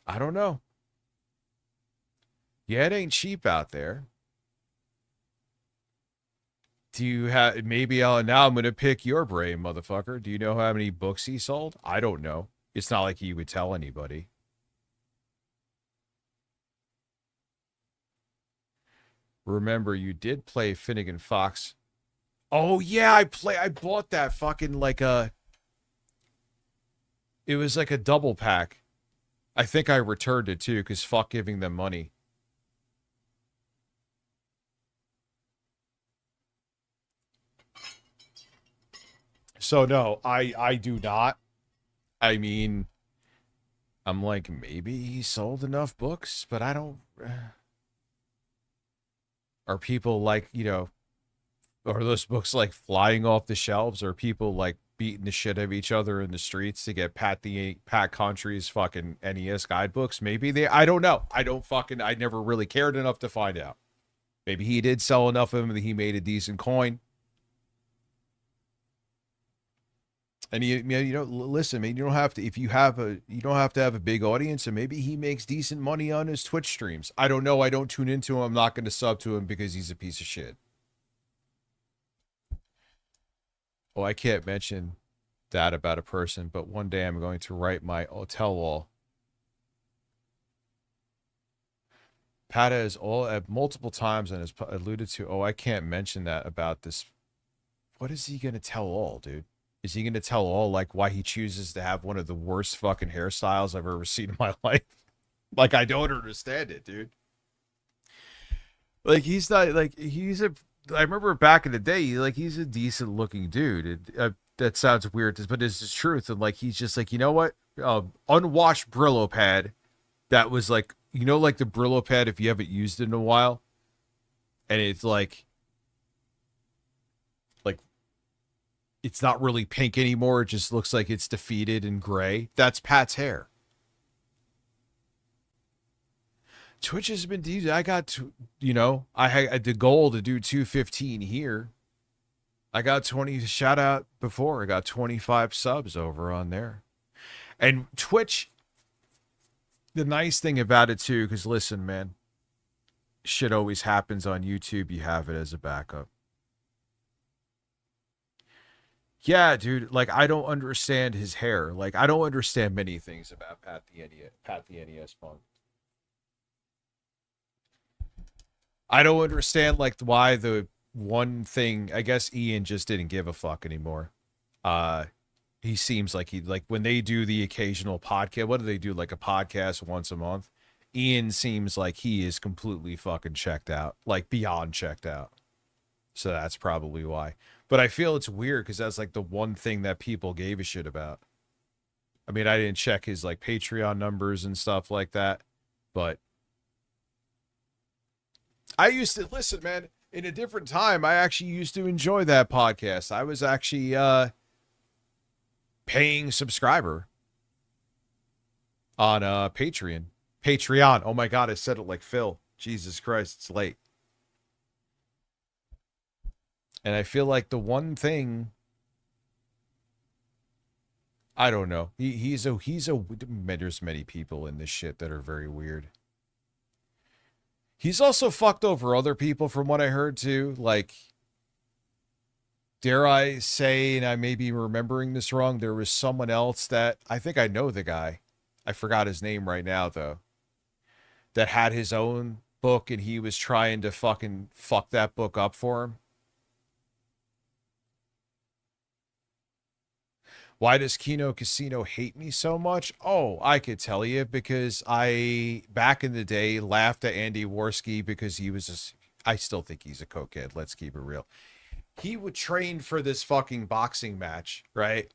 F: I don't know. Yeah, it ain't cheap out there. Do you have... Maybe now I'm going to pick your brain, motherfucker. Do you know how many books he sold? I don't know. It's not like he would tell anybody. Remember, you did play Finnegan Fox. Oh, yeah, I bought that fucking like a... It was like a double pack. I think I returned it too, because fuck giving them money. So no, I do not. I mean, I'm like, maybe he sold enough books, but I don't... Are people like, you know, are those books like flying off the shelves? Or people like beating the shit out of each other in the streets to get Pat Contry's fucking NES guidebooks? Maybe I don't know. I never really cared enough to find out. Maybe he did sell enough of them that he made a decent coin. And you know, listen, man, you don't have to, if you don't have to have a big audience, and maybe he makes decent money on his Twitch streams. I don't know. I don't tune into him. I'm not going to sub to him because he's a piece of shit. Oh, I can't mention that about a person, but one day I'm going to write my tell-all. Pata has multiple times and has alluded to, oh, I can't mention that about this. What is he going to tell all, dude? Is he going to tell all, like, why he chooses to have one of the worst fucking hairstyles I've ever seen in my life? Like, I don't understand it, dude. Like, he's not, like, I remember back in the day, like, he's a decent looking dude. That sounds weird, but it's the truth. And, like, he's just like, you know what? Unwashed Brillo pad that was, like, you know, like the Brillo pad if you haven't used it in a while? And it's, like, it's not really pink anymore. It just looks like it's defeated and gray. That's Pat's hair. Twitch has been, dude, I got, you know, I had the goal to do 215 here. I got 20, shout out before, I got 25 subs over on there. And Twitch, the nice thing about it too, because listen, man, shit always happens on YouTube. You have it as a backup. Yeah, dude, like, I don't understand his hair. Like, I don't understand many things about Pat the NES Punk. I don't understand, like, why the one thing, I guess Ian just didn't give a fuck anymore. He seems like when they do the occasional podcast, what do they do, like a podcast once a month? Ian seems like he is completely fucking checked out, like beyond checked out. So that's probably why. But I feel it's weird because that's like the one thing that people gave a shit about. I mean, I didn't check his like Patreon numbers and stuff like that, but I used to listen, man. in a different time, I actually used to enjoy that podcast. I was actually paying subscriber on Patreon. Patreon. Oh my God, I said it like Phil. Jesus Christ, it's late. And I feel like the one thing, I don't know. There's many people in this shit that are very weird. He's also fucked over other people from what I heard too. Like, dare I say, and I may be remembering this wrong, there was someone else that, I think I know the guy. I forgot his name right now though. That had his own book and he was trying to fucking fuck that book up for him. Why does Kino Casino hate me so much? Oh, I could tell you, because I, back in the day, laughed at Andy Worski because he was I still think he's a cokehead, let's keep it real. He would train for this fucking boxing match, right?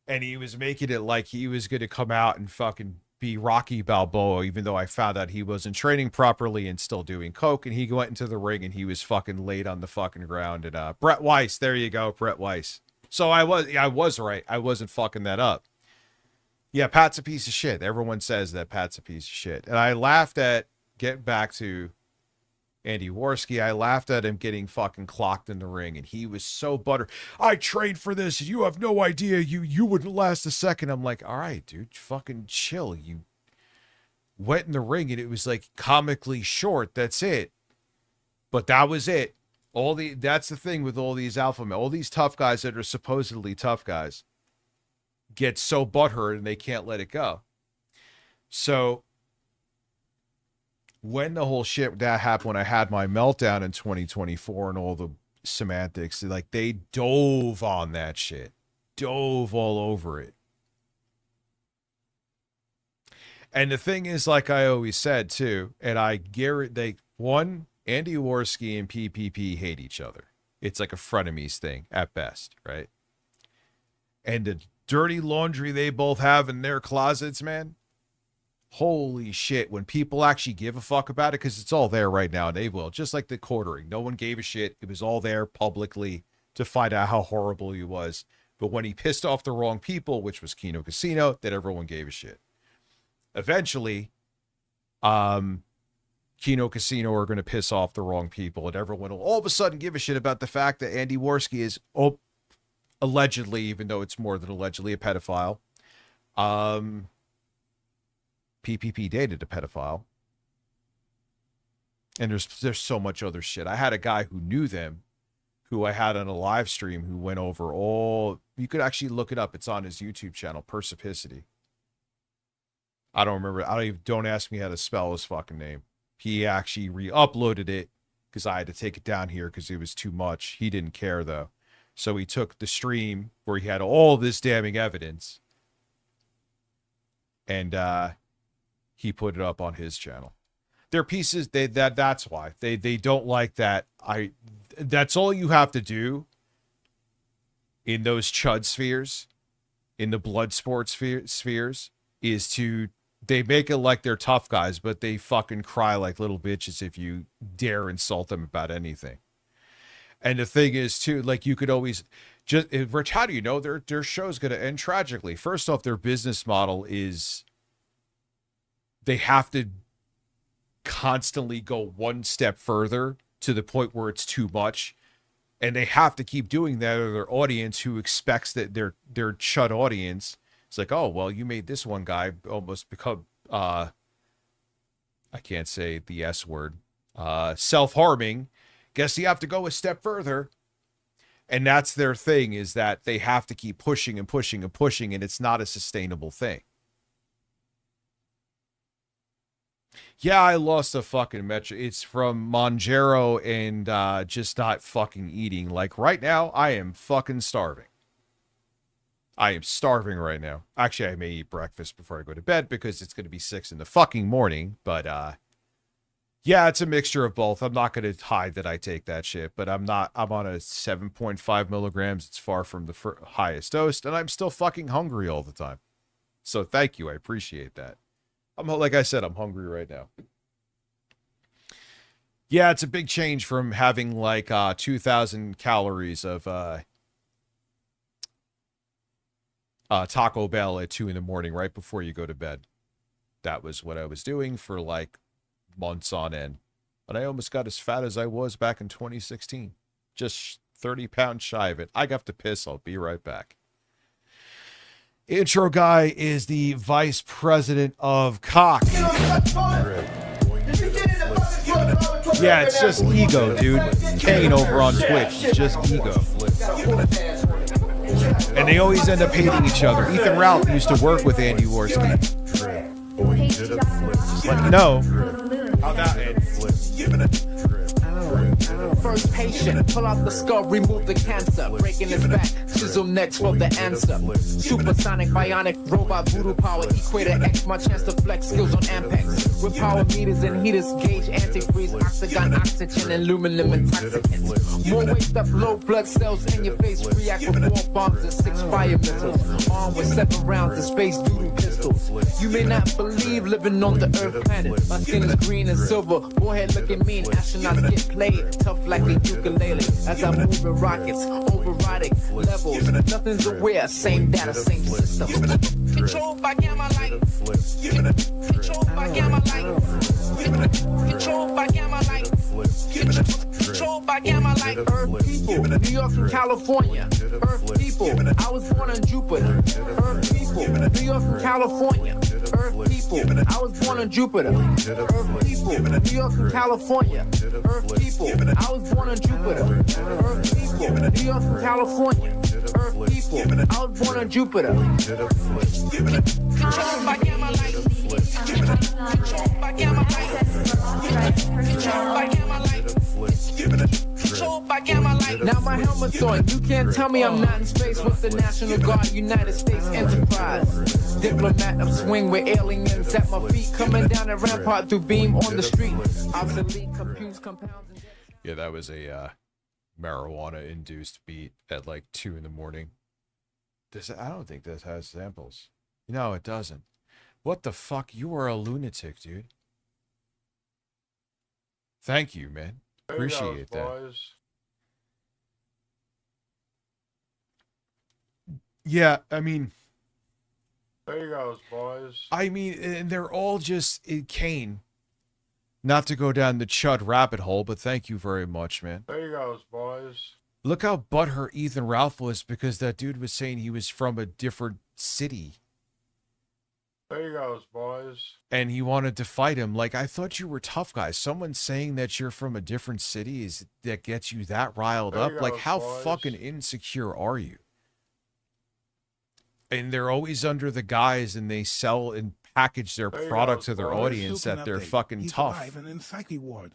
F: And he was making it like he was going to come out and fucking be Rocky Balboa, even though I found out he wasn't training properly and still doing coke. And he went into the ring and he was fucking laid on the fucking ground. And Brett Weiss, there you go, Brett Weiss. So I was right. I wasn't fucking that up. Yeah, Pat's a piece of shit. Everyone says that Pat's a piece of shit. And I laughed at, get back to Andy Worski, I laughed at him getting fucking clocked in the ring. And he was so buttered. I trained for this. You have no idea. You wouldn't last a second. I'm like, all right, dude, fucking chill. You went in the ring and it was like comically short. That's it. But that was it. That's the thing with all these alpha men, all these tough guys that are supposedly tough guys get so butthurt and they can't let it go. So when the whole shit that happened, when I had my meltdown in 2024 and all the semantics, like they dove on that shit, dove all over it. And the thing is, like I always said too, and I guarantee Andy Worski and PPP hate each other. It's like a frenemies thing at best, right? And the dirty laundry they both have in their closets, man. Holy shit. When people actually give a fuck about it, because it's all there right now, they will. Just like the quartering. No one gave a shit. It was all there publicly to find out how horrible he was. But when he pissed off the wrong people, which was Kino Casino, then everyone gave a shit. Eventually, Kino Casino are going to piss off the wrong people, and everyone will all of a sudden give a shit about the fact that Andy Worski is allegedly, even though it's more than allegedly, a pedophile. PPP dated a pedophile. And there's so much other shit. I had a guy who knew them, who I had on a live stream, who went over all, you could actually look it up. It's on his YouTube channel, Persipicity. I don't remember. Don't ask me how to spell his fucking name. He actually re-uploaded it because I had to take it down here because it was too much. He didn't care though. So he took the stream where he had all this damning evidence and he put it up on his channel. Their pieces, that's why. They don't like that. That's all you have to do in those chud spheres, in the blood sports spheres, is to, they make it like they're tough guys, but they fucking cry like little bitches if you dare insult them about anything. And the thing is, too, like you could always just, Rich, how do you know their show's going to end tragically? First off, their business model is they have to constantly go one step further to the point where it's too much. And they have to keep doing that, or their audience, who expects that their chud audience, it's like, oh, well, you made this one guy almost become, I can't say the S word, self-harming. Guess you have to go a step further. And that's their thing, is that they have to keep pushing and pushing and pushing, and it's not a sustainable thing. Yeah, I lost a fucking metro. It's from Monjero and just not fucking eating. Like right now, I am fucking starving. I am starving right now. Actually, I may eat breakfast before I go to bed because it's going to be 6 in the fucking morning. But yeah, it's a mixture of both. I'm not going to hide that I take that shit, but I'm on a 7.5 milligrams. It's far from the highest dose, and I'm still fucking hungry all the time. So thank you. I appreciate that. Like I said, I'm hungry right now. Yeah, it's a big change from having like 2,000 calories of Taco Bell at 2 in the morning right before you go to bed. That was what I was doing for like months on end. And I almost got as fat as I was back in 2016. Just 30 pounds shy of it. I got to piss. I'll be right back. Intro guy is the vice president of Cock. Yeah, it's just ego, dude. Kane over on Twitch. It's just ego. And they always end up hating each other. Ethan Ralph used to work with Andy Worski. Just let me know how that ends.
B: First patient, pull out the skull, remove the cancer, breaking his back, chisel next for the answer. Supersonic, bionic, robot, voodoo power, equator X, my chance to flex skills on Ampex. With power meters and heaters, gauge antifreeze, octagon, oxygen, and aluminum intoxicants. More waste up, low blood cells in your face, react with 4 bombs and 6 fire missiles. Armed with 7 rounds of space doodle pistols. You may not believe living on the Earth planet. My skin is green and silver, forehead looking mean, astronauts get played, tough like a ukulele. As I move in rockets, overriding levels. Nothing's aware, same data, same system. Controlled by gamma light. Controlled by gamma light. Controlled by gamma light. Controlled by gamma light. Earth people, New York and California. Earth people, I was born on Jupiter. Earth people, New York and California. Earth people, I was born on Jupiter. Earth people, New York and California. Earth people, I was born on Jupiter. Earth people, New York and California. Earth people, I was born on Jupiter. Controlled by gamma light. Controlled by gamma light. Controlled by gamma light. Controlled by gamma light. Now my helmet's on. You can't tell me I'm not in space with the National Guard, United States Enterprise. Diplomat of swing with aliens at my feet, coming down a rampart through beam on the street. Obsolete computes compounds.
F: Yeah, that was a marijuana-induced beat at like 2 in the morning. I don't think this has samples. No, it doesn't. What the fuck? You are a lunatic, dude. Thank you, man. Appreciate that.
G: Boys.
F: Yeah, I mean...
G: There you go, boys.
F: I mean, and they're all just Kane. Not to go down the Chud rabbit hole, but thank you very much, man.
G: There you go, boys.
F: Look how butthurt Ethan Ralph was because that dude was saying he was from a different city.
G: There you go, boys.
F: And he wanted to fight him. Like, I thought you were tough guys. Someone saying that you're from a different city that gets you that riled
G: there
F: up.
G: Go,
F: like, how
G: boys.
F: fucking insecure are you? And they're always under the guise and they sell and package their product to their audience that they're fucking tough.
H: And in psyche ward.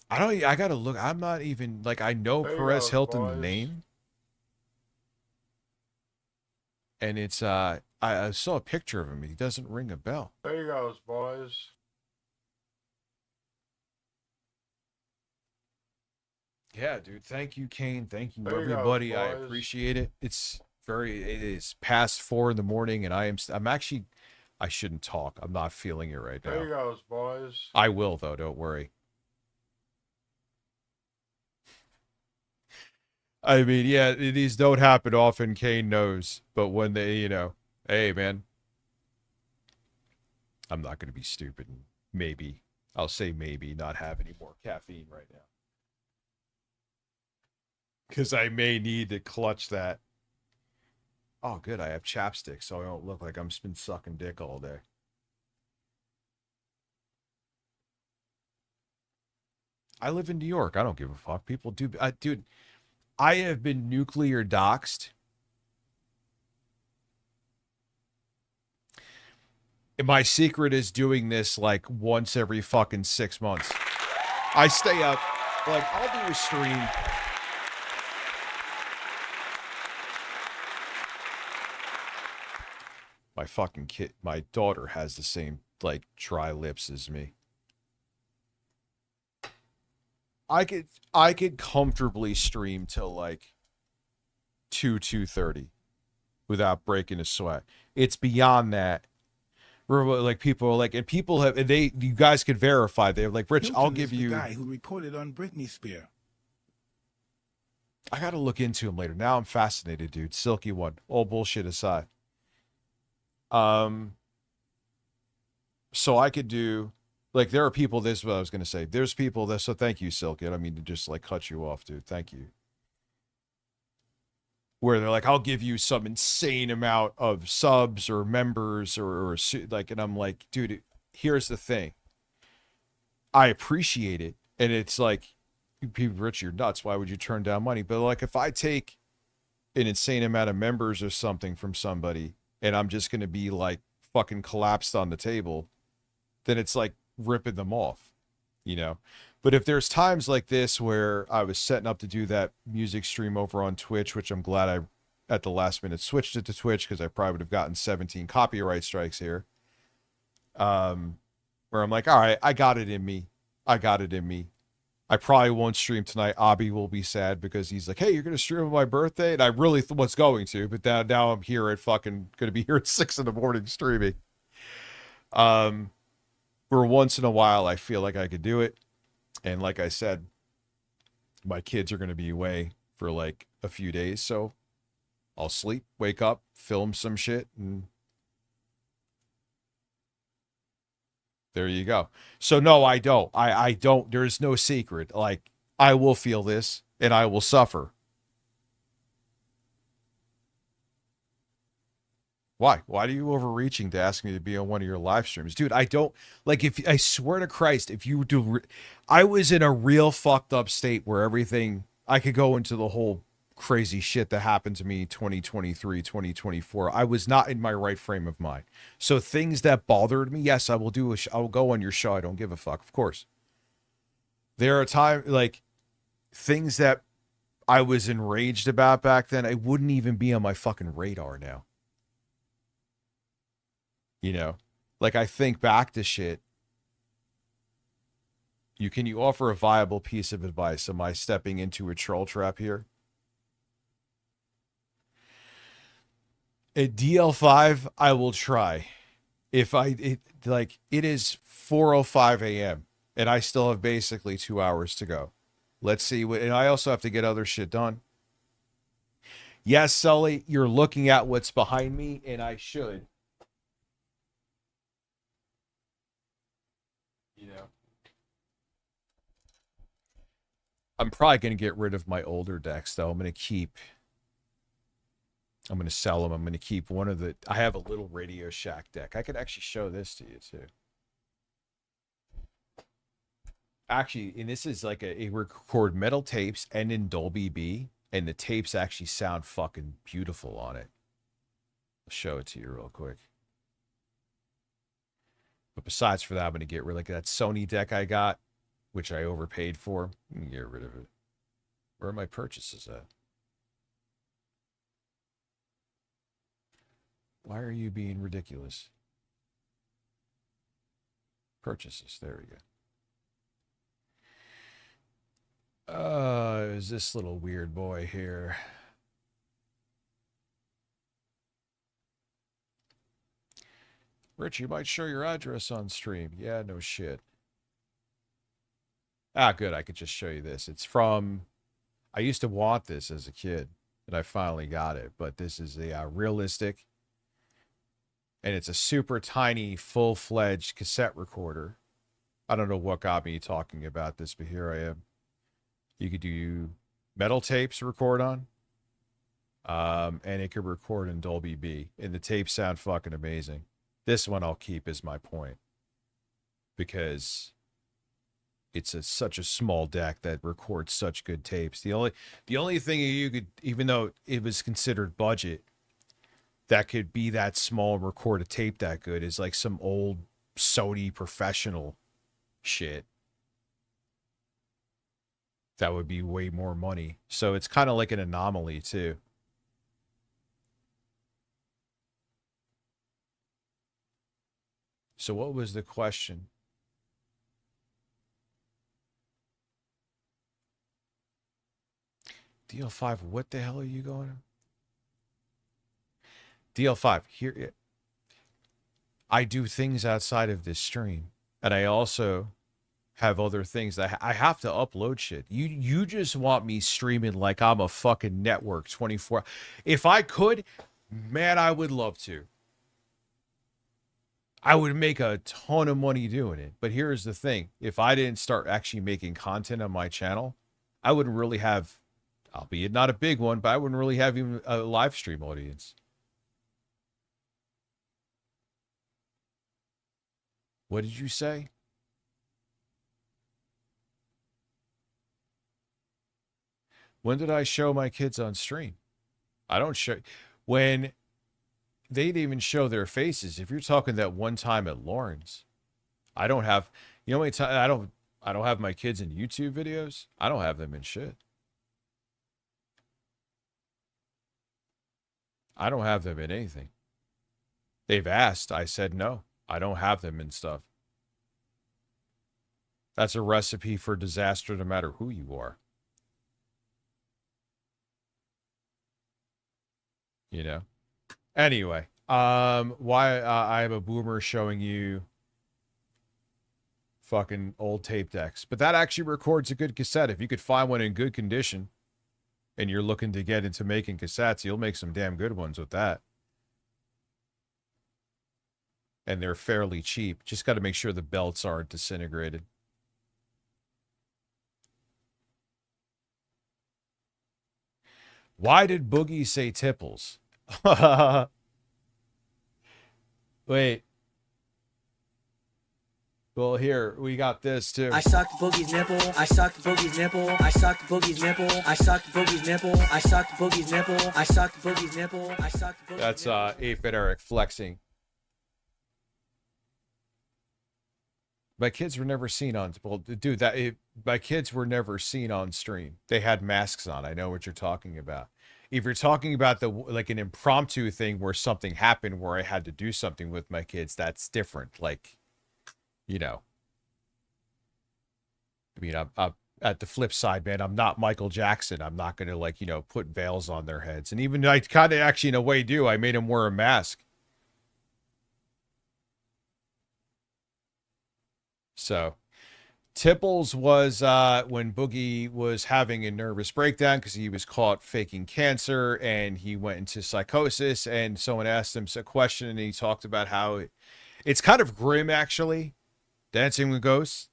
F: I gotta look. I'm not even, like, I know Perez Hilton, the name. And it's, I saw a picture of him. He doesn't ring a bell.
G: There you go, boys.
F: Yeah, dude. Thank you, Kane. Thank you,
G: there
F: everybody.
G: You go,
F: I appreciate it. It is past 4 in the morning, and I'm actually, I shouldn't talk. I'm not feeling it right now.
G: There you go, boys.
F: I will, though. Don't worry. I mean, yeah, these don't happen often, Kane knows. But when they, hey, man, I'm not going to be stupid and maybe, I'll say maybe, not have any more caffeine right now. Because I may need to clutch that. Oh, good, I have chapstick, so I don't look like I'm been sucking dick all day. I live in New York. I don't give a fuck. People do. Dude, I have been nuclear doxxed. And my secret is doing this like once every fucking 6 months. I stay up, like, I'll do a stream. My fucking kid, my daughter has the same, like, dry lips as me. I could comfortably stream till like 2:30 without breaking a sweat. It's beyond that Like people are like, and people have, and you guys could verify. They're like, Rich,
H: Hilton
F: I'll give
H: is
F: you.
H: the guy who reported on Britney Spears.
F: I got to look into him later. Now I'm fascinated, dude. Silky one. All bullshit aside. So I could do, like, there are people, this is what I was going to say. There's people that, so thank you, Silky. I don't mean to just, like, cut you off, dude. Thank you. Where they're like, I'll give you some insane amount of subs or members or like, and I'm like, dude, here's the thing. I appreciate it. And it's like, people, Rich, you're nuts. Why would you turn down money? But like, if I take an insane amount of members or something from somebody and I'm just going to be like fucking collapsed on the table, then it's like ripping them off, you know? But if there's times like this where I was setting up to do that music stream over on Twitch, which I'm glad I, at the last minute, switched it to Twitch because I probably would have gotten 17 copyright strikes here. Where I'm like, all right, I got it in me. I probably won't stream tonight. Abby will be sad because he's like, hey, you're going to stream on my birthday? And I really was going to, but now I'm here at fucking, going to be here at 6 a.m. streaming. For once in a while, I feel like I could do it. And like I said, my kids are going to be away for like a few days. So I'll sleep, wake up, film some shit, and there you go. So no, I don't. I don't. There's no secret. Like, I will feel this and I will suffer. Why? Why are you overreaching to ask me to be on one of your live streams? Dude, I don't, like, if I swear to Christ, if you do, I was in a real fucked up state where everything, I could go into the whole crazy shit that happened to me 2023, 2024. I was not in my right frame of mind. So things that bothered me, yes, I will do, I will go on your show. I don't give a fuck, of course. There are times, like, things that I was enraged about back then, it wouldn't even be on my fucking radar now. You know, like, I think back to shit. Can you offer a viable piece of advice? Am I stepping into a troll trap here? At DL5, I will try. It is 4:05 a.m. and I still have basically 2 hours to go. Let's see and I also have to get other shit done. Yes, Sully, you're looking at what's behind me, and I should. You know, I'm probably going to get rid of my older decks, though. I'm going to sell them. I'm going to keep one of I have a little Radio Shack deck. I could actually show this to you, too. Actually, and this is like a record metal tapes and in Dolby B, and the tapes actually sound fucking beautiful on it. I'll show it to you real quick. But besides for that, I'm going to get rid of that Sony deck I got, which I overpaid for. I'm going to get rid of it. Where are my purchases at? Why are you being ridiculous? Purchases. There we go. Is this little weird boy here? Rich, you might show your address on stream. Yeah, no shit. Ah, good. I could just show you this. It's from, I used to want this as a kid, and I finally got it. But this is a realistic, and it's a super tiny, full-fledged cassette recorder. I don't know what got me talking about this, but here I am. You could do metal tapes to record on, and it could record in Dolby B, and the tapes sound fucking amazing. This one I'll keep, is my point, because it's such a small deck that records such good tapes. The only thing you could, even though it was considered budget, that could be that small and record a tape that good, is like some old Sony professional shit. That would be way more money. So it's kind of like an anomaly too. So what was the question? DL5, what the hell are you going? DL5, here. I do things outside of this stream, and I also have other things that I have to upload shit. You just want me streaming like I'm a fucking network 24. If I could, man, I would love to. I would make a ton of money doing it. But here's the thing. If I didn't start actually making content on my channel, I wouldn't really have, albeit not a big one, but I wouldn't really have even a live stream audience. What did you say? When did I show my kids on stream? I don't show. When they'd even show their faces. If you're talking that one time at Lawrence, I don't have, you know how many times I don't have my kids in YouTube videos. I don't have them in shit. I don't have them in anything. They've asked. I said no. I don't have them in stuff. That's a recipe for disaster no matter who you are. You know? Anyway, why I am a boomer showing you fucking old tape decks. But that actually records a good cassette. If you could find one in good condition and you're looking to get into making cassettes, you'll make some damn good ones with that. And they're fairly cheap. Just got to make sure the belts aren't disintegrated. Why did Boogie say tipples? Wait. Well, here, we got this too.
C: I sucked Boogie's nipple. I sucked Boogie's nipple. I sucked Boogie's nipple. I sucked Boogie's nipple. I sucked Boogie's nipple. I sucked Boogie's nipple. I sucked Boogie's
F: That's 8-Bit Eric flexing. My kids were never seen on, well, dude, my kids were never seen on stream. They had masks on. I know what you're talking about. If you're talking about like an impromptu thing where something happened where I had to do something with my kids, that's different. Like, you know, I mean, I'm at the flip side, man, I'm not Michael Jackson. I'm not going to, like, you know, put veils on their heads. And even I kind of actually in a way do. I made them wear a mask. So Tipples was when Boogie was having a nervous breakdown because he was caught faking cancer and he went into psychosis, and someone asked him a question and he talked about how it's kind of grim, actually, Dancing with Ghosts,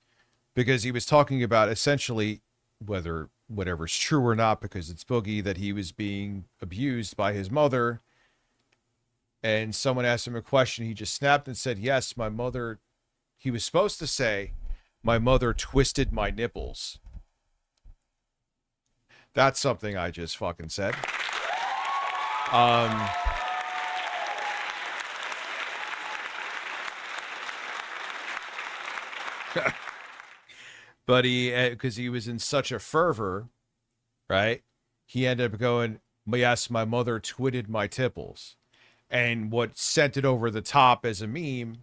F: because he was talking about essentially whatever's true or not, because it's Boogie, that he was being abused by his mother. And someone asked him a question. He just snapped and said, yes, my mother. He was supposed to say, my mother twisted my nipples. That's something I just fucking said. But because he was in such a fervor, right? He ended up going, yes, my mother twitted my tipples. And what sent it over the top as a meme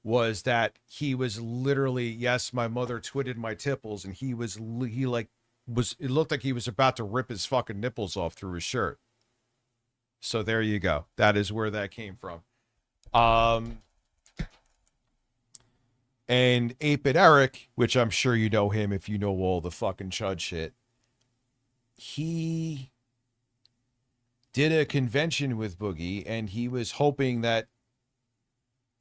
F: was that he was literally, yes, my mother twitted my tipples, and it looked like he was about to rip his fucking nipples off through his shirt. So there you go. That is where that came from. And 8-Bit Eric, which I'm sure you know him if you know all the fucking chud shit, he did a convention with Boogie, and he was hoping that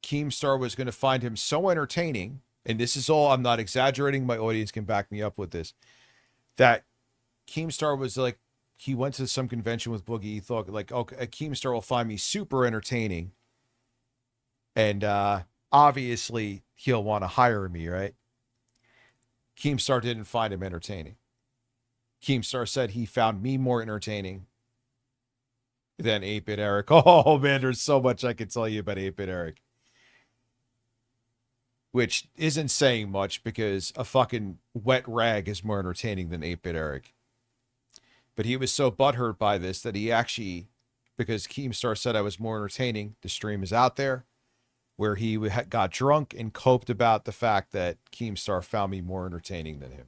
F: Keemstar was going to find him so entertaining, and this is all, I'm not exaggerating, my audience can back me up with this, that Keemstar was like, he went to some convention with Boogie, he thought, like, okay, Keemstar will find me super entertaining, and obviously he'll want to hire me, right? Keemstar didn't find him entertaining. Keemstar said he found me more entertaining than 8-Bit Eric. Oh, man, there's so much I can tell you about 8-Bit Eric. Which isn't saying much, because a fucking wet rag is more entertaining than 8-Bit Eric. But he was so butthurt by this that he actually, because Keemstar said I was more entertaining, the stream is out there, where he got drunk and coped about the fact that Keemstar found me more entertaining than him.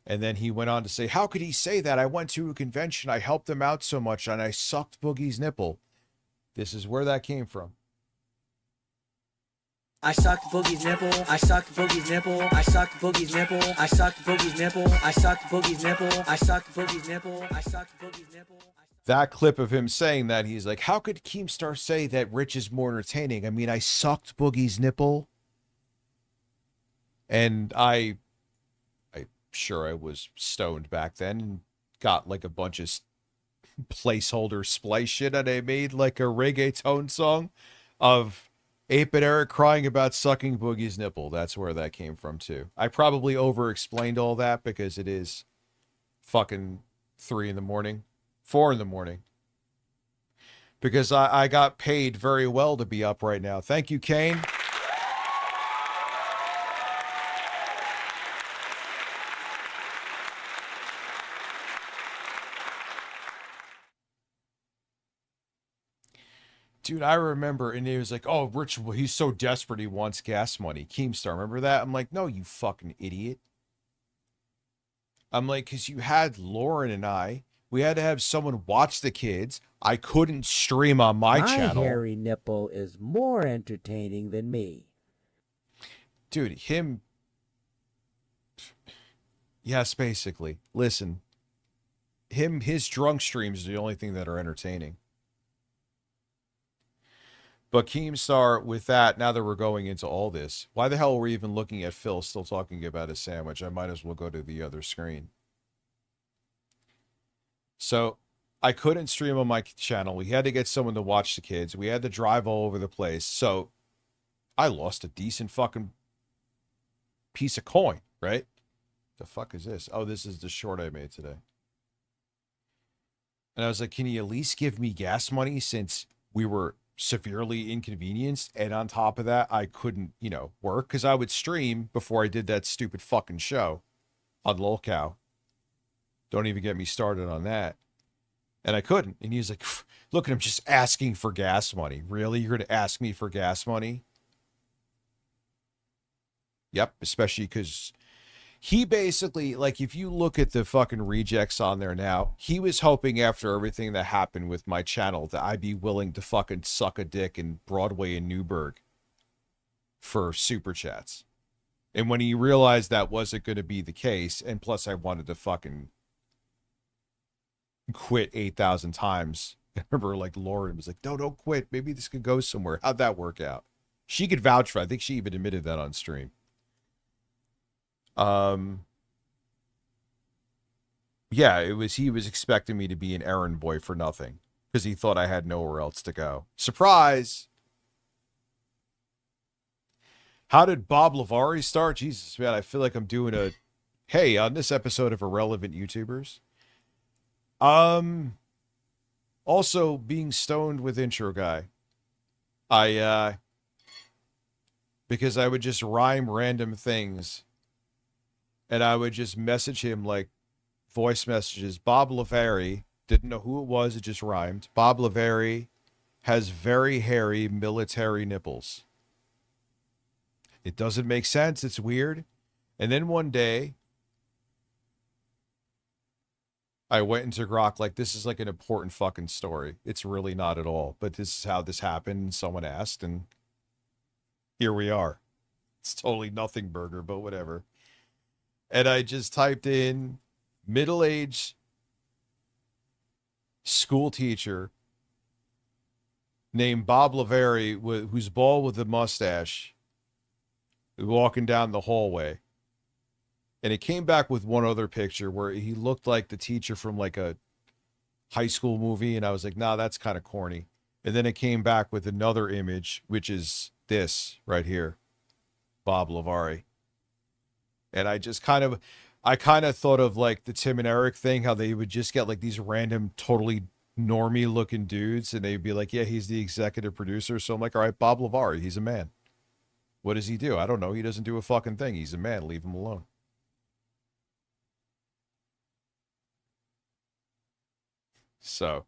F: And then he went on to say, how could he say that? I went to a convention, I helped him out so much, and I sucked Boogie's nipple. This is where that came from.
C: I sucked Boogie's nipple. I sucked Boogie's nipple. I sucked Boogie's nipple. I sucked Boogie's nipple. I sucked Boogie's nipple. I sucked Boogie's nipple. I sucked Boogie's nipple.
F: That clip of him saying that, he's like, how could Keemstar say that Rich is more entertaining? I mean, I sucked Boogie's nipple. And I'm sure I was stoned back then and got like a bunch of placeholder splice shit, and I made like a reggaeton song of Ape and Eric crying about sucking Boogie's nipple. That's where that came from too. I probably over-explained all that because it is fucking 3 in the morning, 4 in the morning. Because I got paid very well to be up right now. Thank you, Kane. Dude, I remember, and he was like, oh, Rich, well, he's so desperate he wants gas money. Keemstar, remember that? I'm like, no, you fucking idiot. I'm like, because you had Lauren and we had to have someone watch the kids. I couldn't stream on my channel.
I: My hairy nipple is more entertaining than me.
F: Dude, him... Yes, basically. Listen, his drunk streams are the only thing that are entertaining. But Keemstar, with that, now that we're going into all this, why the hell are we even looking at Phil still talking about a sandwich? I might as well go to the other screen. So, I couldn't stream on my channel. We had to get someone to watch the kids. We had to drive all over the place. So, I lost a decent fucking piece of coin, right? The fuck is this? Oh, this is the short I made today. And I was like, can you at least give me gas money since we were severely inconvenienced, and on top of that I couldn't, work because I would stream before I did that stupid fucking show on LolCow. Don't even get me started on that. And I couldn't. And he was like, look at him just asking for gas money. Really? You're gonna ask me for gas money? Yep, especially because he basically, like, if you look at the fucking rejects on there now, he was hoping after everything that happened with my channel that I'd be willing to fucking suck a dick in Broadway and Newburgh for super chats. And when he realized that wasn't going to be the case, and plus I wanted to fucking quit 8,000 times. I remember, like, Lauren was like, no, don't quit. Maybe this could go somewhere. How'd that work out? She could vouch for it. I think she even admitted that on stream. Yeah, he was expecting me to be an errand boy for nothing because he thought I had nowhere else to go. Surprise! How did Bob Lavari start? Jesus, man, I feel like I'm doing hey, on this episode of Irrelevant YouTubers. Also being stoned with Intro Guy. Because I would just rhyme random things. And I would just message him, like, voice messages. Bob Lavari, didn't know who it was, it just rhymed. Bob Lavari has very hairy military nipples. It doesn't make sense, it's weird. And then one day, I went into Grok like, this is like an important fucking story. It's really not at all. But this is how this happened, and someone asked, and here we are. It's totally nothing burger, but whatever. And I just typed in middle-aged school teacher named Bob Lavari, who's bald with a mustache, walking down the hallway. And it came back with one other picture where he looked like the teacher from like a high school movie. And I was like, nah, that's kind of corny. And then it came back with another image, which is this right here. Bob Lavari. And I kind of thought of like the Tim and Eric thing, how they would just get like these random, totally normie looking dudes. And they'd be like, yeah, he's the executive producer. So I'm like, all right, Bob Lavari, he's a man. What does he do? I don't know. He doesn't do a fucking thing. He's a man. Leave him alone. So,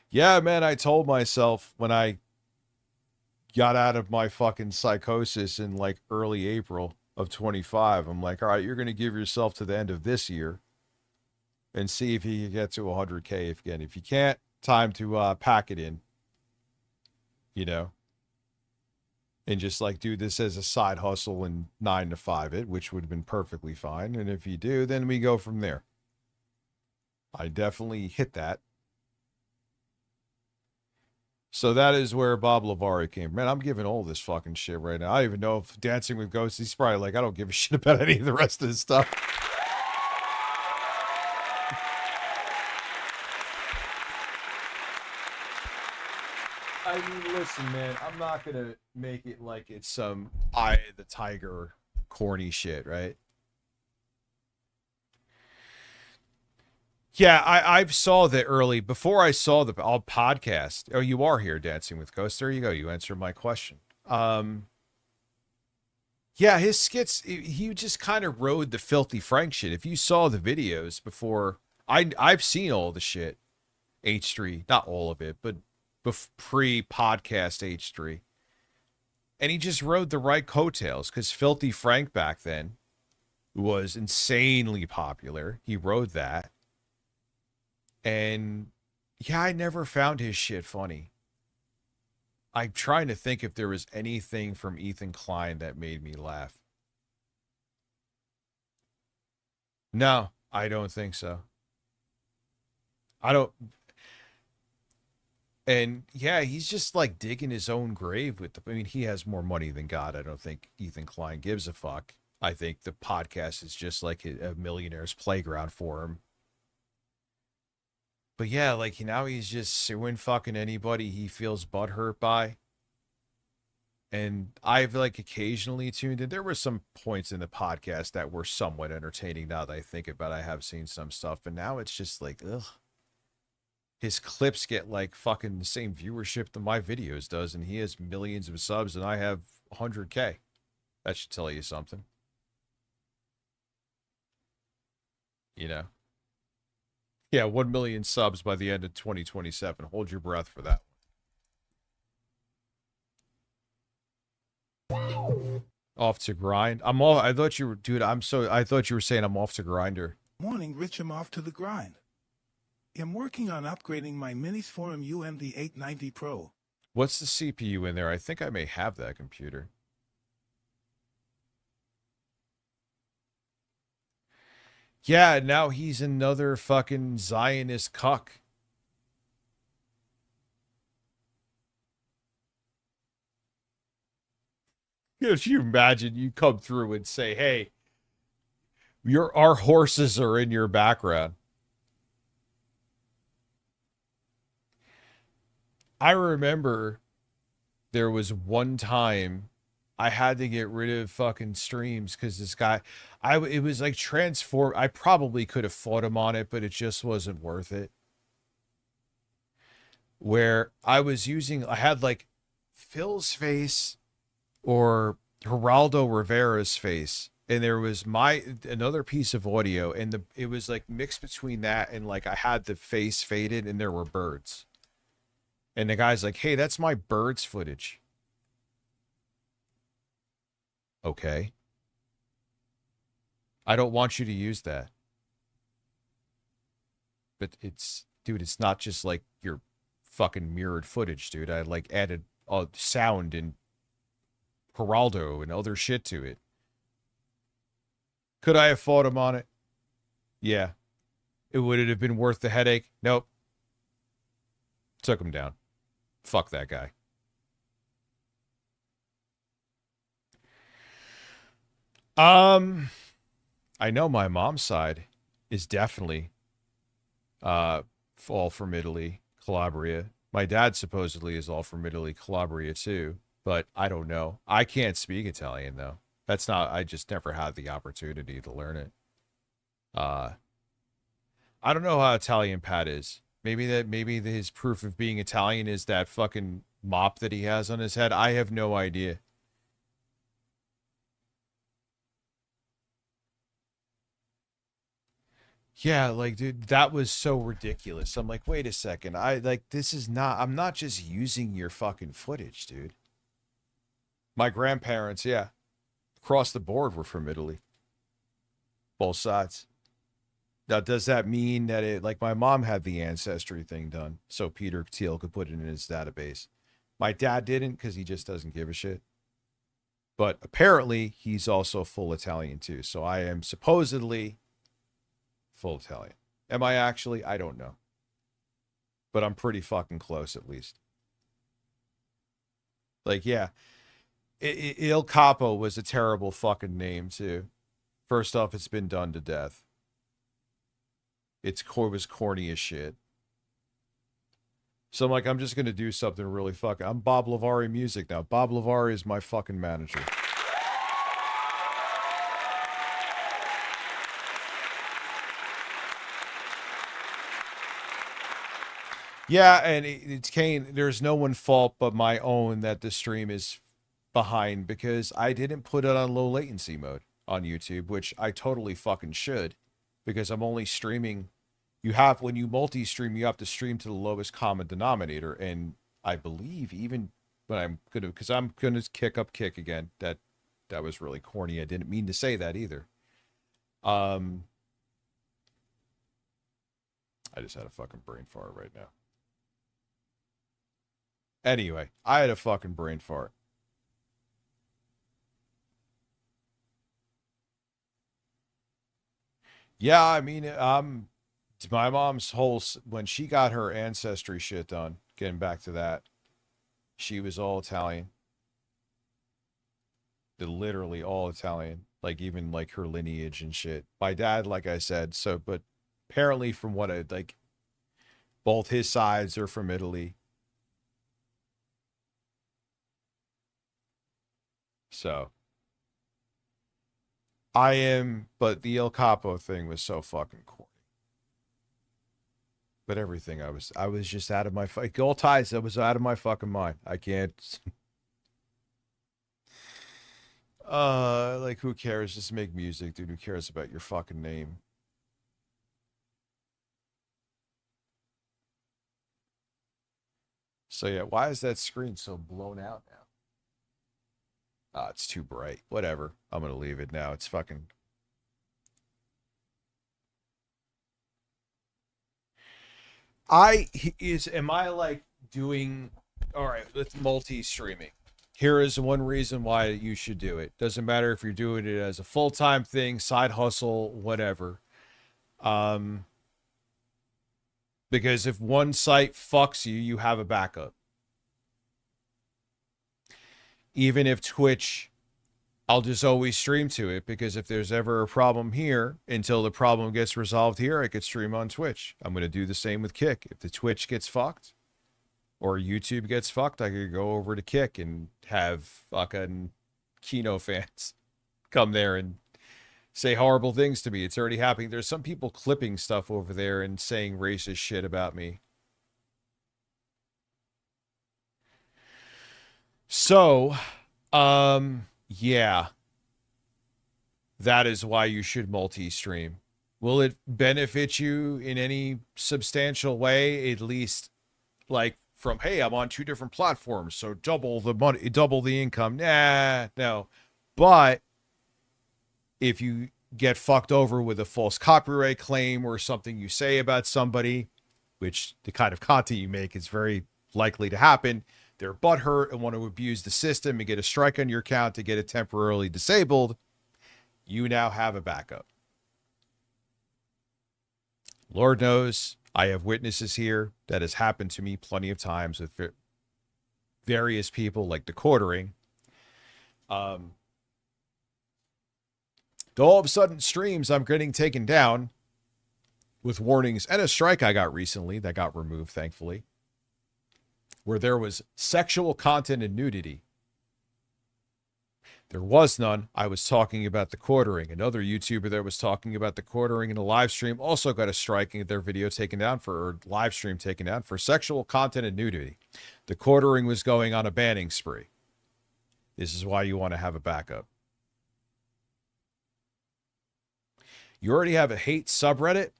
F: yeah, man, I told myself when I got out of my fucking psychosis in like early April of 25, I'm like, all right, you're going to give yourself to the end of this year and see if you can get to 100K again. If you can't, time to pack it in, and just like do this as a side hustle and 9 to 5 it, which would have been perfectly fine. And if you do, then we go from there. I definitely hit that. So that is where Bob Lavari came. Man, I'm giving all this fucking shit right now. I don't even know if Dancing with Ghosts, he's probably like, I don't give a shit about any of the rest of this stuff. I mean, listen, man, I'm not going to make it like it's some Eye of the Tiger corny shit, right? Yeah, I saw the early, before I saw the podcast. Oh, you are here, Dancing with Ghosts. There you go. You answered my question. Yeah, his skits, he just kind of rode the Filthy Frank shit. If you saw the videos before, I've seen all the shit, H3, not all of it, but pre-podcast H3. And he just rode the right coattails, because Filthy Frank back then was insanely popular. He rode that. And yeah, I never found his shit funny. I'm trying to think if there was anything from Ethan Klein that made me laugh. No, I don't think so. I don't. And yeah, he's just like digging his own grave with the. I mean, he has more money than God. I don't think Ethan Klein gives a fuck. I think the podcast is just like a millionaire's playground for him. But yeah, like now he's just suing fucking anybody he feels butthurt by. And I've like occasionally tuned in. There were some points in the podcast that were somewhat entertaining now that I think about it. I have seen some stuff, but now it's just like, ugh. His clips get like fucking the same viewership that my videos does, and he has millions of subs and I have 100K. That should tell you something. You know? Yeah, 1 million subs by the end of 2027. Hold your breath for that one. Off to grind. I'm all. I thought you were, dude. I thought you were saying I'm off to grinder.
H: Morning, Rich. I'm off to the grind. I'm working on upgrading my Minis Forum UMD 890 Pro.
F: What's the CPU in there? I think I may have that computer. Yeah, now he's another fucking Zionist cuck. If you imagine you come through and say, hey, our horses are in your background. I remember there was one time I had to get rid of fucking streams because this guy, it was like transform. I probably could have fought him on it, but it just wasn't worth it. Where I had like Phil's face or Geraldo Rivera's face, and there was another piece of audio, and it was like mixed between that and like I had the face faded, and there were birds. And the guy's like, hey, that's my birds footage. Okay. I don't want you to use that. But dude, it's not just like your fucking mirrored footage, dude. I like added sound and Geraldo and other shit to it. Could I have fought him on it? Yeah. Would it have been worth the headache? Nope. Took him down. Fuck that guy. I know my mom's side is definitely all from Italy, Calabria. My dad supposedly is all from Italy, Calabria too, but I don't know. I can't speak Italian though. I just never had the opportunity to learn it. I don't know how Italian Pat is. Maybe his proof of being Italian is that fucking mop that he has on his head. I have no idea. Yeah, like, dude, that was so ridiculous. I'm like, wait a second. I'm not just using your fucking footage, dude. My grandparents, yeah, across the board were from Italy. Both sides. Now, does that mean that like my mom had the ancestry thing done so Peter Thiel could put it in his database? My dad didn't because he just doesn't give a shit. But apparently, he's also full Italian too. So I am supposedly full Italian. Am I actually? I don't know. But I'm pretty fucking close, at least. Like, yeah. Il Capo was a terrible fucking name, too. First off, it's been done to death. It was corny as shit. So I'm like, I'm just going to do something really fucking... I'm Bob Lavari Music now. Bob Lavari is my fucking manager. Yeah, and it's Kane. There's no one fault but my own that the stream is behind because I didn't put it on low latency mode on YouTube, which I totally fucking should because I'm only streaming. When you multi-stream, you have to stream to the lowest common denominator. And I believe even when because I'm going to kick again. That was really corny. I didn't mean to say that either. I just had a fucking brain fart right now. Anyway, I had a fucking brain fart. Yeah, I mean, my mom's when she got her ancestry shit done, getting back to that, she was all Italian. Literally all Italian. Like, even, like, her lineage and shit. My dad, like I said, but apparently from what both his sides are from Italy. So, but the El Capo thing was so fucking corny. But everything, I was just out of my, all ties, I was out of my fucking mind. I can't, like, who cares? Just make music, dude. Who cares about your fucking name? So yeah, why is that screen so blown out now? Ah, it's too bright. Whatever. I'm going to leave it now. It's fucking... Am I like doing... All right, with multi-streaming. Here is one reason why you should do it. Doesn't matter if you're doing it as a full-time thing, side hustle, whatever. Because if one site fucks you, you have a backup. Even if Twitch, I'll just always stream to it because if there's ever a problem here, until the problem gets resolved here, I could stream on Twitch. I'm going to do the same with Kick. If the Twitch gets fucked or YouTube gets fucked, I could go over to Kick and have fucking Kino fans come there and say horrible things to me. It's already happening. There's some people clipping stuff over there and saying racist shit about me. So, yeah, that is why you should multi-stream. Will it benefit you in any substantial way? At least, like, from, hey, I'm on 2 different platforms, so double the money, double the income. Nah, no. But if you get fucked over with a false copyright claim or something you say about somebody, which the kind of content you make is very likely to happen, they're butthurt and want to abuse the system and get a strike on your account to get it temporarily disabled, you now have a backup. Lord knows I have witnesses here that has happened to me plenty of times with various people, like the quartering. All of a sudden, streams I'm getting taken down with warnings and a strike I got recently that got removed, thankfully, where there was sexual content and nudity. There was none. I was talking about the quartering. Another YouTuber that was talking about the quartering in a live stream also got a strike and their video taken down or live stream taken down for sexual content and nudity. The quartering was going on a banning spree. This is why you want to have a backup. You already have a hate subreddit?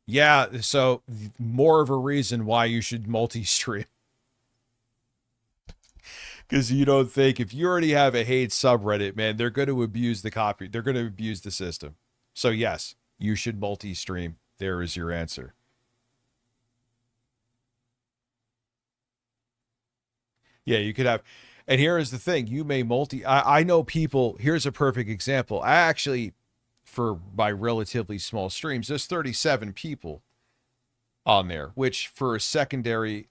F: Yeah, so more of a reason why you should multi-stream. Because you don't think, if you already have a hate subreddit, man, they're going to abuse the copy. They're going to abuse the system. So yes, you should multi-stream. There is your answer. Yeah, you could have... And here is the thing. You may I know people. Here's a perfect example. I actually, for my relatively small streams, there's 37 people on there, which for a secondary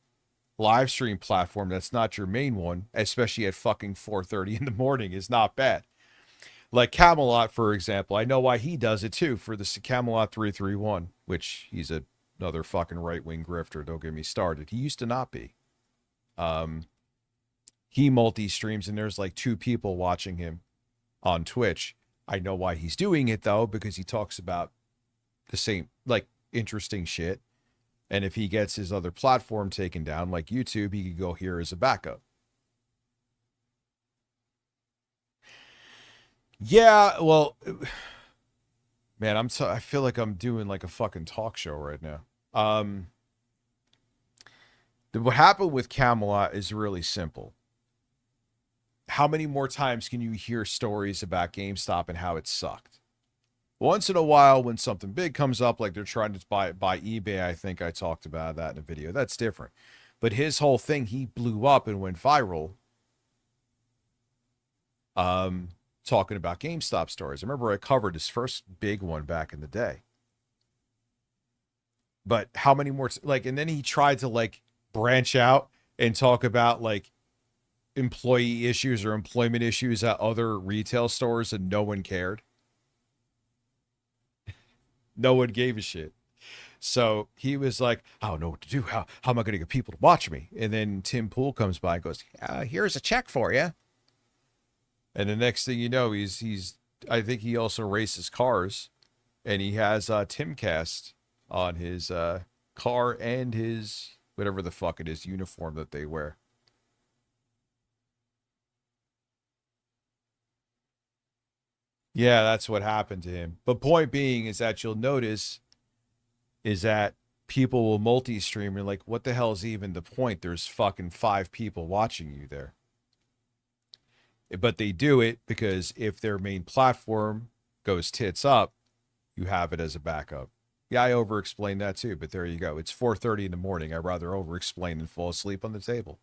F: live stream platform that's not your main one, especially at fucking 4:30 in the morning, is not bad. Like Camelot, for example, I know why he does it too, for the Camelot 331, which he's another fucking right-wing grifter. Don't get me started. He used to not be. He multi-streams and there's like 2 people watching him on Twitch. I know why he's doing it though, because he talks about the same, like, interesting shit. And if he gets his other platform taken down, like YouTube, he could go here as a backup. Yeah, well, man, I feel like I'm doing like a fucking talk show right now. What happened with Camelot is really simple. How many more times can you hear stories about GameStop and how it sucked? Once in a while, when something big comes up, like they're trying to buy eBay, I think I talked about that in a video. That's different. But his whole thing, he blew up and went viral. Talking about GameStop stories. I remember I covered his first big one back in the day. But how many more, and then he tried to like branch out and talk about like employee issues or employment issues at other retail stores, and no one cared. No one gave a shit. So he was like, I don't know what to do. How am I going to get people to watch me? And then Tim Pool comes by and goes, here's a check for you. And the next thing you know, he's I think he also races cars, and he has Timcast on his car and his whatever the fuck it is, uniform that they wear. Yeah, that's what happened to him. But point being is that you'll notice is that people will multi-stream and like, what the hell is even the point? There's fucking 5 people watching you there. But they do it because if their main platform goes tits up, you have it as a backup. Yeah, I over-explained that too, but there you go. It's 4:30 in the morning. I'd rather over-explain than fall asleep on the table.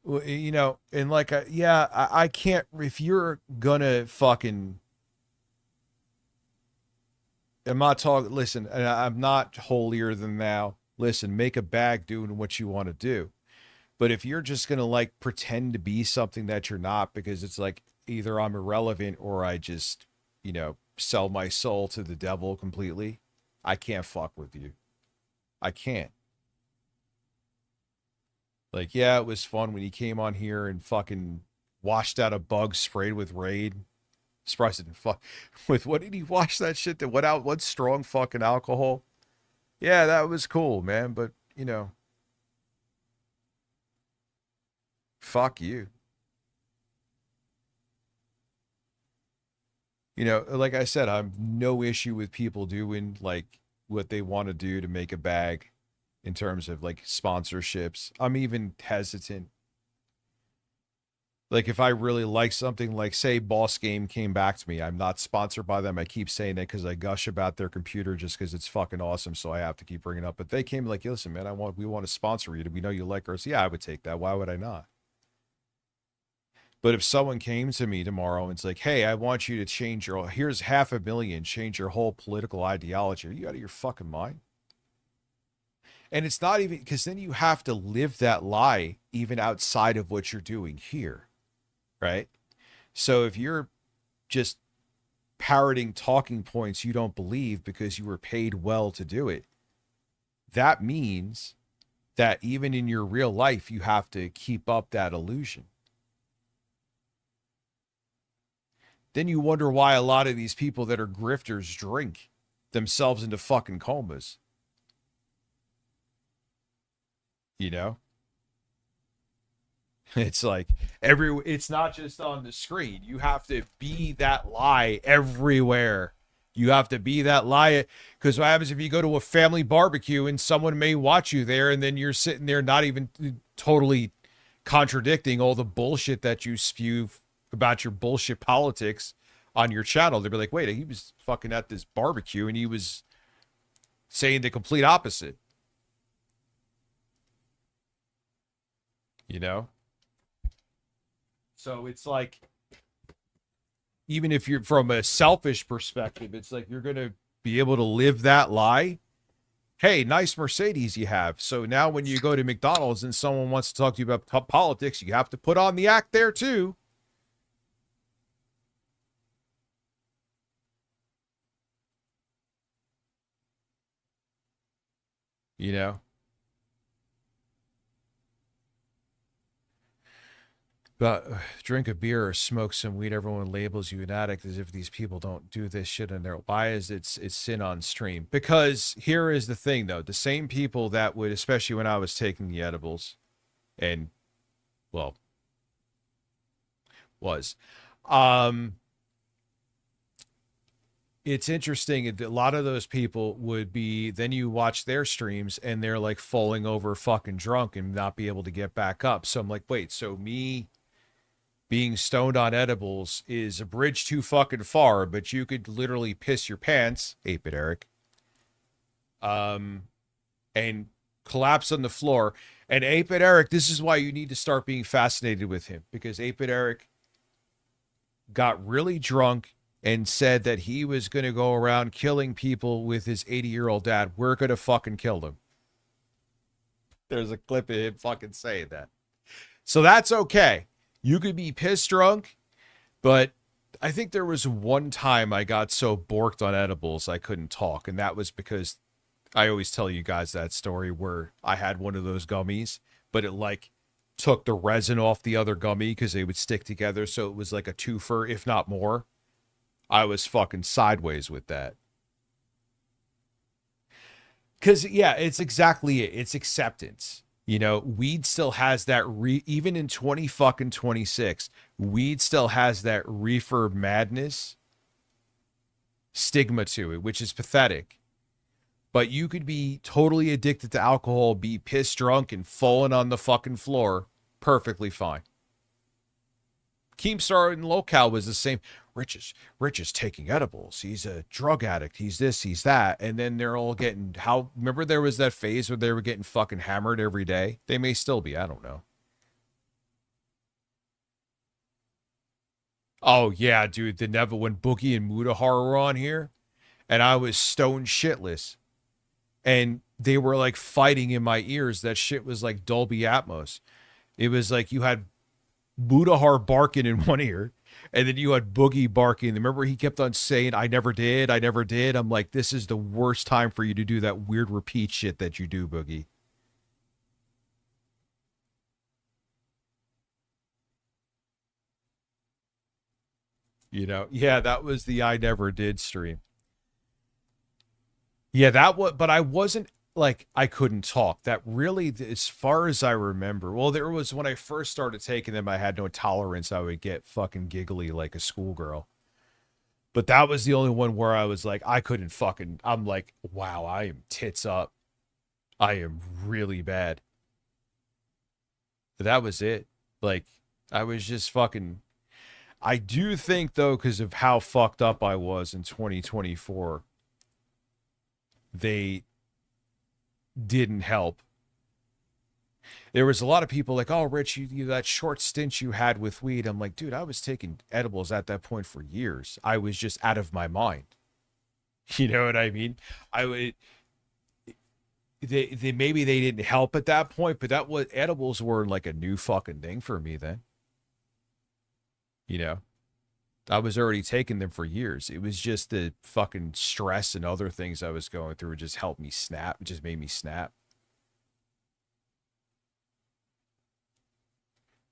F: Well, you know, and like, I can't, if you're gonna fucking, I'm not talking, listen, I'm not holier than thou. Listen, make a bag doing what you want to do. But if you're just going to like pretend to be something that you're not, because it's like either I'm irrelevant or I just, you know, sell my soul to the devil completely, I can't fuck with you. I can't. Like, yeah, it was fun when he came on here and fucking washed out a bug sprayed with Raid. Surprised it didn't fuck with, what did he wash that shit that went out? What strong fucking alcohol? Yeah, that was cool, man. But, you know, fuck you. You know, like I said, I'm no issue with people doing like what they want to do to make a bag in terms of like sponsorships. I'm even hesitant. Like if I really like something, like say Boss Game came back to me, I'm not sponsored by them. I keep saying that because I gush about their computer just because it's fucking awesome. So I have to keep bringing it up. But they came like, listen, man, we want to sponsor you. We know you like ours. Yeah, I would take that. Why would I not? But if someone came to me tomorrow and it's like, hey, I want you to change here's $500,000, change your whole political ideology. Are you out of your fucking mind? And it's not even, because then you have to live that lie even outside of what you're doing here. Right? So if you're just parroting talking points you don't believe because you were paid well to do it, that means that even in your real life, you have to keep up that illusion. Then you wonder why a lot of these people that are grifters drink themselves into fucking comas. You know? It's like it's not just on the screen. You have to be that lie everywhere. You have to be that lie, because what happens if you go to a family barbecue and someone may watch you there and then you're sitting there not even totally contradicting all the bullshit that you spew about your bullshit politics on your channel. They'll be like, wait, he was fucking at this barbecue and he was saying the complete opposite. You know? So it's like, even if you're from a selfish perspective, it's like you're going to be able to live that lie. Hey, nice Mercedes you have. So now when you go to McDonald's and someone wants to talk to you about politics, you have to put on the act there too. You know? But drink a beer or smoke some weed, everyone labels you an addict as if these people don't do this shit in their... Why is it's sin on stream? Because here is the thing, though. The same people that would, especially when I was taking the edibles, and, well, it's interesting. A lot of those people would be, then you watch their streams and they're like falling over fucking drunk and not be able to get back up. So I'm like, wait, so me being stoned on edibles is a bridge too fucking far, but you could literally piss your pants, 8-Bit Eric, and collapse on the floor. And 8-Bit Eric, this is why you need to start being fascinated with him, because 8-Bit Eric got really drunk and said that he was going to go around killing people with his 80-year-old dad. We're going to fucking kill him. There's a clip of him fucking saying that. So that's okay. You could be pissed drunk, but I think there was one time I got so borked on edibles I couldn't talk, and that was because I always tell you guys that story where I had one of those gummies, but it like took the resin off the other gummy because they would stick together, so it was like a twofer, if not more. I was fucking sideways with that. Because, yeah, it's exactly it. It's acceptance. You know, weed still has that, even in 2026, weed still has that reefer madness stigma to it, which is pathetic. But you could be totally addicted to alcohol, be pissed drunk, and falling on the fucking floor perfectly fine. Keemstar in Locale was the same. Rich is taking edibles. He's a drug addict. He's this, he's that. And then they're all getting, remember there was that phase where they were getting fucking hammered every day? They may still be, I don't know. Oh yeah, dude, when Boogie and Mudahar were on here, and I was stone shitless, and they were like fighting in my ears. That shit was like Dolby Atmos. It was like you had Mudahar barking in one ear, and then you had Boogie barking. Remember, he kept on saying, I never did. I'm like, this is the worst time for you to do that weird repeat shit that you do, Boogie. You know, yeah, that was the I never did stream. Yeah, that was, but I wasn't like, I couldn't talk. That really, as far as I remember, well, there was, when I first started taking them, I had no tolerance. I would get fucking giggly like a schoolgirl. But that was the only one where I was like, I couldn't fucking, I'm like, wow, I am tits up. I am really bad. But that was it. Like, I was just fucking, I do think though, because of how fucked up I was in 2024, they didn't help. There was a lot of people like, oh, Rich, you that short stint you had with weed. I'm like, dude, I was taking edibles at that point for years. I was just out of my mind. You know what I mean? They maybe they didn't help at that point, but that was, edibles were like a new fucking thing for me then. You know, I was already taking them for years. It was just the fucking stress and other things I was going through just helped me snap. It just made me snap.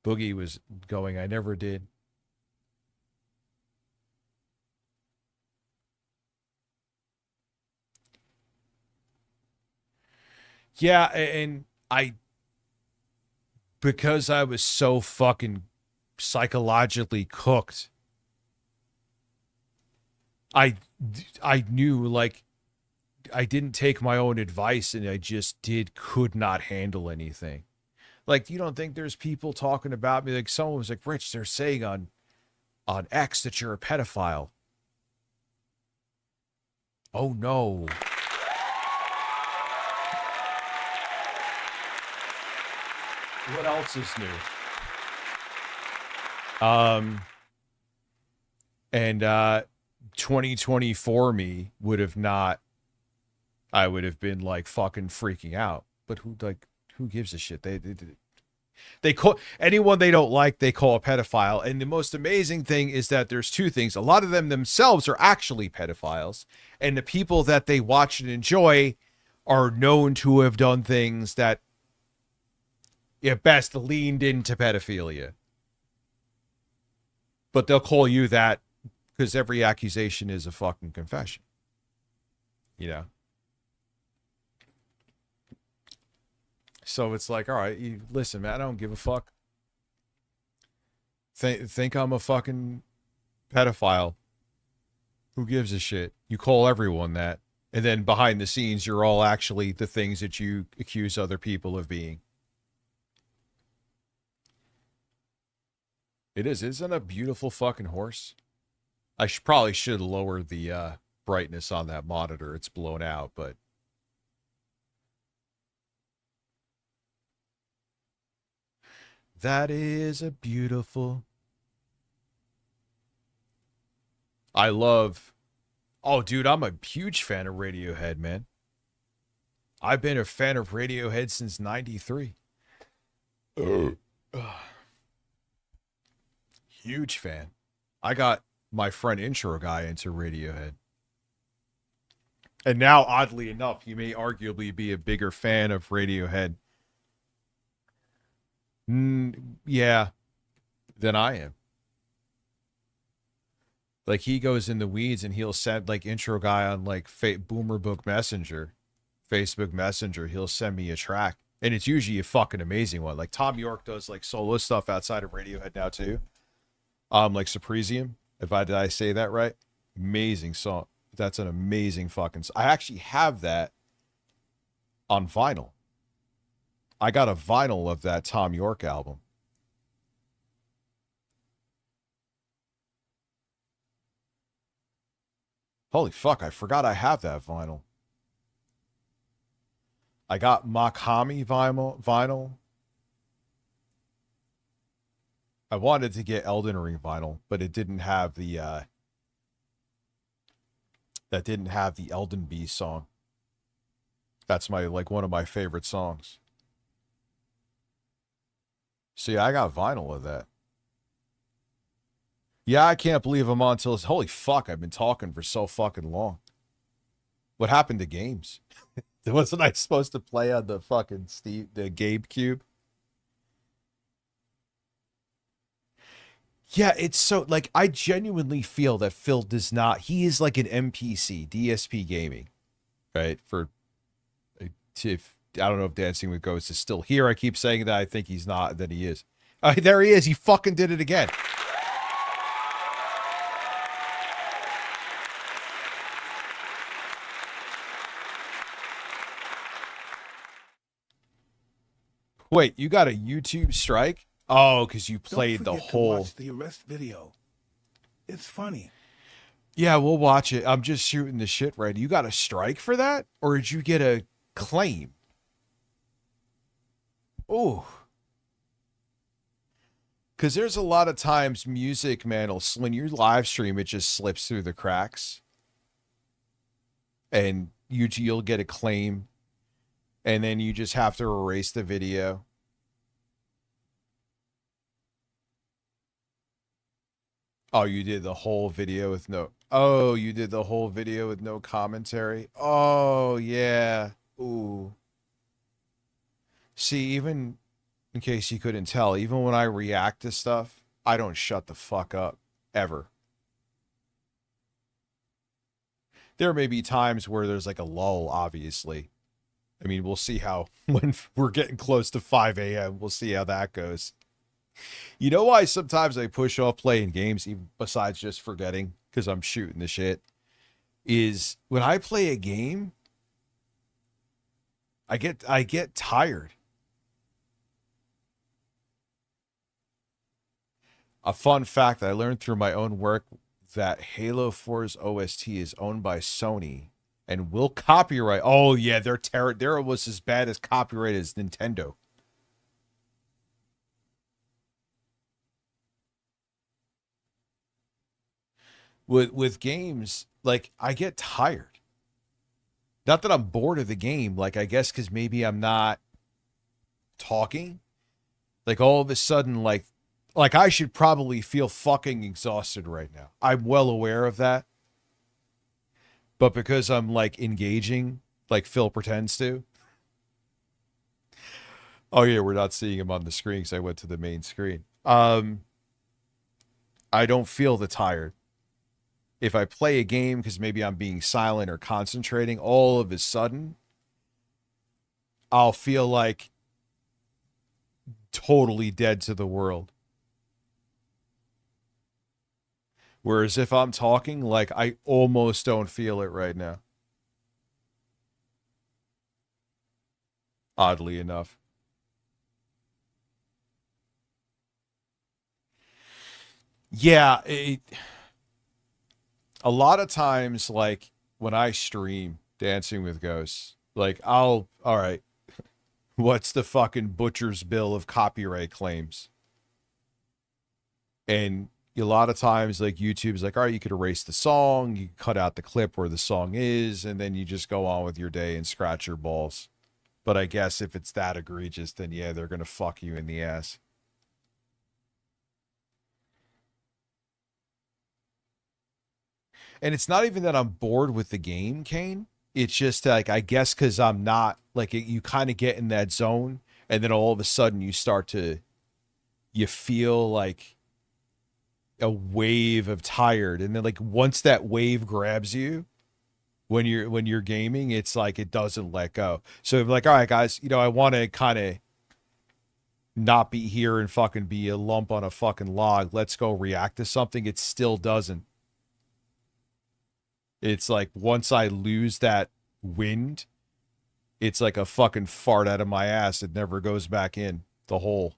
F: Boogie was going, I never did. Yeah, and because I was so fucking psychologically cooked, I knew, like, I didn't take my own advice, and I just could not handle anything. Like, you don't think there's people talking about me? Like, someone was like, Rich, they're saying on X that you're a pedophile. Oh, no. What else is new? And 2024 me would have not. I would have been like fucking freaking out. But who gives a shit? They call anyone they don't like, they call a pedophile. And the most amazing thing is that there's two things. A lot of them themselves are actually pedophiles, and the people that they watch and enjoy are known to have done things that at best leaned into pedophilia. But they'll call you that because every accusation is a fucking confession. You know? So it's like, all right, you listen, man, I don't give a fuck. Think I'm a fucking pedophile. Who gives a shit? You call everyone that. And then behind the scenes, you're all actually the things that you accuse other people of being. It is. Isn't a beautiful fucking horse? I probably should lower the brightness on that monitor. It's blown out, but... That is a beautiful... I love... Oh, dude, I'm a huge fan of Radiohead, man. I've been a fan of Radiohead since 93. Huge fan. I got my friend intro guy into Radiohead. And now, oddly enough, you may arguably be a bigger fan of Radiohead. Yeah, than I am. Like, he goes in the weeds and he'll send, like, intro guy on, like, Boomer Book Messenger, Facebook Messenger. He'll send me a track. And it's usually a fucking amazing one. Like, Tom York does, like, solo stuff outside of Radiohead now, too. Like, Supresium. Did I say that right? Amazing song. That's an amazing fucking song. I actually have that on vinyl. I got a vinyl of that Tom York album. Holy fuck, I forgot I have that vinyl. I got Makami vinyl. I wanted to get Elden Ring vinyl, but it didn't have the that didn't have the Elden Beast song. That's one of my favorite songs. See, I got vinyl of that. Yeah, I can't believe I'm on till... Holy fuck, I've been talking for so fucking long. What happened to games? Wasn't I supposed to play on the fucking the Gabe Cube? Yeah, it's so... Like, I genuinely feel that Phil does not... He is like an NPC, DSP Gaming. Right? If I don't know if Dancing with Ghosts is still here. I keep saying that. I think he's not. That he is. There he is. He fucking did it again. Wait, you got a YouTube strike? Oh, because you played the whole...
H: To watch the arrest video. It's funny.
F: Yeah, we'll watch it. I'm just shooting the shit right. You got a strike for that? Or did you get a claim? Oh. Because there's a lot of times music, man, when you live stream, it just slips through the cracks. And you'll get a claim. And then you just have to erase the video. Oh, you did the whole video with no... Oh, you did the whole video with no commentary? Oh, yeah. Ooh. See, even in case you couldn't tell, even when I react to stuff, I don't shut the fuck up. Ever. There may be times where there's like a lull, obviously. I mean, we'll see how, when we're getting close to 5 a.m., we'll see how that goes. You know why sometimes I push off playing games, even besides just forgetting, because I'm shooting the shit, is when I play a game, I get tired. A fun fact I learned through my own work that Halo 4's OST is owned by Sony and will copyright. Oh yeah, they're was as bad as copyright as Nintendo. with games, like I get tired. Not that I'm bored of the game, like I guess because maybe I'm not talking. Like all of a sudden, like I should probably feel fucking exhausted right now. I'm well aware of that. But because I'm like engaging, like Phil pretends to. Oh yeah, we're not seeing him on the screen because I went to the main screen. I don't feel the tired. If I play a game because maybe I'm being silent or concentrating, all of a sudden, I'll feel like totally dead to the world. Whereas if I'm talking, like I almost don't feel it right now. Oddly enough. Yeah, a lot of times, like when I stream Dancing with Ghosts, like all right, what's the fucking butcher's bill of copyright claims? And a lot of times, like YouTube's like, all right, you could erase the song, you cut out the clip where the song is, and then you just go on with your day and scratch your balls. But I guess if it's that egregious, then yeah, they're gonna fuck you in the ass. And it's not even that I'm bored with the game, Kane. It's just like, I guess because I'm not, like, you kind of get in that zone, and then all of a sudden you feel like a wave of tired. And then, like, once that wave grabs you, when you're gaming, it's like it doesn't let go. So I'm like, all right, guys, I want to kind of not be here and fucking be a lump on a fucking log. Let's go react to something. It still doesn't. It's like once I lose that wind, it's like a fucking fart out of my ass. It never goes back in the hole.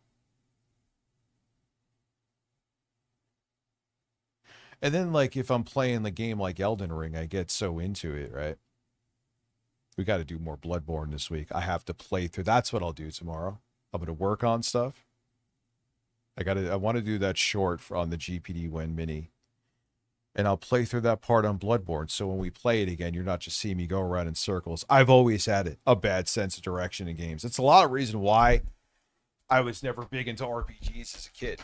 F: And then, like, if I'm playing the game like Elden Ring, I get so into it, right? We got to do more Bloodborne this week. I have to play through. That's what I'll do tomorrow. I'm going to work on stuff. I want to do that short on the GPD Win Mini. And I'll play through that part on Bloodborne. So when we play it again, you're not just seeing me go around in circles. I've always had a bad sense of direction in games. It's a lot of reason why I was never big into RPGs as a kid.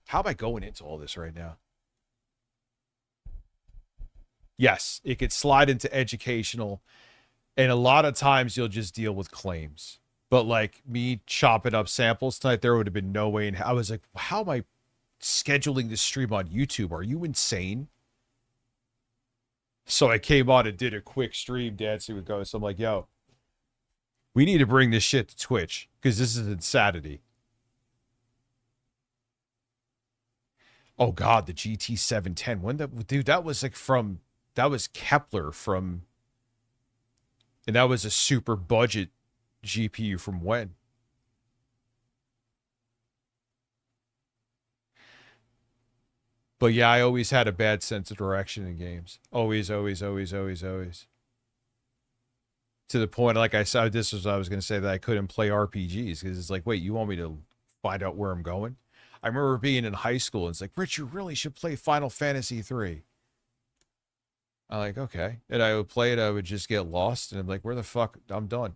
F: How am I going into all this right now? Yes, it could slide into educational. And a lot of times you'll just deal with claims. But like me chopping up samples tonight, there would have been no way. I was like, how am I scheduling this stream on YouTube? Are you insane? So I came on and did a quick stream Dancing with Ghosts. I'm like, yo, we need to bring this shit to Twitch because this is insanity. Oh God, the GT 710. Dude, that was like that was Kepler from, and that was a super budget GPU from when? But yeah, I always had a bad sense of direction in games. Always. To the point, like I said, this was what I was going to say, that I couldn't play RPGs because it's like, wait, you want me to find out where I'm going? I remember being in high school and it's like, Rich, you really should play Final Fantasy 3. I'm like, okay. And I would play it, I would just get lost and I'm like, where the fuck? I'm done.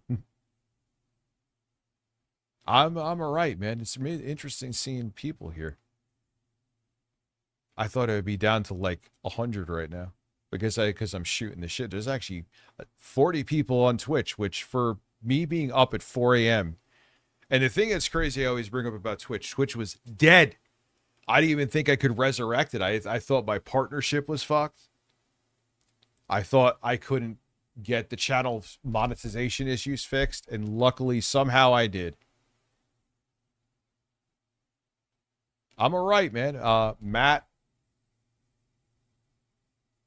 F: I'm all right, man. It's interesting seeing people here. I thought it would be down to like 100 right now because I'm shooting the shit. There's actually 40 people on Twitch, which for me being up at 4 a.m. And the thing that's crazy I always bring up about Twitch was dead. I didn't even think I could resurrect it. I thought my partnership was fucked. I thought I couldn't get the channel monetization issues fixed, and luckily somehow I did. I'm all right, man. Matt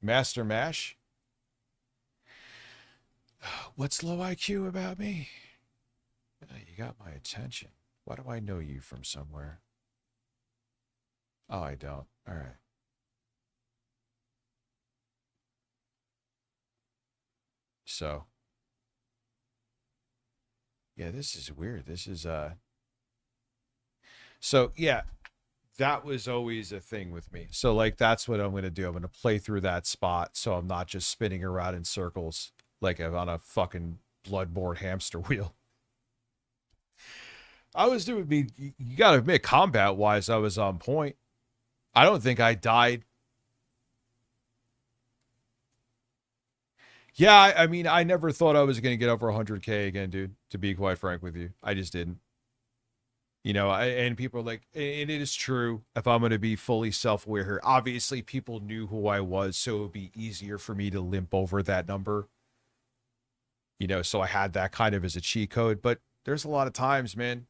F: Master Mash. What's low IQ about me? You got my attention. Why do I know you from somewhere? Oh, I don't. All right. So. Yeah, this is weird. This is, So, yeah. that was always a thing with me. So like that's what I'm gonna do. I'm gonna play through that spot so I'm not just spinning around in circles like I'm on a fucking bloodborne hamster wheel. I was doing you gotta admit, combat wise, I was on point. I don't think I died. Yeah, I mean, I never thought I was gonna get over 100K again, dude, to be quite frank with you. I just didn't. You know, and people are like, and it is true, if I'm going to be fully self-aware here, obviously people knew who I was, so it would be easier for me to limp over that number. You know, so I had that kind of as a cheat code. But there's a lot of times, man,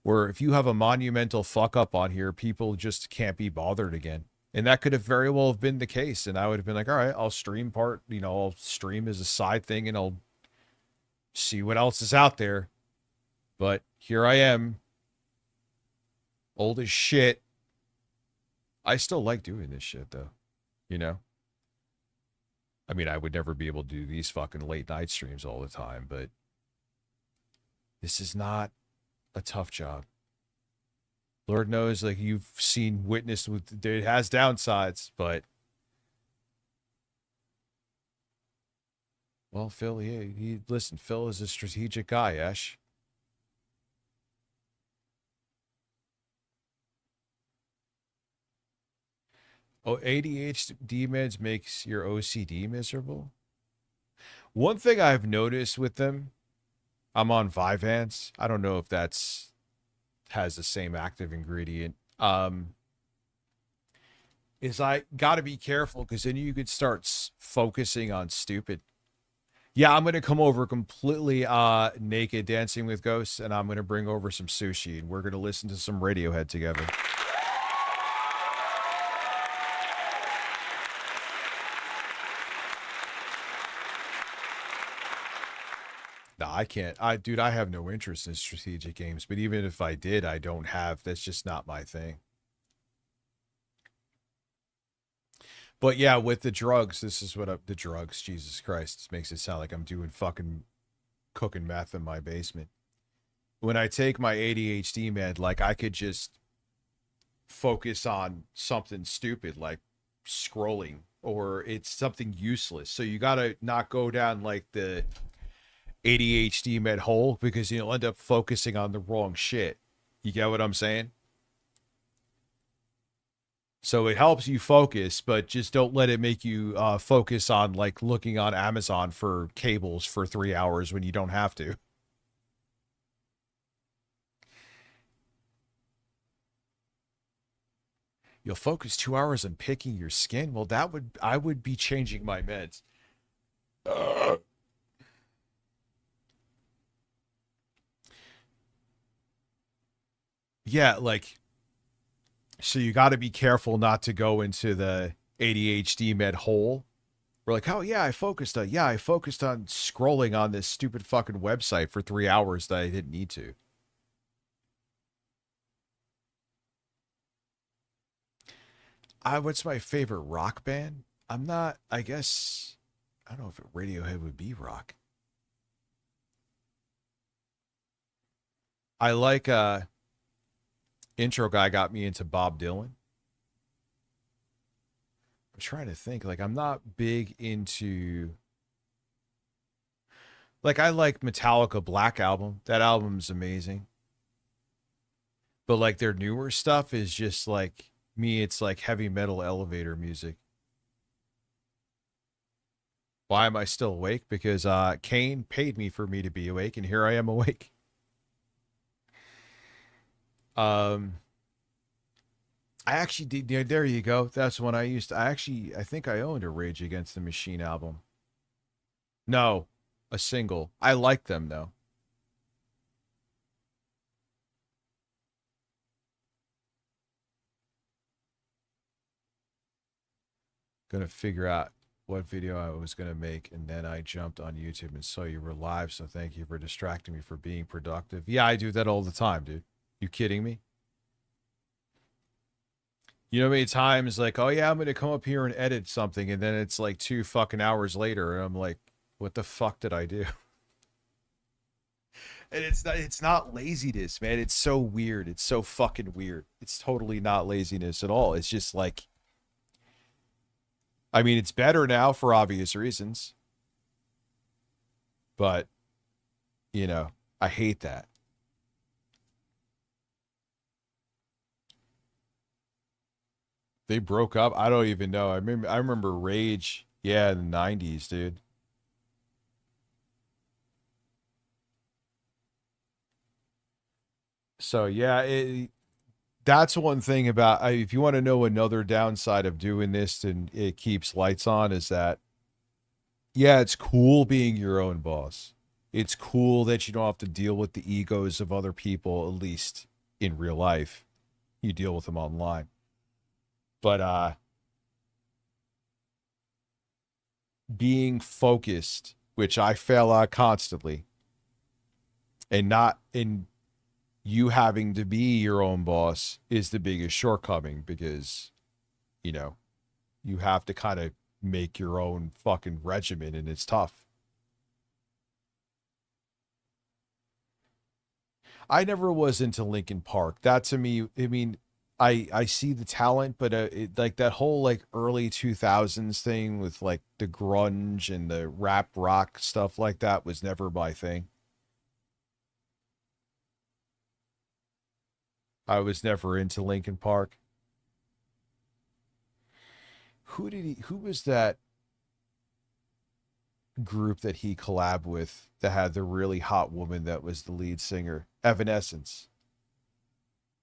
F: where if you have a monumental fuck up on here, people just can't be bothered again. And that could have very well have been the case. And I would have been like, all right, I'll stream I'll stream as a side thing and I'll see what else is out there. But here I am. Old as shit. I still like doing this shit, though. You know? I mean, I would never be able to do these fucking late night streams all the time, but this is not a tough job. Lord knows, like, you've seen, witnessed, with it has downsides, but... Well, Phil, listen, Phil is a strategic guy, Ash. Oh, ADHD meds makes your OCD miserable? One thing I've noticed with them, I'm on Vyvanse. I don't know if that's has the same active ingredient. Is I got to be careful because then you could start focusing on stupid. Yeah, I'm going to come over completely naked dancing with ghosts, and I'm going to bring over some sushi, and we're going to listen to some Radiohead together. No, I can't. Dude, I have no interest in strategic games, but even if I did, I don't have. That's just not my thing. But yeah, with the drugs, this is what the drugs, Jesus Christ, this makes it sound like I'm doing fucking cooking meth in my basement. When I take my ADHD med, like I could just focus on something stupid like scrolling, or it's something useless. So you got to not go down like the ADHD med hole because you'll end up focusing on the wrong shit. You get what I'm saying? So it helps you focus, but just don't let it make you focus on like looking on Amazon for cables for 3 hours when you don't have to. You'll focus 2 hours on picking your skin. Well, I would be changing my meds. Yeah, like, so you got to be careful not to go into the ADHD med hole. We're like, oh yeah, I focused on scrolling on this stupid fucking website for 3 hours that I didn't need to. What's my favorite rock band? I don't know if Radiohead would be rock. I like intro guy got me into Bob Dylan. I'm trying to think. Like, I'm not big into... Like, I like Metallica Black Album. That album's amazing. But, like, their newer stuff is just, like, me, it's like heavy metal elevator music. Why am I still awake? Because Kane paid me for me to be awake, and here I am awake. I actually did. There you go. That's when I think I owned a Rage Against the Machine album. No, a single. I like them though. Gonna figure out what video I was gonna make, and then I jumped on YouTube and saw you were live. So thank you for distracting me for being productive. Yeah, I do that all the time, dude. You kidding me? You know how many times like, oh yeah, I'm going to come up here and edit something, and then it's like 2 fucking hours later, and I'm like, what the fuck did I do? And it's not laziness, man. It's so weird. It's so fucking weird. It's totally not laziness at all. It's just like, I mean, it's better now for obvious reasons. But, you know, I hate that. They broke up. I don't even know. I remember Rage. Yeah, in the 90s, dude. So yeah, that's one thing about if you want to know another downside of doing this and it keeps lights on is that yeah, it's cool being your own boss. It's cool that you don't have to deal with the egos of other people, at least in real life. You deal with them online. But being focused, which I fail at constantly, and not in you having to be your own boss is the biggest shortcoming because, you know, you have to kind of make your own fucking regimen and it's tough. I never was into Linkin Park. That to me, I mean, I see the talent, but like that whole like early 2000s thing with like the grunge and the rap rock stuff like that was never my thing. I was never into Linkin Park. Who was that group that he collabed with that had the really hot woman that was the lead singer? Evanescence.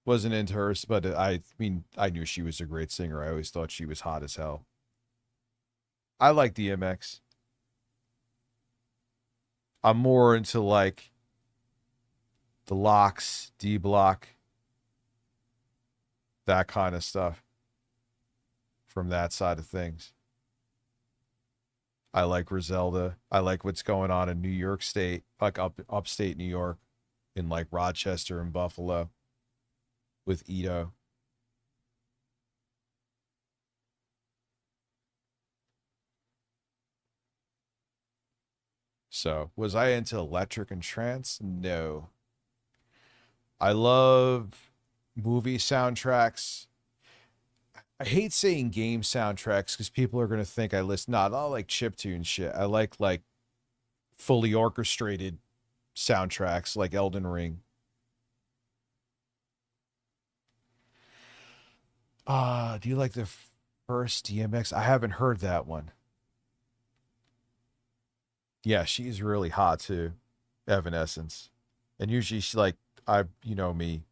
F: Wasn't into her, but I mean, I knew she was a great singer. I always thought she was hot as hell. I like DMX. I'm more into like the Locks, D Block, that kind of stuff from that side of things. I like Griselda. I like what's going on in New York State, like upstate New York, in like Rochester and Buffalo with Ito. So, was I into electric and trance? No. I love movie soundtracks. I hate saying game soundtracks because people are going to think I listen. Not all like chiptune shit. I like fully orchestrated soundtracks like Elden Ring. Do you like the first DMX? I haven't heard that one. Yeah, she's really hot too. Evanescence. And usually she's like, you know me,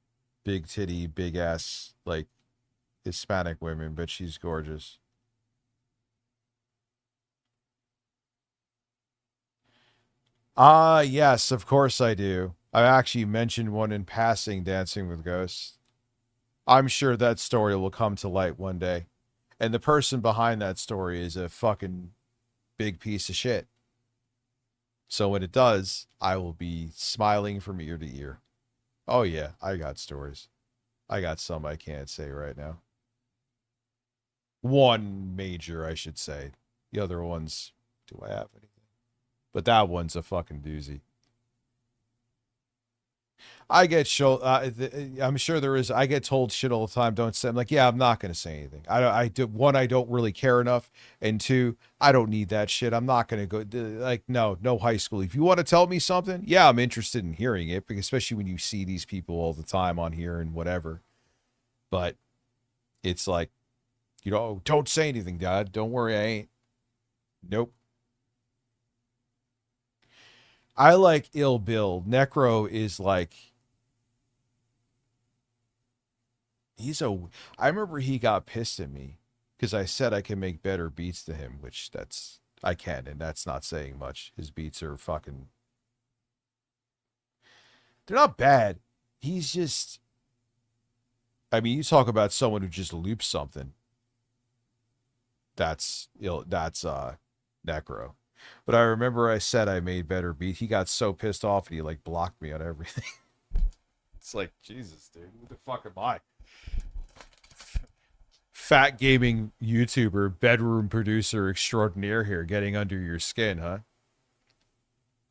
F: big titty, big ass, like Hispanic women, but she's gorgeous. Yes, of course I do. I actually mentioned one in passing, Dancing with Ghosts. I'm sure that story will come to light one day. And the person behind that story is a fucking big piece of shit. So when it does, I will be smiling from ear to ear. Oh yeah, I got stories. I got some I can't say right now. One major, I should say. The other ones, do I have anything? But that one's a fucking doozy. I get I'm sure there is. I get told shit all the time. Don't say. I'm like, yeah, I'm not going to say anything. I do. One, I don't really care enough, and two, I don't need that shit. I'm not going to go. Like, no high school. If you want to tell me something, yeah, I'm interested in hearing it, because especially when you see these people all the time on here and whatever. But it's like, you know, don't say anything, Dad. Don't worry, I ain't. Nope. I like Ill Bill. Necro is like. I remember he got pissed at me because I said I can make better beats to him, which I can, and that's not saying much. His beats are fucking, they're not bad. He's just, I mean, you talk about someone who just loops something. That's Necro. But I remember I said I made better beat. He got so pissed off and he like blocked me on everything. It's like, Jesus, dude, who the fuck am I? Fat gaming YouTuber, bedroom producer extraordinaire here, getting under your skin, huh?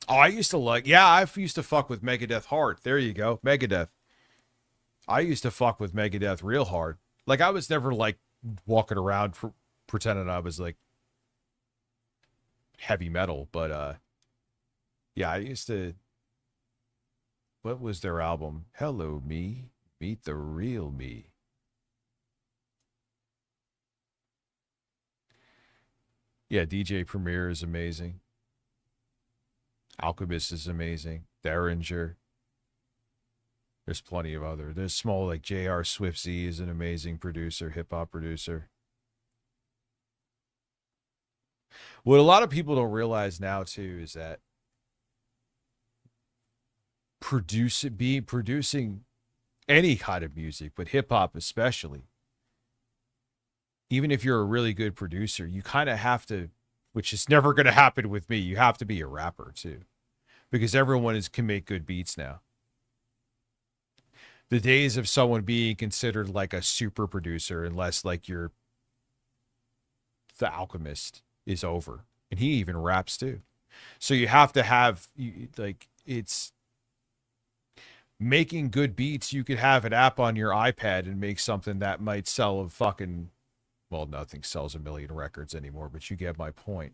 F: Oh, I used to I used to fuck with Megadeth hard. There you go, Megadeth. I used to fuck with Megadeth real hard. Like, I was never, like, walking around pretending I was, like, heavy metal, but, yeah, I used to... What was their album? Hello, Me. Meet the Real Me. Yeah, DJ Premier is amazing. Alchemist is amazing. Derringer. There's plenty of other. There's small, like J.R. Swift Z is an amazing producer, hip-hop producer. What a lot of people don't realize now, too, is that producing any kind of music, but hip-hop especially, even if you're a really good producer, you kind of have to, which is never going to happen with me, you have to be a rapper, too. Because everyone can make good beats now. The days of someone being considered like a super producer, unless like you're the Alchemist, is over. And he even raps too. So you have to have, like, it's making good beats. You could have an app on your iPad and make something that might sell a fucking, well, nothing sells 1 million records anymore, but you get my point.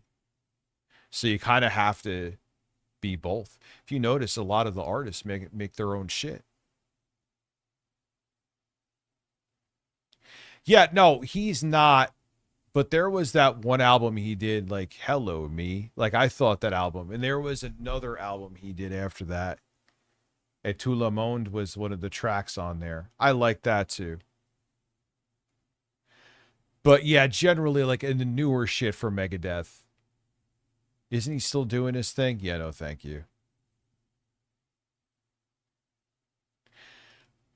F: So you kind of have to be both. If you notice, a lot of the artists make their own shit. Yeah, no, he's not. But there was that one album he did, like, Hello, Me. Like, I thought that album. And there was another album he did after that. Et Tout Le Monde was one of the tracks on there. I like that, too. But, yeah, generally, like, in the newer shit for Megadeth. Isn't he still doing his thing? Yeah, no, thank you.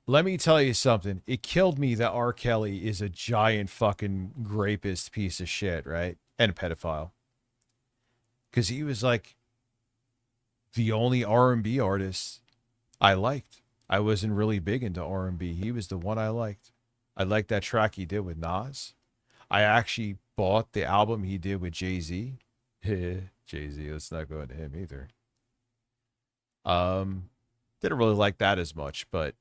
F: Let me tell you something. It killed me that R. Kelly is a giant fucking rapist piece of shit, right? And a pedophile. Because he was like the only R&B artist I liked. I wasn't really big into R&B. He was the one I liked. I liked that track he did with Nas. I actually bought the album he did with Jay-Z. Jay-Z, let's not go into him either. Didn't really like that as much, but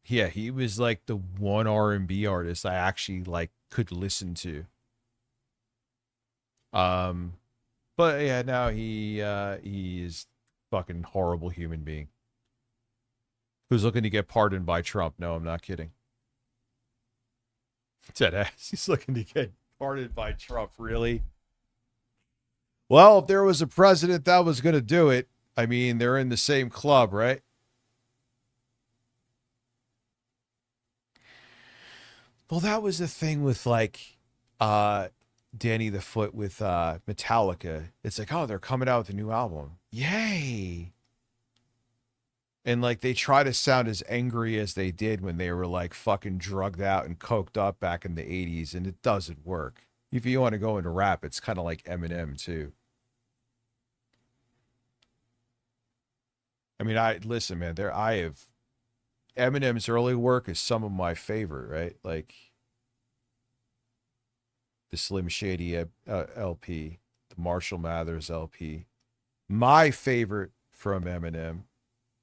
F: yeah, he was like the one R&B artist I actually like could listen to. But yeah, now he is fucking horrible human being who's looking to get pardoned by Trump. No, I'm not kidding. Dead ass. He's looking to get pardoned by Trump. Really? Well, if there was a president that was going to do it, I mean, they're in the same club, right? Well, that was the thing with like Danny the Foot with Metallica. It's like, oh, they're coming out with a new album. Yay. And like they try to sound as angry as they did when they were like fucking drugged out and coked up back in the 80s, and it doesn't work. If you want to go into rap, it's kind of like Eminem too. I mean, listen, man, Eminem's early work is some of my favorite, right? Like the Slim Shady LP, the Marshall Mathers LP. My favorite from Eminem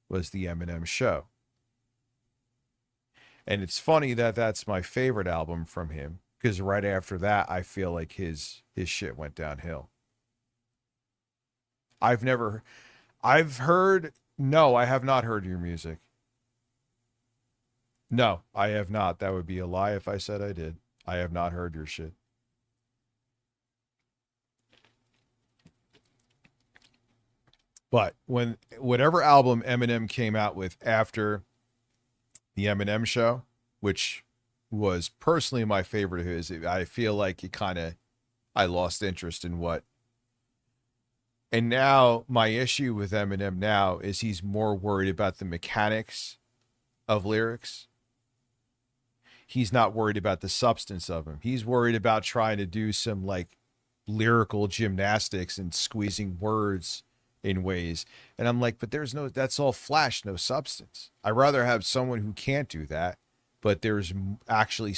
F: was the Eminem Show. And it's funny that that's my favorite album from him, because right after that, I feel like his shit went downhill. I have not heard your music. No, I have not. That would be a lie if I said I did. I have not heard your shit. But whatever album Eminem came out with after the Eminem Show, which was personally my favorite of his, I feel like I lost interest in what. And now my issue with Eminem now is he's more worried about the mechanics of lyrics. He's not worried about the substance of them. He's worried about trying to do some like lyrical gymnastics and squeezing words in ways. And I'm like, but that's all flash, no substance. I'd rather have someone who can't do that, but there's actually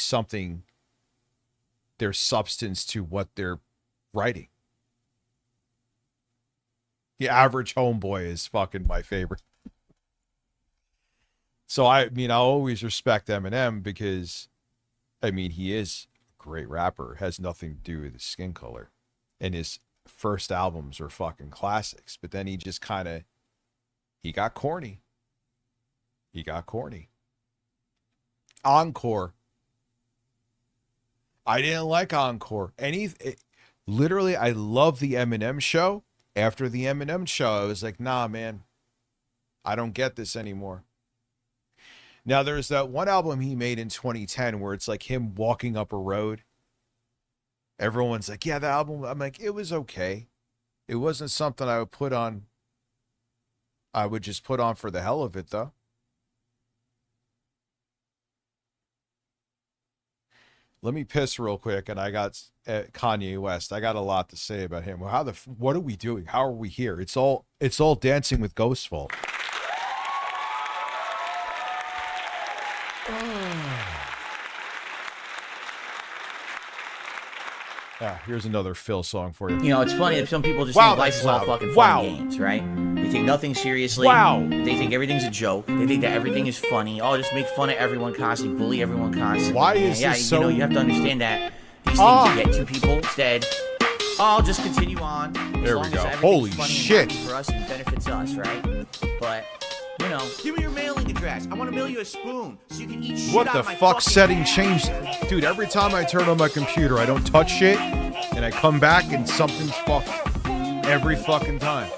F: there's substance to what they're writing. The Average Homeboy is fucking my favorite. So I mean, I always respect Eminem because, I mean, he is a great rapper. It has nothing to do with his skin color. And his first albums are fucking classics. But then he just kind of, he got corny. He got corny. Encore. I didn't like Encore. Literally, I love the Eminem show. After the Eminem show, I was like, nah, man, I don't get this anymore. Now, there's that one album he made in 2010 where it's like him walking up a road. Everyone's like, yeah, the album. I'm like, it was okay. It wasn't something I would put on. I would just put on for the hell of it, though. Let me piss real quick, and I got Kanye West. I got a lot to say about him. Well, what are we doing? How are we here? It's all Dancing with Ghosts' fault. Here's another Phil song for you.
J: You know, it's funny that some people just think life is all fucking fun games, right? They take nothing seriously. They think everything's a joke. They think that everything is funny. Oh, just make fun of everyone constantly, bully everyone constantly.
F: Why is this so...
J: you know, you have to understand that these things you get to people instead. I'll just continue on.
F: There we go. Holy shit.
J: For us and benefits us, right? But, you know, give me your mailing address. I want to mail you a spoon so you can eat shit
F: What
J: out
F: the
J: of my
F: fuck
J: fucking
F: setting
J: ass.
F: changed? Dude, every time I turn on my computer, I don't touch shit, and I come back and something's fucked every fucking time.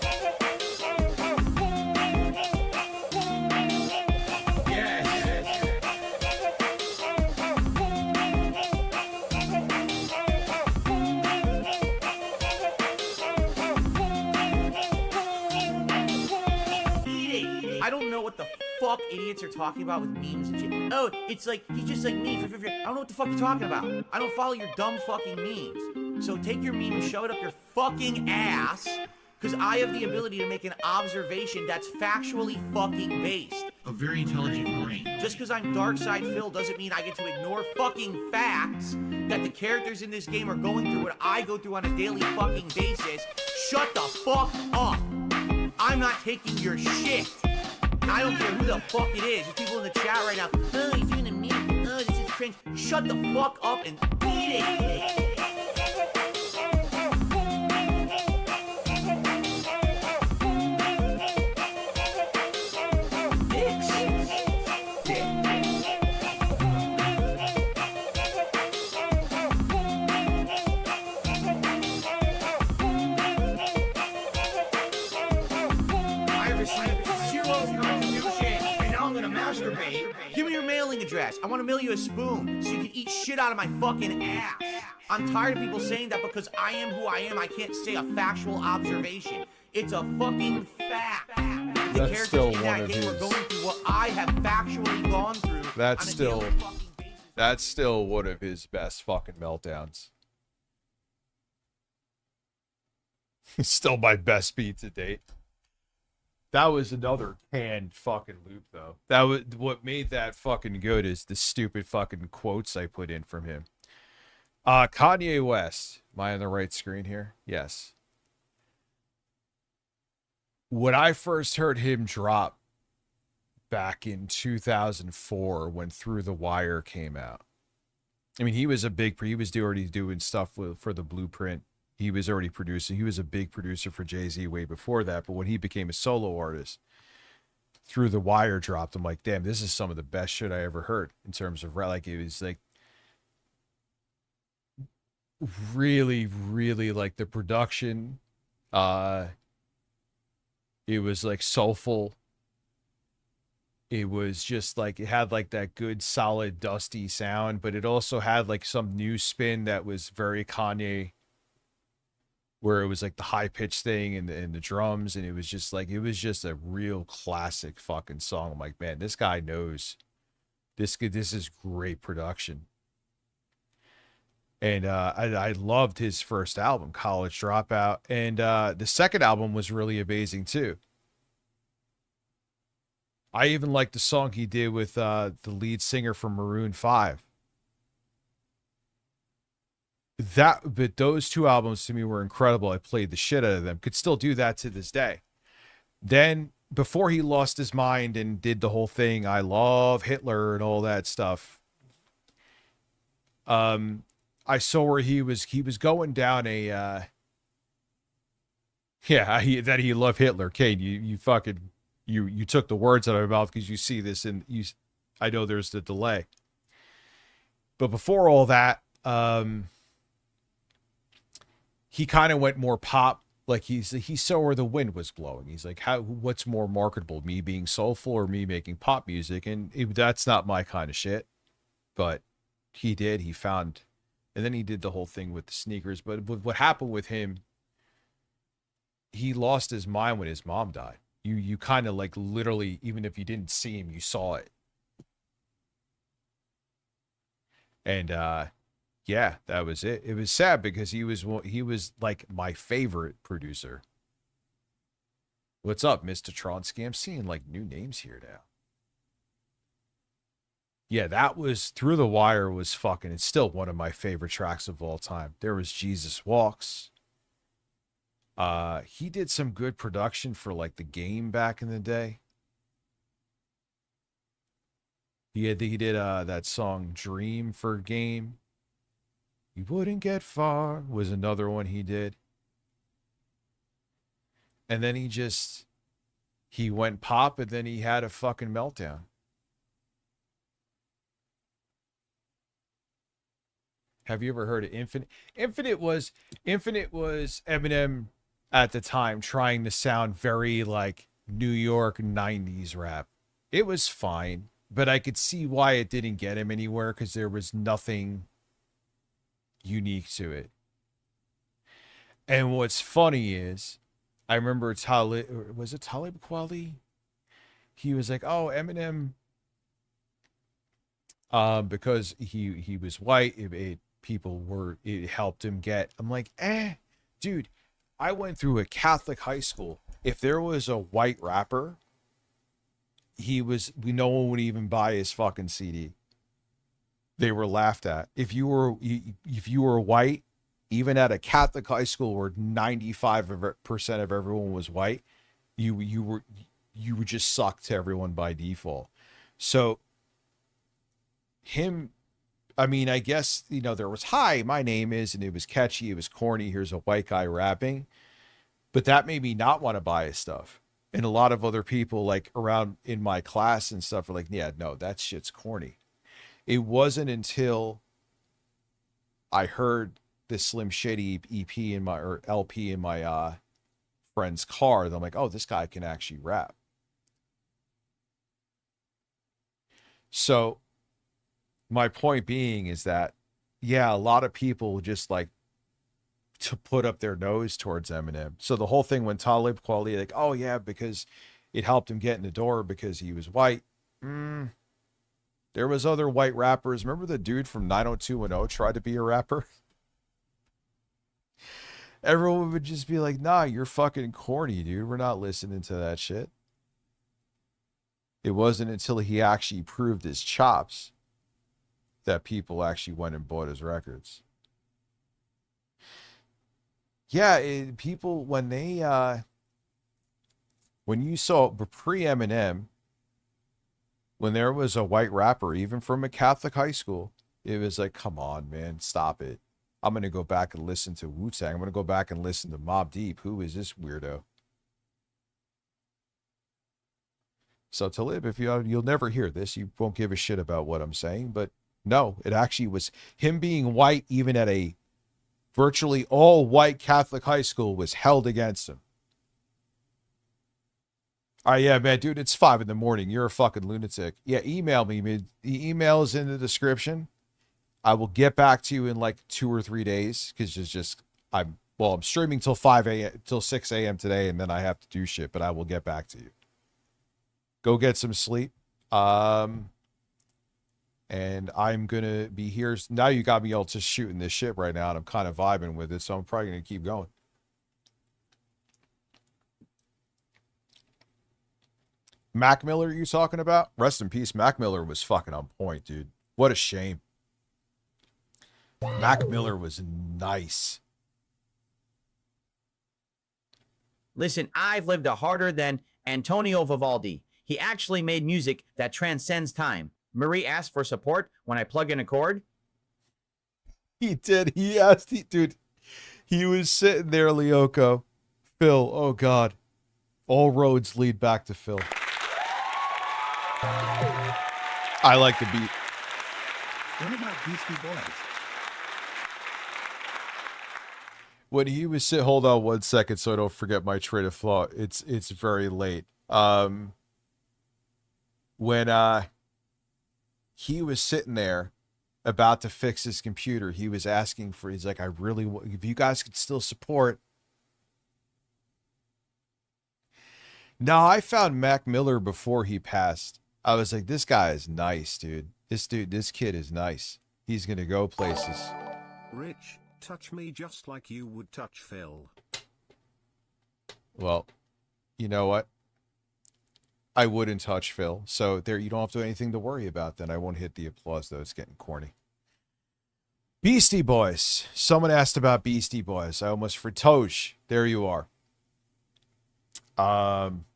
J: I don't know what the fuck idiots are talking about with memes and shit. Oh, it's like, he's just like me. I don't know what the fuck you're talking about. I don't follow your dumb fucking memes. So take your meme and shove it up your fucking ass, because I have the ability to make an observation that's factually fucking based. A very intelligent brain. Just because I'm Darkside Phil doesn't mean I get to ignore fucking facts that the characters in this game are going through what I go through on a daily fucking basis. Shut the fuck up. I'm not taking your shit. I don't care who the fuck it is. There's people in the chat right now. Oh, he's doing a meme. Oh, this is cringe. Shut the fuck up and eat it. Give me your mailing address. I want to mail you a spoon so you can eat shit out of my fucking ass. I'm tired of people saying that because I am who I am, I can't say a factual observation. It's a fucking fact. The
F: That's still
J: in
F: one
J: that
F: of
J: game
F: his...
J: are going through what I have factually gone through.
F: That's still one of his best fucking meltdowns. It's still my best beat to date. That was another canned fucking loop, though. That was what made that fucking good is the stupid fucking quotes I put in from him. Kanye West. Am I on the right screen here? Yes. When I first heard him drop back in 2004 when Through the Wire came out. I mean, he was already doing stuff for the Blueprint. He was already producing. He was a big producer for Jay-Z way before that. But when he became a solo artist, Through the Wire dropped. I'm like, damn, this is some of the best shit I ever heard in terms of like, it was like really, really like the production. It was like soulful. It was just like, it had like that good, solid, dusty sound, but it also had like some new spin that was very Kanye, where it was like the high pitched thing and the drums, and it was just a real classic fucking song. I'm like, man, this guy knows this is great production. And I loved his first album, College Dropout, and the second album was really amazing too. I even liked the song he did with the lead singer from Maroon 5. but those two albums to me were incredible. I played the shit out of them. Could still do that to this day. Then before he lost his mind and did the whole thing, I love Hitler and all that stuff. I saw where he was going down a that he loved Hitler. Kane, you fucking you took the words out of my mouth because you see this and I know there's the delay. But before all that, he kind of went more pop. Like he saw where the wind was blowing. He's like, what's more marketable, me being soulful or me making pop music? And that's not my kind of shit. But he found, and then he did the whole thing with the sneakers. But what happened with him, he lost his mind when his mom died. You kind of like literally, even if you didn't see him, you saw it. And yeah, that was it. It was sad because he was like my favorite producer. What's up, Mr. Tronsky? I'm seeing like new names here now. Yeah, that was Through the Wire was fucking, it's still one of my favorite tracks of all time. There was Jesus Walks. He did some good production for like the Game back in the day. He did that song Dream for Game. You Wouldn't Get Far was another one he did. And then he went pop and then he had a fucking meltdown. Have you ever heard of Infinite? Infinite was Eminem at the time trying to sound very like New York 90s rap. It was fine, but I could see why it didn't get him anywhere because there was nothing unique to it. And what's funny is, I remember Talib Kweli? He was like, "Oh, Eminem," because he was white. It helped him get. I'm like, dude, I went through a Catholic high school. If there was a white rapper, no one would even buy his fucking CD. They were laughed at. If you were white, even at a Catholic high school where 95% of everyone was white, you would just suck to everyone by default. So him, I mean, I guess, there was, "Hi, my name is," and it was catchy, it was corny, here's a white guy rapping. But that made me not want to buy his stuff. And a lot of other people like around in my class and stuff are like, "Yeah, no, that shit's corny." It wasn't until I heard this Slim Shady EP or LP in my friend's car that I'm like, "Oh, this guy can actually rap." So my point being is that, yeah, a lot of people just like to put up their nose towards Eminem. So the whole thing when Talib Kweli, like, "Oh yeah, because it helped him get in the door because he was white." There was other white rappers. Remember the dude from 90210 tried to be a rapper? Everyone would just be like, "Nah, you're fucking corny, dude. We're not listening to that shit." It wasn't until he actually proved his chops that people actually went and bought his records. Yeah, people, when you saw pre-Eminem, when there was a white rapper, even from a Catholic high school, it was like, "Come on, man, stop it. I'm going to go back and listen to Wu-Tang. I'm going to go back and listen to Mobb Deep. Who is this weirdo?" So Talib, if you'll never hear this, you won't give a shit about what I'm saying, but no, it actually was him being white, even at a virtually all white Catholic high school, was held against him. All right, yeah, man, dude, it's 5 a.m. You're a fucking lunatic. Yeah, email me. The email is in the description. I will get back to you in like 2 or 3 days because I'm streaming till 6 a.m. today, and then I have to do shit, but I will get back to you. Go get some sleep. And I'm going to be here. Now you got me all just shooting this shit right now, and I'm kind of vibing with it, so I'm probably going to keep going. Mac Miller, you talking about? Rest in peace. Mac Miller was fucking on point, dude. What a shame. Mac Miller was nice.
J: Listen, I've lived a harder than Antonio Vivaldi. He actually made music that transcends time. Marie asked for support when I plug in a chord.
F: He did. He asked, dude. He was sitting there, Lyoko. Phil, oh God. All roads lead back to Phil. I like the beat.
H: What about Beastie Boys?
F: When he was sitting, hold on 1 second so I don't forget my train of thought. It's very late. When he was sitting there about to fix his computer, he was asking for, he's like, I really, if you guys could still support. No, I found Mac Miller before he passed. I was like, this guy is nice, dude. This kid is nice. He's going to go places.
T: Rich, touch me just like you would touch Phil.
F: Well, you know what? I wouldn't touch Phil. So there, you don't have to anything to worry about then. I won't hit the applause, though. It's getting corny. Beastie Boys. Someone asked about Beastie Boys. I almost Fritoge. There you are.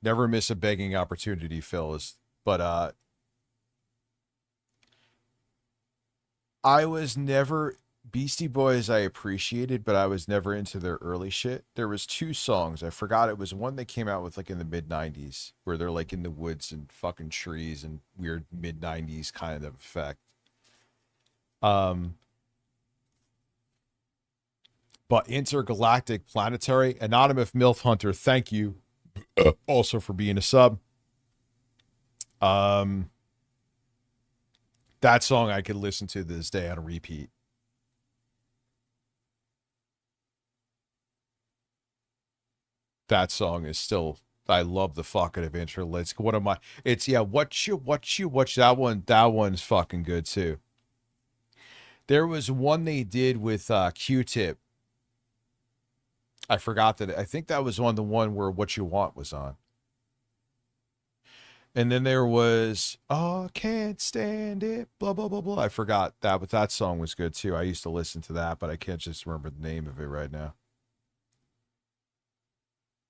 F: Never miss a begging opportunity, Phil. But I was never... Beastie Boys I appreciated, but I was never into their early shit. There was 2 songs. I forgot. It was one they came out with like in the mid-90s, where they're like in the woods and fucking trees and weird mid-90s kind of effect. But Intergalactic Planetary, Anonymous MILF Hunter, thank you also for being a sub. That song I could listen to this day on a repeat. That song is still, I love the fucking of intro. Let's one of my, it's yeah, what you that one's fucking good too. There was one they did with Q-Tip. I forgot that. I think that was the one where What You Want was on. And then there was, oh, can't stand it, blah, blah, blah, blah. I forgot that, but that song was good too. I used to listen to that, but I can't just remember the name of it right now.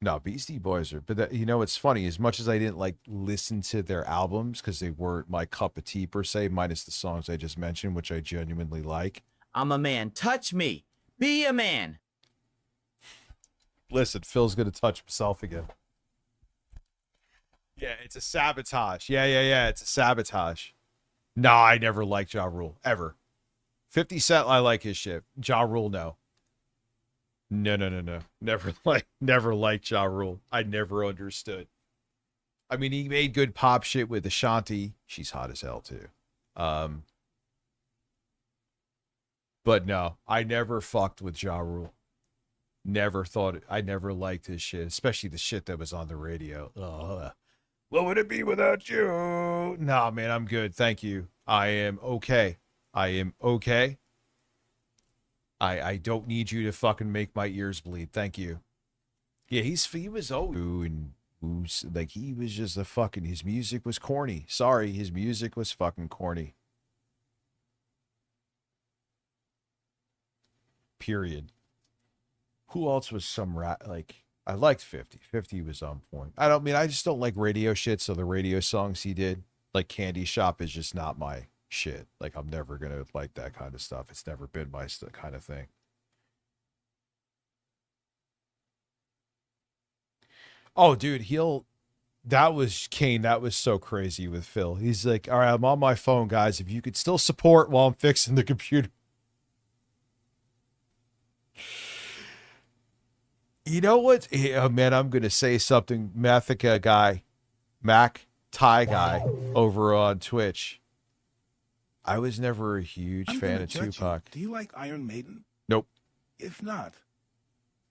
F: No, Beastie Boys are, but that, you know, it's funny. As much as I didn't like listen to their albums because they weren't my cup of tea per se, minus the songs I just mentioned, which I genuinely like.
J: I'm a man. Touch me. Be a man.
F: Listen, Phil's gonna touch himself again. Yeah, it's a sabotage. Yeah. It's a sabotage. No, I never liked Ja Rule ever. 50 Cent, I like his shit. Ja Rule, no. No. Never liked Ja Rule. I never understood. I mean, he made good pop shit with Ashanti. She's hot as hell too. But no, I never fucked with Ja Rule. Never thought I never liked his shit, especially the shit that was on the radio. What would it be without you? Nah, man, I'm good. Thank you. I am okay. I don't need you to fucking make my ears bleed. Thank you. Yeah, he was old and like he was just a fucking, his music was corny. Sorry, his music was fucking corny. Period. Who else was some like I liked 50. 50 was on point. I just don't like radio shit, so the radio songs he did, like Candy Shop, is just not my shit. Like I'm never gonna like that kind of stuff. It's never been my kind of thing. Oh, dude, that was Kane. That was so crazy with Phil. He's like, all right, I'm on my phone, guys. If you could still support while I'm fixing the computer. You know what? Oh, man, I'm going to say something. Mathica guy, Mac Thai guy over on Twitch. I was never a huge fan of Tupac.
H: Do you like Iron Maiden?
F: Nope.
H: If not,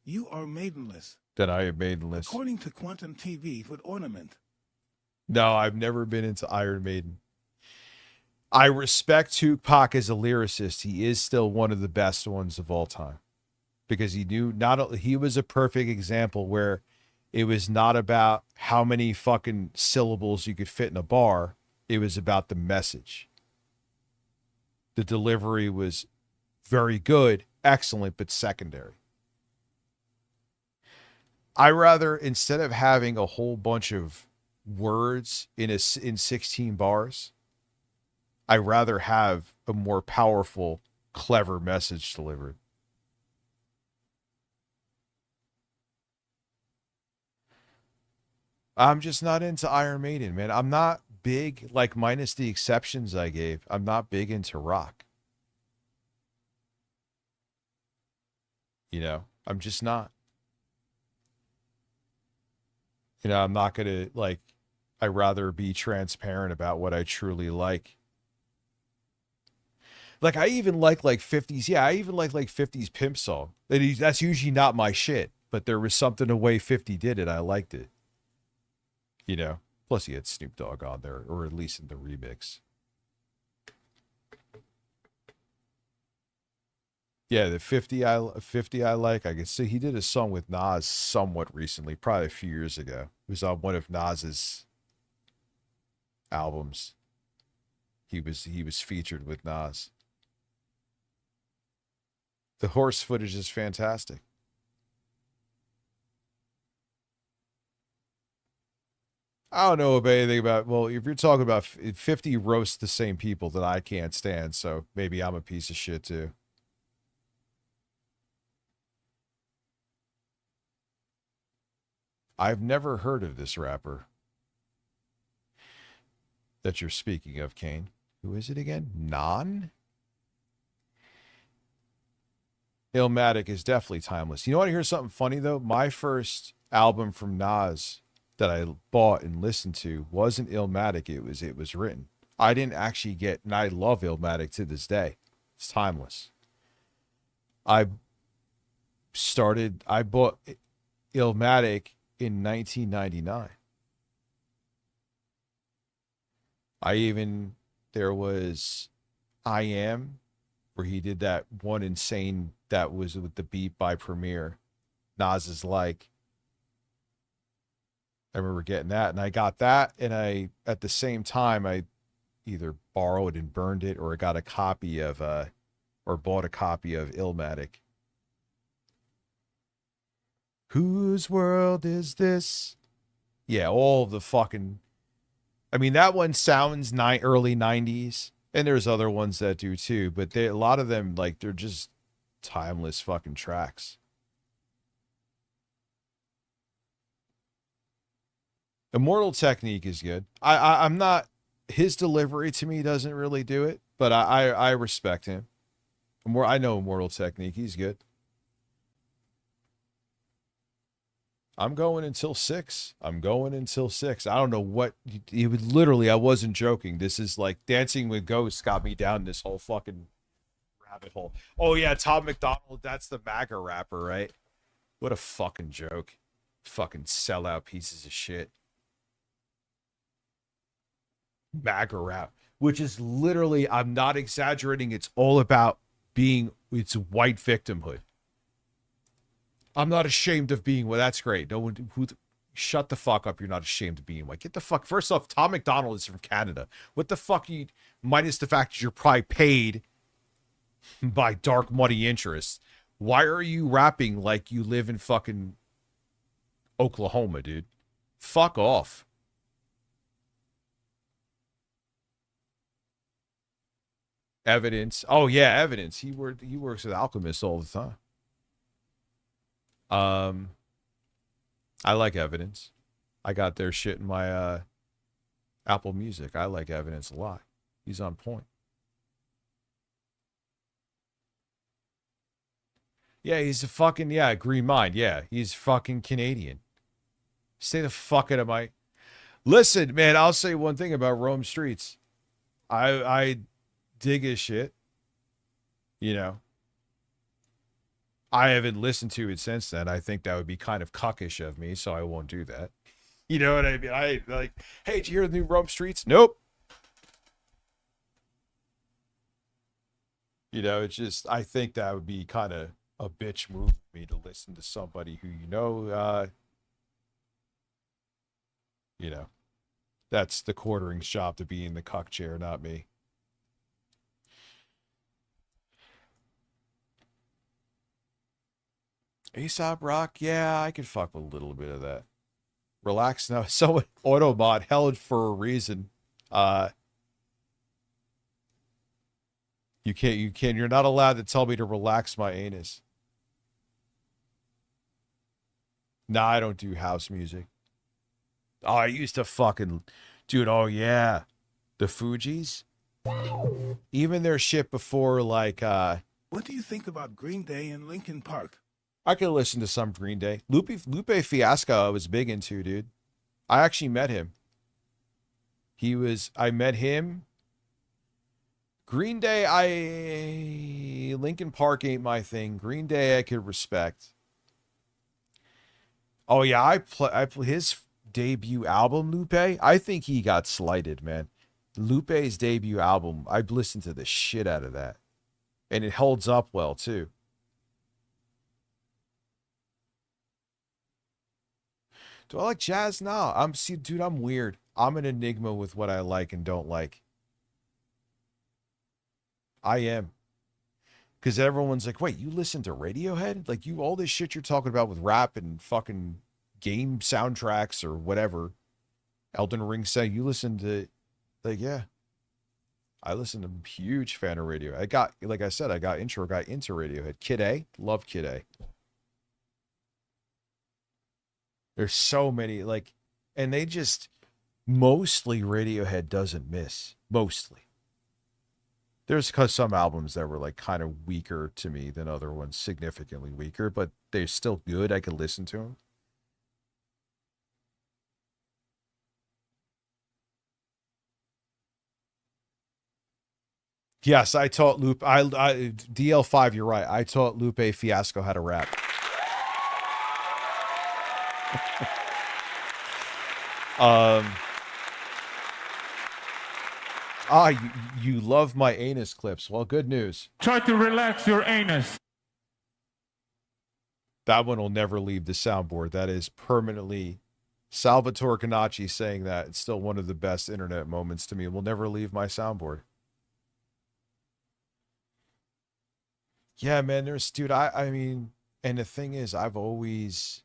H: you are maidenless.
F: Then I am maidenless.
H: According to Quantum TV with Ornament.
F: No, I've never been into Iron Maiden. I respect Tupac as a lyricist. He is still one of the best ones of all time. Because he was a perfect example where it was not about how many fucking syllables you could fit in a bar. It was about the message. The delivery was very good, excellent, but secondary. I rather, instead of having a whole bunch of words in 16 bars, I rather have a more powerful, clever message delivered. I'm just not into Iron Maiden, man. I'm not big, like, minus the exceptions I gave. I'm not big into rock. You know, I'm just not. You know, I'm not going to, like, I'd rather be transparent about what I truly like. Like, I even like 50s. Yeah, I even like 50s Pimp Song. That's usually not my shit, but there was something the way 50 did it. I liked it. You know, plus he had Snoop Dogg on there, or at least in the remix. Yeah, the 50 I like. I can see he did a song with Nas somewhat recently, probably a few years ago. It was on one of Nas's albums. He was featured with Nas. The horse footage is fantastic. I don't know anything about, well, if you're talking about 50 roasts the same people that I can't stand, so maybe I'm a piece of shit too. I've never heard of this rapper that you're speaking of, Kane. Who is it again? Non? Illmatic is definitely timeless. You know what? I hear something funny though. My first album from Nas that I bought and listened to wasn't Illmatic. It was written. I didn't actually get, and I love Illmatic to this day. It's timeless. I bought Illmatic in 1999. There was I Am, where he did that one insane, that was with the beat by Premier. Nas is like, I remember getting that, and I got that, and at the same time, I either borrowed and burned it, or I got a copy of, or bought a copy of Illmatic. Whose world is this? Yeah, all of the fucking, I mean, that one sounds early 90s, and there's other ones that do too, but a lot of them, like, they're just timeless fucking tracks. Immortal Technique is good. I'm not, his delivery to me doesn't really do it, but I respect him. I know Immortal Technique, he's good. I'm going until 6. I don't know what, he would literally, I wasn't joking. This is like Dancing with Ghosts got me down this whole fucking rabbit hole. Oh yeah, Tom McDonald, that's the MAGA rapper, right? What a fucking joke. Fucking sellout pieces of shit. MAGA rap, which is literally, I'm not exaggerating, it's all about it's white victimhood. I'm not ashamed of being, well, that's great. No one shut the fuck up. You're not ashamed of being white. Get the fuck, first off, Tom McDonald is from Canada. What the fuck minus the fact that you're probably paid by dark money interests. Why are you rapping like you live in fucking Oklahoma, dude? Fuck off. Evidence. Oh yeah, Evidence. He works with Alchemist all the time. I like Evidence. I got their shit in my Apple Music. I like Evidence a lot. He's on point. Yeah, he's a fucking, Green Mind. Yeah, he's fucking Canadian. Stay the fuck out of my... Listen, man, I'll say one thing about Rome Streets. I dig his shit. You know. I haven't listened to it since then. I think that would be kind of cuckish of me, so I won't do that. You know what I mean? I like, hey, did you hear the new Rome Streets? Nope. You know, it's just, I think that would be kind of a bitch move for me to listen to somebody who, that's the quartering's job to be in the cuck chair, not me. Aesop Rock, yeah, I could fuck with a little bit of that. Relax now. Someone Automod held for a reason. You're not allowed to tell me to relax my anus. Nah, I don't do house music. Oh, I used to fucking, dude, oh yeah. The Fugees? Even their shit before, like,
H: What do you think about Green Day in Linkin Park?
F: I could listen to some Green Day. Lupe Fiasco I was big into, dude. I actually met him. I met him. Green Day, Linkin Park ain't my thing. Green Day I could respect. Oh yeah, I play his debut album, Lupe. I think he got slighted, man. Lupe's debut album, I've listened to the shit out of that. And it holds up well, too. Do I like jazz? No. Dude, I'm weird. I'm an enigma with what I like and don't like. I am. Because everyone's like, wait, you listen to Radiohead? Like, all this shit you're talking about with rap and fucking game soundtracks or whatever. Elden Ring said, you listen to, like, yeah. I listen to, I'm a huge fan of Radiohead. I got into Radiohead. Kid A, love Kid A. There's so many, like, and they just, mostly Radiohead doesn't miss. Mostly. There's some albums that were, like, kind of weaker to me than other ones, significantly weaker, but they're still good. I could listen to them. Yes, I taught Lupe. DL5. You're right. I taught Lupe Fiasco how to rap. You love my anus clips. Well, good news.
E: Try to relax your anus.
F: That one will never leave the soundboard. That is permanently Salvatore Canacci saying that. It's still one of the best internet moments to me. It will never leave my soundboard. Yeah, man, I mean, and the thing is, I've always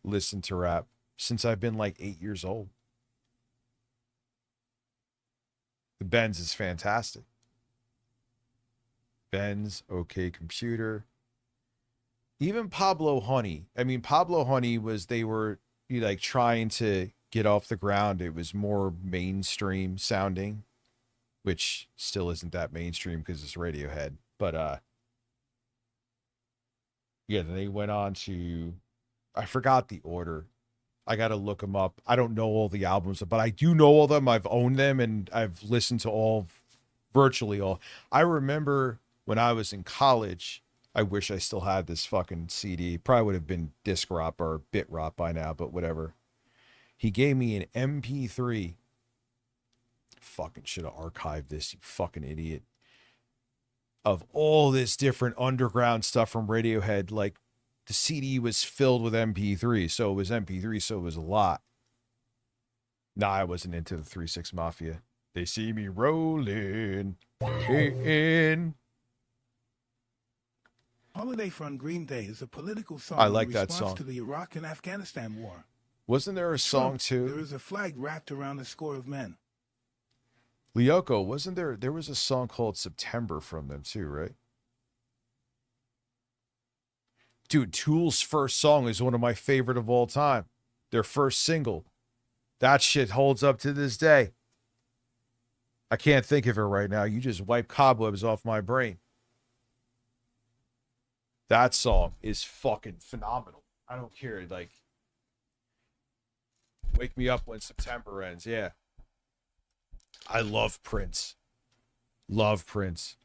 F: listened to rap since I've been like 8 years old. The Benz is fantastic. Benz, OK Computer. Even Pablo Honey. I mean, Pablo Honey they were like trying to get off the ground. It was more mainstream sounding, which still isn't that mainstream because it's Radiohead. But, yeah, then they went on to, I forgot the order. I got to look them up. I don't know all the albums, but I do know all of them. I've owned them and I've listened to virtually all. I remember when I was in college, I wish I still had this fucking CD. Probably would have been disc rop or bit rop by now, but whatever. He gave me an MP3. Fucking should have archived this, you fucking idiot. Of all this different underground stuff from Radiohead, like the CD was filled with MP3, so it was MP3, so it was a lot. Nah, I wasn't into the 3-6 Mafia. They see me rolling in.
H: Holiday from Green Day is a political song
F: I like
H: in
F: that
H: response
F: song.
H: to the Iraq and Afghanistan war.
F: Wasn't there a song too?
H: There is a flag wrapped around a score of men.
F: Lyoko, wasn't there was a song called September from them too, right? Dude, Tool's first song is one of my favorite of all time. Their first single. That shit holds up to this day. I can't think of it right now. You just wipe cobwebs off my brain. That song is fucking phenomenal. I don't care. Like, wake me up when September ends. Yeah. I love Prince. Love Prince.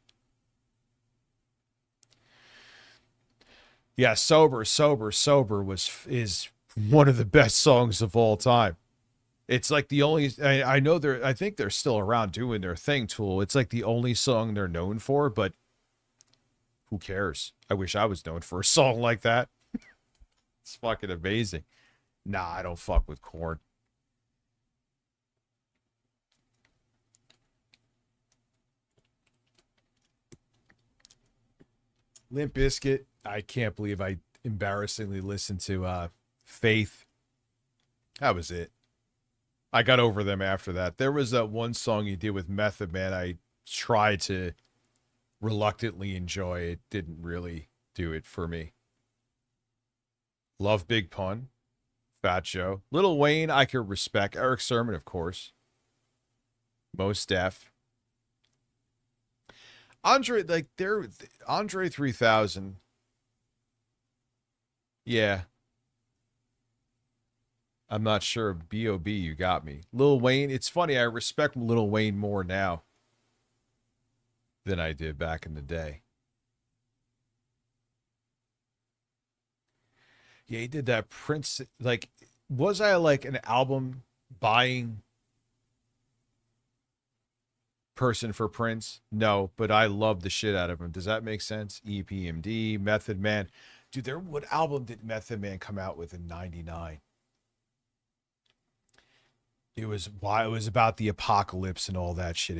F: Yeah, Sober is one of the best songs of all time. It's like the only, I think they're still around doing their thing, Tool. It's like the only song they're known for, but who cares? I wish I was known for a song like that. It's fucking amazing. Nah, I don't fuck with Korn. Limp Bizkit, I can't believe I embarrassingly listened to Faith. That was it. I got over them after that. There was that one song he did with Method Man I tried to reluctantly enjoy. It didn't really do it for me. Love Big Pun. Fat Joe. Lil Wayne, I could respect. Eric Sermon, of course. Mos Def. Andre 3000. Yeah. I'm not sure. B.O.B. You got me. Lil Wayne. It's funny. I respect Lil Wayne more now than I did back in the day. Yeah, he did that Prince. Like, was I like an album buying person for Prince? No, but I love the shit out of him. Does that make sense? EPMD, Method Man. Dude, what album did Method Man come out with in 99? It was about the apocalypse and all that shit.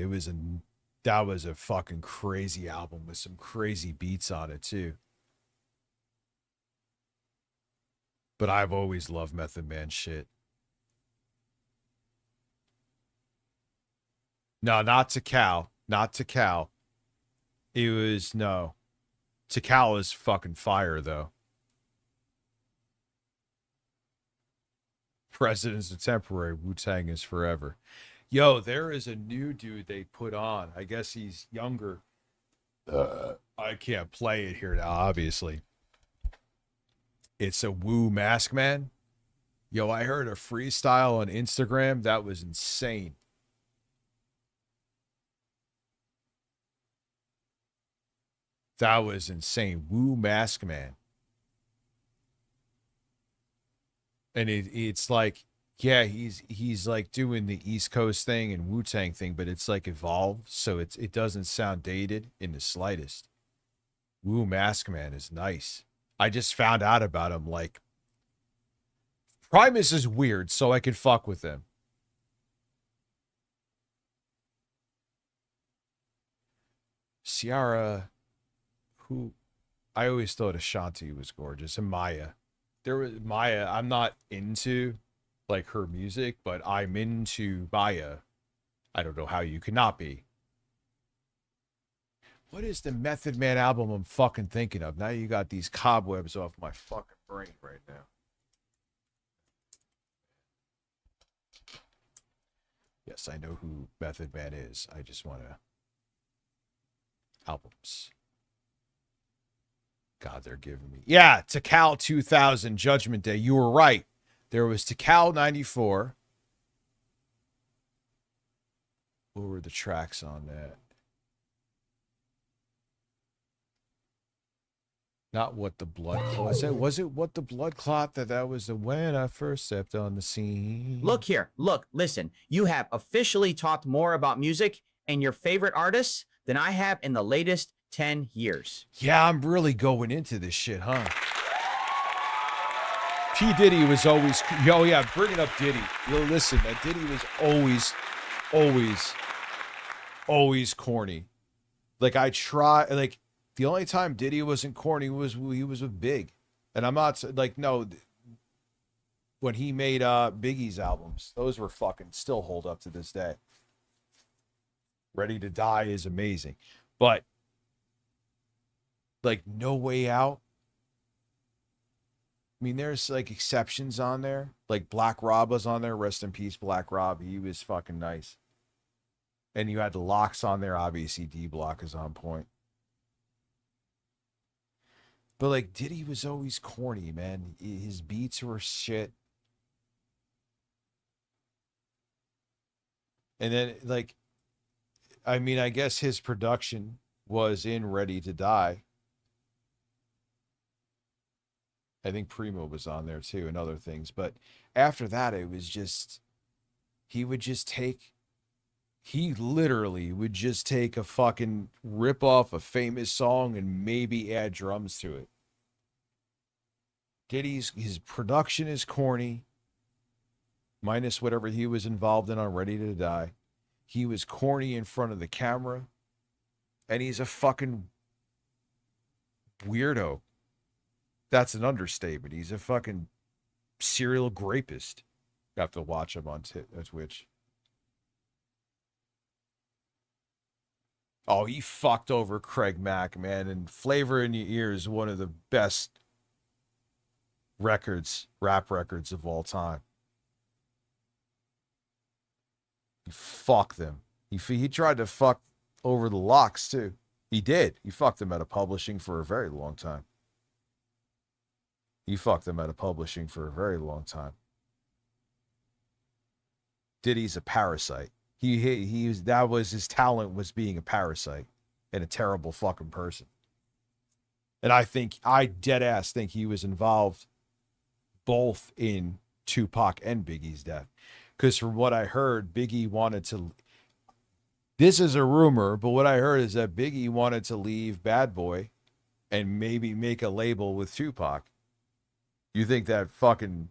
F: That was a fucking crazy album with some crazy beats on it too. But I've always loved Method Man shit. No, not Tikal. Not Tikal. It was, no. Tikal is fucking fire, though. Presidents are temporary. Wu-Tang is forever. Yo, there is a new dude they put on. I guess he's younger. I can't play it here now, obviously. It's a Wu Mask Man. Yo, I heard a freestyle on Instagram. That was insane. That was insane. Wu Mask Man. And it's like, yeah, he's like doing the East Coast thing and Wu-Tang thing, but it's like evolved, so it doesn't sound dated in the slightest. Wu Mask Man is nice. I just found out about him, like, Primus is weird, so I could fuck with him. Ciara, who I always thought Ashanti was gorgeous, and Maya. Maya, I'm not into like her music, but I'm into Maya. I don't know how you could not be. What is the Method Man album I'm fucking thinking of? Now you got these cobwebs off my fucking brain right now. Yes, I know who Method Man is. I just want to... Albums. God, they're giving me... Yeah, Tikal 2000, Judgment Day. You were right. There was Tikal 94. What were the tracks on that? Not What the Blood Clot. Was it What the Blood Clot? That was the when I first stepped on the scene.
J: Look here. Look, listen. You have officially talked more about music and your favorite artists than I have in the latest 10 years.
F: Yeah, I'm really going into this shit, huh? P. Diddy was always... Yo, yeah, bringing up Diddy. Yo, listen, that Diddy was always corny. Like, I try... Like, the only time Diddy wasn't corny was he was with Big. And I'm not... Like, no... When he made Biggie's albums, those were fucking... Still hold up to this day. Ready to Die is amazing. But... Like, No Way Out... I mean, there's like exceptions on there. Like Black Rob was on there. Rest in peace, Black Rob. He was fucking nice. And you had the Locks on there. Obviously, D Block is on point. But like Diddy was always corny, man. His beats were shit. And then like, I mean, I guess his production was in Ready to Die. I think Primo was on there too and other things. But after that, it was just, he literally would just take a fucking rip off a famous song and maybe add drums to it. His production is corny, minus whatever he was involved in on Ready to Die. He was corny in front of the camera, and he's a fucking weirdo. That's an understatement. He's a fucking serial rapist. You have to watch him on Twitch. Oh, he fucked over Craig Mack, man. And Flavor in Your Ear is one of the best rap records of all time. He fucked them. He tried to fuck over the Locks, too. He did. He fucked them out of publishing for a very long time. Diddy's a parasite. He was, that was his talent, was being a parasite and a terrible fucking person. And I dead ass think he was involved both in Tupac and Biggie's death. Because from what I heard, Biggie wanted to, this is a rumor, but what I heard is that Biggie wanted to leave Bad Boy and maybe make a label with Tupac. You think that fucking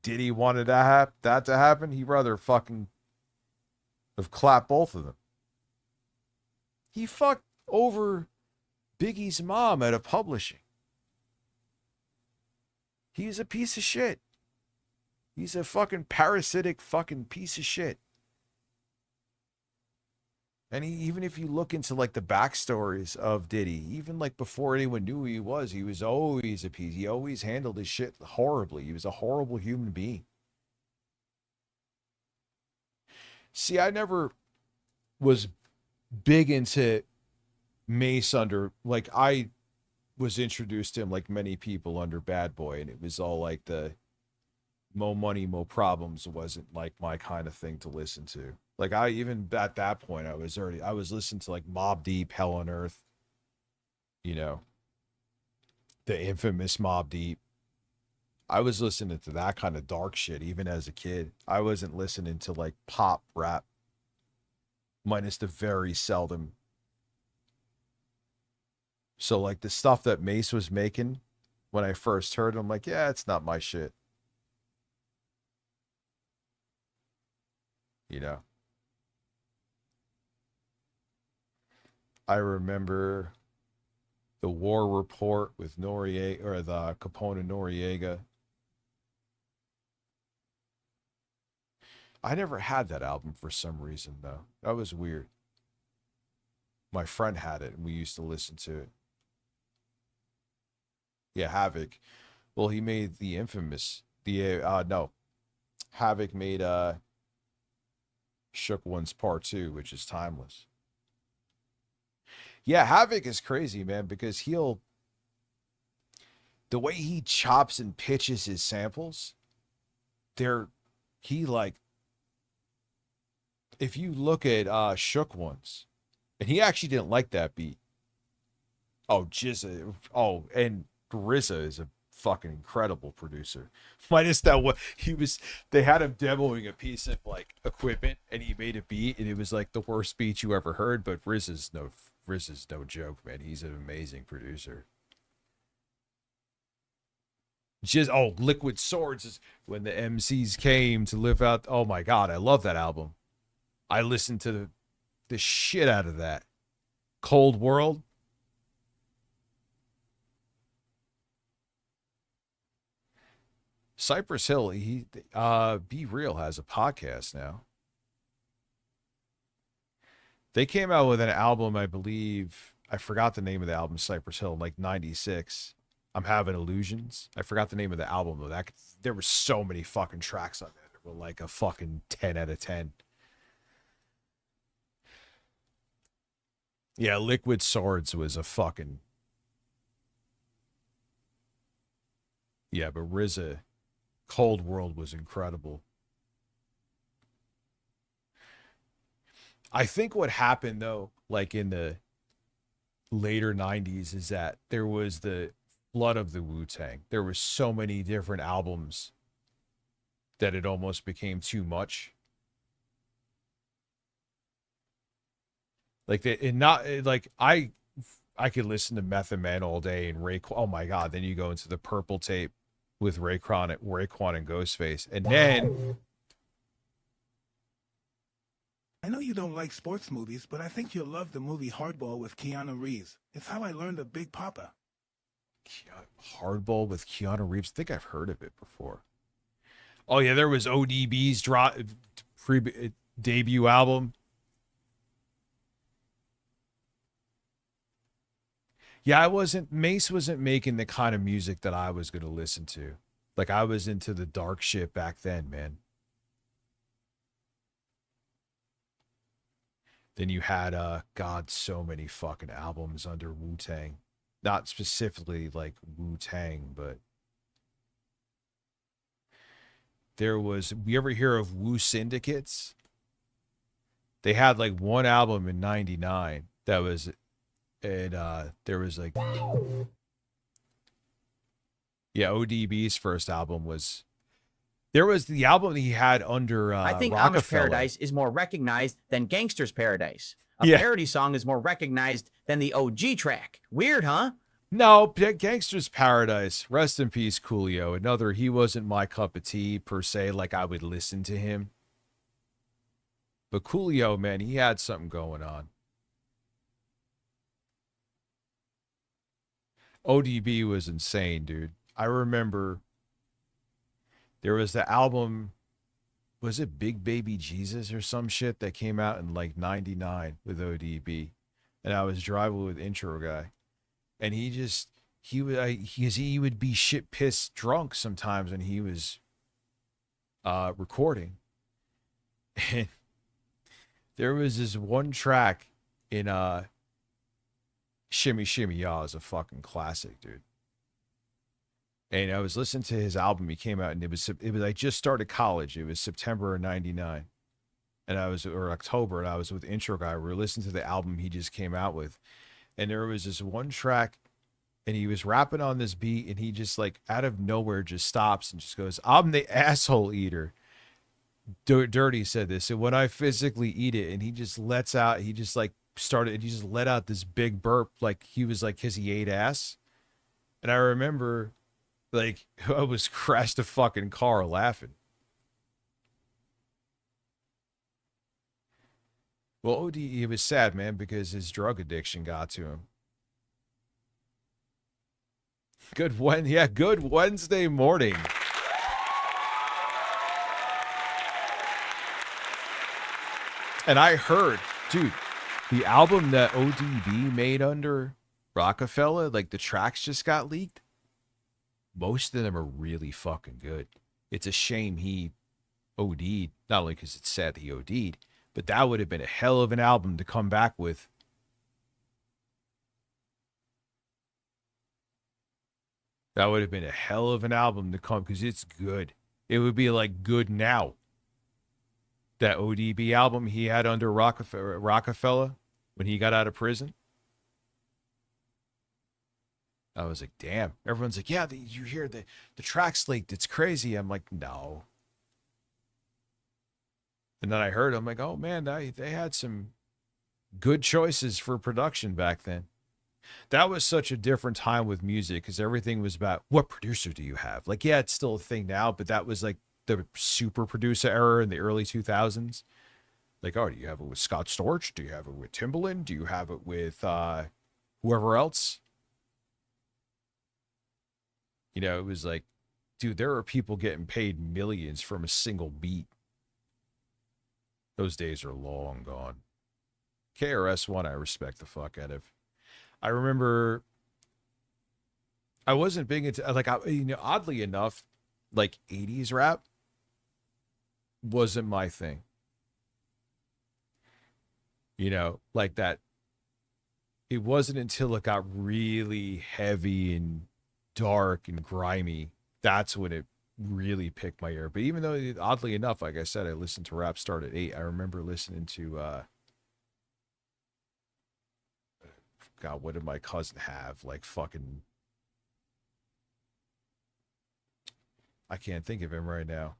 F: Diddy wanted that to happen? He'd rather fucking have clapped both of them. He fucked over Biggie's mom at a publishing. He's a piece of shit. He's a fucking parasitic fucking piece of shit. And even if you look into like the backstories of Diddy, even like before anyone knew who he was always a piece. He always handled his shit horribly. He was a horrible human being. See, I never was big into Mace under, like I was introduced to him like many people under Bad Boy, and it was all like the mo money, mo problems wasn't like my kind of thing to listen to. Like I, even at that point, I was listening to like Mobb Deep, Hell on Earth, you know, the infamous Mobb Deep. I was listening to that kind of dark shit even as a kid. I wasn't listening to like pop rap, minus the very seldom. So like the stuff that Mace was making when I first heard it, I'm like, yeah, it's not my shit. You know, I remember the War Report with Noriega, or the Capone and Noriega. I never had that album for some reason, though. That was weird. My friend had it, and we used to listen to it. Yeah, Havoc. Well, he made the infamous, Havoc made Shook One's Part 2, which is timeless. Yeah, Havoc is crazy, man, because the way he chops and pitches his samples, if you look at Shook Ones, and he actually didn't like that beat. Oh, Jizza. Oh, and RZA is a fucking incredible producer. Minus that what they had him demoing a piece of like equipment, and he made a beat, and it was like the worst beat you ever heard. But RZA's no joke, man. He's an amazing producer. Liquid Swords is when the MCs came to live out. Oh my god, I love that album. I listened to the shit out of that. Cold World. Cypress Hill, Be Real has a podcast now. They came out with an album, I believe. I forgot the name of the album, Cypress Hill, like 96. I'm Having Illusions. I forgot the name of the album, though. There were so many fucking tracks on there that were like a fucking 10 out of 10. Yeah, Liquid Swords was a fucking... Yeah, but RZA... Cold World was incredible. I think what happened, though, like in the later 90s, is that there was the flood of the Wu-Tang. There were so many different albums that it almost became too much. Like, I could listen to Method Man all day and oh my God, then you go into the Purple Tape with Raekwon and Ghostface. And then...
H: I know you don't like sports movies, but I think you'll love the movie Hardball with Keanu Reeves. It's how I learned of Big Papa.
F: Hardball with Keanu Reeves. I think I've heard of it before. Oh yeah, there was ODB's debut album. Yeah, Mace wasn't making the kind of music that I was going to listen to. Like, I was into the dark shit back then, man. Then you had, God, so many fucking albums under Wu-Tang. Not specifically, like, Wu-Tang, but... There was... You ever hear of Wu Syndicates? They had, like, one album in 99 that was... And there was like, yeah, ODB's first album was, there was the album that he had under
A: I think Amish
F: Rockefeller.
A: Paradise is more recognized than Gangster's Paradise. A
F: Yeah.
A: parody song is more recognized than the OG track. Weird, huh?
F: No, Gangster's Paradise, rest in peace, Coolio. Another, he wasn't my cup of tea per se, like I would listen to him. But Coolio, man, he had something going on. ODB was insane, dude. I remember there was the album, was it Big Baby Jesus or some shit that came out in like 99 with ODB. And I was driving with Intro Guy. And he would be shit pissed drunk sometimes when he was recording. And there was this one track in Shimmy Shimmy Ya is a fucking classic, dude. And I was listening to his album. He came out, and it was I just started college. It was September of '99, and or October, and I was with Intro Guy. We were listening to the album he just came out with, and there was this one track, and he was rapping on this beat, and he just like out of nowhere just stops and just goes, "I'm the asshole eater." Dirty said this, and when I physically eat it, and he just lets out, he just like started, he just let out this big burp, like he was like, cause he ate ass. And I remember like I was crashed a fucking car laughing. Well, OD, it was sad, man, because his drug addiction got to him. Good Wednesday morning. And I heard, dude, the album that ODB made under Rockefeller, like the tracks just got leaked. Most of them are really fucking good. It's a shame he OD'd, not only because it's sad that he OD'd, but that would have been a hell of an album to come back with. That would have been a hell of an album to come, because it's good. It would be like Good Now. That ODB album he had under Rockefeller when he got out of prison. I was like, damn. Everyone's like, yeah, you hear the track's leaked. It's crazy. I'm like, no. And then I heard, I'm like, oh man, they had some good choices for production back then. That was such a different time with music, because everything was about, what producer do you have? Like, yeah, it's still a thing now, but that was like the super producer era in the early 2000s. Like, oh, do you have it with Scott Storch? Do you have it with Timbaland? Do you have it with whoever else? You know, it was like, dude, there are people getting paid millions from a single beat. Those days are long gone. KRS-One, I respect the fuck out of. I remember I wasn't big into, like, oddly enough, like 80s rap wasn't my thing. You know, like that. It wasn't until it got really heavy and dark and grimy, that's when it really picked my ear. But even though, oddly enough, like I said, I listened to rap start at 8, I remember listening to God, what did my cousin have? Like fucking, I can't think of him right now.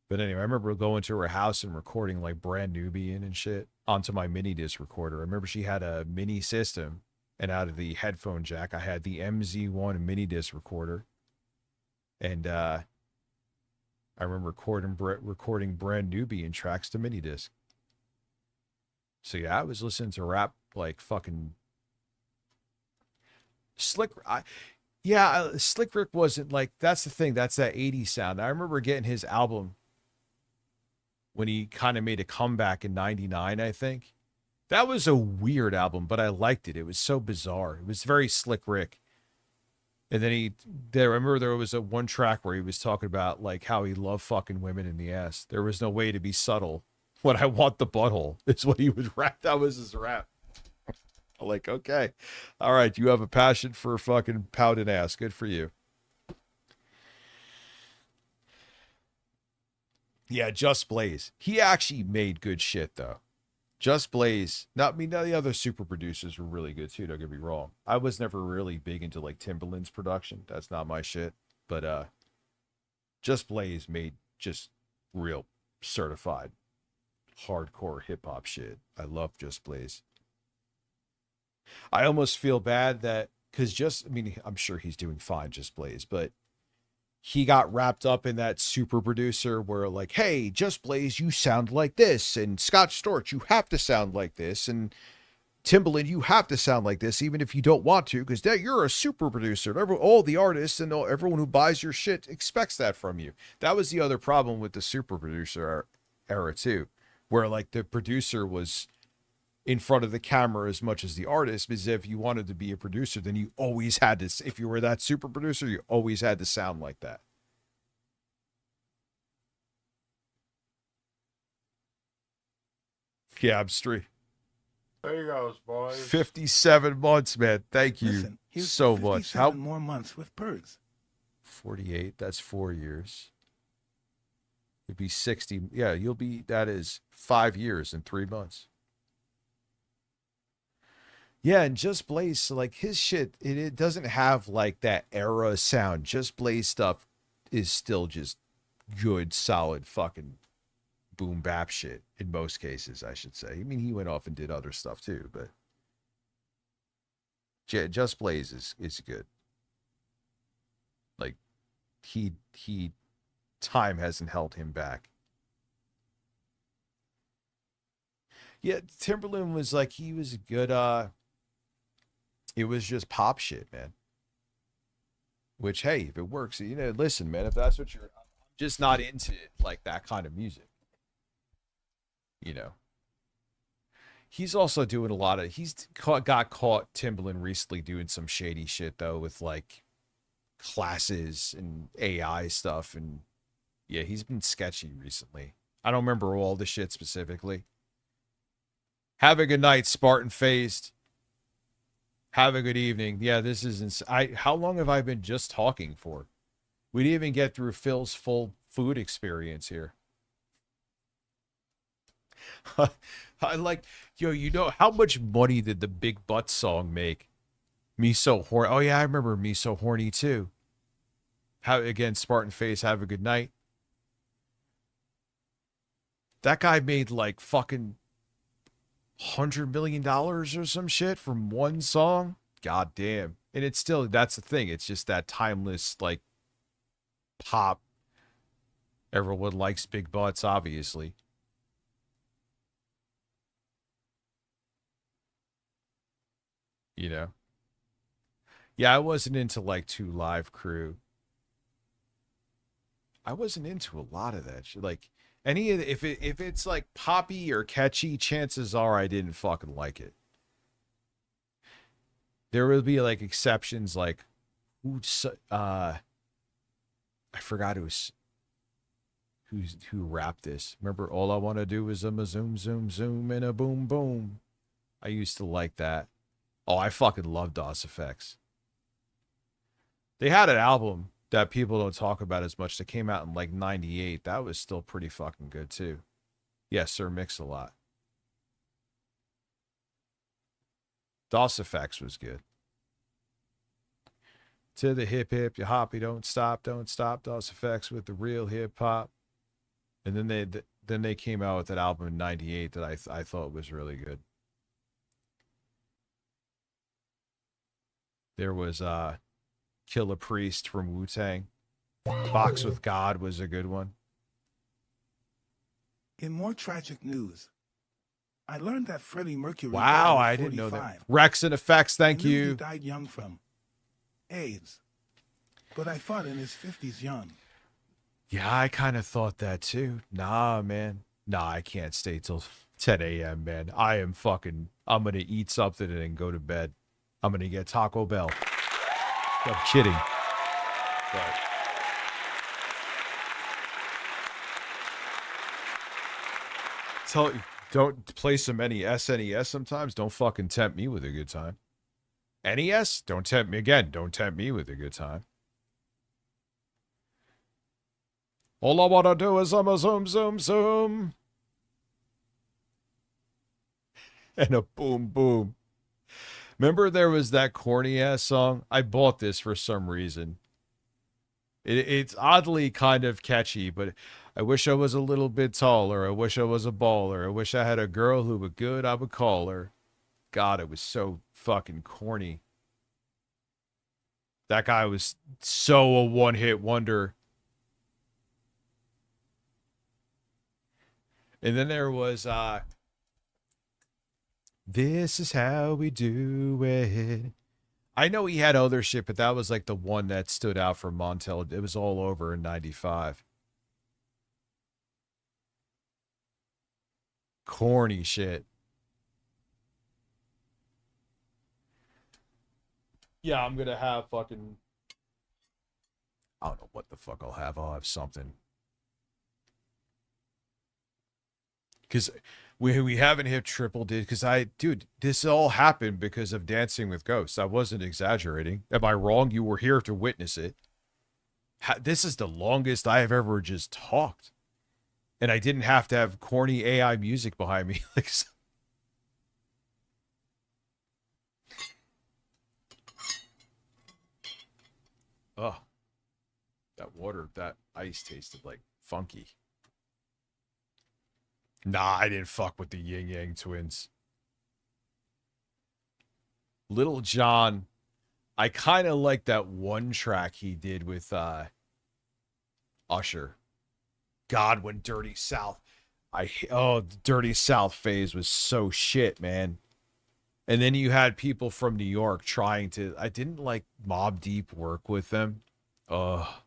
F: But anyway, I remember going to her house and recording like Brand Nubian and shit onto my mini disc recorder. I remember she had a mini system, and out of the headphone jack, I had the MZ1 mini disc recorder. And I remember recording Brand Nubian tracks to mini disc. So yeah, I was listening to rap like fucking Slick Rick wasn't like, that's the thing. That's that 80s sound. I remember getting his album when he kind of made a comeback in 99, I think. That was a weird album, but I liked it. It was so bizarre. It was very Slick Rick. And then I remember there was a one track where he was talking about like how he loved fucking women in the ass. There was no way to be subtle when I want the butthole is what he would rap. That was his rap. I'm like, okay. All right. You have a passion for fucking pounding ass. Good for you. Yeah. Just Blaze. He actually made good shit though. Just Blaze. None of the other super producers were really good too. Don't get me wrong. I was never really big into like Timbaland's production. That's not my shit. But Just Blaze made just real certified hardcore hip hop shit. I love Just Blaze. I almost feel bad that I'm sure he's doing fine, Just Blaze, but he got wrapped up in that super producer where like, hey, Just Blaze, you sound like this, and Scott Storch, you have to sound like this, and Timbaland, you have to sound like this, even if you don't want to, because you're a super producer. All the artists and everyone who buys your shit expects that from you. That was the other problem with the super producer era too, where like the producer was in front of the camera as much as the artist, because if you wanted to be a producer, then you always had to, if you were that super producer, you always had to sound like that. Yeah, I'm straight.
G: There you go, boys.
F: 57 months, man. Thank you so much. How
H: more months with birds?
F: 48. That's 4 years. It'd be 60. Yeah, that is 5 years and 3 months. Yeah, and Just Blaze, so like his shit, it doesn't have like that era sound. Just Blaze stuff is still just good, solid fucking boom bap shit in most cases, I should say. I mean, he went off and did other stuff too, but Just Blaze is good. Like he time hasn't held him back. Yeah, Timbaland was like, he was a good it was just pop shit, man. Which, hey, if it works, listen, man, if that's what I'm just not into like that kind of music. He's also doing got caught Timbaland recently doing some shady shit though with like classes and AI stuff, and yeah, he's been sketchy recently. I don't remember all the shit specifically. Have a good night, Spartan Phased. Have a good evening. Yeah, this is how long have I been just talking for? We didn't even get through Phil's full food experience here. I like, how much money did the Big Butt song make? Me So Horny. Oh yeah, I remember Me So Horny too. Again, Spartan Face, have a good night. That guy made like fucking $100 million or some shit from one song. God damn. And it's still, that's the thing. It's just that timeless, like, pop. Everyone likes big butts, obviously. Yeah, I wasn't into like 2 Live Crew. I wasn't into a lot of that shit. Like, if it's like poppy or catchy, chances are I didn't fucking like it. There will be like exceptions, like I forgot who rapped this. Remember, all I want to do is a zoom zoom zoom and a boom boom. I used to like that. Oh, I fucking love DOS Effects. They had an album that people don't talk about as much that came out in like 98. That was still pretty fucking good too. Yes, Sir Mix-a-Lot. DOS Effects was good. To the hip hip, you hoppy, don't stop. DOS Effects with the real hip hop. And then they came out with that album in 98 that I thought was really good. There was Kill a Priest from Wu-Tang. Box with God was a good one.
H: In more tragic news, I learned that Freddie Mercury
F: Wow,
H: died at
F: I didn't know that.
H: 45.
F: Rex and Effects, thank
H: I knew
F: you.
H: He died young from AIDS. But I fought in his 50s young.
F: Yeah, I kind of thought that too. Nah, man. Nah, I can't stay till 10 a.m., man. I'm going to eat something and then go to bed. I'm going to get Taco Bell. I'm kidding. But don't play some NES sometimes. Don't fucking tempt me with a good time. NES? Don't tempt me again. Don't tempt me with a good time. All I want to do is I'm a zoom, zoom, zoom. And a boom, boom. Remember there was that corny-ass song? I bought this for some reason. It's oddly kind of catchy, but I wish I was a little bit taller. I wish I was a baller. I wish I had a girl who would good, I would call her. God, it was so fucking corny. That guy was so a one-hit wonder. And then there was, this is how we do it. I know he had other shit, but that was like the one that stood out for Montel. It was all over in 95. Corny shit. Yeah, I'm gonna have fucking... I don't know what the fuck I'll have. I'll have something. Because we haven't hit triple digits. Because dude, this all happened because of Dancing with Ghosts. I wasn't exaggerating. Am I wrong? You were here to witness it. This is the longest I have ever just talked. And I didn't have to have corny AI music behind me. Like, oh, that ice tasted like funky. Nah, I didn't fuck with the Yin Yang Twins. Little John, I kind of like that one track he did with Usher. God, when Dirty South, the Dirty South phase was so shit, man. And then you had people from New York trying to, I didn't like Mobb Deep work with them. Oh,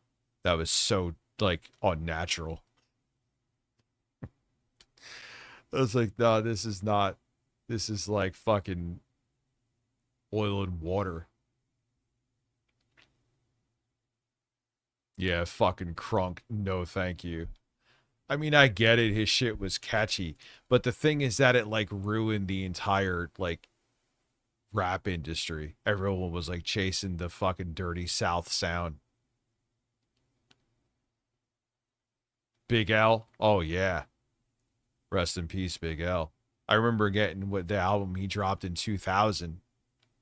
F: that was so like unnatural. I was like, no, this is like fucking oil and water. Yeah, fucking Crunk. No, thank you. I mean, I get it. His shit was catchy. But the thing is that it like ruined the entire like rap industry. Everyone was like chasing the fucking Dirty South sound. Big L. Oh, yeah. Rest in peace, Big L. I remember getting the album he dropped in 2000.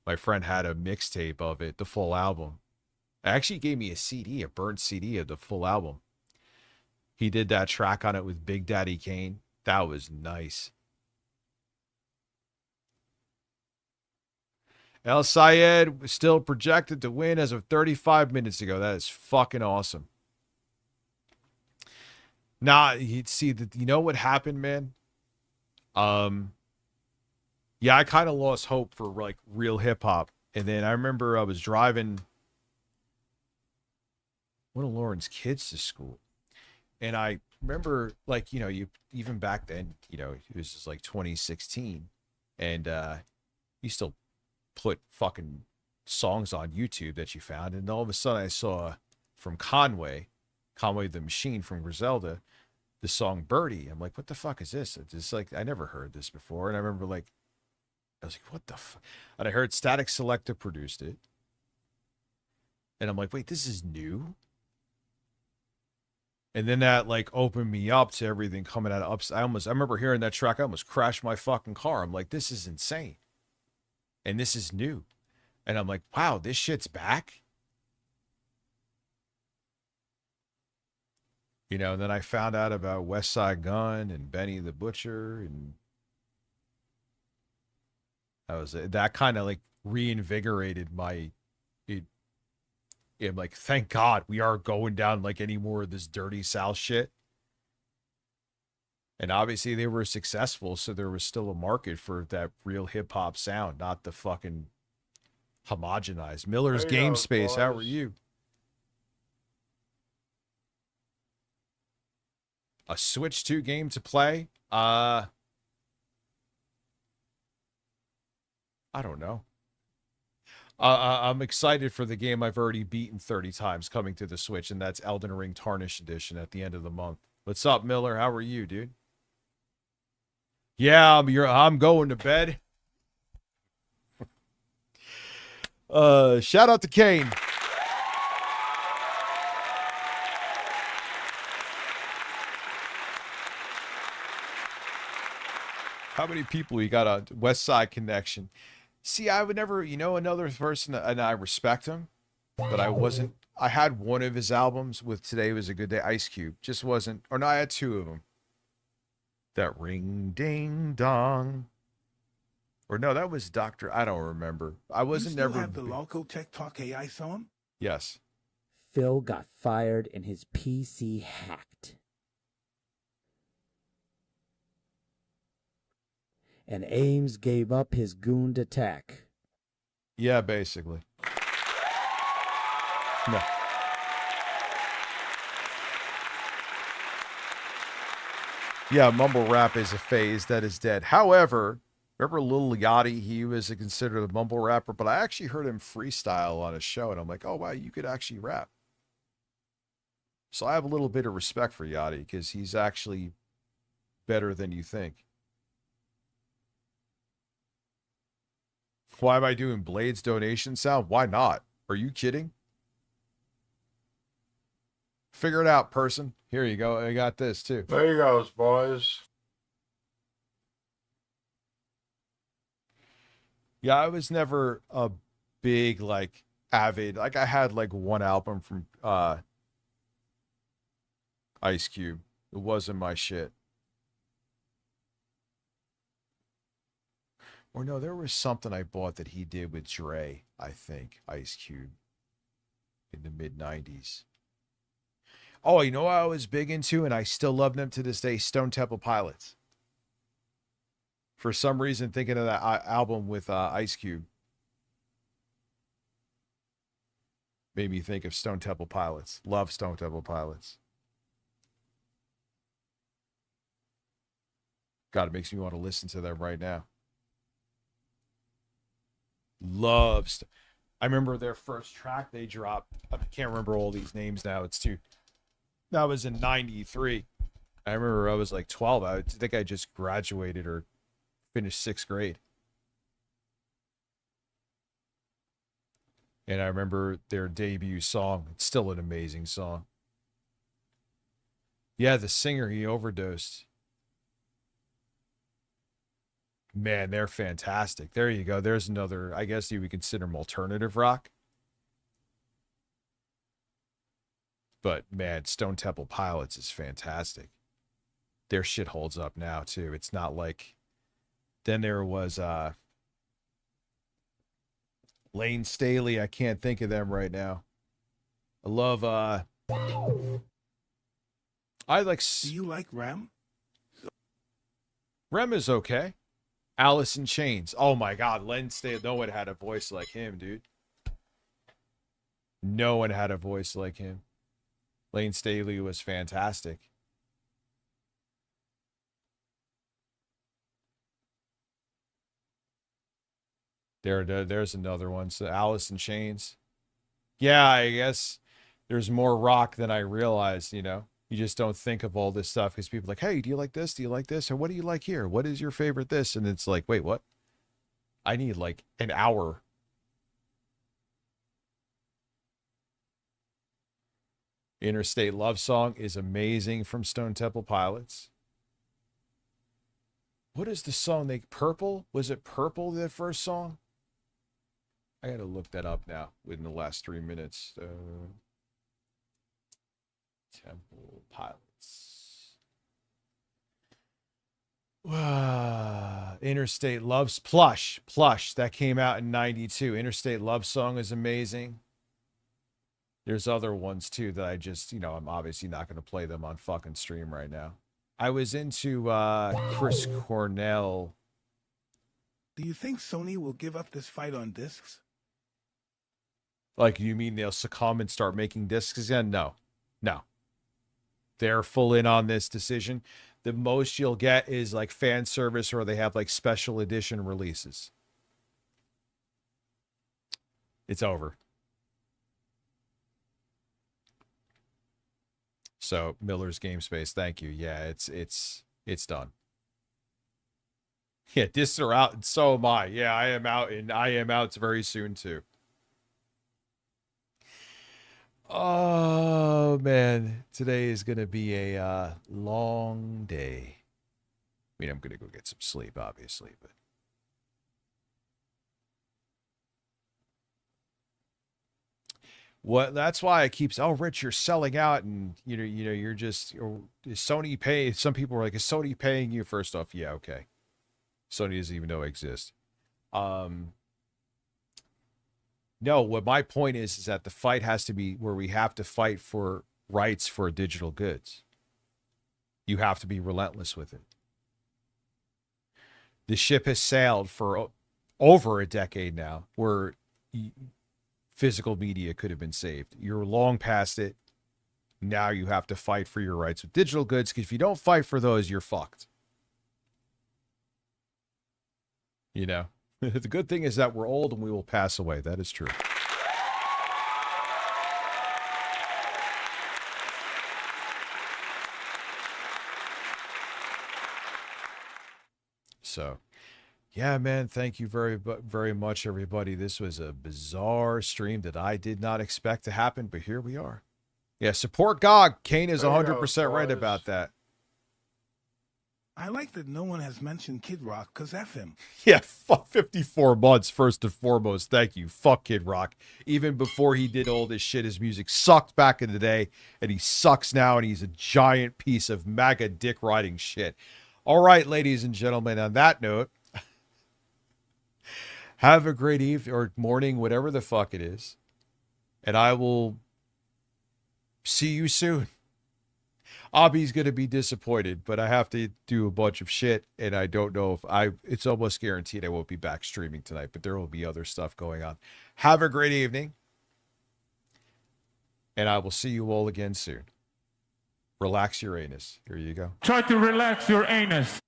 F: My friend had a mixtape of it, the full album. It actually gave me a CD, a burnt CD of the full album. He did that track on it with Big Daddy Kane. That was nice. El Sayed was still projected to win as of 35 minutes ago. That is fucking awesome. Nah, you know what happened, man? Yeah, I kind of lost hope for like real hip hop. And then I remember I was driving one of Lauren's kids to school. And I remember like, you even back then, it was just like 2016 and you still put fucking songs on YouTube that you found. And all of a sudden I saw from Conway the Machine from Griselda, the song Birdie. I'm like, what the fuck is this? It's just like, I never heard this before. And I remember like, I was like, what the fuck? And I heard Static Selector produced it. And I'm like, wait, this is new? And then that like opened me up to everything coming out of I remember hearing that track. I almost crashed my fucking car. I'm like, this is insane. And this is new. And I'm like, wow, this shit's back. And then I found out about West Side Gun and Benny the Butcher, and that kind of like reinvigorated I'm like, thank God we aren't going down like any more of this Dirty South shit. And obviously they were successful, so there was still a market for that real hip hop sound, not the fucking Homogenized. Miller's
G: There you
F: Game
G: go,
F: Space. How are
G: boys.
F: you? A Switch 2 game to play? I don't know. I'm excited for the game I've already beaten 30 times coming to the Switch, and that's Elden Ring Tarnished Edition at the end of the month. What's up, Miller? How are you, dude? Yeah, I'm going to bed. Shout out to Kane. How many people you got on West Side Connection? See, I would never, another person, and I respect him, but I had one of his albums with Today Was a Good Day, Ice Cube. Just wasn't, or no, I had two of them. That ring ding dong. Or no, that was I don't remember. I wasn't
H: you still
F: never.
H: have the Local Tech Talk AI song?
F: Yes.
I: Phil got fired and his PC hacked. And Ames gave up his gooned attack.
F: Yeah, basically. No. Yeah, mumble rap is a phase that is dead. However, remember Lil Yachty? He was considered a mumble rapper, but I actually heard him freestyle on a show, and I'm like, oh, wow, you could actually rap. So I have a little bit of respect for Yachty, because he's actually better than you think. Why am I doing Blade's donation sound? Why not? Are you kidding? Figure it out, person. Here you go. I got this, too.
G: There you go, boys.
F: Yeah, I was never a big, avid. I had, one album from Ice Cube. It wasn't my shit. Or no, there was something I bought that he did with Dre, I think, Ice Cube, in the mid-90s. Oh, you know what I was big into, and I still love them to this day, Stone Temple Pilots. For some reason, thinking of that album with Ice Cube made me think of Stone Temple Pilots. Love Stone Temple Pilots. God, it makes me want to listen to them right now. Loves. I remember their first track they dropped. I can't remember all these names now. That was in 93. I remember I was 12. I think I just graduated or finished 6th grade. And I remember their debut song. It's still an amazing song. Yeah, the singer, he overdosed. Man, they're fantastic. There you go. There's another, I guess you would consider them alternative rock. But man, Stone Temple Pilots is fantastic. Their shit holds up now too. It's not like, then there was Lane Staley. I can't think of them right now. I love
H: Do you like Rem?
F: Rem is okay. Alice in Chains. Oh my God, Len Staley. No one had a voice like him, dude. No one had a voice like him. Lane Staley was fantastic. There's another one. So Alice in Chains. Yeah, I guess there's more rock than I realized, You just don't think of all this stuff because people are like, hey, do you like this? Do you like this? Or what do you like here? What is your favorite this? And it's like, wait, what? I need an hour. Interstate Love Song is amazing from Stone Temple Pilots. What is the song? Purple? Was it Purple, the first song? I got to look that up now within the last 3 minutes. Temple Pilots. Interstate Love's Plush. That came out in 92. Interstate Love Song is amazing. There's other ones too that I just, I'm obviously not going to play them on fucking stream right now. I was into Chris Cornell.
H: Do you think Sony will give up this fight on discs?
F: Like, you mean they'll succumb and start making discs again? No. No. They're full in on this decision. The most you'll get is like fan service, or they have like special edition releases. It's over. So Miller's Game Space, thank you. Yeah, it's done. Yeah, discs are out, and so am I. Yeah, I am out, and I am out very soon too. Oh man, today is gonna be a long day. I mean, I'm gonna go get some sleep, obviously, but what? That's why I keep. Oh, Rich, you're selling out, and you're just. Is Sony pay? Some people are like, is Sony paying you? First off, yeah, okay. Sony doesn't even know I exist. No, what my point is that the fight has to be where we have to fight for rights for digital goods. You have to be relentless with it. The ship has sailed for over a decade now, where physical media could have been saved. You're long past it. Now you have to fight for your rights with digital goods, because if you don't fight for those, you're fucked. You know? The good thing is that we're old and we will pass away. That is true. So, yeah, man, thank you very much, everybody. This was a bizarre stream that I did not expect to happen, but here we are. Yeah, support GOG. Kane is 100% right about that.
H: I like that no one has mentioned Kid Rock, because F him.
F: Yeah, 54 months, first and foremost. Thank you. Fuck Kid Rock. Even before he did all this shit, his music sucked back in the day, and he sucks now, and he's a giant piece of MAGA dick riding shit. All right, ladies and gentlemen, on that note, have a great evening or morning, whatever the fuck it is, and I will see you soon. Abby's going to be disappointed, but I have to do a bunch of shit, and I don't know if it's almost guaranteed I won't be back streaming tonight, but there will be other stuff going on. Have a great evening, and I will see you all again soon. Relax your anus. Here you go.
E: Try to relax your anus.